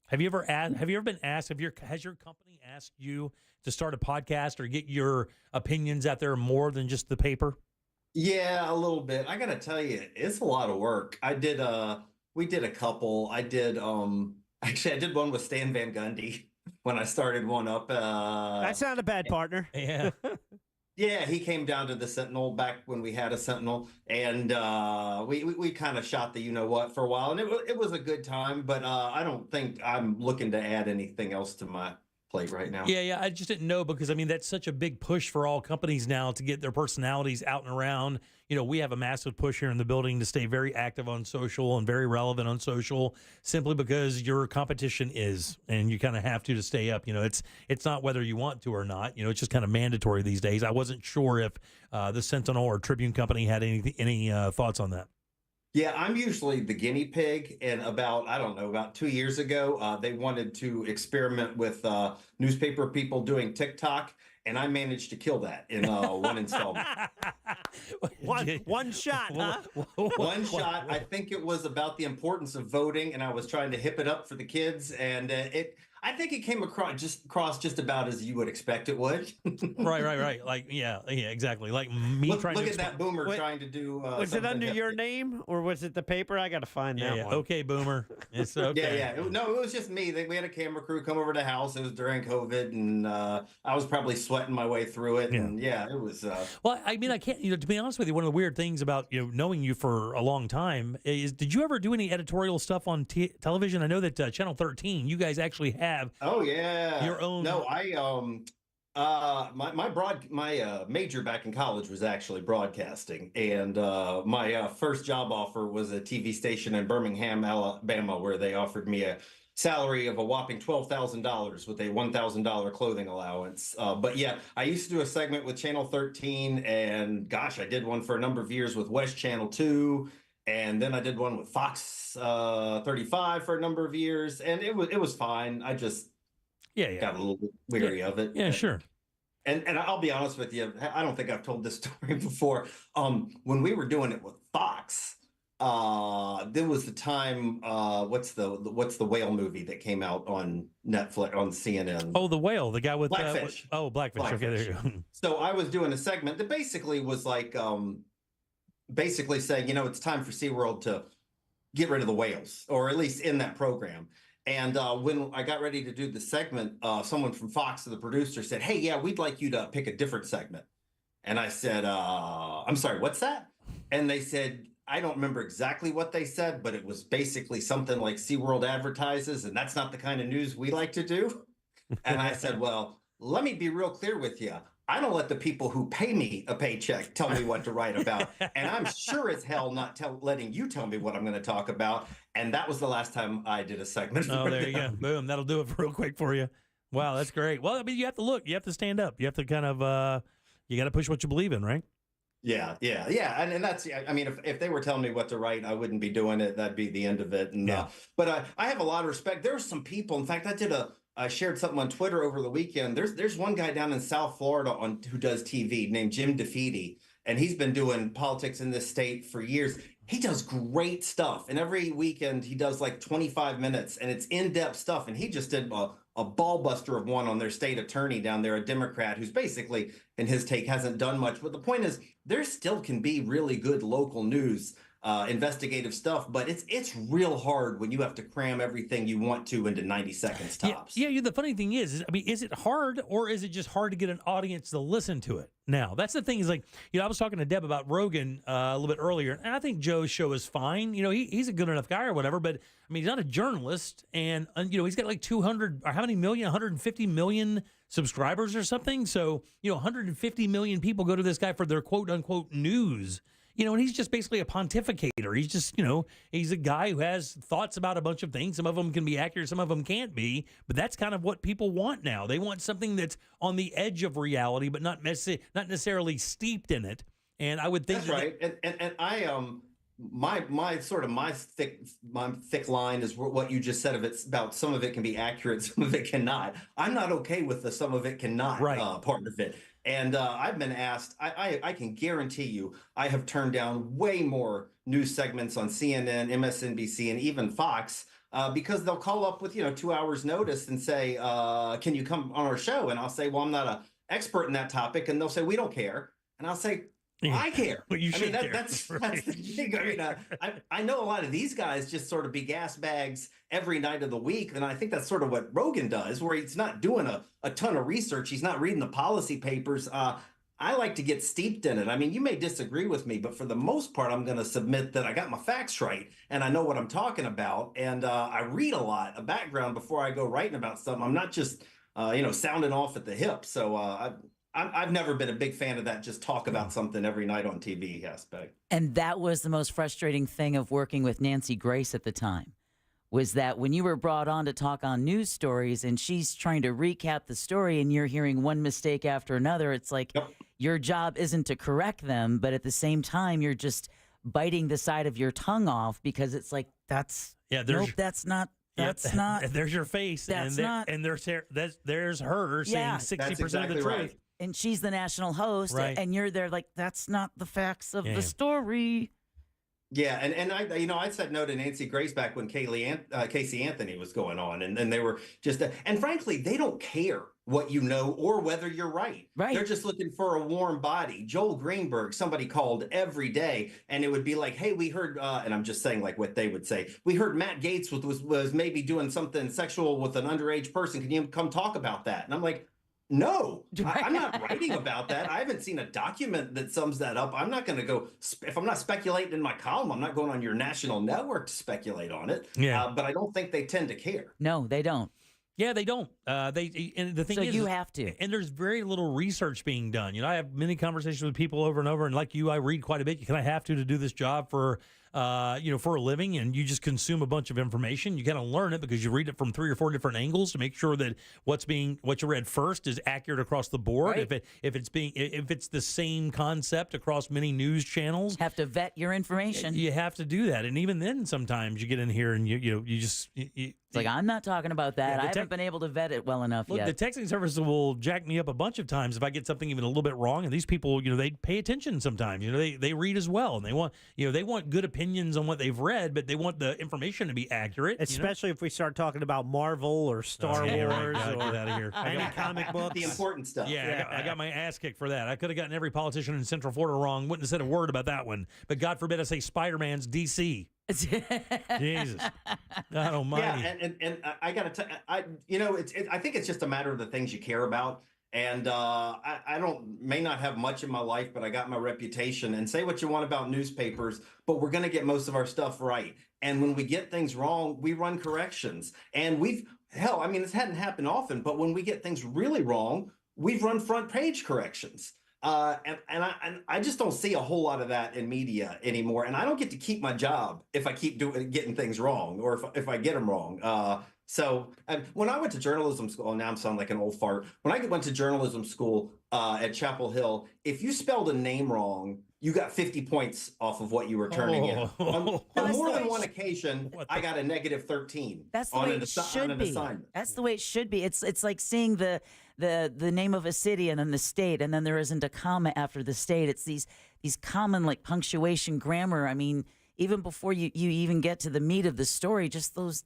Have you ever been asked? Has your company asked you to start a podcast or get your opinions out there more than just the paper? Yeah, a little bit. I gotta tell you, it's a lot of work. We did a couple. I did one with Stan Van Gundy when I started one up. That's not a bad partner. Yeah. Yeah, he came down to the Sentinel back when we had a Sentinel, and we kind of shot the you-know-what for a while, and it was a good time, but I don't think I'm looking to add anything else to my plate right now. Yeah, I just didn't know because, I mean, that's such a big push for all companies now to get their personalities out and around. You know, we have a massive push here in the building to stay very active on social and very relevant on social simply because your competition is, and you kind of have to stay up. You know, it's not whether you want to or not. You know, it's just kind of mandatory these days. I wasn't sure if the Sentinel or Tribune Company had any thoughts on that. Yeah, I'm usually the guinea pig, and about 2 years ago, they wanted to experiment with newspaper people doing TikTok, and I managed to kill that in one installment. One shot, huh? One shot. I think it was about the importance of voting, and I was trying to hip it up for the kids, and I think it came across just about as you would expect it would. Right. Like, yeah, exactly. Like me look at that boomer trying to do. Was it under your name or was it the paper? I got to find that one. Okay, boomer. It's okay. Yeah. No, it was just me. We had a camera crew come over to the house. It was during COVID, and I was probably sweating my way through it. And it was. Well, I mean, I can't. You know, to be honest with you, one of the weird things about knowing you for a long time is, did you ever do any editorial stuff on television? I know that Channel 13, you guys actually have. Oh yeah, your own. No, my major back in college was actually broadcasting, and my first job offer was a TV station in Birmingham, Alabama, where they offered me a salary of a whopping $12,000 with a $1,000 clothing allowance. But yeah, I used to do a segment with Channel 13, and gosh, I did one for a number of years with West Channel 2. And then I did one with Fox 35 for a number of years, and it was fine. I just got a little bit weary of it. Yeah, sure. And I'll be honest with you, I don't think I've told this story before. When we were doing it with Fox, there was the time. What's the whale movie that came out on Netflix on CNN? Oh, The Whale, the guy with Blackfish. Blackfish. Okay, there you go. So I was doing a segment that basically was like. Basically saying, it's time for SeaWorld to get rid of the whales, or at least in that program. And when I got ready to do the segment, someone from Fox, the producer, said, "Hey, yeah, we'd like you to pick a different segment." And I said, "I'm sorry, what's that?" And they said, I don't remember exactly what they said, but it was basically something like SeaWorld advertises, and that's not the kind of news we like to do. And I said, well, let me be real clear with you. I don't let the people who pay me a paycheck tell me what to write about. And I'm sure as hell not letting you tell me what I'm going to talk about. And that was the last time I did a segment. Oh, there you go. Boom. That'll do it real quick for you. Wow, that's great. Well, I mean, you have to look. You have to stand up. You have to kind of, you got to push what you believe in, right? Yeah. And that's, I mean, if they were telling me what to write, I wouldn't be doing it. That'd be the end of it. And, but I have a lot of respect. There's some people, in fact, I shared something on Twitter over the weekend. There's one guy down in South Florida who does TV named Jim DeFeedy, and he's been doing politics in this state for years. He does great stuff, and every weekend he does like 25 minutes, and it's in-depth stuff. And he just did a ball buster of one on their state attorney down there, a Democrat who's basically, in his take, hasn't done much. But the point is, there still can be really good local news investigative stuff, but it's real hard when you have to cram everything you want to into 90 seconds tops. Yeah, the funny thing is, I mean, is it hard or is it just hard to get an audience to listen to it? Now, that's the thing is like, I was talking to Deb about Rogan a little bit earlier, and I think Joe's show is fine. He's a good enough guy or whatever, but I mean, he's not a journalist, and he's got like 200 or how many million, 150 million subscribers or something. So, 150 million people go to this guy for their quote unquote news. And he's just basically a pontificator. He's just, he's a guy who has thoughts about a bunch of things. Some of them can be accurate, some of them can't be. But that's kind of what people want now. They want something that's on the edge of reality, but not necessarily steeped in it. And I would think that's right. And I my thick line is what you just said of it's about some of it can be accurate, some of it cannot. I'm not okay with the some of it cannot part of it. And I've been asked, I can guarantee you, I have turned down way more news segments on CNN, MSNBC, and even Fox because they'll call up with, 2 hours notice and say, can you come on our show? And I'll say, well, I'm not an expert in that topic. And they'll say, we don't care. And I'll say, I care. Well, you should care. That's the thing. I mean, I know a lot of these guys just sort of be gas bags every night of the week. And I think that's sort of what Rogan does, where he's not doing a ton of research. He's not reading the policy papers. I like to get steeped in it. I mean, you may disagree with me, but for the most part, I'm going to submit that I got my facts right and I know what I'm talking about. And I read a lot of background before I go writing about something. I'm not just, sounding off at the hip. So I've never been a big fan of that just talk about something every night on TV aspect. And that was the most frustrating thing of working with Nancy Grace at the time, was that when you were brought on to talk on news stories and she's trying to recap the story and you're hearing one mistake after another, it's like your job isn't to correct them, but at the same time, you're just biting the side of your tongue off because it's like, that's not. There's your face, That's and not. And there's her saying 60% of the truth. Right. And she's the national host, Right. and you're there like, that's not the facts of the story. Yeah, and I said no to Nancy Grace back when Casey Anthony was going on, and they were just and frankly, they don't care what you know or whether you're right. Right. They're just looking for a warm body. Joel Greenberg, somebody called every day, and it would be like, hey, we heard, and I'm just saying like what they would say. We heard Matt Gaetz was maybe doing something sexual with an underage person. Can you come talk about that? And I'm like, no, I'm not writing about that. I haven't seen a document that sums that up. I'm not going to go, if I'm not speculating in my column, I'm not going on your national network to speculate on it. Yeah. But I don't think they tend to care. No, they don't. Yeah, they don't. And the thing So is, you have to. And there's very little research being done. I have many conversations with people over and over, and like you, I read quite a bit. I have to do this job for a living, and you just consume a bunch of information. You kind of learn it because you read it from 3 or 4 different angles to make sure that what you read first is accurate across the board. Right. If it's the same concept across many news channels, Have to vet your information. you have to do that. And even then, sometimes you get in here and you It's like, I'm not talking about that. Yeah, I haven't been able to vet it well enough Look, yet. the texting service will jack me up a bunch of times if I get something even a little bit wrong. And these people, they pay attention sometimes. They read as well, and they want good opinions on what they've read, but they want the information to be accurate. Especially if we start talking about Marvel or Star Wars Get or out of here. any comic books. The important stuff. Yeah, I got my ass kicked for that. I could have gotten every politician in Central Florida wrong. Wouldn't have said a word about that one. But God forbid I say Spider-Man's DC. Jesus, God Almighty. Yeah, and I gotta tell I think it's just a matter of the things you care about. And I may not have much in my life, but I got my reputation. And say what you want about newspapers, but we're going to get most of our stuff right. And when we get things wrong, we run corrections. And this hadn't happened often, but when we get things really wrong, we've run front page corrections. And I just don't see a whole lot of that in media anymore. And I don't get to keep my job if I keep getting things wrong, or if I get them wrong. So when I went to journalism school, now I'm sounding like an old fart. When I went to journalism school at Chapel Hill, if you spelled a name wrong, you got 50 points off of what you were turning in. On more than one occasion, I got a negative 13. That's the way it should be. That's the way it should be. It's like seeing the name of a city and then the state, and then there isn't a comma after the state. It's these common like punctuation, grammar. I mean, even before you even get to the meat of the story, just those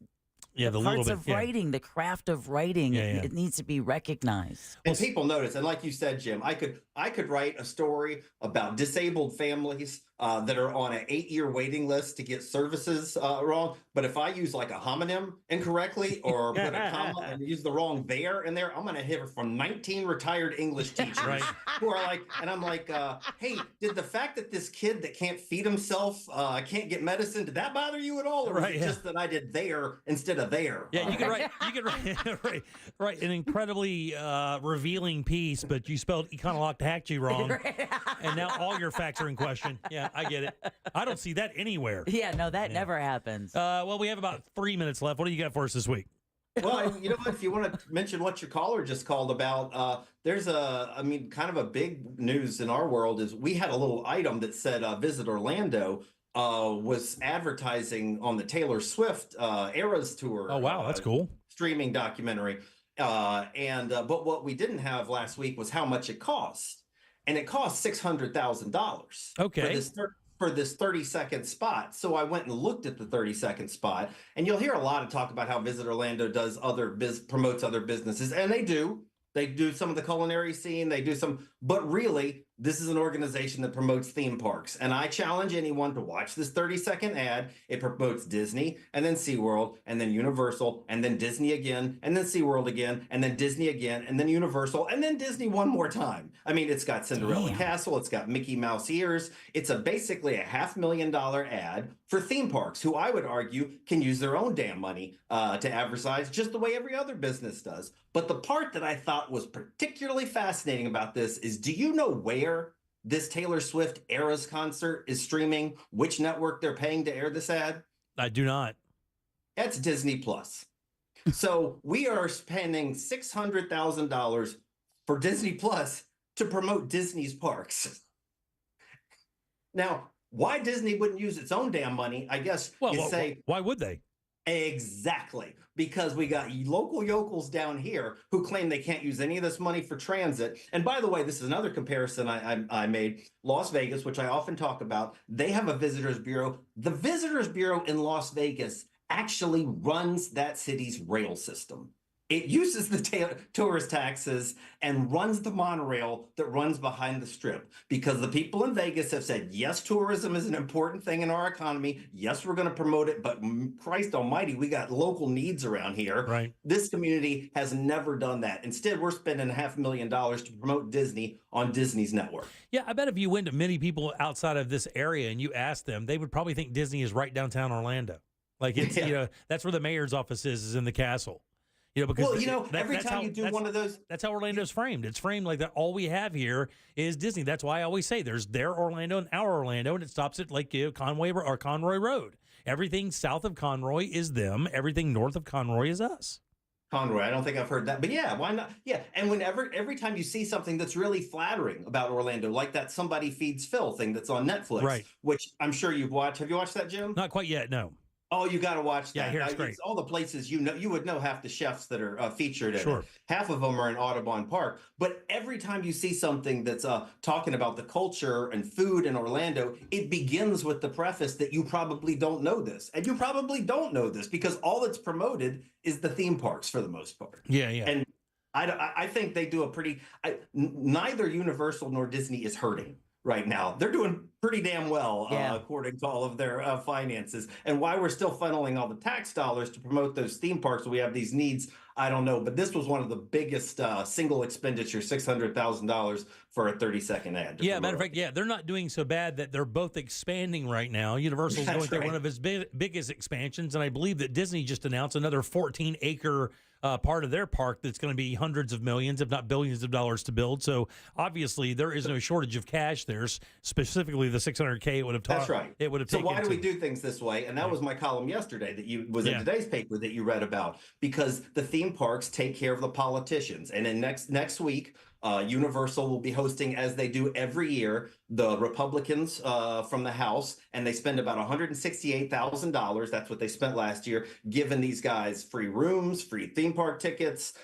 the parts of writing, the craft of writing, it needs to be recognized. And people notice, and like you said, Jim, I could write a story about disabled families that are on an 8-year waiting list to get services wrong. But if I use like a homonym incorrectly or put a comma and use the wrong there in there, I'm going to hear from 19 retired English teachers who are like, and I'm like, hey, did the fact that this kid that can't feed himself can't get medicine, did that bother you at all? Or was it just that I did there instead of there? Yeah, you could write an incredibly revealing piece, but you spelled Econoloctahachie wrong, and now all your facts are in question. Yeah, I get it. I don't see that anywhere. Yeah, no, that never happens. Well, we have about 3 minutes left. What do you got for us this week? Well, you know what? If you want to mention what your caller just called about, there's kind of a big news in our world is we had a little item that said Visit Orlando was advertising on the Taylor Swift Eras Tour. Oh, wow. That's cool. Streaming documentary. But what we didn't have last week was how much it cost. And it cost $600,000. Okay. For this 30-second spot. So I went and looked at the 30-second spot, and you'll hear a lot of talk about how Visit Orlando does promotes other businesses, and they do. They do some of the culinary scene. They do some, but really, this is an organization that promotes theme parks. And I challenge anyone to watch this 30-second ad. It promotes Disney, and then SeaWorld, and then Universal, and then Disney again, and then SeaWorld again, and then Disney again, and then Universal, and then Disney one more time. I mean, it's got Cinderella Castle. It's got Mickey Mouse ears. It's basically a $500,000 ad for theme parks, who I would argue can use their own damn money to advertise just the way every other business does. But the part that I thought was particularly fascinating about this is, do you know where this Taylor Swift Eras concert is streaming? Which network they're paying to air this ad? I do not. That's Disney Plus. So we are spending $600,000 for Disney Plus to promote Disney's parks. Now, why Disney wouldn't use its own damn money, I guess, why would they? Exactly. Because we got local yokels down here who claim they can't use any of this money for transit. And by the way, this is another comparison I made. Las Vegas, which I often talk about, they have a visitors bureau. The visitors bureau in Las Vegas actually runs that city's rail system. It uses the tourist taxes and runs the monorail that runs behind the strip, because the people in Vegas have said, yes, tourism is an important thing in our economy. Yes, we're going to promote it, but Christ almighty, we got local needs around here. Right. This community has never done that. Instead, we're spending $500,000 to promote Disney on Disney's network. Yeah, I bet if you went to many people outside of this area and you asked them, they would probably think Disney is right downtown Orlando. Like it's, that's where the mayor's office is in the castle. Because every time you do one of those, that's how Orlando's framed. It's framed like that. All we have here is Disney. That's why I always say there's their Orlando and our Orlando, and it stops at Conway or Conroy Road. Everything south of Conroy is them. Everything north of Conroy is us. Conroy, I don't think I've heard that, but yeah, why not? Yeah, and every time you see something that's really flattering about Orlando, like that Somebody Feeds Phil thing that's on Netflix, right, which I'm sure you've watched. Have you watched that, Jim? Not quite yet, no. Oh, you got to watch that. Yeah, here it's great. It's all the places you would know half the chefs that are featured in Sure. it. Half of them are in Audubon Park. But every time you see something that's talking about the culture and food in Orlando, it begins with the preface that you probably don't know this. And you probably don't know this because all that's promoted is the theme parks for the most part. Yeah, yeah. And I think they do a pretty neither Universal nor Disney is hurting right now. They're doing pretty damn well, according to all of their finances. And why we're still funneling all the tax dollars to promote those theme parks, we have these needs, I don't know. But this was one of the biggest single expenditure, $600,000 for a 30-second ad. Yeah, matter of fact, they're not doing so bad that they're both expanding right now. Universal's going through one of its biggest expansions, and I believe that Disney just announced another 14-acre part of their park that's going to be hundreds of millions, if not billions of dollars to build. So obviously there is no shortage of cash there, specifically the $600K it would have taught. That's right. It would have so taken. why do we do things this way? And that was my column yesterday that was in today's paper that you read about, because the theme parks take care of the politicians. And then next week, Universal will be hosting, as they do every year, the Republicans from the House, and they spend about $168,000. That's what they spent last year, giving these guys free rooms, free theme park tickets,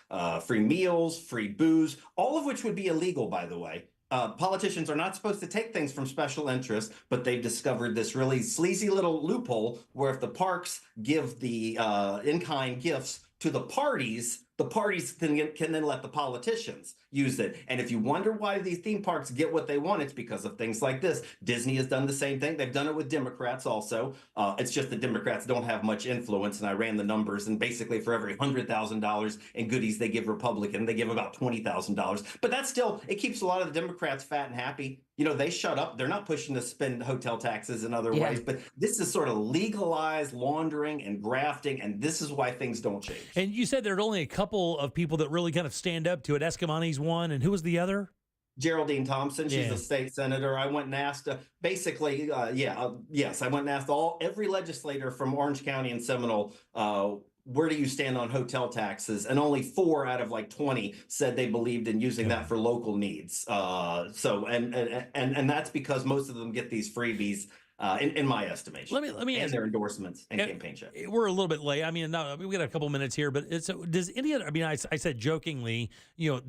free meals, free booze, all of which would be illegal, by the way. Politicians are not supposed to take things from special interests, but they've discovered this really sleazy little loophole where if the parks give the in-kind gifts to the parties, The parties can then let the politicians use it. And if you wonder why these theme parks get what they want, it's because of things like this. Disney has done the same thing. They've done it with Democrats also. It's just the Democrats don't have much influence. And I ran the numbers. And basically for every $100,000 in goodies they give Republican, they give about $20,000. But that's still, it keeps a lot of the Democrats fat and happy. You know, they shut up. They're not pushing to spend hotel taxes in other ways. But this is sort of legalized laundering and grafting. And this is why things don't change. And you said there are only a couple of people that really kind of stand up to it. Escamani's one, and who was the other? Geraldine Thompson. She's a state senator. I went and asked, basically, yes, I went and asked every legislator from Orange County and Seminole, where do you stand on hotel taxes? And only 4 out of like 20 said they believed in using that for local needs. And that's because most of them get these freebies. In my estimation, let me ask their endorsements and campaign checks. We're a little bit late. I mean, no, we got a couple minutes here, but does any other? I mean, I said jokingly, you know,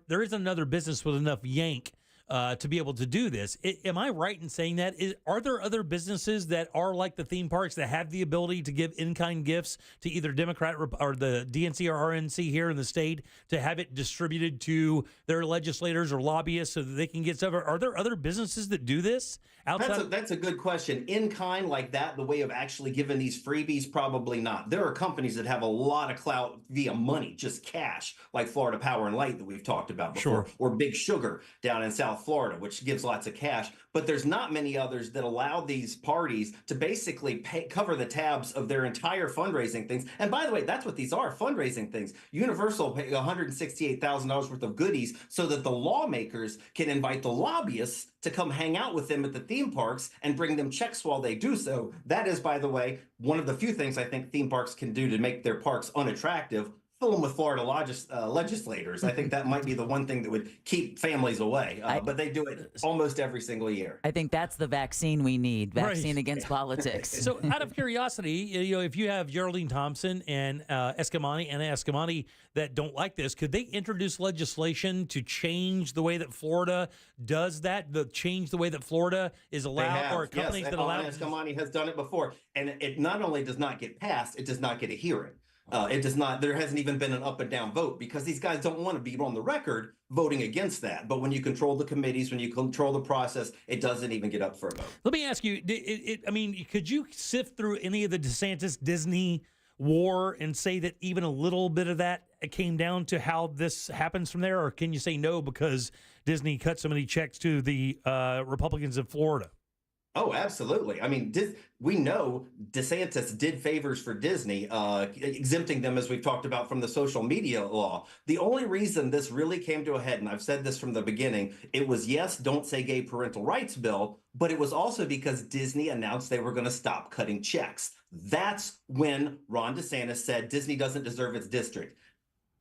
there isn't another business with enough yank to be able to do this. Am I right in saying that? Are there other businesses that are like the theme parks that have the ability to give in-kind gifts to either Democrat or the DNC or RNC here in the state to have it distributed to their legislators or lobbyists so that they can get stuff? Are there other businesses that do this? That's a good question. In kind like that, the way of actually giving these freebies, probably not. There are companies that have a lot of clout via money, just cash, like Florida Power and Light that we've talked about before, or Big Sugar down in South Florida, which gives lots of cash. But there's not many others that allow these parties to basically cover the tabs of their entire fundraising things. And by the way, that's what these are, fundraising things. Universal paid $168,000 worth of goodies so that the lawmakers can invite the lobbyists to come hang out with them at the theme parks and bring them checks while they do so. That is, by the way, one of the few things I think theme parks can do to make their parks unattractive. Fill them with Florida legislators. I think that might be the one thing that would keep families away. But they do it almost every single year. I think that's the vaccine we need. Vaccine against politics. So out of curiosity, you know, if you have Geraldine Thompson and Anna Escamani that don't like this, could they introduce legislation to change the way that Florida does that? Change the way that Florida is allowed, or companies that allow? Anna Escamani has done it before. And it not only does not get passed, it does not get a hearing. It does not. There hasn't even been an up and down vote because these guys don't want to be on the record voting against that. But when you control the committees, when you control the process, it doesn't even get up for a vote. Let me ask you, I mean, could you sift through any of the DeSantis-Disney war and say that even a little bit of that came down to how this happens from there? Or can you say no because Disney cut so many checks to the Republicans of Florida? Oh, absolutely. I mean, we know DeSantis did favors for Disney, exempting them, as we've talked about, from the social media law. The only reason this really came to a head, and I've said this from the beginning, it was, yes, don't say gay parental rights bill, but it was also because Disney announced they were going to stop cutting checks. That's when Ron DeSantis said Disney doesn't deserve its district.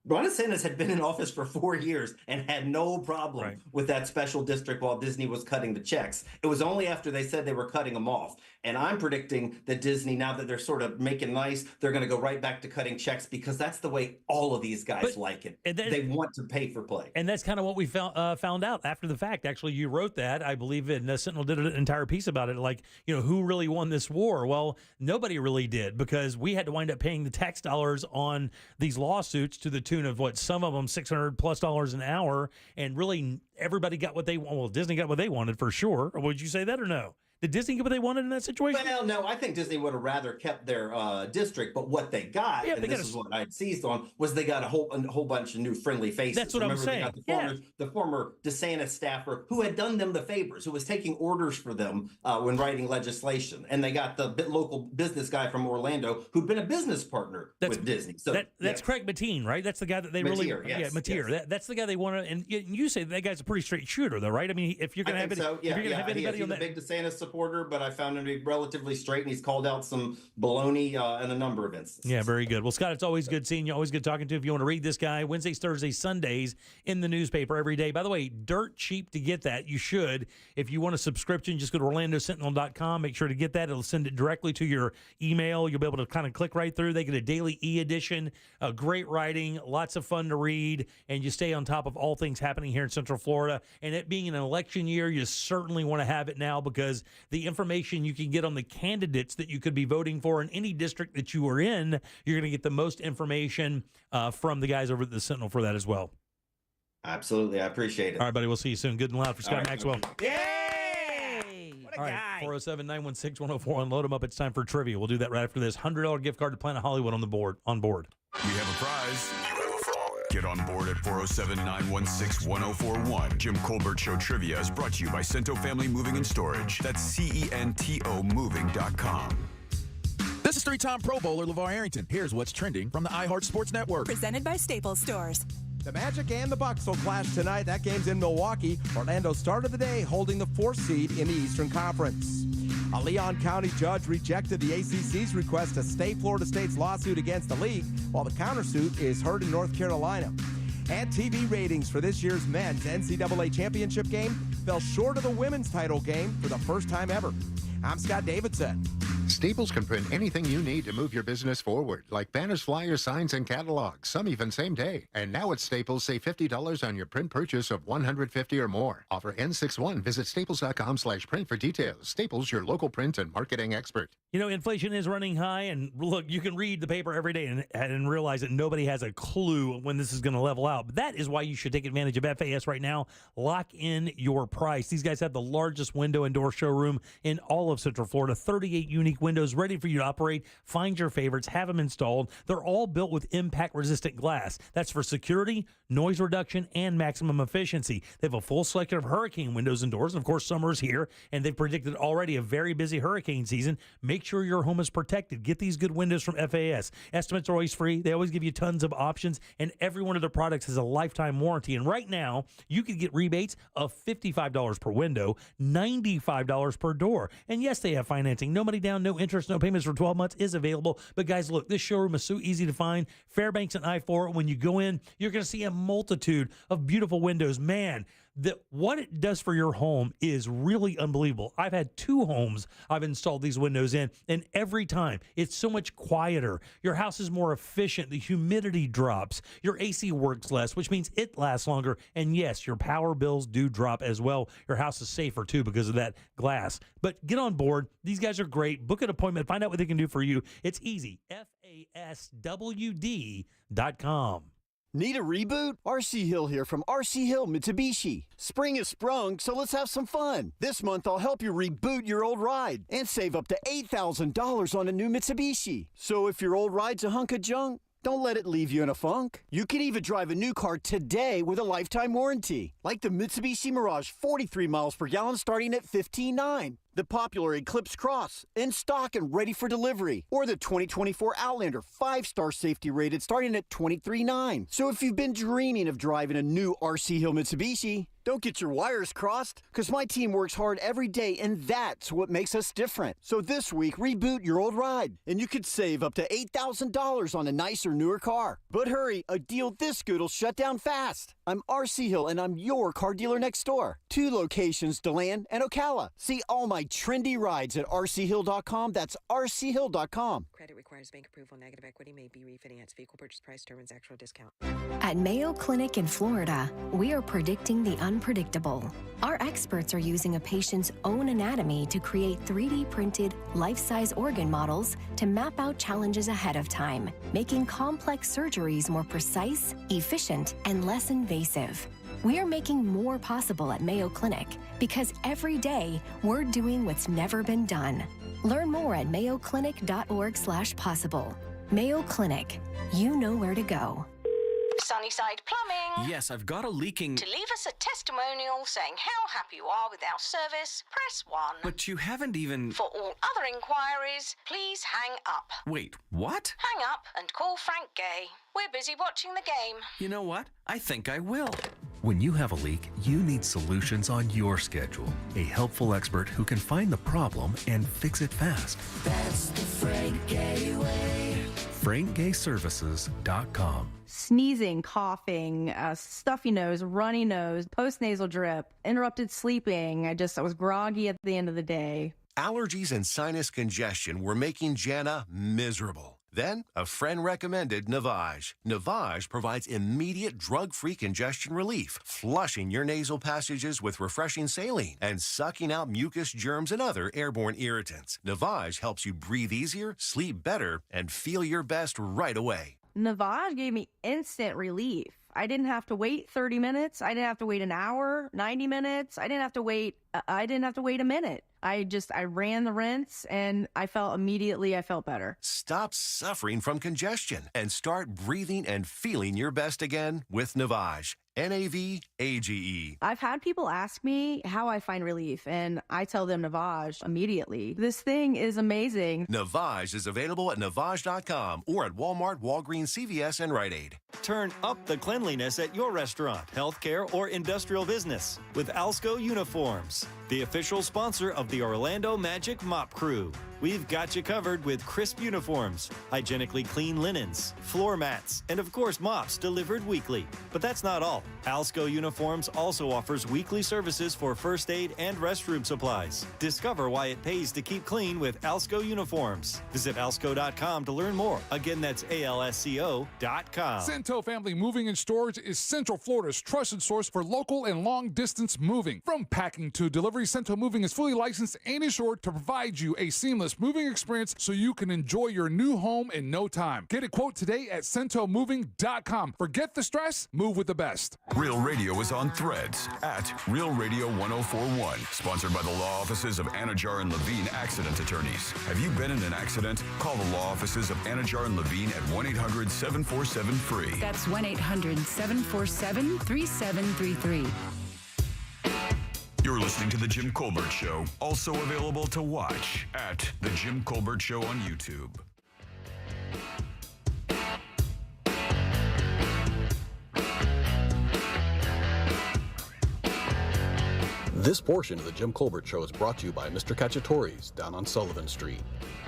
Ron DeSantis had been in office for 4 years and had no problem with that special district while Disney was cutting the checks. It was only after they said they were cutting them off. And I'm predicting that Disney, now that they're sort of making nice, they're going to go right back to cutting checks because that's the way all of these guys like it. They want to pay for play. And that's kind of what we found out after the fact. Actually, you wrote that, I believe, and Sentinel did an entire piece about it. Like, you know, who really won this war? Well, nobody really did because we had to wind up paying the tax dollars on these lawsuits to the tune of what, some of them $600+ an hour. And really, everybody got what they want. Well, Disney got what they wanted for sure. Would you say that or no? Did Disney get what they wanted in that situation? Well, no, I think Disney would have rather kept their district, but what they got, and this is what I had seized on, was they got a whole bunch of new friendly faces. That's what I'm saying. They got the former DeSantis staffer who had done them the favors, who was taking orders for them when writing legislation, and they got the local business guy from Orlando who'd been a business partner with Disney. So that's Craig Mateen, right? That's the guy that they Mateer, Mateer. Yes. That's the guy they wanted. And you say that guy's a pretty straight shooter, though, right? I mean, if you're going to have anybody on that, he's a big DeSantis supporter, but I found him to be relatively straight, and he's called out some baloney in a number of instances. Yeah, very good. Well, Scott, it's always good seeing you, always good talking to you. If you want to read this guy, Wednesdays, Thursdays, Sundays in the newspaper every day. By the way, dirt cheap to get that. You should. If you want a subscription, just go to OrlandoSentinel.com. Make sure to get that. It'll send it directly to your email. You'll be able to kind of click right through. They get a daily e-edition, great writing, lots of fun to read, and you stay on top of all things happening here in Central Florida. And it being an election year, you certainly want to have it now because the information you can get on the candidates that you could be voting for in any district that you are in. You're going to get the most information from the guys over at the Sentinel for that as well. Absolutely. I appreciate it. All right, buddy. We'll see you soon. Good and loud for Scott right. Maxwell. Yay! What a All guy. right, 407-916-104. Unload them up. It's time for trivia. We'll do that right after this. $100 gift card to Planet Hollywood on board. We have a prize. You have a phone. Get on board at 407-916-1041. Jim Colbert Show Trivia is brought to you by Cento Family Moving and Storage. That's CENTO moving.com. This is three-time Pro Bowler LeVar Arrington. Here's what's trending from the iHeart Sports Network. Presented by Staples Stores. The Magic and the Bucks will clash tonight. That game's in Milwaukee. Orlando started the day holding the 4th seed in the Eastern Conference. A Leon County judge rejected the ACC's request to stay Florida State's lawsuit against the league, while the countersuit is heard in North Carolina. And TV ratings for this year's men's NCAA championship game fell short of the women's title game for the first time ever. I'm Scott Davidson. Staples can print anything you need to move your business forward, like banners, flyers, signs, and catalogs, some even same day. And now at Staples, save $50 on your print purchase of $150 or more. Offer ends 6/1. Visit staples.com/print for details. Staples, your local print and marketing expert. You know, inflation is running high, and look, you can read the paper every day and realize that nobody has a clue when this is going to level out. But that is why you should take advantage of FAS right now. Lock in your price. These guys have the largest window and door showroom in all of Central Florida. 38 unique windows ready for you to operate. Find your favorites, have them installed. They're all built with impact-resistant glass. That's for security, noise reduction, and maximum efficiency. They have a full selection of hurricane windows and doors. And of course, summer's here, and they've predicted already a very busy hurricane season. Make sure your home is protected. Get these good windows from FAS. Estimates are always free. They always give you tons of options, and every one of their products has a lifetime warranty. And right now, you can get rebates of $55 per window, $95 per door. And yes, they have financing. No money down, no interest, no payments for 12 months is available. But guys, look, this showroom is so easy to find. Fairbanks and I-4. When you go in, you're going to see a multitude of beautiful windows. Man, what it does for your home is really unbelievable. I've had 2 homes I've installed these windows in, and every time it's so much quieter. Your house is more efficient. The humidity drops. Your AC works less, which means it lasts longer. And yes, your power bills do drop as well. Your house is safer too because of that glass. But get on board. These guys are great. Book an appointment. Find out what they can do for you. It's easy. FASWD.com. Need a reboot? RC Hill here from RC Hill Mitsubishi. Spring is sprung, so let's have some fun. This month, I'll help you reboot your old ride and save up to $8,000 on a new Mitsubishi. So if your old ride's a hunk of junk, don't let it leave you in a funk. You can even drive a new car today with a lifetime warranty, like the Mitsubishi Mirage 43 miles per gallon starting at $15,900. The popular Eclipse Cross, in stock and ready for delivery. Or the 2024 Outlander, 5-star safety rated, starting at $23,900. So if you've been dreaming of driving a new RC Hill Mitsubishi, don't get your wires crossed, because my team works hard every day, and that's what makes us different. So this week, reboot your old ride, and you could save up to $8,000 on a nicer, newer car. But hurry, a deal this good will shut down fast. I'm RC Hill, and I'm your car dealer next door. 2 locations, DeLand and Ocala. See all my trendy rides at rchill.com. That's rchill.com. Credit requires bank approval. Negative equity may be refinanced. Vehicle purchase price determines actual discount. At Mayo Clinic in Florida, we are predicting the unpredictable. Our experts are using a patient's own anatomy to create 3D printed, life-size organ models to map out challenges ahead of time, making complex surgeries more precise, efficient, and less invasive. We are making more possible at Mayo Clinic because every day we're doing what's never been done. Learn more at mayoclinic.org/possible. Mayo Clinic, you know where to go. Sunnyside Plumbing. Yes, I've got a leaking... To leave us a testimonial saying how happy you are with our service, press 1. But you haven't even... For all other inquiries, please hang up. Wait, what? Hang up and call Frank Gay. We're busy watching the game. You know what? I think I will. When you have a leak, you need solutions on your schedule. A helpful expert who can find the problem and fix it fast. That's the Frank Gay way. FrankGayServices.com. Sneezing, coughing, stuffy nose, runny nose, postnasal drip, interrupted sleeping. I was groggy at the end of the day. Allergies and sinus congestion were making Jana miserable. Then, a friend recommended Navage. Navage provides immediate drug-free congestion relief, flushing your nasal passages with refreshing saline and sucking out mucus, germs, and other airborne irritants. Navage helps you breathe easier, sleep better, and feel your best right away. Navage gave me instant relief. I didn't have to wait 30 minutes. I didn't have to wait an hour, 90 minutes. I didn't have to wait a minute. I ran the rinse and I felt better. Stop suffering from congestion and start breathing and feeling your best again with Navage. Navage. I've had people ask me how I find relief, and I tell them Navage immediately. This thing is amazing. Navage is available at Navage.com or at Walmart, Walgreens, CVS, and Rite Aid. Turn up the cleanliness at your restaurant, healthcare, or industrial business with Alsco Uniforms, the official sponsor of the Orlando Magic Mop Crew. We've got you covered with crisp uniforms, hygienically clean linens, floor mats, and of course mops delivered weekly. But that's not all. Alsco Uniforms also offers weekly services for first aid and restroom supplies. Discover why it pays to keep clean with Alsco Uniforms. Visit alsco.com to learn more. Again, that's ALSCO.com. Cento Family Moving and Storage is Central Florida's trusted source for local and long-distance moving. From packing to delivery, Cento Moving is fully licensed and insured to provide you a seamless moving experience so you can enjoy your new home in no time. Get a quote today at centomoving.com. Forget the stress, move with the best. Real Radio is on Threads at Real Radio 1041. Sponsored by the law offices of Anajar and Levine Accident Attorneys. Have you been in an accident? Call the law offices of Anajar and Levine at 1-800-747-FREE. That's 1-800-747-3733. You're listening to The Jim Colbert Show, also available to watch at The Jim Colbert Show on YouTube. This portion of The Jim Colbert Show is brought to you by Mr. Cacciatore's down on Sullivan Street.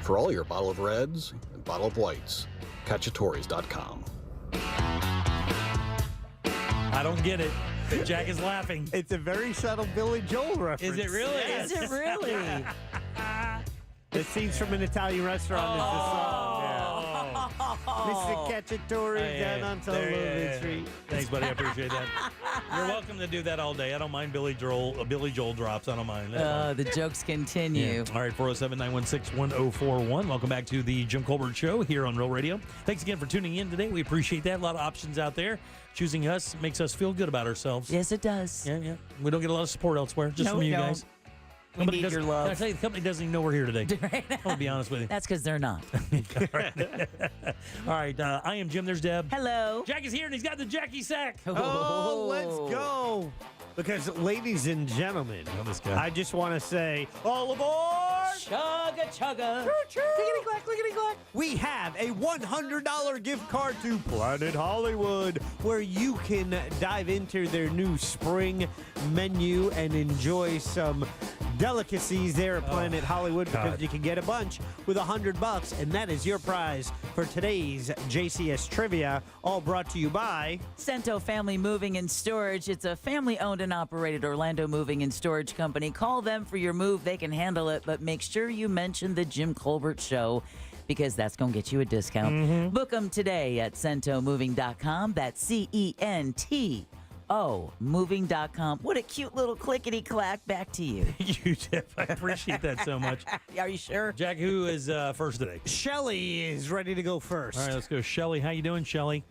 For all your bottle of reds and bottle of whites, Cacciatore's.com. I don't get it. Jack is laughing. It's a very subtle Billy Joel reference. Is it really? Is it really? The scenes from an Italian restaurant is the song. Mr. Cacciatore down on Sullivan Street. Thanks, buddy. I appreciate that. You're welcome to do that all day. I don't mind Billy Joel drops. I don't mind. The jokes continue. Yeah. All right, 407-916-1041. Welcome back to the Jim Colbert Show here on Real Radio. Thanks again for tuning in today. We appreciate that. A lot of options out there. Choosing us makes us feel good about ourselves. Yes, it does. Yeah. We don't get a lot of support elsewhere, just from you guys. We need your love. Can I tell you, the company doesn't even know we're here today. Right. I'm going to be honest with you. That's because they're not. All right. I am Jim. There's Deb. Hello. Jack is here, and he's got the Jackie sack. Oh, let's go. Because, ladies and gentlemen, I just want to say, all aboard! Chugga, chugga. Clickety clack, clickety clack. We have a $100 gift card to Planet Hollywood, where you can dive into their new spring menu and enjoy some delicacies there at Planet Hollywood, because you can get a bunch with $100, and that is your prize for today's JCS Trivia, all brought to you by Cento Family Moving and Storage. It's a family-owned and operated Orlando moving and storage company. Call them for your move. They can handle it, but make sure you mention the Jim Colbert Show, because that's going to get you a discount. Book them today at centomoving.com. That's CENTO moving.com. What a cute little clickety clack. Back to you. You, Jeff. I appreciate that so much. Are you sure? Jack, who is first today? Shelly is ready to go first. All right, let's go. Shelly, how you doing, Shelly?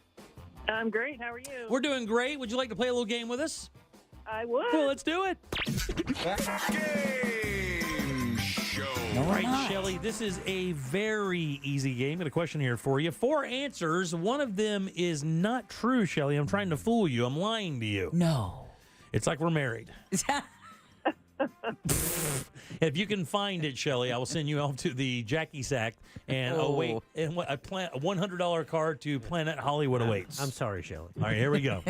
I'm great. How are you? We're doing great. Would you like to play a little game with us? I would. Well, let's do it. Game show. All right, Shelly, this is a very easy game. Got a question here for you. 4 answers. One of them is not true, Shelly. I'm trying to fool you. I'm lying to you. No. It's like we're married. If you can find it, Shelly, I will send you off to the Jackie Sack and a $100 card to Planet Hollywood awaits. I'm sorry, Shelly. All right, here we go.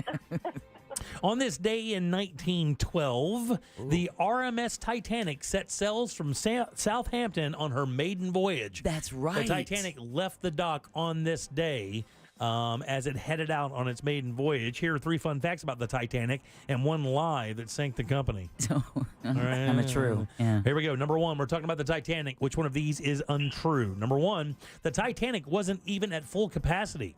On this day in 1912, the RMS Titanic set sails from Southampton on her maiden voyage. That's right. The Titanic left the dock on this day. as it headed out on its maiden voyage. Here are 3 fun facts about the Titanic and 1 lie that sank the company. Kind of true. Yeah. Here we go. Number 1, we're talking about the Titanic. Which one of these is untrue? Number 1, the Titanic wasn't even at full capacity.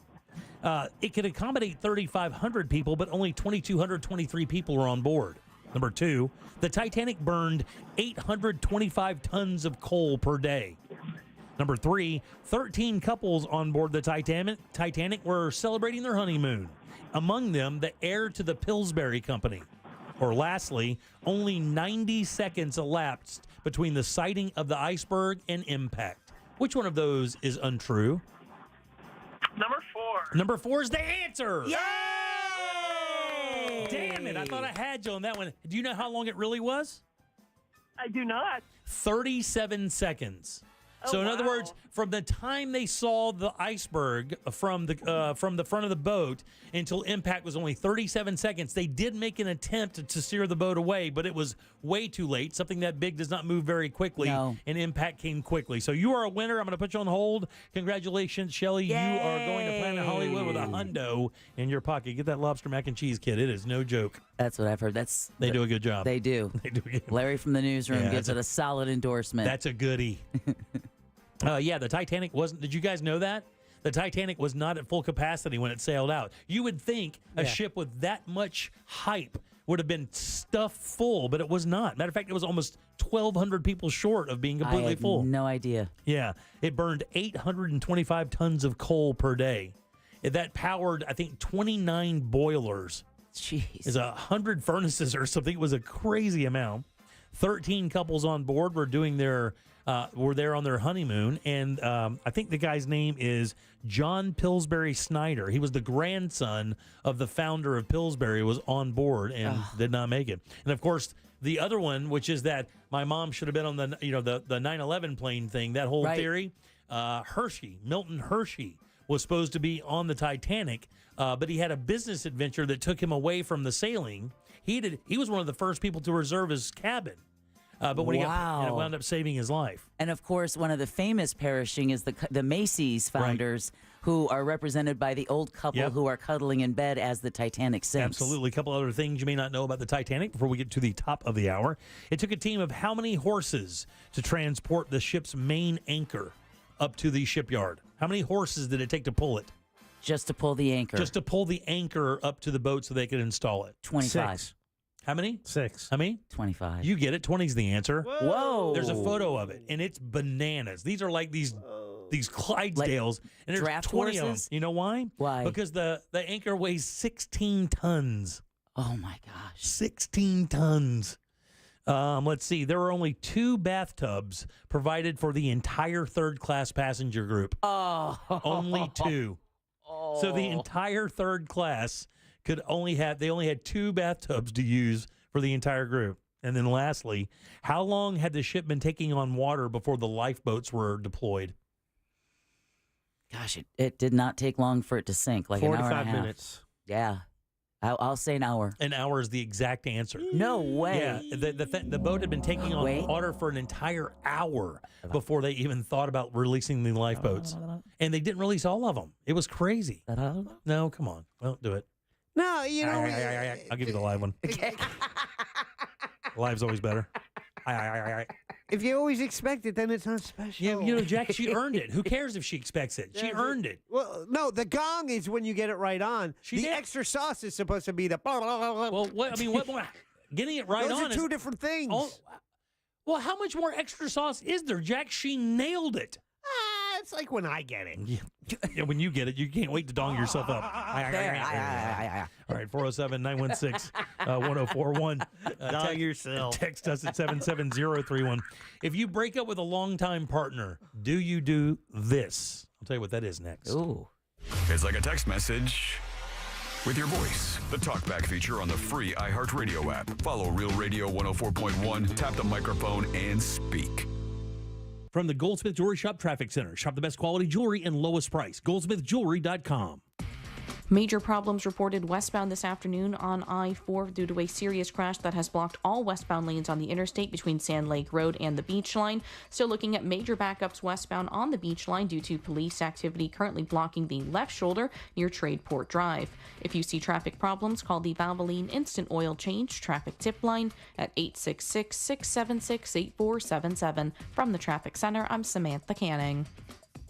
It could accommodate 3,500 people, but only 2,223 people were on board. Number 2, the Titanic burned 825 tons of coal per day. Number 3, 13 couples on board the Titanic were celebrating their honeymoon. Among them, the heir to the Pillsbury Company. Or lastly, only 90 seconds elapsed between the sighting of the iceberg and impact. Which one of those is untrue? Number 4. Number 4 is the answer. Yay! Damn it, I thought I had you on that one. Do you know how long it really was? I do not. 37 seconds. So in other words, from the time they saw the iceberg from the front of the boat until impact was only 37 seconds. They did make an attempt to steer the boat away, but it was way too late. Something that big does not move very quickly, and impact came quickly. So you are a winner. I'm going to put you on hold. Congratulations, Shelly. You are going to Planet Hollywood with a hundo in your pocket. Get that lobster mac and cheese kit. It is no joke. That's what I've heard. They do a good job. They do. They do. Larry from the newsroom gives it a solid endorsement. That's a goodie. The Titanic wasn't. Did you guys know that? The Titanic was not at full capacity when it sailed out. You would think a ship with that much hype would have been stuffed full, but it was not. Matter of fact, it was almost 1,200 people short of being completely full. No idea. Yeah. It burned 825 tons of coal per day. That powered, I think, 29 boilers. Jeez. It's 100 furnaces or something. It was a crazy amount. 13 couples on board were doing were there on their honeymoon, and I think the guy's name is John Pillsbury Snyder. He was the grandson of the founder of Pillsbury, was on board and did not make it. And of course, the other one, which is that my mom should have been on the 9/11 plane thing. That whole theory. Milton Hershey was supposed to be on the Titanic, but he had a business adventure that took him away from the sailing. He was one of the first people to reserve his cabin. But when he got, it wound up saving his life. And of course, one of the famous perishing is the Macy's founders, who are represented by the old couple who are cuddling in bed as the Titanic sinks. Absolutely. A couple other things you may not know about the Titanic before we get to the top of the hour. It took a team of how many horses to transport the ship's main anchor up to the shipyard? How many horses did it take to pull it? Just to pull the anchor. Just to pull the anchor up to the boat so they could install it. 25. 6. How many? 6. How many? 25. You get it. 20 is the answer. Whoa. There's a photo of it, and it's bananas. These are like these Clydesdales, and there's draft 20 horses? of them. You know why? Why? Because the anchor weighs 16 tons. Oh, my gosh. 16 tons. Let's see. There were only 2 bathtubs provided for the entire third-class passenger group. Oh. Only 2. Oh. So the entire third class only had 2 bathtubs to use for the entire group. And then lastly, how long had the ship been taking on water before the lifeboats were deployed? Gosh, it did not take long for it to sink. Like 45 an hour and a half. minutes. Yeah. I'll say an hour. An hour is the exact answer. No way. Yeah, the boat had been taking on water for an entire hour before they even thought about releasing the lifeboats. And they didn't release all of them. It was crazy. No, come on. Don't do it. No, you know. I'll give you the live one. Live's always better. If you always expect it, then it's not special. Yeah, Jack, she earned it. Who cares if she expects it? She earned it. Well, no, the gong is when you get it right on. The extra sauce is supposed to be the. Well, what more? Getting it right Those on are two different things. Well, how much more extra sauce is there, Jack? She nailed it. It's like when I get it. Yeah, when you get it, you can't wait to dong yourself up. All right, 407-916-1041. Dong yourself. Text us at 77031. If you break up with a longtime partner, do you do this? I'll tell you what that is next. Ooh. It's like a text message with your voice. The TalkBack feature on the free iHeartRadio app. Follow Real Radio 104.1, tap the microphone, and speak. From the Goldsmith Jewelry Shop Traffic Center. Shop the best quality jewelry and lowest price. GoldsmithJewelry.com. Major problems reported westbound this afternoon on I-4 due to a serious crash that has blocked all westbound lanes on the interstate between Sand Lake Road and the Beach Line. Still looking at major backups westbound on the Beach Line due to police activity currently blocking the left shoulder near Tradeport Drive. If you see traffic problems, call the Valvoline Instant Oil Change traffic tip line at 866-676-8477. From the Traffic Center, I'm Samantha Canning.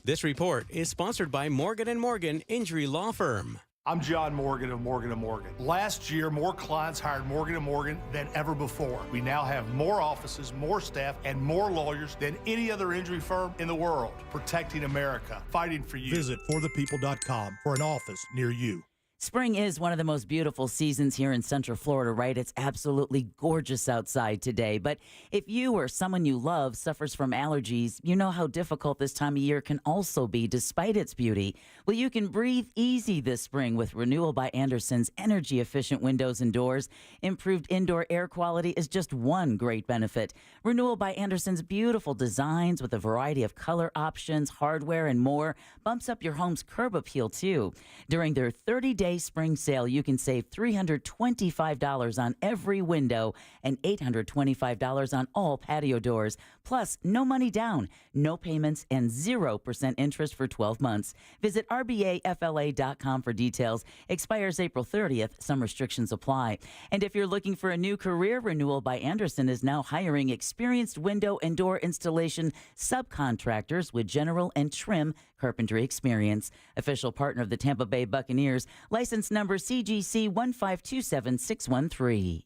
This report is sponsored by Morgan & Morgan Injury Law Firm. I'm John Morgan of Morgan & Morgan. Last year, more clients hired Morgan & Morgan than ever before. We now have more offices, more staff, and more lawyers than any other injury firm in the world, protecting America, fighting for you. Visit forthepeople.com for an office near you. Spring is one of the most beautiful seasons here in Central Florida, right? It's absolutely gorgeous outside today. But if you or someone you love suffers from allergies, you know how difficult this time of year can also be despite its beauty. Well, you can breathe easy this spring with Renewal by Andersen's energy-efficient windows and doors. Improved indoor air quality is just one great benefit. Renewal by Andersen's beautiful designs with a variety of color options, hardware, and more bumps up your home's curb appeal, too. During their 30-day spring sale, you can save $325 on every window and $825 on all patio doors. Plus, no money down, no payments, and 0% interest for 12 months. Visit rbafla.com for details. Expires April 30th. Some restrictions apply. And if you're looking for a new career, Renewal by Andersen is now hiring experienced window and door installation subcontractors with general and trim carpentry experience. Official partner of the Tampa Bay Buccaneers. License number CGC 1527613.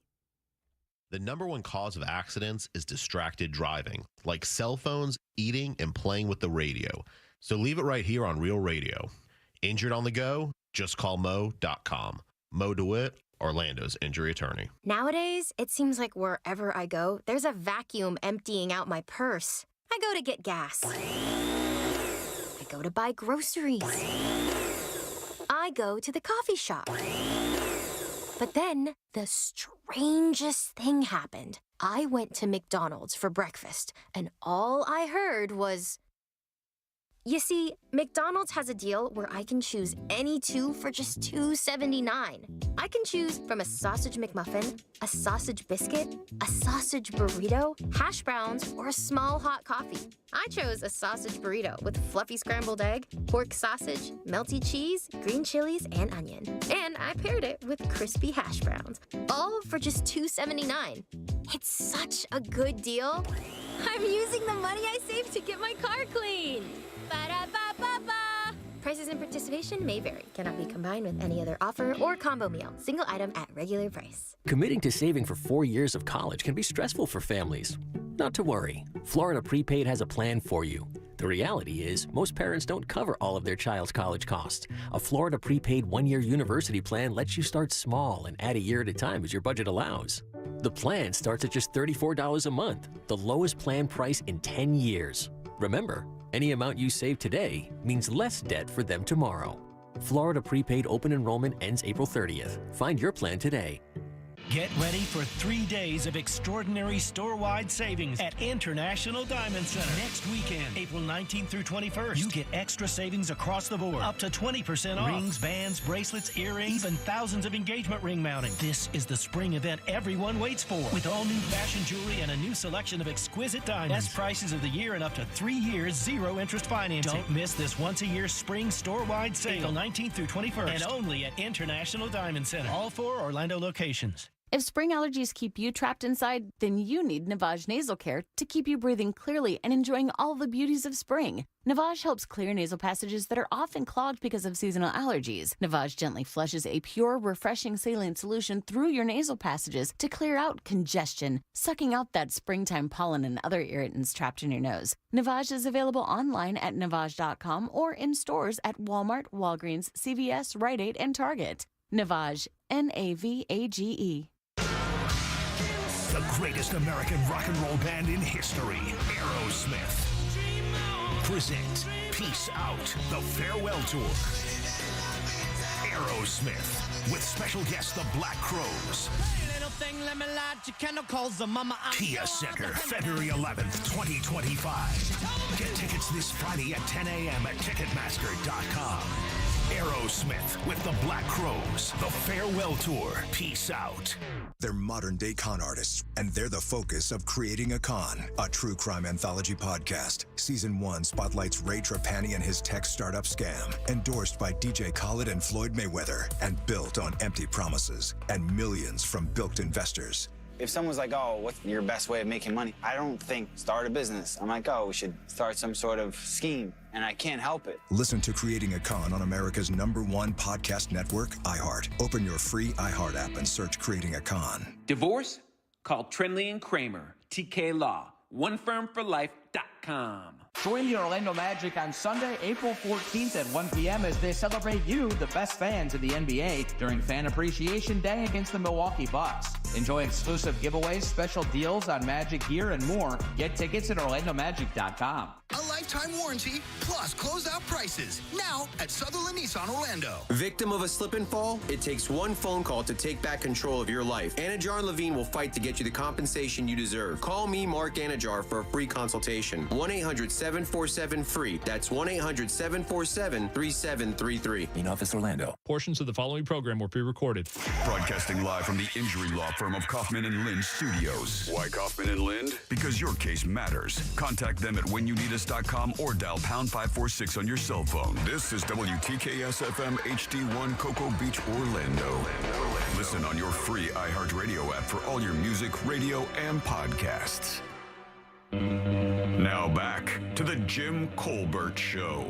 The number one cause of accidents is distracted driving, like cell phones, eating, and playing with the radio. So leave it right here on Real Radio. Injured on the go? Just call Mo.com. Mo DeWitt, Orlando's injury attorney. Nowadays, it seems like wherever I go, there's a vacuum emptying out my purse. I go to get gas. I go to buy groceries. I go to the coffee shop. But then, the strangest thing happened. I went to McDonald's for breakfast, and all I heard was... You see, McDonald's has a deal where I can choose any two for just $2.79. I can choose from a sausage McMuffin, a sausage biscuit, a sausage burrito, hash browns, or a small hot coffee. I chose a sausage burrito with fluffy scrambled egg, pork sausage, melty cheese, green chilies, and onion. And I paired it with crispy hash browns, all for just $2.79. It's such a good deal. I'm using the money I saved to get my car clean. Ba-da-ba-ba-ba. Prices and participation may vary. Cannot be combined with any other offer or combo meal. Single item at regular price. Committing to saving for 4 years of college can be stressful for families. Not to worry. Florida Prepaid has a plan for you. The reality is, most parents don't cover all of their child's college costs. A Florida Prepaid 1-year university plan lets you start small and add a year at a time as your budget allows. The plan starts at just $34 a month, the lowest plan price in 10 years. Remember, any amount you save today means less debt for them tomorrow. Florida Prepaid open enrollment ends April 30th. Find your plan today. Get ready for 3 days of extraordinary store-wide savings at International Diamond Center. Next weekend, April 19th through 21st, you get extra savings across the board. Up to 20% off. Rings, bands, bracelets, earrings, even thousands of engagement ring mounting. This is the spring event everyone waits for. With all new fashion jewelry and a new selection of exquisite diamonds. Best prices of the year and up to 3 years, zero interest financing. Don't miss this once-a-year spring store-wide sale. April 19th through 21st. And only at International Diamond Center. All 4 Orlando locations. If spring allergies keep you trapped inside, then you need Navage Nasal Care to keep you breathing clearly and enjoying all the beauties of spring. Navage helps clear nasal passages that are often clogged because of seasonal allergies. Navage gently flushes a pure, refreshing saline solution through your nasal passages to clear out congestion, sucking out that springtime pollen and other irritants trapped in your nose. Navage is available online at Navage.com or in stores at Walmart, Walgreens, CVS, Rite Aid, and Target. Navage, Navage. The greatest American rock and roll band in history, Aerosmith, present Peace Out, the farewell tour. Aerosmith, with special guests the Black Crows. Kia Center, February 11th, 2025. Get tickets this Friday at 10 a.m. at Ticketmaster.com. Aerosmith with the Black Crowes. The Farewell Tour. Peace out. They're modern-day con artists, and they're the focus of Creating a Con, a true crime anthology podcast. Season 1 spotlights Ray Trapani and his tech startup scam, endorsed by DJ Khaled and Floyd Mayweather, and built on empty promises and millions from bilked investors. If someone's like, oh, what's your best way of making money? I don't think start a business. I'm like, oh, we should start some sort of scheme, and I can't help it. Listen to Creating a Con on America's #1 podcast network, iHeart. Open your free iHeart app and search Creating a Con. Divorce? Call Trindley and Kramer, TK Law, onefirmforlife.com. Join the Orlando Magic on Sunday, April 14th at 1 p.m. as they celebrate you, the best fans of the NBA, during Fan Appreciation Day against the Milwaukee Bucks. Enjoy exclusive giveaways, special deals on Magic gear, and more. Get tickets at OrlandoMagic.com. A lifetime warranty plus closeout prices now at Sutherland Nissan Orlando. Victim of a slip and fall? It takes one phone call to take back control of your life. Anajar and Levine will fight to get you the compensation you deserve. Call me, Mark Anajar, for a free consultation. 1-800-747-FREE. That's 1-800-747-3733. In Office Orlando. Portions of the following program were pre-recorded. Broadcasting live from the injury law firm of Kaufman and Lind Studios. Why Kaufman and Lind? Because your case matters. Contact them at whenyounneedus.com or dial pound 546 on your cell phone. This is WTKS-FM HD1 Cocoa Beach, Orlando. Listen on your free iHeartRadio app for all your music, radio, and podcasts. Now back to the Jim Colbert Show.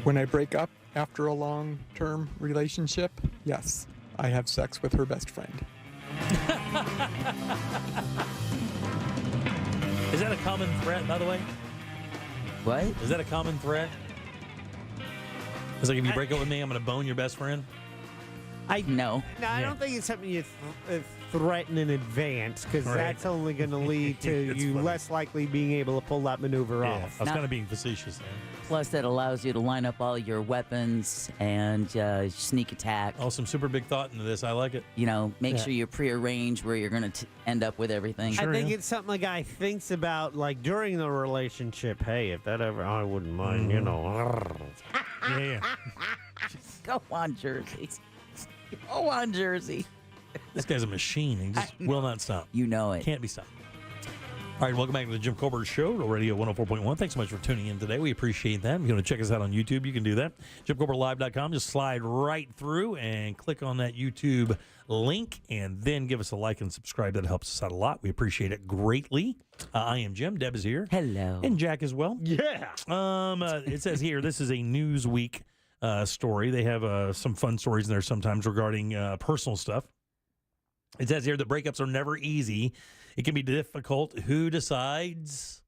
When I break up after a long-term relationship, yes, I have sex with her best friend. Is that a common threat, by the way? What? Is that a common threat? It's like, if you break up with me, I'm going to bone your best friend? No. No, I don't think it's something you threaten in advance, because that's only going to lead to you funny. less likely being able to pull that maneuver off. I was kind of being facetious there. Plus, that allows you to line up all your weapons and sneak attack. Oh, some super big thought into this. I like it. You know, make sure you prearrange where you're going to end up with everything. I think it's something a guy thinks about, like, during the relationship. Hey, if that ever, I wouldn't mind, you know. Go on, Jersey. Go on, Jersey. This guy's a machine. He just will not stop. You know it. Can't be stopped. All right, welcome back to the Jim Colbert Show, Radio 104.1. Thanks so much for tuning in today. We appreciate that. If you want to check us out on YouTube, you can do that. JimColbertLive.com. Just slide right through and click on that YouTube link, and then give us a like and subscribe. That helps us out a lot. We appreciate it greatly. I am Jim. Deb is here. Hello. And Jack as well. Yeah. It says here, this is a Newsweek story. They have some fun stories in there sometimes regarding personal stuff. It says here that breakups are never easy. It can be difficult. Who decides?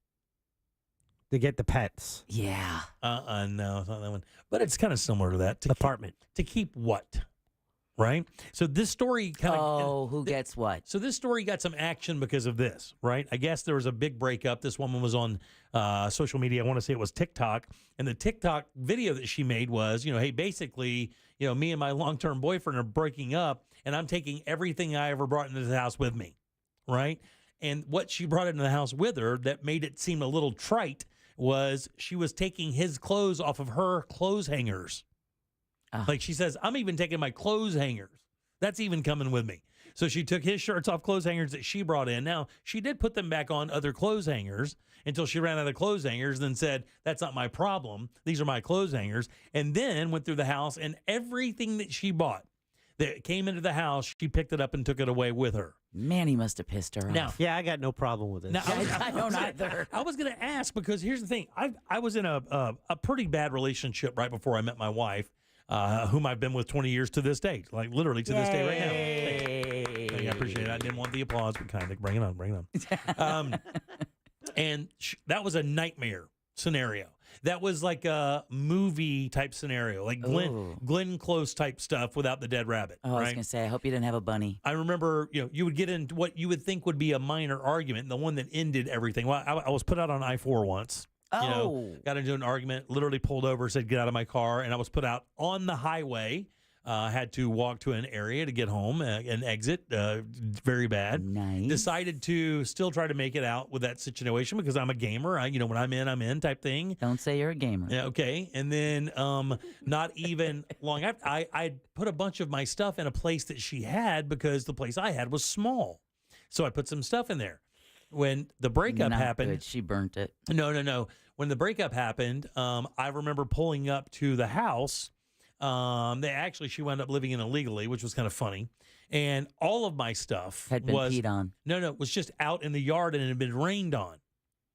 To get the pets. Yeah. No, it's not that one. But it's kind of similar to that. Apartment. To keep what? Right? So this story kind of... Oh, who gets what? So this story got some action because of this, right? I guess there was a big breakup. This woman was on social media. I want to say it was TikTok. And the TikTok video that she made was, hey, basically, me and my long-term boyfriend are breaking up, and I'm taking everything I ever brought into the house with me, right? And what she brought into the house with her that made it seem a little trite was she was taking his clothes off of her clothes hangers. Like she says, I'm even taking my clothes hangers. That's even coming with me. So she took his shirts off clothes hangers that she brought in. Now, she did put them back on other clothes hangers until she ran out of clothes hangers, then said, that's not my problem. These are my clothes hangers. And then went through the house, and everything that she bought that came into the house, she picked it up and took it away with her. Man, he must have pissed her Now, off. Yeah, I got no problem with it. Now, I don't either. I was going to ask, because here's the thing. I was in a pretty bad relationship right before I met my wife, whom I've been with 20 years to this day, like literally to this day right now. Thank you. I appreciate it. I didn't want the applause, but kind of bring it on. And that was a nightmare scenario. That was like a movie type scenario, like Glenn Close type stuff without the dead rabbit. Oh, I was going to say, I hope you didn't have a bunny. I remember, you would get into what you would think would be a minor argument, and the one that ended everything. Well, I was put out on I-4 once. Got into an argument, literally pulled over, said, get out of my car. And I was put out on the highway Had to walk to an area to get home, an exit, very bad. Nice. Decided to still try to make it out with that situation because I'm a gamer. When I'm in type thing. Don't say you're a gamer. Yeah, okay. And then not even long after, I put a bunch of my stuff in a place that she had because the place I had was small. So I put some stuff in there. When the breakup happened. Good. She burnt it. No. When the breakup happened, I remember pulling up to the house. She wound up living in illegally, which was kind of funny. And all of my stuff had been peed on. No, it was just out in the yard and it had been rained on,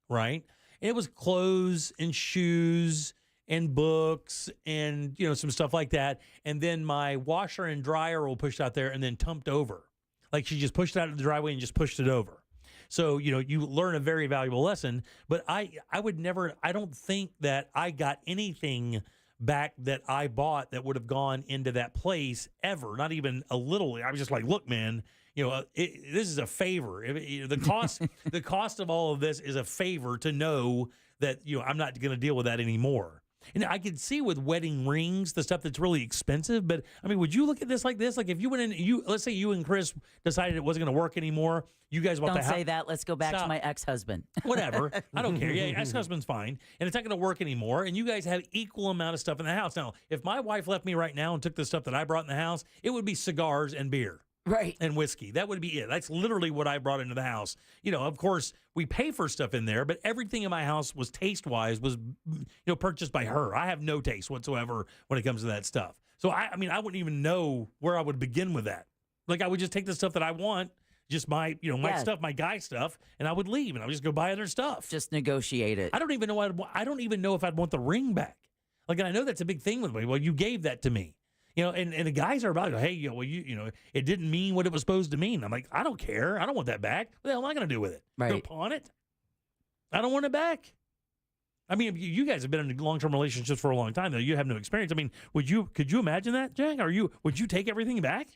right? And it was clothes and shoes and books and, some stuff like that. And then my washer and dryer were pushed out there and then tumped over. Like she just pushed it out of the driveway and just pushed it over. So, you learn a very valuable lesson. But I don't think that I got anything back that I bought that would have gone into that place ever, not even a little. I was just like, look, man, this is a favor. The cost of all of this is a favor to know that, I'm not going to deal with that anymore. And I could see with wedding rings, the stuff that's really expensive, but I mean, would you look at this like this? Like if you went in, let's say you and Chris decided it wasn't going to work anymore. You guys bought the house. Don't say that. Let's go back to my ex-husband. Whatever. I don't care. Yeah, ex-husband's fine. And it's not going to work anymore. And you guys have equal amount of stuff in the house. Now, if my wife left me right now and took the stuff that I brought in the house, it would be cigars and beer. Right. And whiskey. That would be it. That's literally what I brought into the house. Of course, we pay for stuff in there, but everything in my house was taste-wise was, purchased by her. I have no taste whatsoever when it comes to that stuff. So, I wouldn't even know where I would begin with that. Like, I would just take the stuff that I want, just my, my stuff, my guy stuff, and I would leave, and I would just go buy other stuff. Just negotiate it. I don't even know if I'd want the ring back. Like, and I know that's a big thing with me. Well, you gave that to me. And the guys are about, hey, it didn't mean what it was supposed to mean. I'm like, I don't care. I don't want that back. What the hell am I going to do with it? Right. Go pawn it? I don't want it back. I mean, you guys have been in long-term relationships for a long time, though. You have no experience. I mean, could you imagine that, Jack? Would you take everything back?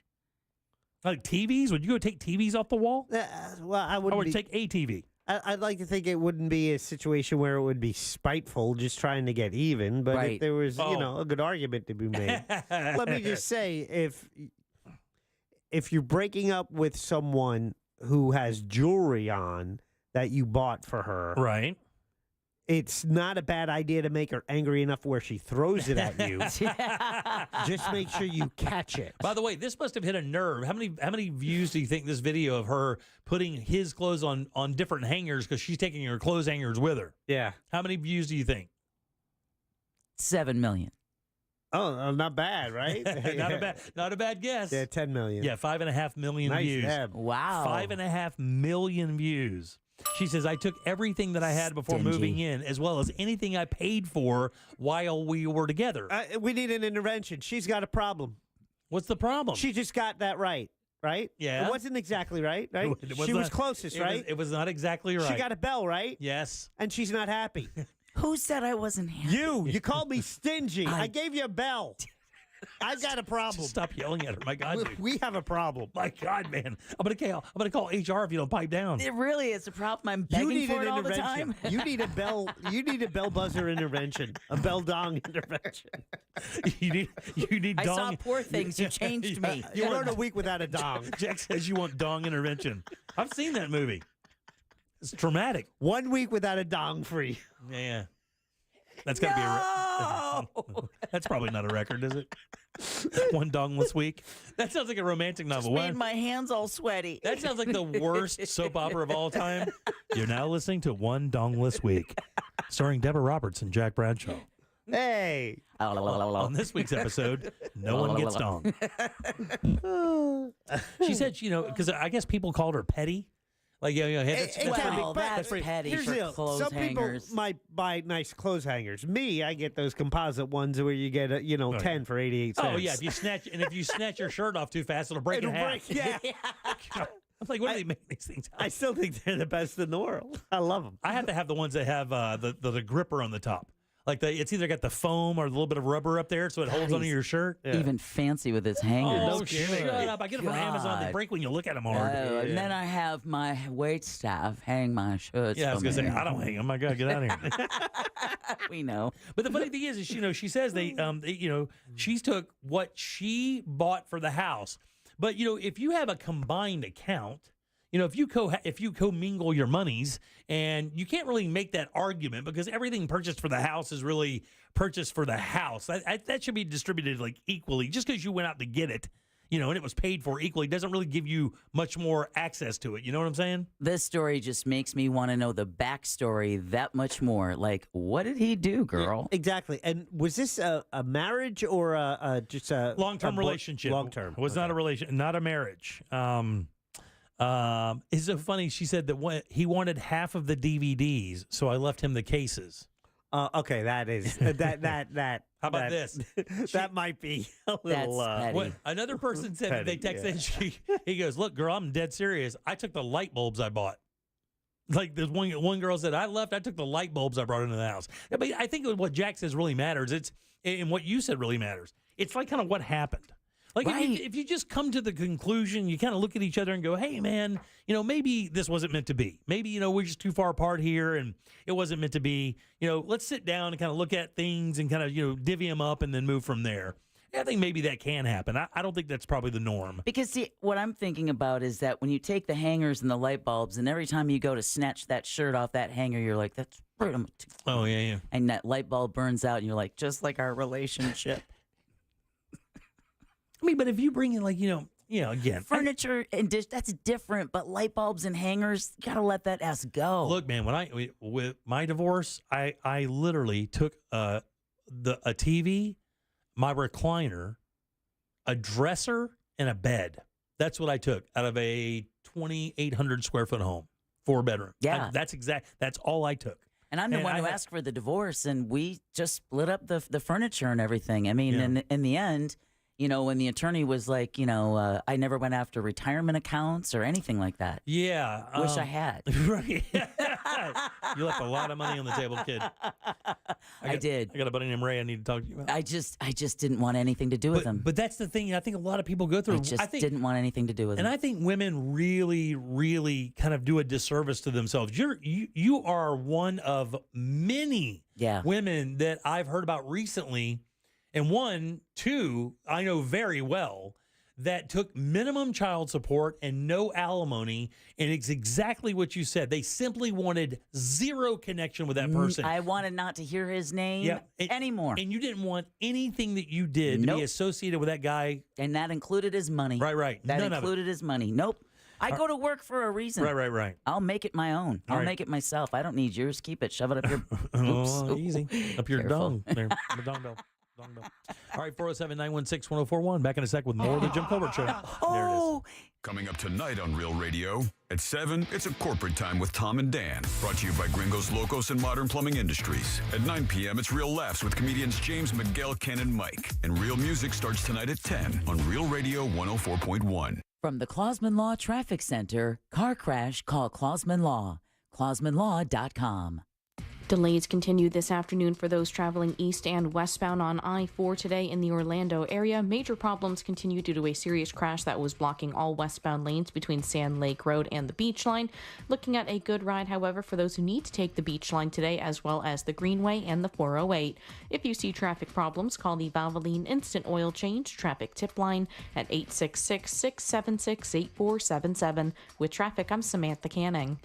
Like TVs? Would you go take TVs off the wall? Well, I wouldn't. I would take a TV. I'd like to think it wouldn't be a situation where it would be spiteful, just trying to get even. But if there was, a good argument to be made. Let me just say, if you're breaking up with someone who has jewelry on that you bought for her, right? It's not a bad idea to make her angry enough where she throws it at you. Just make sure you catch it. By the way, this must have hit a nerve. How many views do you think this video of her putting his clothes on different hangers because she's taking her clothes hangers with her? Yeah. How many views do you think? 7 million. Oh, not bad, right? not a bad guess. Yeah, 10 million. Yeah, 5.5 million views. Deb. Wow. 5.5 million views. She says, I took everything that I had before moving in, as well as anything I paid for while we were together. We need an intervention. She's got a problem. What's the problem? She just got that right? Yeah. It wasn't exactly right? She was closest, right? It was not exactly right. She got a bell, right? Yes. And she's not happy. Who said I wasn't happy? You called me stingy. I gave you a bell. I've got a problem. Just stop yelling at her. My God, dude. We have a problem. My God, man. I'm gonna call HR if you don't pipe down. It really is a problem. I'm begging for it all the time. You need a bell. You need a bell buzzer intervention. A bell dong intervention. You need dong. I saw Poor Things. You changed me. You weren't a week without a dong. Jack says you want dong intervention. I've seen that movie. It's traumatic. 1 week without a dong free. Yeah. That's got to be a That's probably not a record, is it? One dongless week. That sounds like a romantic novel. Just made my hands all sweaty. That sounds like the worst soap opera of all time. You're now listening to One Dongless Week, starring Deborah Roberts and Jack Bradshaw. Hey. On this week's episode, no one gets dong. She said, because I guess people called her petty. Like, that's petty for clothes some hangers. People might buy nice clothes hangers. Me, I get those composite ones where you get 10 for 88 cents. Oh yeah, if you snatch your shirt off too fast, it'll break in half. Yeah. I'm like, what do they make these things out of? I still think they're the best in the world. I love them. I have to have the ones that have the gripper on the top. Like it's either got the foam or a little bit of rubber up there so it holds onto your shirt. Yeah. Even fancy with its hangers. Oh, shut up. I get them from Amazon. They break when you look at them hard. And then I have my wait staff hang my shirts. Yeah, I was going to say, I don't hang them. My God, get out of here. We know. But the funny thing is she says she's took what she bought for the house. But, if you have a combined account, if you commingle your monies, and you can't really make that argument because everything purchased for the house is really purchased for the house. That should be distributed like equally. Just because you went out to get it, and it was paid for equally doesn't really give you much more access to it. You know what I'm saying? This story just makes me want to know the backstory that much more. Like, what did he do, girl? Exactly. And was this a marriage or just a long-term relationship? Long-term. It was not a relation, not a marriage. It's so funny. She said that he wanted half of the DVDs, so I left him the cases. Okay, that is that. How about this? That might be a little. Another person said that they texted. Yeah. He goes, "Look, girl, I'm dead serious. I took the light bulbs I bought." Like there's one girl said, I took the light bulbs I brought into the house. But I think what Jack says really matters. And what you said really matters. It's like kind of what happened. Like if you just come to the conclusion, you kind of look at each other and go, hey, man, maybe this wasn't meant to be. Maybe, we're just too far apart here and it wasn't meant to be. Let's sit down and kind of look at things and kind of, divvy them up and then move from there. I think maybe that can happen. I don't think that's probably the norm. Because, see, what I'm thinking about is that when you take the hangers and the light bulbs and every time you go to snatch that shirt off that hanger, you're like, that's right. Oh, yeah. And that light bulb burns out and you're like, just like our relationship. I mean, but if you bring in again, furniture and dish, that's different. But light bulbs and hangers, you gotta let that ass go. Look, man, with my divorce, I literally took a TV, my recliner, a dresser, and a bed. That's what I took out of a 2,800 square foot home, 4-bedroom. Yeah, that's all I took. And I'm the one who asked for the divorce, and we just split up the furniture and everything. I mean, in the end. When the attorney was like, I never went after retirement accounts or anything like that. Yeah. Wish I had. Right. You left a lot of money on the table, kid. I did. I got a buddy named Ray I need to talk to you about. I just didn't want anything to do with him. But that's the thing I think a lot of people go through. I didn't want anything to do with him. And I think women really, really kind of do a disservice to themselves. You are one of many women that I've heard about recently. And two, I know very well that took minimum child support and no alimony. And it's exactly what you said. They simply wanted zero connection with that person. I wanted not to hear his name anymore. And you didn't want anything that you did to be associated with that guy. And that included his money. Right. That included his money. Nope. I go to work for a reason. Right. I'll make it my own. I'll make it myself. I don't need yours. Keep it. Shove it up your... Easy. Up your dung. There. The dung bell. All right, 407-916-1041. Back in a sec with more of the Jim Colbert Show. There it is. Coming up tonight on Real Radio. At 7, it's a corporate time with Tom and Dan. Brought to you by Gringos Locos and Modern Plumbing Industries. At 9 p.m., it's Real Laughs with comedians James, Miguel, Ken, and Mike. And Real Music starts tonight at 10 on Real Radio 104.1. From the Clausman Law Traffic Center, car crash, call Clausman Law. ClausmanLaw.com. Delays continue this afternoon for those traveling east and westbound on I-4 today in the Orlando area. Major problems continue due to a serious crash that was blocking all westbound lanes between Sand Lake Road and the Beach Line. Looking at a good ride, however, for those who need to take the Beach Line today, as well as the Greenway and the 408. If you see traffic problems, call the Valvoline Instant Oil Change Traffic Tip Line at 866-676-8477. With traffic, I'm Samantha Canning.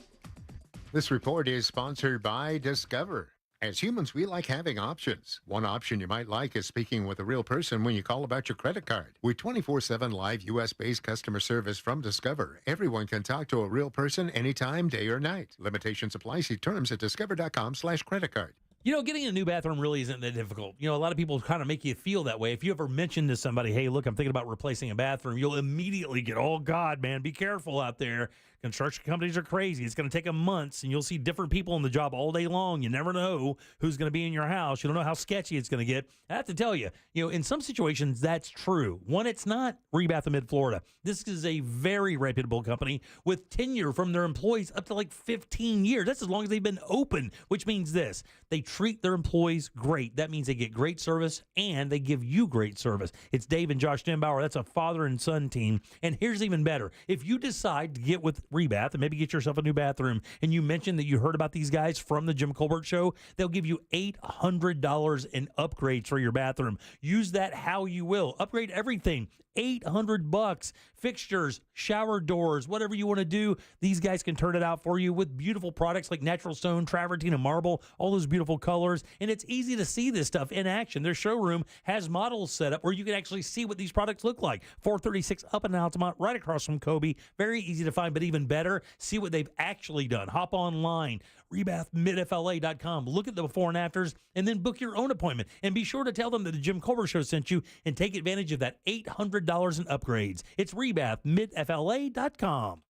This report is sponsored by Discover. As humans, we like having options. One option you might like is speaking with a real person when you call about your credit card. With 24/7 live U.S.-based customer service from Discover, everyone can talk to a real person anytime, day or night. Limitations apply. See terms at discover.com/creditcard. Getting a new bathroom really isn't that difficult. A lot of people kind of make you feel that way. If you ever mention to somebody, hey, look, I'm thinking about replacing a bathroom, you'll immediately get, oh, God, man, be careful out there. Construction companies are crazy. It's going to take them months, and you'll see different people on the job all day long. You never know who's going to be in your house. You don't know how sketchy it's going to get. I have to tell you, in some situations, that's true. One, it's not Rebath of Mid-Florida. This is a very reputable company with tenure from their employees up to like 15 years. That's as long as they've been open, which means this. They treat their employees great. That means they get great service, and they give you great service. It's Dave and Josh Denbauer. That's a father and son team. And here's even better. If you decide to get with Rebath and maybe get yourself a new bathroom, and you mention that you heard about these guys from the Jim Colbert Show, they'll give you $800 in upgrades for your bathroom. Use that how you will. Upgrade everything. $800. Fixtures, shower doors, whatever you want to do, these guys can turn it out for you with beautiful products like natural stone, travertine, and marble, all those beautiful colors. And it's easy to see this stuff in action. Their showroom has models set up where you can actually see what these products look like. 436 up in Altamont, right across from Kobe. Very easy to find, but even better, see what they've actually done. Hop online, rebathmidfla.com. Look at the before and afters, and then book your own appointment. And be sure to tell them that the Jim Colbert Show sent you and take advantage of that $800 in upgrades. It's rebathmidfla.com.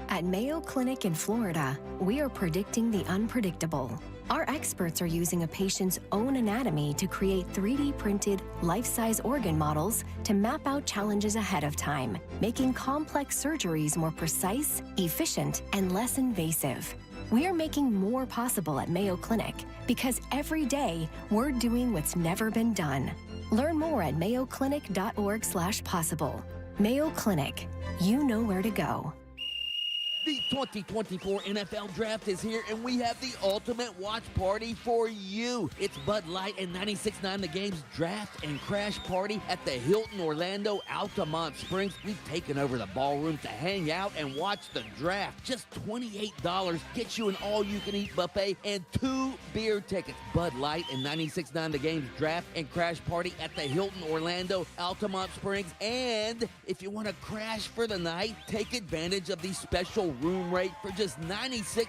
At Mayo Clinic in Florida, we are predicting the unpredictable. Our experts are using a patient's own anatomy to create 3D printed, life-size organ models to map out challenges ahead of time, making complex surgeries more precise, efficient, and less invasive. We are making more possible at Mayo Clinic because every day we're doing what's never been done. Learn more at mayoclinic.org/possible. Mayo Clinic, you know where to go. The 2024 NFL Draft is here, and we have the ultimate watch party for you. It's Bud Light and 96.9 The Game's Draft and Crash Party at the Hilton Orlando Altamont Springs. We've taken over the ballroom to hang out and watch the draft. Just $28 gets you an all-you-can-eat buffet and 2 beer tickets. Bud Light and 96.9 The Game's Draft and Crash Party at the Hilton Orlando Altamont Springs. And if you want to crash for the night, take advantage of the special room rate for just $96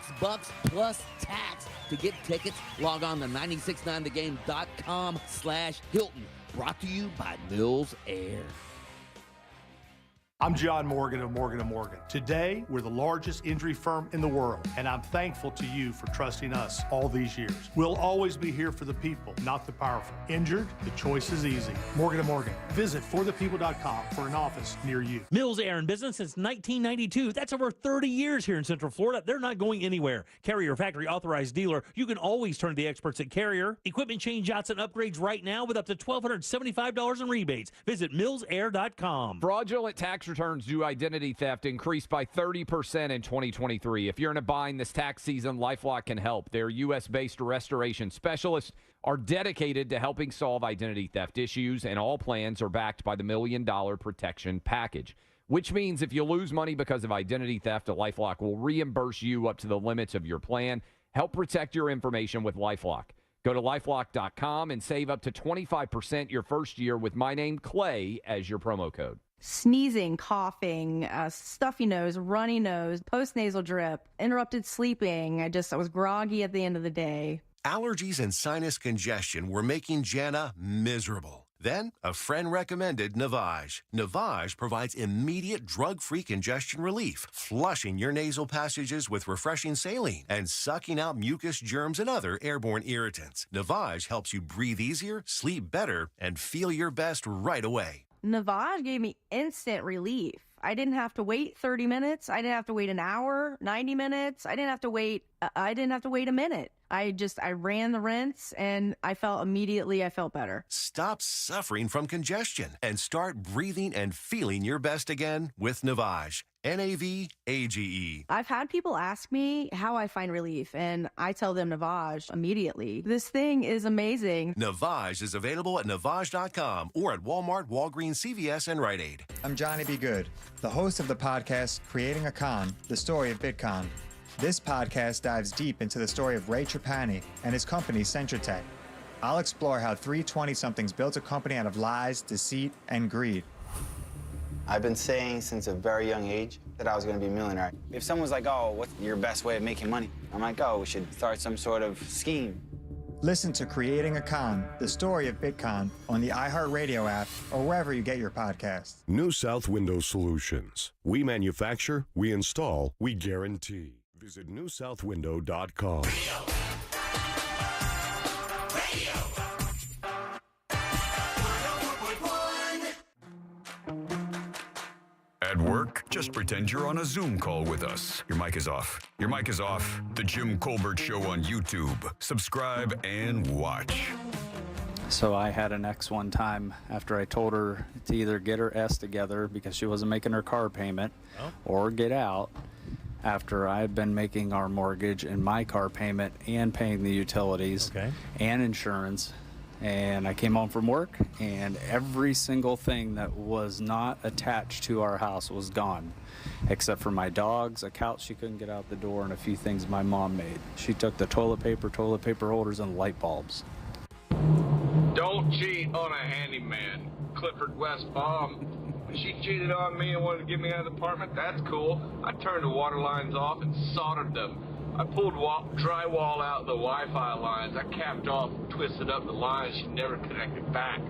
plus tax. To get tickets, log on to 969thegame.com/Hilton. Brought to you by Mills Air. I'm John Morgan of Morgan & Morgan. Today, we're the largest injury firm in the world, and I'm thankful to you for trusting us all these years. We'll always be here for the people, not the powerful. Injured? The choice is easy. Morgan & Morgan. Visit forthepeople.com for an office near you. Mills Air in business since 1992. That's over 30 years here in Central Florida. They're not going anywhere. Carrier factory authorized dealer. You can always turn to the experts at Carrier. Equipment change-outs and upgrades right now with up to $1,275 in rebates. Visit millsair.com. Fraudulent tax returns due identity theft increased by 30% in 2023. If you're in a bind this tax season, LifeLock can help. Their U.S.-based restoration specialists are dedicated to helping solve identity theft issues, and all plans are backed by the $1 Million Protection Package, which means if you lose money because of identity theft, LifeLock will reimburse you up to the limits of your plan. Help protect your information with LifeLock. Go to LifeLock.com and save up to 25% your first year with my name, Clay, as your promo code. Sneezing, coughing, stuffy nose, runny nose, postnasal drip, interrupted sleeping. I was groggy at the end of the day. Allergies and sinus congestion were making Jana miserable. Then, a friend recommended Navage. Navage provides immediate drug-free congestion relief, flushing your nasal passages with refreshing saline and sucking out mucus, germs, and other airborne irritants. Navage helps you breathe easier, sleep better, and feel your best right away. Navage gave me instant relief. I didn't have to wait 30 minutes. I didn't have to wait an hour, 90 minutes. I didn't have to wait a minute. I ran the rinse and I felt better. Stop suffering from congestion and start breathing and feeling your best again with Navage. Navage. I've had people ask me how I find relief, and I tell them Navage immediately. This thing is amazing. Navage is available at Navage.com or at Walmart, Walgreens, CVS, and Rite Aid. I'm Johnny B. Good, the host of the podcast Creating a Con, the story of Bitcon. This podcast dives deep into the story of Ray Trapani and his company, Centratech. I'll explore how 3 20-somethings built a company out of lies, deceit, and greed. I've been saying since a very young age that I was going to be a millionaire. If someone's like, oh, what's your best way of making money? I'm like, oh, we should start some sort of scheme. Listen to Creating a Con, the story of Bitcon, on the iHeartRadio app or wherever you get your podcasts. New South Window Solutions. We manufacture, we install, we guarantee. Visit newsouthwindow.com. At work, just pretend you're on a Zoom call with us. Your mic is off. Your mic is off. The Jim Colbert Show on YouTube. Subscribe and watch. So I had an ex one time after I told her to either get her S together because she wasn't making her car payment or get out after I had been making our mortgage and my car payment and paying the utilities and insurance. And I came home from work, and every single thing that was not attached to our house was gone, except for my dogs, a couch she couldn't get out the door, and a few things my mom made. She took the toilet paper holders, and light bulbs. Don't cheat on a handyman. Clifford Westbaum. When she cheated on me and wanted to get me out of the apartment, that's cool. I turned the water lines off and soldered them. I pulled drywall out the Wi-Fi lines. I capped off, twisted up the lines. She never connected back.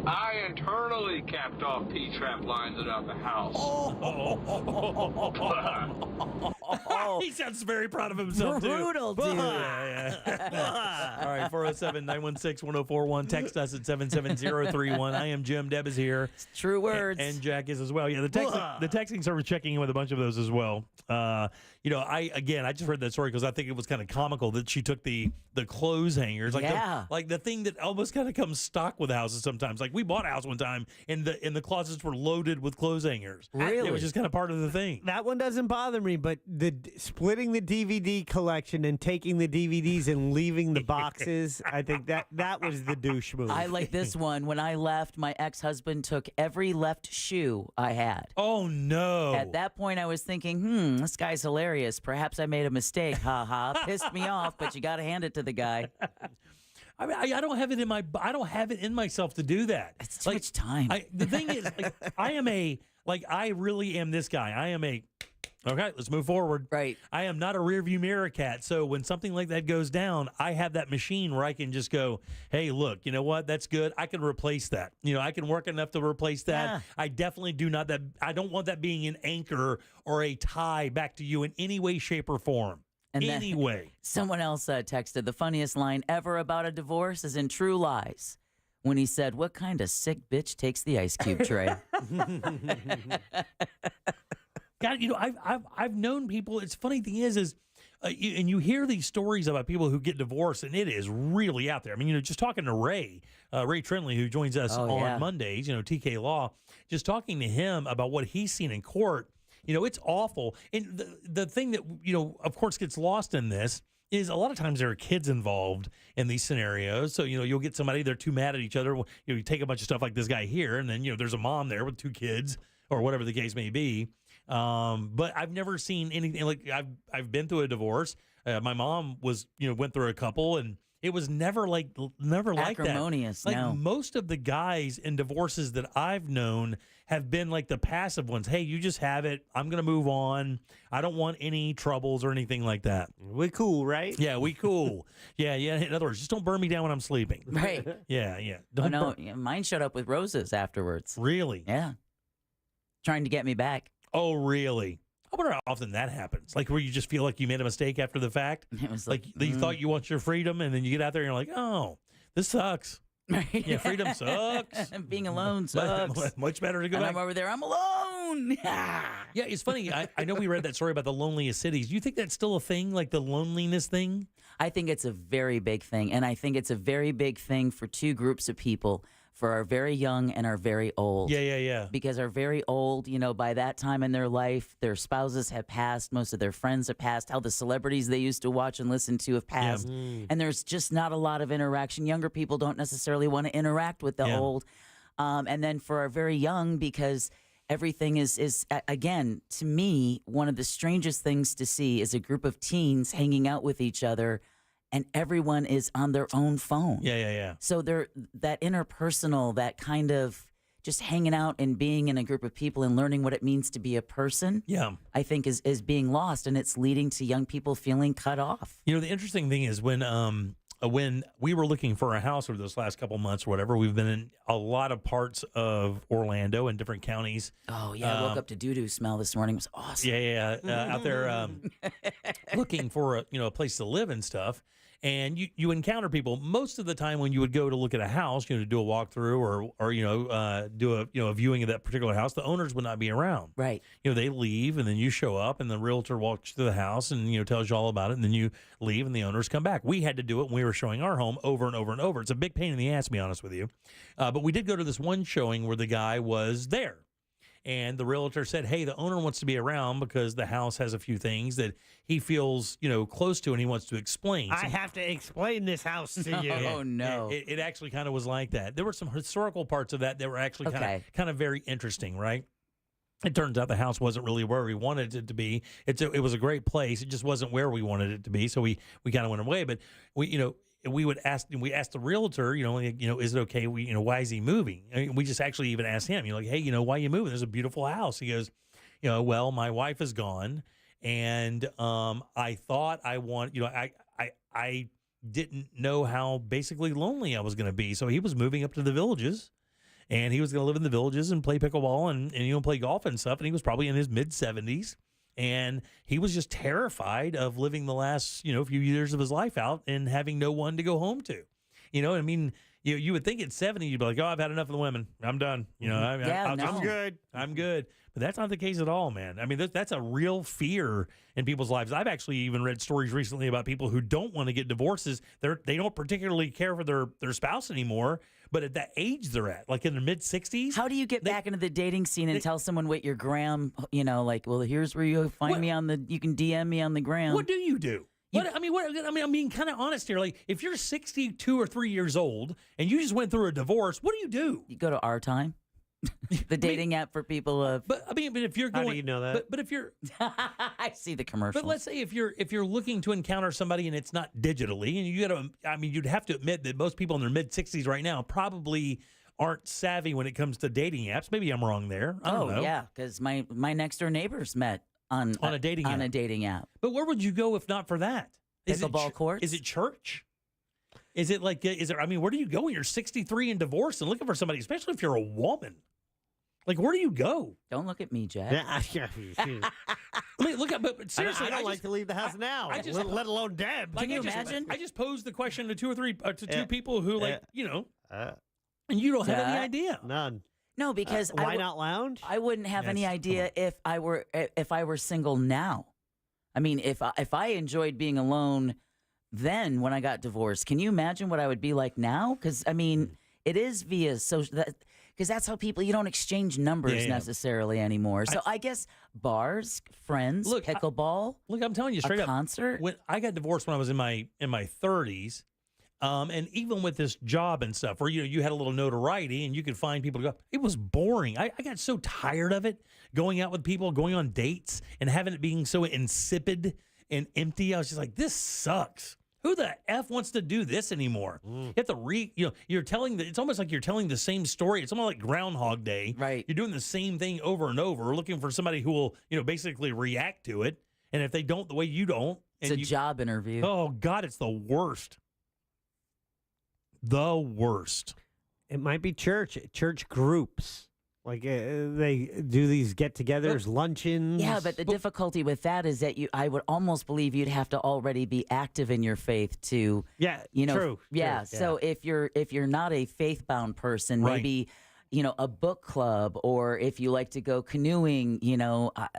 I internally capped off P-trap lines around the house. He sounds very proud of himself, too. Brutal, dude. All right, 407-916-1041. Text us at 77031. I am Jim. Deb is here. True words. And Jack is as well. Yeah, the texting service checking in with a bunch of those as well. I just read that story because I think it was kind of comical that she took the clothes hangers, like the thing that almost kind of comes stock with houses sometimes. Like we bought a house one time, and the closets were loaded with clothes hangers. Really? It was just kind of part of the thing. That one doesn't bother me, but splitting the DVD collection and taking the DVDs and leaving the boxes, I think that was the douche move. I like this one. When I left, my ex-husband took every left shoe I had. Oh, no. At that point, I was thinking, this guy's hilarious. Perhaps I made a mistake. Ha ha. Pissed me off, but you got to hand it to the guy. I mean, I don't have it I don't have it in myself to do that. It's too much time. The thing is, I really am this guy. I am okay, let's move forward. Right. I am not a rearview mirror cat. So when something like that goes down, I have that machine where I can just go, hey, look, you know what? That's good. I can replace that. I can work enough to replace that. Yeah. I definitely I don't want that being an anchor or a tie back to you in any way, shape, or form. And anyway. Someone else texted, the funniest line ever about a divorce is in True Lies, when he said, what kind of sick bitch takes the ice cube tray? God, I've known people. It's funny thing is and you hear these stories about people who get divorced, and it is really out there. I mean, just talking to Ray Trindley, who joins us on Mondays, TK Law, just talking to him about what he's seen in court. It's awful. And the thing that, of course, gets lost in this is a lot of times there are kids involved in these scenarios. So, you'll get somebody, they're too mad at each other. You take a bunch of stuff like this guy here, and then, there's a mom there with two kids or whatever the case may be. But I've never seen anything like I've been through a divorce. My mom went through a couple, and it was never like that. Acrimonious, like no. Most of the guys in divorces that I've known have been like the passive ones. Hey, you just have it. I'm going to move on. I don't want any troubles or anything like that. We cool, right? Yeah, we cool. yeah. In other words, just don't burn me down when I'm sleeping. Right. Yeah. Mine showed up with roses afterwards. Really? Yeah. Trying to get me back. Oh, really? I wonder how often that happens. Like where you just feel like you made a mistake after the fact. It was like you thought you want your freedom, and then you get out there and you're like, oh, this sucks. Yeah, freedom sucks. Being alone sucks. Much better to go and back. I'm over there. I'm alone. Yeah, it's funny. I know we read that story about the loneliest cities. Do you think that's still a thing, like the loneliness thing? I think it's a very big thing. And I think it's a very big thing for two groups of people, for our very young and our very old. Yeah. Because our very old, by that time in their life, their spouses have passed, most of their friends have passed, how the celebrities they used to watch and listen to have passed. Yeah. And there's just not a lot of interaction. Younger people don't necessarily want to interact with the old. And then for our very young, because everything is, again, to me, one of the strangest things to see is a group of teens hanging out with each other, and everyone is on their own phone. Yeah. So that interpersonal, that kind of just hanging out and being in a group of people and learning what it means to be a person, I think is being lost, and it's leading to young people feeling cut off. The interesting thing is when we were looking for a house over those last couple months or whatever, we've been in a lot of parts of Orlando and different counties. Oh, yeah. I woke up to doo-doo smell this morning. It was awesome. Yeah. Out there looking for a place to live and stuff. And you encounter people most of the time when you would go to look at a house, to do a walkthrough or do a viewing of that particular house. The owners would not be around. Right. They leave, and then you show up, and the realtor walks through the house and tells you all about it, and then you leave, and the owners come back. We had to do it when we were showing our home over and over and over. It's a big pain in the ass, to be honest with you. But we did go to this one showing where the guy was there. And the realtor said, hey, the owner wants to be around because the house has a few things that he feels, close to and he wants to explain. I have to explain this house to you. Oh, no. It actually kind of was like that. There were some historical parts of that were actually kind of very interesting, right? It turns out the house wasn't really where we wanted it to be. It was a great place. It just wasn't where we wanted it to be. So we kind of went away. But we asked the realtor, is it okay? Why is he moving? I mean, we just actually even asked him, hey, why are you moving? There's a beautiful house. He goes, well, my wife is gone, and I thought I didn't know how basically lonely I was going to be. So he was moving up to the villages, and he was going to live in the villages and play pickleball and play golf and stuff. And he was probably in his mid-70s. And he was just terrified of living the last, few years of his life out and having no one to go home to. I mean, you would think at 70, you'd be like, oh, I've had enough of the women. I'm done. I'm good. I'm good. But that's not the case at all, man. I mean, that's a real fear in people's lives. I've actually even read stories recently about people who don't want to get divorces. They don't particularly care for their spouse anymore. But at that age they're at, like in their mid-60s. How do you get back into the dating scene and tell someone what your gram, well, here's where you find me you can DM me on the gram. What do you do? I'm being kind of honest here. Like, if you're 62 or 3 years old and you just went through a divorce, what do? You go to Our Time, the dating app for people. But if you're going, how do you know that? But if you're, I see the commercials. But let's say if you're looking to encounter somebody and it's not digitally, and you'd have to admit that most people in their mid-60s right now probably aren't savvy when it comes to dating apps. Maybe I'm wrong there. I don't know. Yeah, because my next door neighbors met on a dating app. But where would you go if not for that? Pickleball courts? Is it church? Is it like? Where do you go when you're 63 and divorced and looking for somebody, especially if you're a woman? Like, where do you go? Don't look at me, Jack. Look at, but seriously, I don't like to leave the house now, let alone Deb. Can you imagine? I just posed the question to two people who, and you don't have any idea. None. No, because why not lounge? I wouldn't have any idea if I were single now. I mean, if I enjoyed being alone then when I got divorced, can you imagine what I would be like now? Because I mean, it is via social. Because that's how you don't exchange numbers necessarily anymore. So I guess bars, friends, pickleball. I'm telling you straight up. Concert. When I got divorced when I was in my 30s, and even with this job and stuff, where you had a little notoriety and you could find people to go, it was boring. I got so tired of it, going out with people, going on dates, and having it being so insipid and empty. I was just like, this sucks. Who the F wants to do this anymore? You have to you're telling it's almost like you're telling the same story. It's almost like Groundhog Day. Right. You're doing the same thing over and over, looking for somebody who will, basically react to it. And if they don't the way you don't. It's a job interview. Oh, God, it's the worst. The worst. It might be church groups. Like they do these get-togethers, luncheons. Yeah, but the difficulty with that is that I would almost believe you'd have to already be active in your faith to. Yeah, true. Yeah, true, so if you're not a faith-bound person, maybe a book club, or if you like to go canoeing,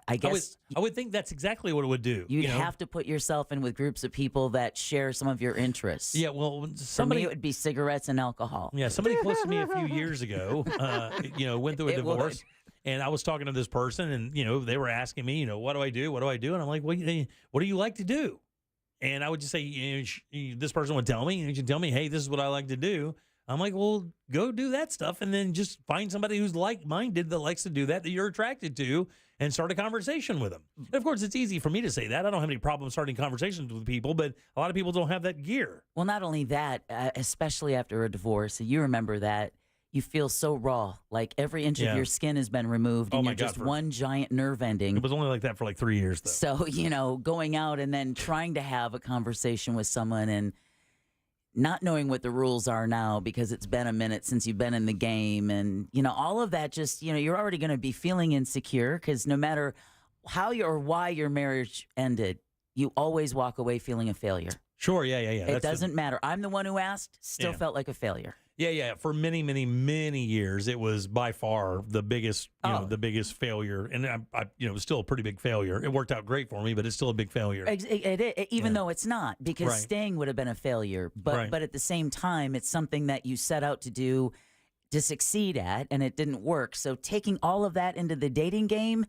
I guess I would think that's exactly what it would do. You'd have to put yourself in with groups of people that share some of your interests. Yeah, well, for me, it would be cigarettes and alcohol. Yeah, somebody close to me a few years ago, went through a divorce, and I was talking to this person, and they were asking me, what do I do? What do I do? And I'm like, what do you like to do? And I would just say, this person would tell me, and she'd tell me, hey, this is what I like to do. I'm like, well, go do that stuff, and then just find somebody who's like-minded that likes to do that you're attracted to, and start a conversation with them. And of course, it's easy for me to say that. I don't have any problem starting conversations with people, but a lot of people don't have that gear. Well, not only that, especially after a divorce, you remember that you feel so raw, like every inch of your skin has been removed, and you're just one giant nerve ending. It was only like that for like 3 years, though. So, going out and then trying to have a conversation with someone and not knowing what the rules are now because it's been a minute since you've been in the game, and all of that, just you're already going to be feeling insecure because no matter how or why your marriage ended, you always walk away feeling a failure. Sure, yeah. It doesn't matter. I'm the one who asked, still felt like a failure. Yeah. For many, many, many years, it was by far the biggest, the biggest failure, and I it was still a pretty big failure. It worked out great for me, but it's still a big failure. Even though it's not, because staying would have been a failure. But at the same time, it's something that you set out to do, to succeed at, and it didn't work. So taking all of that into the dating game,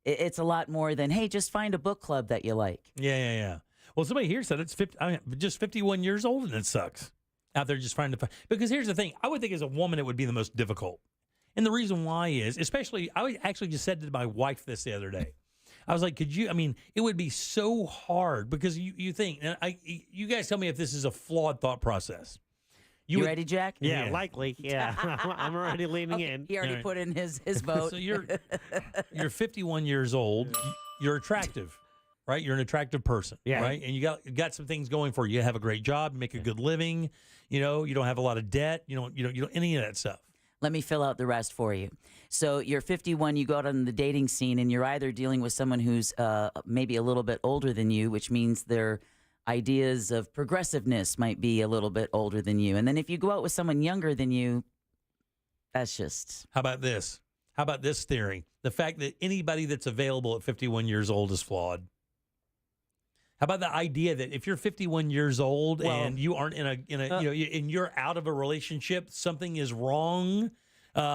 it's a lot more than, hey, just find a book club that you like. Yeah. Well, somebody here said it's just 51 years old, and it sucks. Out there just trying to find, because here's the thing, I would think as a woman it would be the most difficult, and the reason why is, especially, I actually just said to my wife this the other day, I was like, it would be so hard, because you think, and you guys tell me if this is a flawed thought process. You ready, Jack? Yeah, likely. Yeah, I'm already leaning in. He already put in his vote. So you're 51 years old, you're attractive. Right, you're an attractive person, right, and you got some things going for you. You have a great job, you make a good living, you don't have a lot of debt, you don't any of that stuff. Let me fill out the rest for you. So you're 51, you go out on the dating scene, and you're either dealing with someone who's maybe a little bit older than you, which means their ideas of progressiveness might be a little bit older than you. And then if you go out with someone younger than you, that's just... How about this? How about this theory? The fact that anybody that's available at 51 years old is flawed. How about the idea that if you're 51 years old and you aren't in a and you're out of a relationship, something is wrong,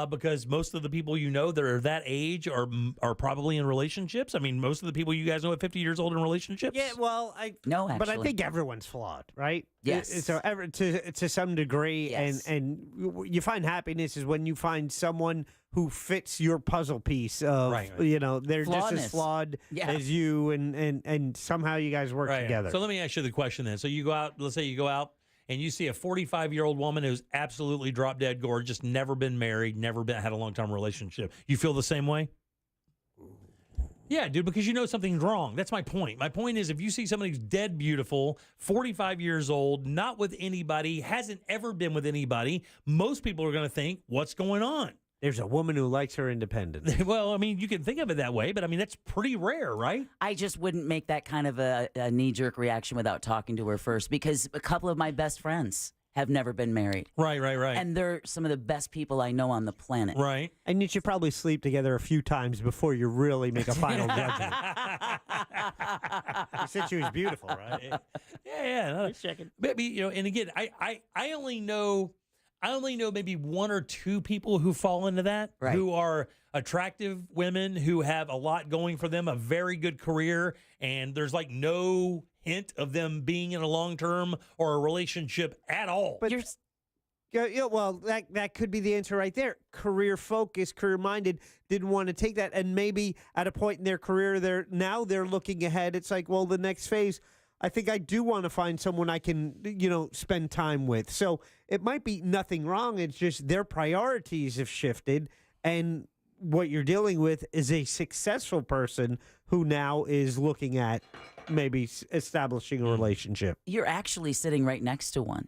because most of the people that are that age are probably in relationships. I mean, most of the people you guys know at 50 years old in relationships. Yeah, well, but I think everyone's flawed, right? Yes. So to some degree, yes. and you find happiness is when you find someone who fits your puzzle piece of, they're just as flawed as you, and somehow you guys work together. So let me ask you the question then. So you go out, let's say you go out and you see a 45-year-old woman who's absolutely drop dead gorgeous, never been married, had a long-term relationship. You feel the same way? Yeah, dude, because you know something's wrong. That's my point. My point is, if you see somebody who's dead beautiful, 45 years old, not with anybody, hasn't ever been with anybody, most people are going to think, what's going on? There's a woman who likes her independence. Well, I mean, you can think of it that way, but I mean, that's pretty rare, right? I just wouldn't make that kind of a knee-jerk reaction without talking to her first, because a couple of my best friends have never been married. Right. And they're some of the best people I know on the planet. Right. And you should probably sleep together a few times before you really make a final judgment. You said she was beautiful, right? Yeah. Just checking. Maybe, and again, I only know maybe one or two people who fall into that, who are attractive women who have a lot going for them, a very good career, and there's like no hint of them being in a long-term or a relationship at all. But well, that could be the answer right there. Career focused, career minded, didn't want to take that, and maybe at a point in their career, they're looking ahead. It's like, well, the next phase, I think I do want to find someone I can, spend time with. So it might be nothing wrong. It's just their priorities have shifted, and what you're dealing with is a successful person who now is looking at maybe establishing a relationship. You're actually sitting right next to one.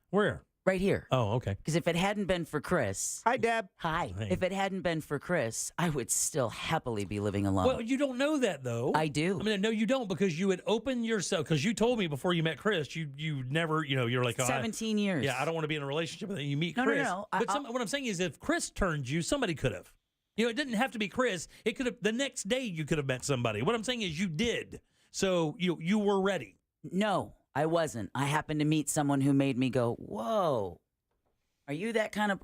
Where? Right here. Oh, okay. Because if it hadn't been for Chris... Hi, Deb. Hi. Hey. If it hadn't been for Chris, I would still happily be living alone. Well, you don't know that, though. I do. I mean, no, you don't, because you would open yourself, because you told me before you met Chris, you never, you're like... 17 years. Yeah, I don't want to be in a relationship with you. You meet No. Chris. But what I'm saying is, if Chris turned you, somebody could have. It didn't have to be Chris. It could have, the next day you could have met somebody. What I'm saying is you did. So you were ready. No, I wasn't. I happened to meet someone who made me go, whoa. Are you that kind of...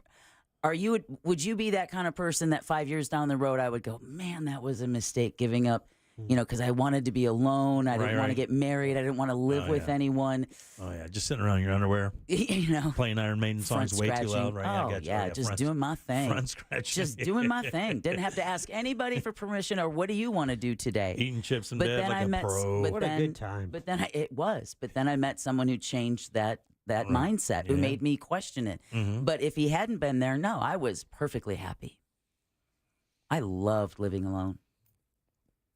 Would you be that kind of person that 5 years down the road I would go, man, that was a mistake giving up, because I wanted to be alone. I didn't want to get married. I didn't want to live with anyone. Oh, yeah. Just sitting around in your underwear. Playing Iron Maiden songs way too loud. Right? Oh, I got you. Just doing my thing. Front scratching. Just doing my thing. Didn't have to ask anybody for permission or what do you want to do today? Eating chips in bed like a pro. What a good time. But then But then I met someone who changed that mindset, who made me question it. Mm-hmm. But if he hadn't been there, no, I was perfectly happy. I loved living alone.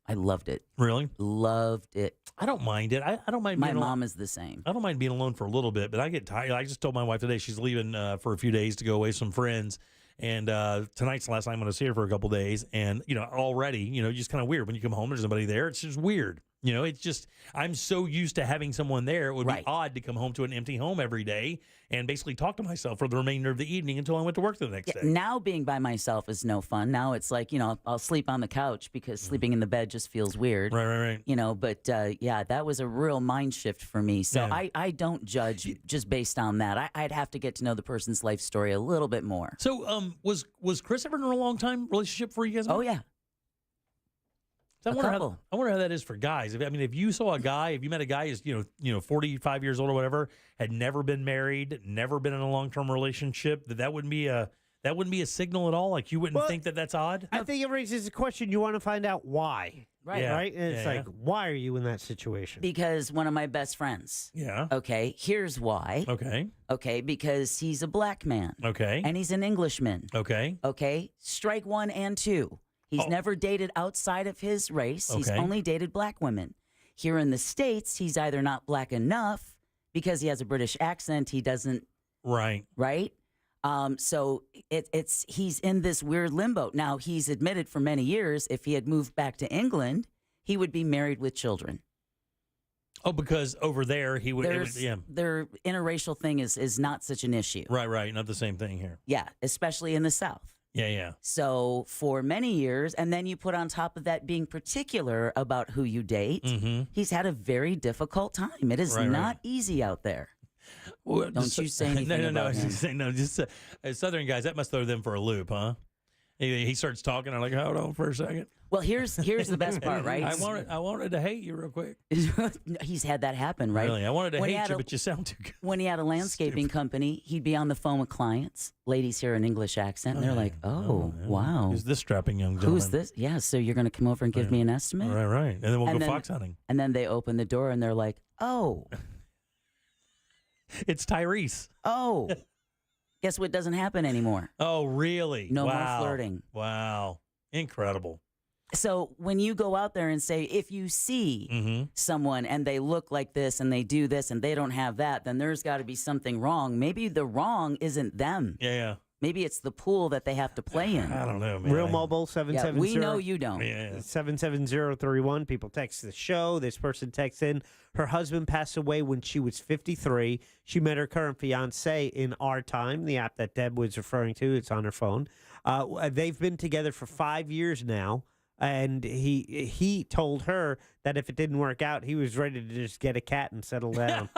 I loved it. Really? Loved it. I don't mind it. I don't mind being My mom is the same. I don't mind being alone for a little bit, but I get tired. I just told my wife today she's leaving for a few days to go away with some friends. And tonight's the last time I'm going to see her for a couple days. And, already, just kind of weird. When you come home, there's nobody there. It's just weird. You know, it's just, I'm so used to having someone there. It would Right. be odd to come home to an empty home every day and basically talk to myself for the remainder of the evening until I went to work the next day. Now being by myself is no fun. Now it's like, I'll sleep on the couch because sleeping in the bed just feels weird. Right. But yeah, that was a real mind shift for me. So Yeah. I don't judge just based on that. I'd have to get to know the person's life story a little bit more. So was Chris ever in a long-time relationship for you guys? Oh, yeah. So I wonder couple. how that is for guys. If you saw a guy, if you met a guy who's 45 years old or whatever, had never been married, never been in a long-term relationship, that wouldn't be a signal at all. Like you wouldn't think that that's odd. I think it raises a question. You want to find out why, Right. Yeah. right? And it's Yeah, like, why are you in that situation? Because one of my best friends. Yeah. Okay, here's why. Okay. Okay, because he's a black man. Okay. And he's an Englishman. Okay. Okay, strike 1 and 2. He's never dated outside of his race. He's Okay. only dated black women. Here in the States, he's either not black enough because he has a British accent. He doesn't. Right. Right. So he's in this weird limbo. Now, he's admitted for many years if he had moved back to England, he would be married with children. Oh, because over there he would. Their interracial thing is not such an issue. Right. Not the same thing here. Yeah, especially in the South. Yeah. So for many years, and then you put on top of that being particular about who you date, he's had a very difficult time. It is not easy out there. Well, Don't you say anything No. about him. Just Southern guys, that must throw them for a loop, huh? He starts talking. I'm like, hold on for a second. Well, here's the best part, right? I wanted to hate you real quick. He's had that happen, right? Really, I wanted to When he hate had you, a- but you sound too good. When he had a landscaping company, he'd be on the phone with clients. Ladies hear an English accent, and they're like, oh, wow. Who's this strapping young gentleman? Who's this? Yeah, so you're going to come over and give me an estimate? Right. And then we'll go fox hunting. And then they open the door, and they're like, oh. It's Tyrese. Oh. Guess what doesn't happen anymore? Oh, really? No more flirting. Wow. Incredible. So when you go out there and say, if you see someone and they look like this and they do this and they don't have that, then there's got to be something wrong. Maybe the wrong isn't them. Yeah. Maybe it's the pool that they have to play in. I don't know, man. Real Mobile 770. Yeah, we know you don't. Yeah. 77031. People text the show. This person texts in. Her husband passed away when she was 53. She met her current fiance in Our Time, the app that Deb was referring to. It's on her phone. They've been together for 5 years now. And he told her that if it didn't work out, he was ready to just get a cat and settle down.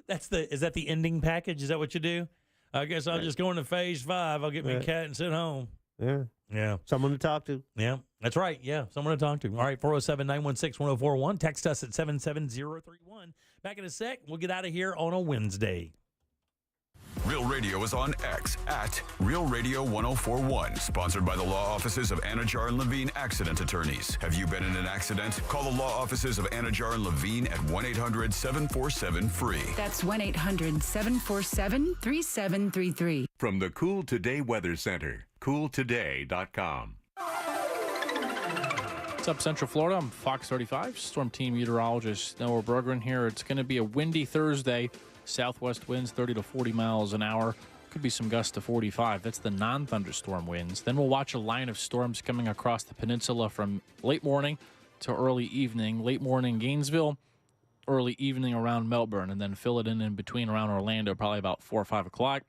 Is that the ending package? Is that what you do? I guess I'll just go into phase 5. I'll get me a cat and sit home. Yeah. Someone to talk to. Yeah, that's right. Yeah, someone to talk to. All right, 407-916-1041. Text us at 77031. Back in a sec. We'll get out of here on a Wednesday. Real Radio is on X at Real Radio 1041. Sponsored by the law offices of Anajar and Levine Accident Attorneys. Have you been in an accident? Call the law offices of Anajar and Levine at 1-800-747-FREE. That's 1-800-747-3733. From the Cool Today Weather Center, cooltoday.com. What's up, Central Florida? I'm Fox 35, Storm Team Meteorologist Noah Berggren here. It's going to be a windy Thursday. Southwest winds 30 to 40 miles an hour. Could be some gusts to 45. That's the non-thunderstorm winds. Then we'll watch a line of storms coming across the peninsula from late morning to early evening. Late morning Gainesville, early evening around Melbourne, and then fill it in between around Orlando, probably about 4 or 5 o'clock.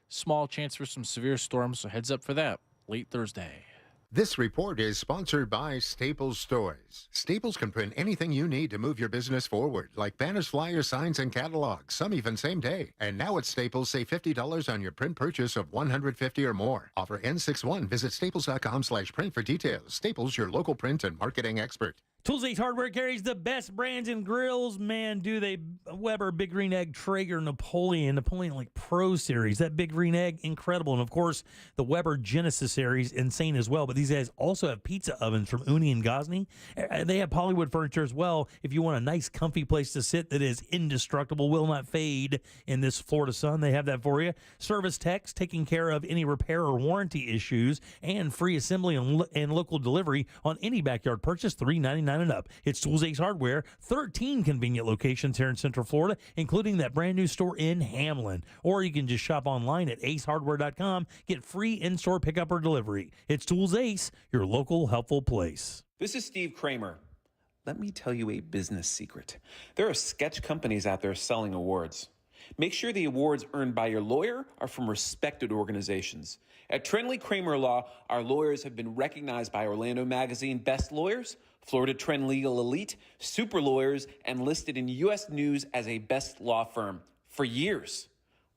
Small chance for some severe storms, so heads up for that late Thursday. This report is sponsored by Staples Stores. Staples can print anything you need to move your business forward, like banners, flyers, signs, and catalogs, some even same day. And now at Staples, save $50 on your print purchase of $150 or more. Offer N61. Visit staples.com/print for details. Staples, your local print and marketing expert. Tools Ace Hardware carries the best brands and grills. Man, do they. Weber, Big Green Egg, Traeger, Napoleon like Pro Series. That Big Green Egg, incredible. And, of course, the Weber Genesis Series, insane as well. But these guys also have pizza ovens from Uni and Gosney. They have Hollywood furniture as well. If you want a nice, comfy place to sit that is indestructible, will not fade in this Florida sun, they have that for you. Service techs taking care of any repair or warranty issues, and free assembly and local delivery on any backyard purchase, $3.99 and up. It's Tools Ace Hardware, 13 convenient locations here in Central Florida, including that brand new store in Hamlin. Or you can just shop online at acehardware.com. Get free in-store pickup or delivery. It's Tools Ace, your local helpful place. This is Steve Kramer. let me tell you a business secret. There are sketch companies out there selling awards. Make sure the awards earned by your lawyer are from respected organizations. At Trendley Kramer Law, our lawyers have been recognized by Orlando Magazine Best Lawyers, Florida Trend Legal Elite, Super Lawyers, and listed in U.S. News as a best law firm for years.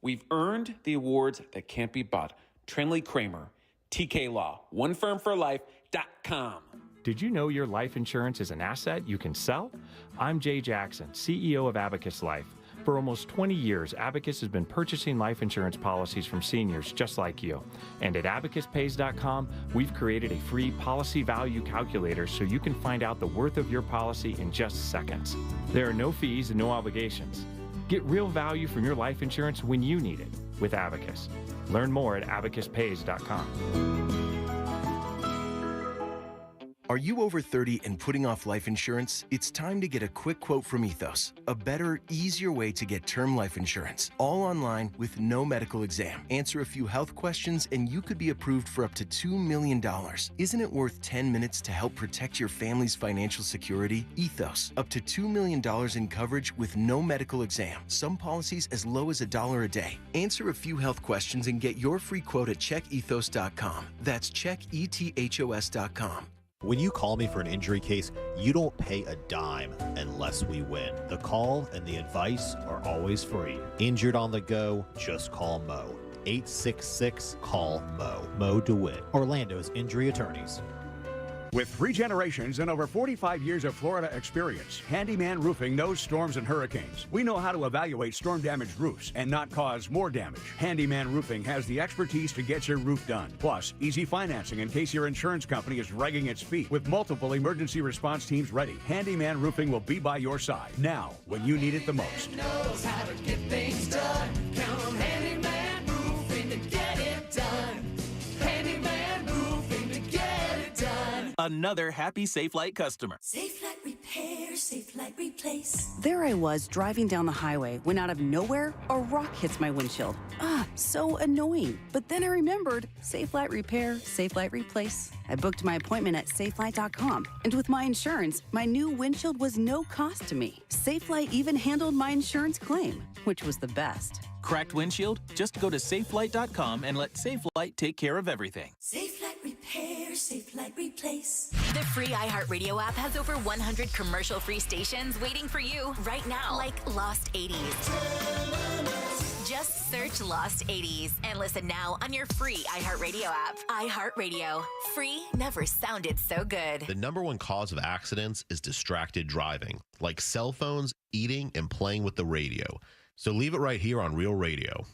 We've earned the awards that can't be bought. Trendley Kramer, TK Law, onefirmforlife.com. Did you know your life insurance is an asset you can sell? I'm Jay Jackson, CEO of Abacus Life. For almost 20 years, Abacus has been purchasing life insurance policies from seniors just like you. And at abacuspays.com, we've created a free policy value calculator so you can find out the worth of your policy in just seconds. There are no fees and no obligations. Get real value from your life insurance when you need it with Abacus. Learn more at abacuspays.com. Are you over 30 and putting off life insurance? It's time to get a quick quote from Ethos, a better, easier way to get term life insurance, all online with no medical exam. Answer a few health questions and you could be approved for up to $2 million. Isn't it worth 10 minutes to help protect your family's financial security? Ethos, up to $2 million in coverage with no medical exam. Some policies as low as $1 a day. Answer a few health questions and get your free quote at checkethos.com. That's checkethos.com. When you call me for an injury case, you don't pay a dime unless we win. The call and the advice are always free. Injured on the go, just call Mo. 866-CALL-MO. Mo DeWitt, Orlando's injury attorneys. With 3 generations and over 45 years of Florida experience, Handyman Roofing knows storms and hurricanes. We know how to evaluate storm-damaged roofs and not cause more damage. Handyman Roofing has the expertise to get your roof done. Plus, easy financing in case your insurance company is dragging its feet. With multiple emergency response teams ready, Handyman Roofing will be by your side now when you need it the most. Knows how to get things done. Count on Handyman Roofing to get it done. Handyman Roofing to get it done. Another happy Safelite customer. Safelite repair, Safelite replace. There I was driving down the highway when out of nowhere, a rock hits my windshield. So annoying. But then I remembered Safelite repair, Safelite replace. I booked my appointment at Safelite.com. And with my insurance, my new windshield was no cost to me. Safelite even handled my insurance claim, which was the best. Cracked windshield? Just go to Safelite.com and let Safelite take care of everything. Safelite repair, Safelite replace. The free iHeartRadio app has over 100 commercial-free stations waiting for you right now, like Lost 80s. Just search Lost 80s and listen now on your free iHeartRadio app. iHeartRadio. Free never sounded so good. The number one cause of accidents is distracted driving, like cell phones, eating, and playing with the radio. So leave it right here on Real Radio.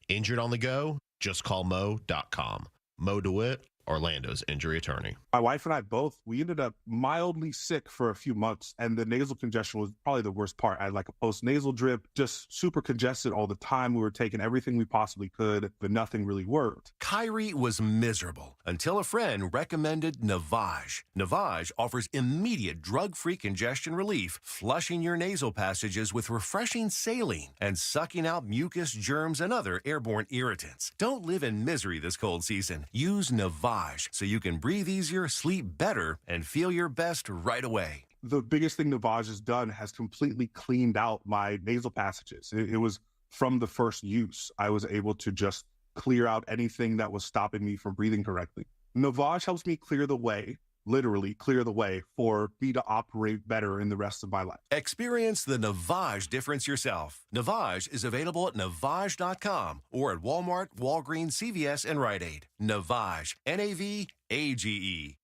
Injured on the go? Just call Mo.com. Mo DeWitt, Orlando's injury attorney. My wife and I both, we ended up mildly sick for a few months, and the nasal congestion was probably the worst part. I had like a post-nasal drip, just super congested all the time. We were taking everything we possibly could, but nothing really worked. Kyrie was miserable until a friend recommended Navage. Navage offers immediate drug-free congestion relief, flushing your nasal passages with refreshing saline and sucking out mucus, germs, and other airborne irritants. Don't live in misery this cold season. Use Navage so you can breathe easier, sleep better, and feel your best right away. The biggest thing Navage has done has completely cleaned out my nasal passages. It was from the first use. I was able to just clear out anything that was stopping me from breathing correctly. Navage helps me clear the way, literally clear the way for me to operate better in the rest of my life. Experience the Navage difference yourself. Navage is available at Navage.com or at Walmart, Walgreens, CVS, and Rite Aid. Navage, N-A-V-A-G-E.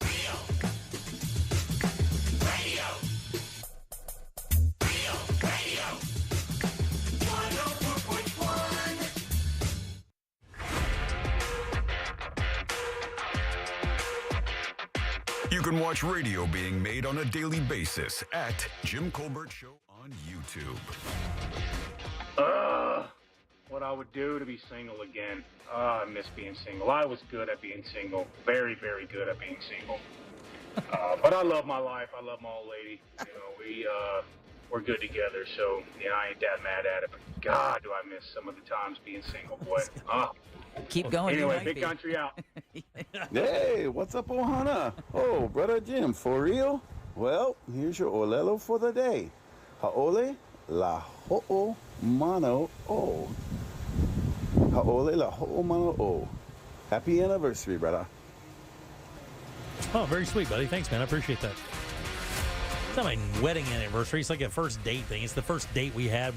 You can watch radio being made on a daily basis at Jim Colbert Show on YouTube. What I would do to be single again. I miss being single. I was good at being single. Very, very good at being single. But I love my life. I love my old lady. You know, we're good together. So, I ain't that mad at it. But God, do I miss some of the times being single, boy. Keep going. Anyway, big country out. Hey, what's up, Ohana? Oh, brother Jim, for real? Well, here's your olelo for the day. Haole la ho'o mano o. Haole la ho'o mano o. Happy anniversary, brother. Oh, very sweet, buddy. Thanks, man. I appreciate that. It's not my wedding anniversary. It's like a first date thing. It's the first date we had.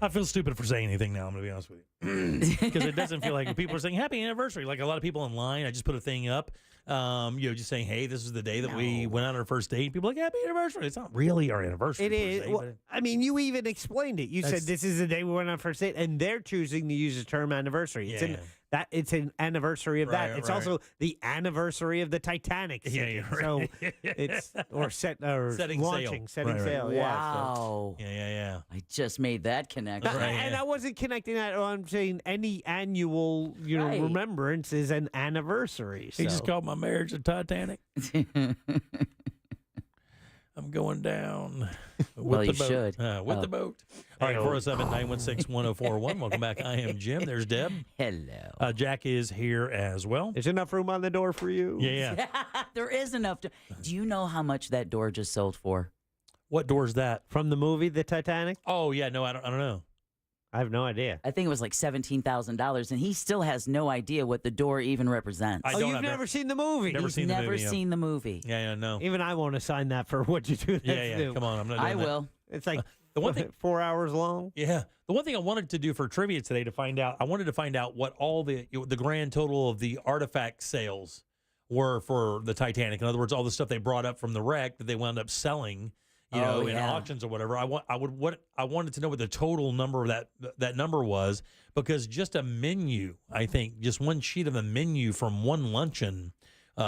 I feel stupid for saying anything now, I'm going to be honest with you. Because it doesn't feel like when people are saying happy anniversary. Like a lot of people online, I just put a thing up, just saying, hey, this is the day that we went on our first date. People are like, happy anniversary. It's not really our anniversary. It is. Well, I mean, you even explained it. You said this is the day we went on our first date, and they're choosing to use the term anniversary. It's an anniversary of that. It's also the anniversary of the Titanic. Yeah, right. So it's setting sail. Wow. Yeah. I just made that connection. And I wasn't connecting that. I'm saying any annual, remembrance is an anniversary. He just called my marriage a Titanic. I'm going down with the boat. Should. With the boat. All right, 407-916-1041. Welcome back. I am Jim. There's Deb. Hello. Jack is here as well. There's enough room on the door for you. Yeah. There is enough. Do you know how much that door just sold for? What door is that? From the movie The Titanic? Oh, yeah. No, I don't know. I have no idea. I think it was like $17,000, and he still has no idea what the door even represents. You've never seen the movie? He's never seen the movie. Yeah, no. Even I won't assign that for what you do. Yeah. Come on, I'm not doing that. I will. It's like the one thing, 4 hours long. Yeah. The one thing I wanted to do for trivia today I wanted to find out what all the grand total of the artifact sales were for the Titanic. In other words, all the stuff they brought up from the wreck that they wound up selling. In auctions or whatever. I wanted to know what the total number of that number was, because just a menu, I think, just one sheet of a menu from one luncheon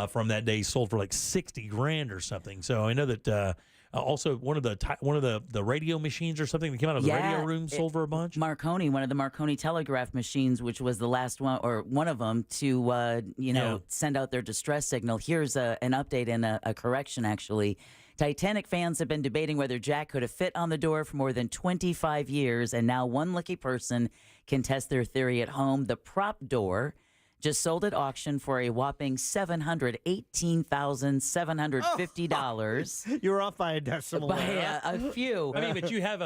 from that day sold for like $60,000 or something. So I know that also one of the radio machines or something that came out of the radio room sold for a bunch. Marconi, one of the Marconi telegraph machines, which was the last one or one of them to send out their distress signal. Here's an update and a correction actually. Titanic fans have been debating whether Jack could have fit on the door for more than 25 years, and now one lucky person can test their theory at home. The prop door just sold at auction for a whopping $718,750. You're off by a decimal. By a few. I mean, but you have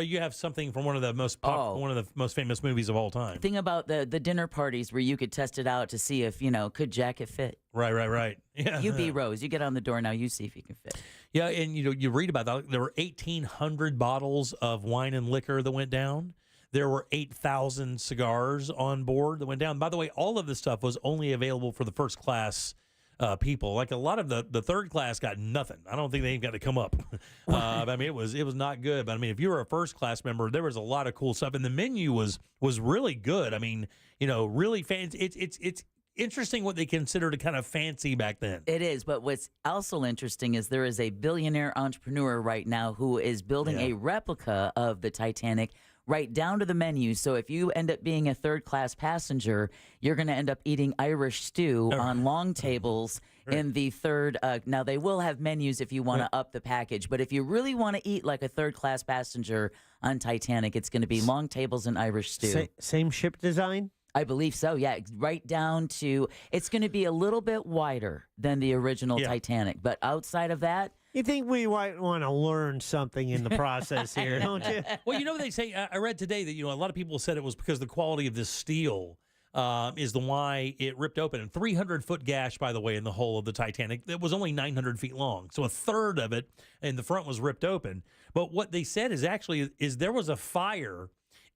you have something from one of the most famous movies of all time. Think about the dinner parties where you could test it out to see if, could Jack it fit? Right. Yeah. You be Rose. You get on the door now. You see if you can fit. Yeah, and you read about that. There were 1,800 bottles of wine and liquor that went down. There were 8,000 cigars on board that went down. By the way, all of this stuff was only available for the first class people. Like a lot of the third class got nothing. I don't think they even got to come up. I mean, it was not good. But I mean, if you were a first class member, there was a lot of cool stuff, and the menu was really good. I mean, really fancy. It's interesting what they considered a kind of fancy back then. It is, but what's also interesting is there is a billionaire entrepreneur right now who is building a replica of the Titanic right down to the menu. So if you end up being a third-class passenger, you're going to end up eating Irish stew on long tables in the third. Now, they will have menus if you want to up the package, but if you really want to eat like a third-class passenger on Titanic, it's going to be long tables and Irish stew. Same ship design? I believe so, yeah. Right down to, it's going to be a little bit wider than the original Titanic, but outside of that, you think we might want to learn something in the process here, don't you? Well, they say, I read today that, a lot of people said it was because the quality of this steel is the why it ripped open. And 300-foot gash, by the way, in the hull of the Titanic. It was only 900 feet long. So a third of it in the front was ripped open. But what they said is there was a fire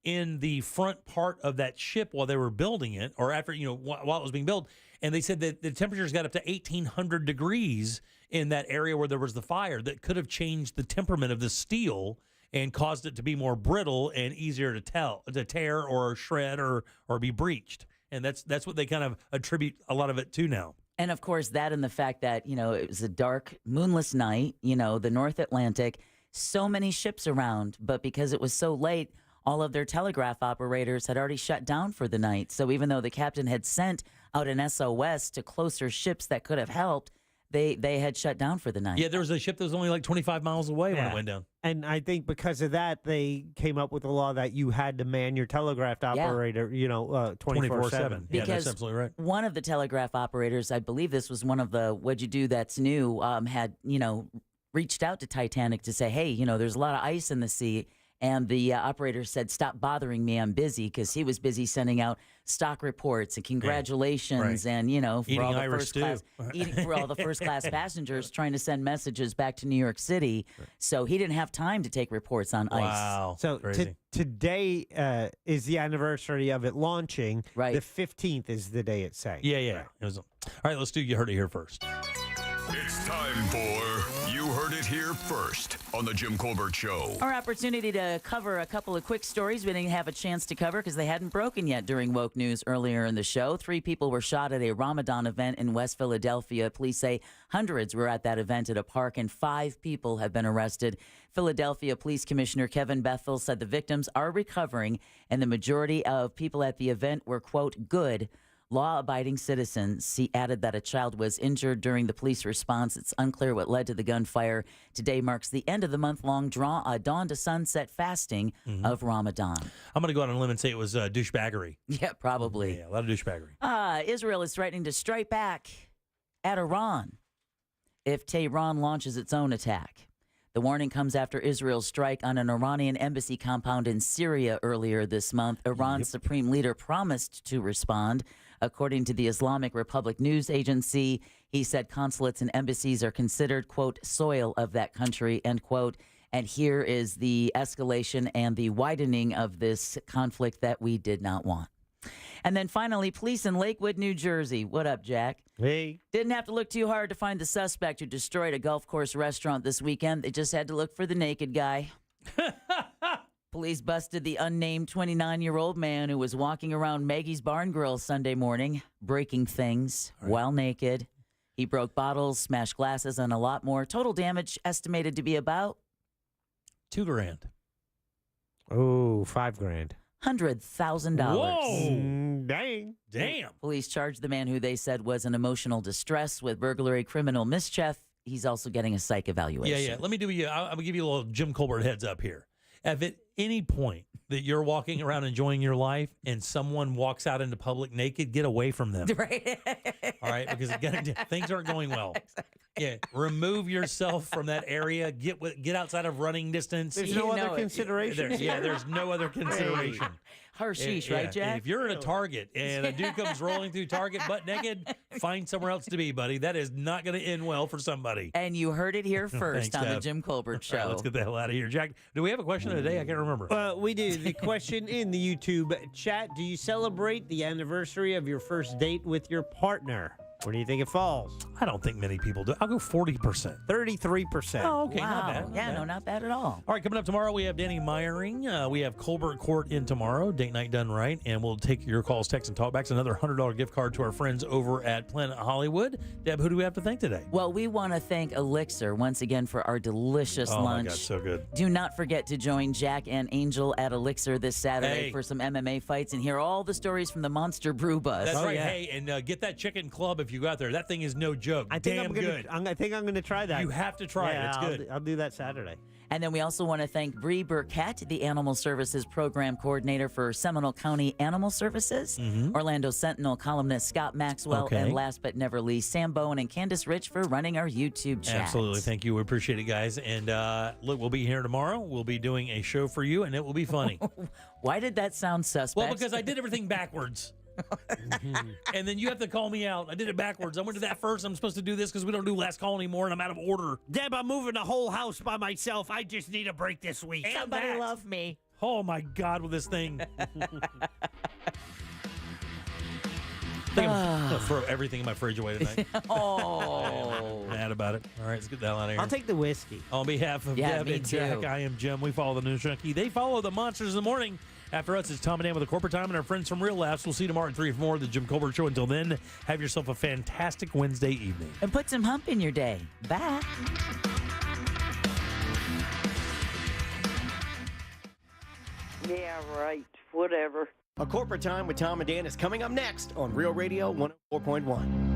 in the front part of that ship while they were building it, or after, while it was being built. And they said that the temperatures got up to 1,800 degrees in that area where there was the fire that could have changed the temperament of the steel and caused it to be more brittle and easier to tear or shred or be breached. And that's what they kind of attribute a lot of it to now. And of course, that and the fact that, it was a dark, moonless night, the North Atlantic, so many ships around, but because it was so late, all of their telegraph operators had already shut down for the night. So even though the captain had sent out an SOS to closer ships that could have helped, They had shut down for the night. Yeah, there was a ship that was only like 25 miles away when it went down. And I think because of that, they came up with a law that you had to man your telegraph operator, 24/7. Yeah, that's absolutely right. One of the telegraph operators, I believe this was one of the What'd You Do That's New, had, reached out to Titanic to say, hey, there's a lot of ice in the sea. And the operator said, stop bothering me, I'm busy, because he was busy sending out stock reports and congratulations and, for all the first class, for all the first class passengers trying to send messages back to New York City. So he didn't have time to take reports on ice. Wow. So today is the anniversary of it launching. Right. The 15th is the day it's saying. Yeah. Right. All right, let's do You Heard It Here first. It's time for You Heard It Here First on The Jim Colbert Show. Our opportunity to cover a couple of quick stories we didn't have a chance to cover because they hadn't broken yet during Woke News earlier in the show. 3 people were shot at a Ramadan event in West Philadelphia. Police say hundreds were at that event at a park, and 5 people have been arrested. Philadelphia Police Commissioner Kevin Bethel said the victims are recovering, and the majority of people at the event were, quote, good, law-abiding citizens. He added that a child was injured during the police response. It's unclear what led to the gunfire. Today marks the end of the month-long dawn to sunset fasting of Ramadan. I'm going to go out on a limb and say it was douchebaggery. Yeah, probably. Yeah, a lot of douchebaggery. Israel is threatening to strike back at Iran if Tehran launches its own attack. The warning comes after Israel's strike on an Iranian embassy compound in Syria earlier this month. Iran's supreme leader promised to respond. According to the Islamic Republic News Agency, he said consulates and embassies are considered, quote, soil of that country, end quote. And here is the escalation and the widening of this conflict that we did not want. And then finally, police in Lakewood, New Jersey. What up, Jack? Hey. Didn't have to look too hard to find the suspect who destroyed a golf course restaurant this weekend. They just had to look for the naked guy. Police busted the unnamed 29-year-old man who was walking around Maggie's Barn Grill Sunday morning, breaking things while naked. He broke bottles, smashed glasses, and a lot more. Total damage estimated to be about $2,000. Oh, $5,000. $100,000. Whoa! Damn. Police charged the man who they said was in emotional distress with burglary, criminal mischief. He's also getting a psych evaluation. Yeah. Let me do you. I'm gonna give you a little Jim Colbert heads up here. If at any point that you're walking around enjoying your life and someone walks out into public naked, get away from them. Right. All right, because things aren't going well. Exactly. Yeah, remove yourself from that area. Get outside of running distance. There's no other consideration. There's no other consideration. Harshish, right, Jack? If you're in a Target and a dude comes rolling through Target butt naked, find somewhere else to be, buddy. That is not going to end well for somebody. And you heard it here first Thanks, on the Deb. Jim Colbert Show. All right, let's get the hell out of here. Jack, do we have a question of the day? I can't remember. We do. The question in the YouTube chat, do you celebrate the anniversary of your first date with your partner? Where do you think it falls? I don't think many people do. I'll go 40%. 33%. Oh, okay. Wow. Not bad. No, not bad at all. All right, coming up tomorrow, we have Danny Meyering. We have Colbert Court in tomorrow, date night done right, and we'll take your calls, texts, and talkbacks. Another $100 gift card to our friends over at Planet Hollywood. Deb, who do we have to thank today? Well, we want to thank Elixir once again for our delicious lunch. Oh, my God, so good. Do not forget to join Jack and Angel at Elixir this Saturday Hey. for some MMA fights and hear all the stories from the Monster Brew Bus. That's right. Yeah. Hey, and get that chicken club if you go out there. That thing is no joke. I think good. I think I'm gonna try that. You have to try it. It's good. I'll do that Saturday. And then we also want to thank Bree Burkett, the Animal Services Program Coordinator for Seminole County Animal Services, Orlando Sentinel columnist Scott Maxwell, and last but never least, Sam Bowen and Candace Rich for running our YouTube chat. Absolutely. Thank you. We appreciate it, guys. And look, we'll be here tomorrow. We'll be doing a show for you, and it will be funny. Why did that sound suspect? Well, because I did everything backwards. And then you have to call me out. I did it backwards. I went to that first. I'm supposed to do this because we don't do last call anymore, and I'm out of order. Deb, I'm moving the whole house by myself. I just need a break this week. Somebody love me. Oh, my God, with this thing. I think I'm going to throw everything in my fridge away tonight. Oh. Mad about it. All right, let's get the hell out of here. I'll take the whiskey. On behalf of Deb me and Jack, too. I am Jim. We follow the News Junkie. They follow the Monsters in the Morning. After us, it's Tom and Dan with the Corporate Time and our friends from Real Laughs. We'll see you tomorrow at 3 for more of the Jim Colbert Show. Until then, have yourself a fantastic Wednesday evening. And put some hump in your day. Bye. Yeah, right. Whatever. A Corporate Time with Tom and Dan is coming up next on Real Radio 104.1.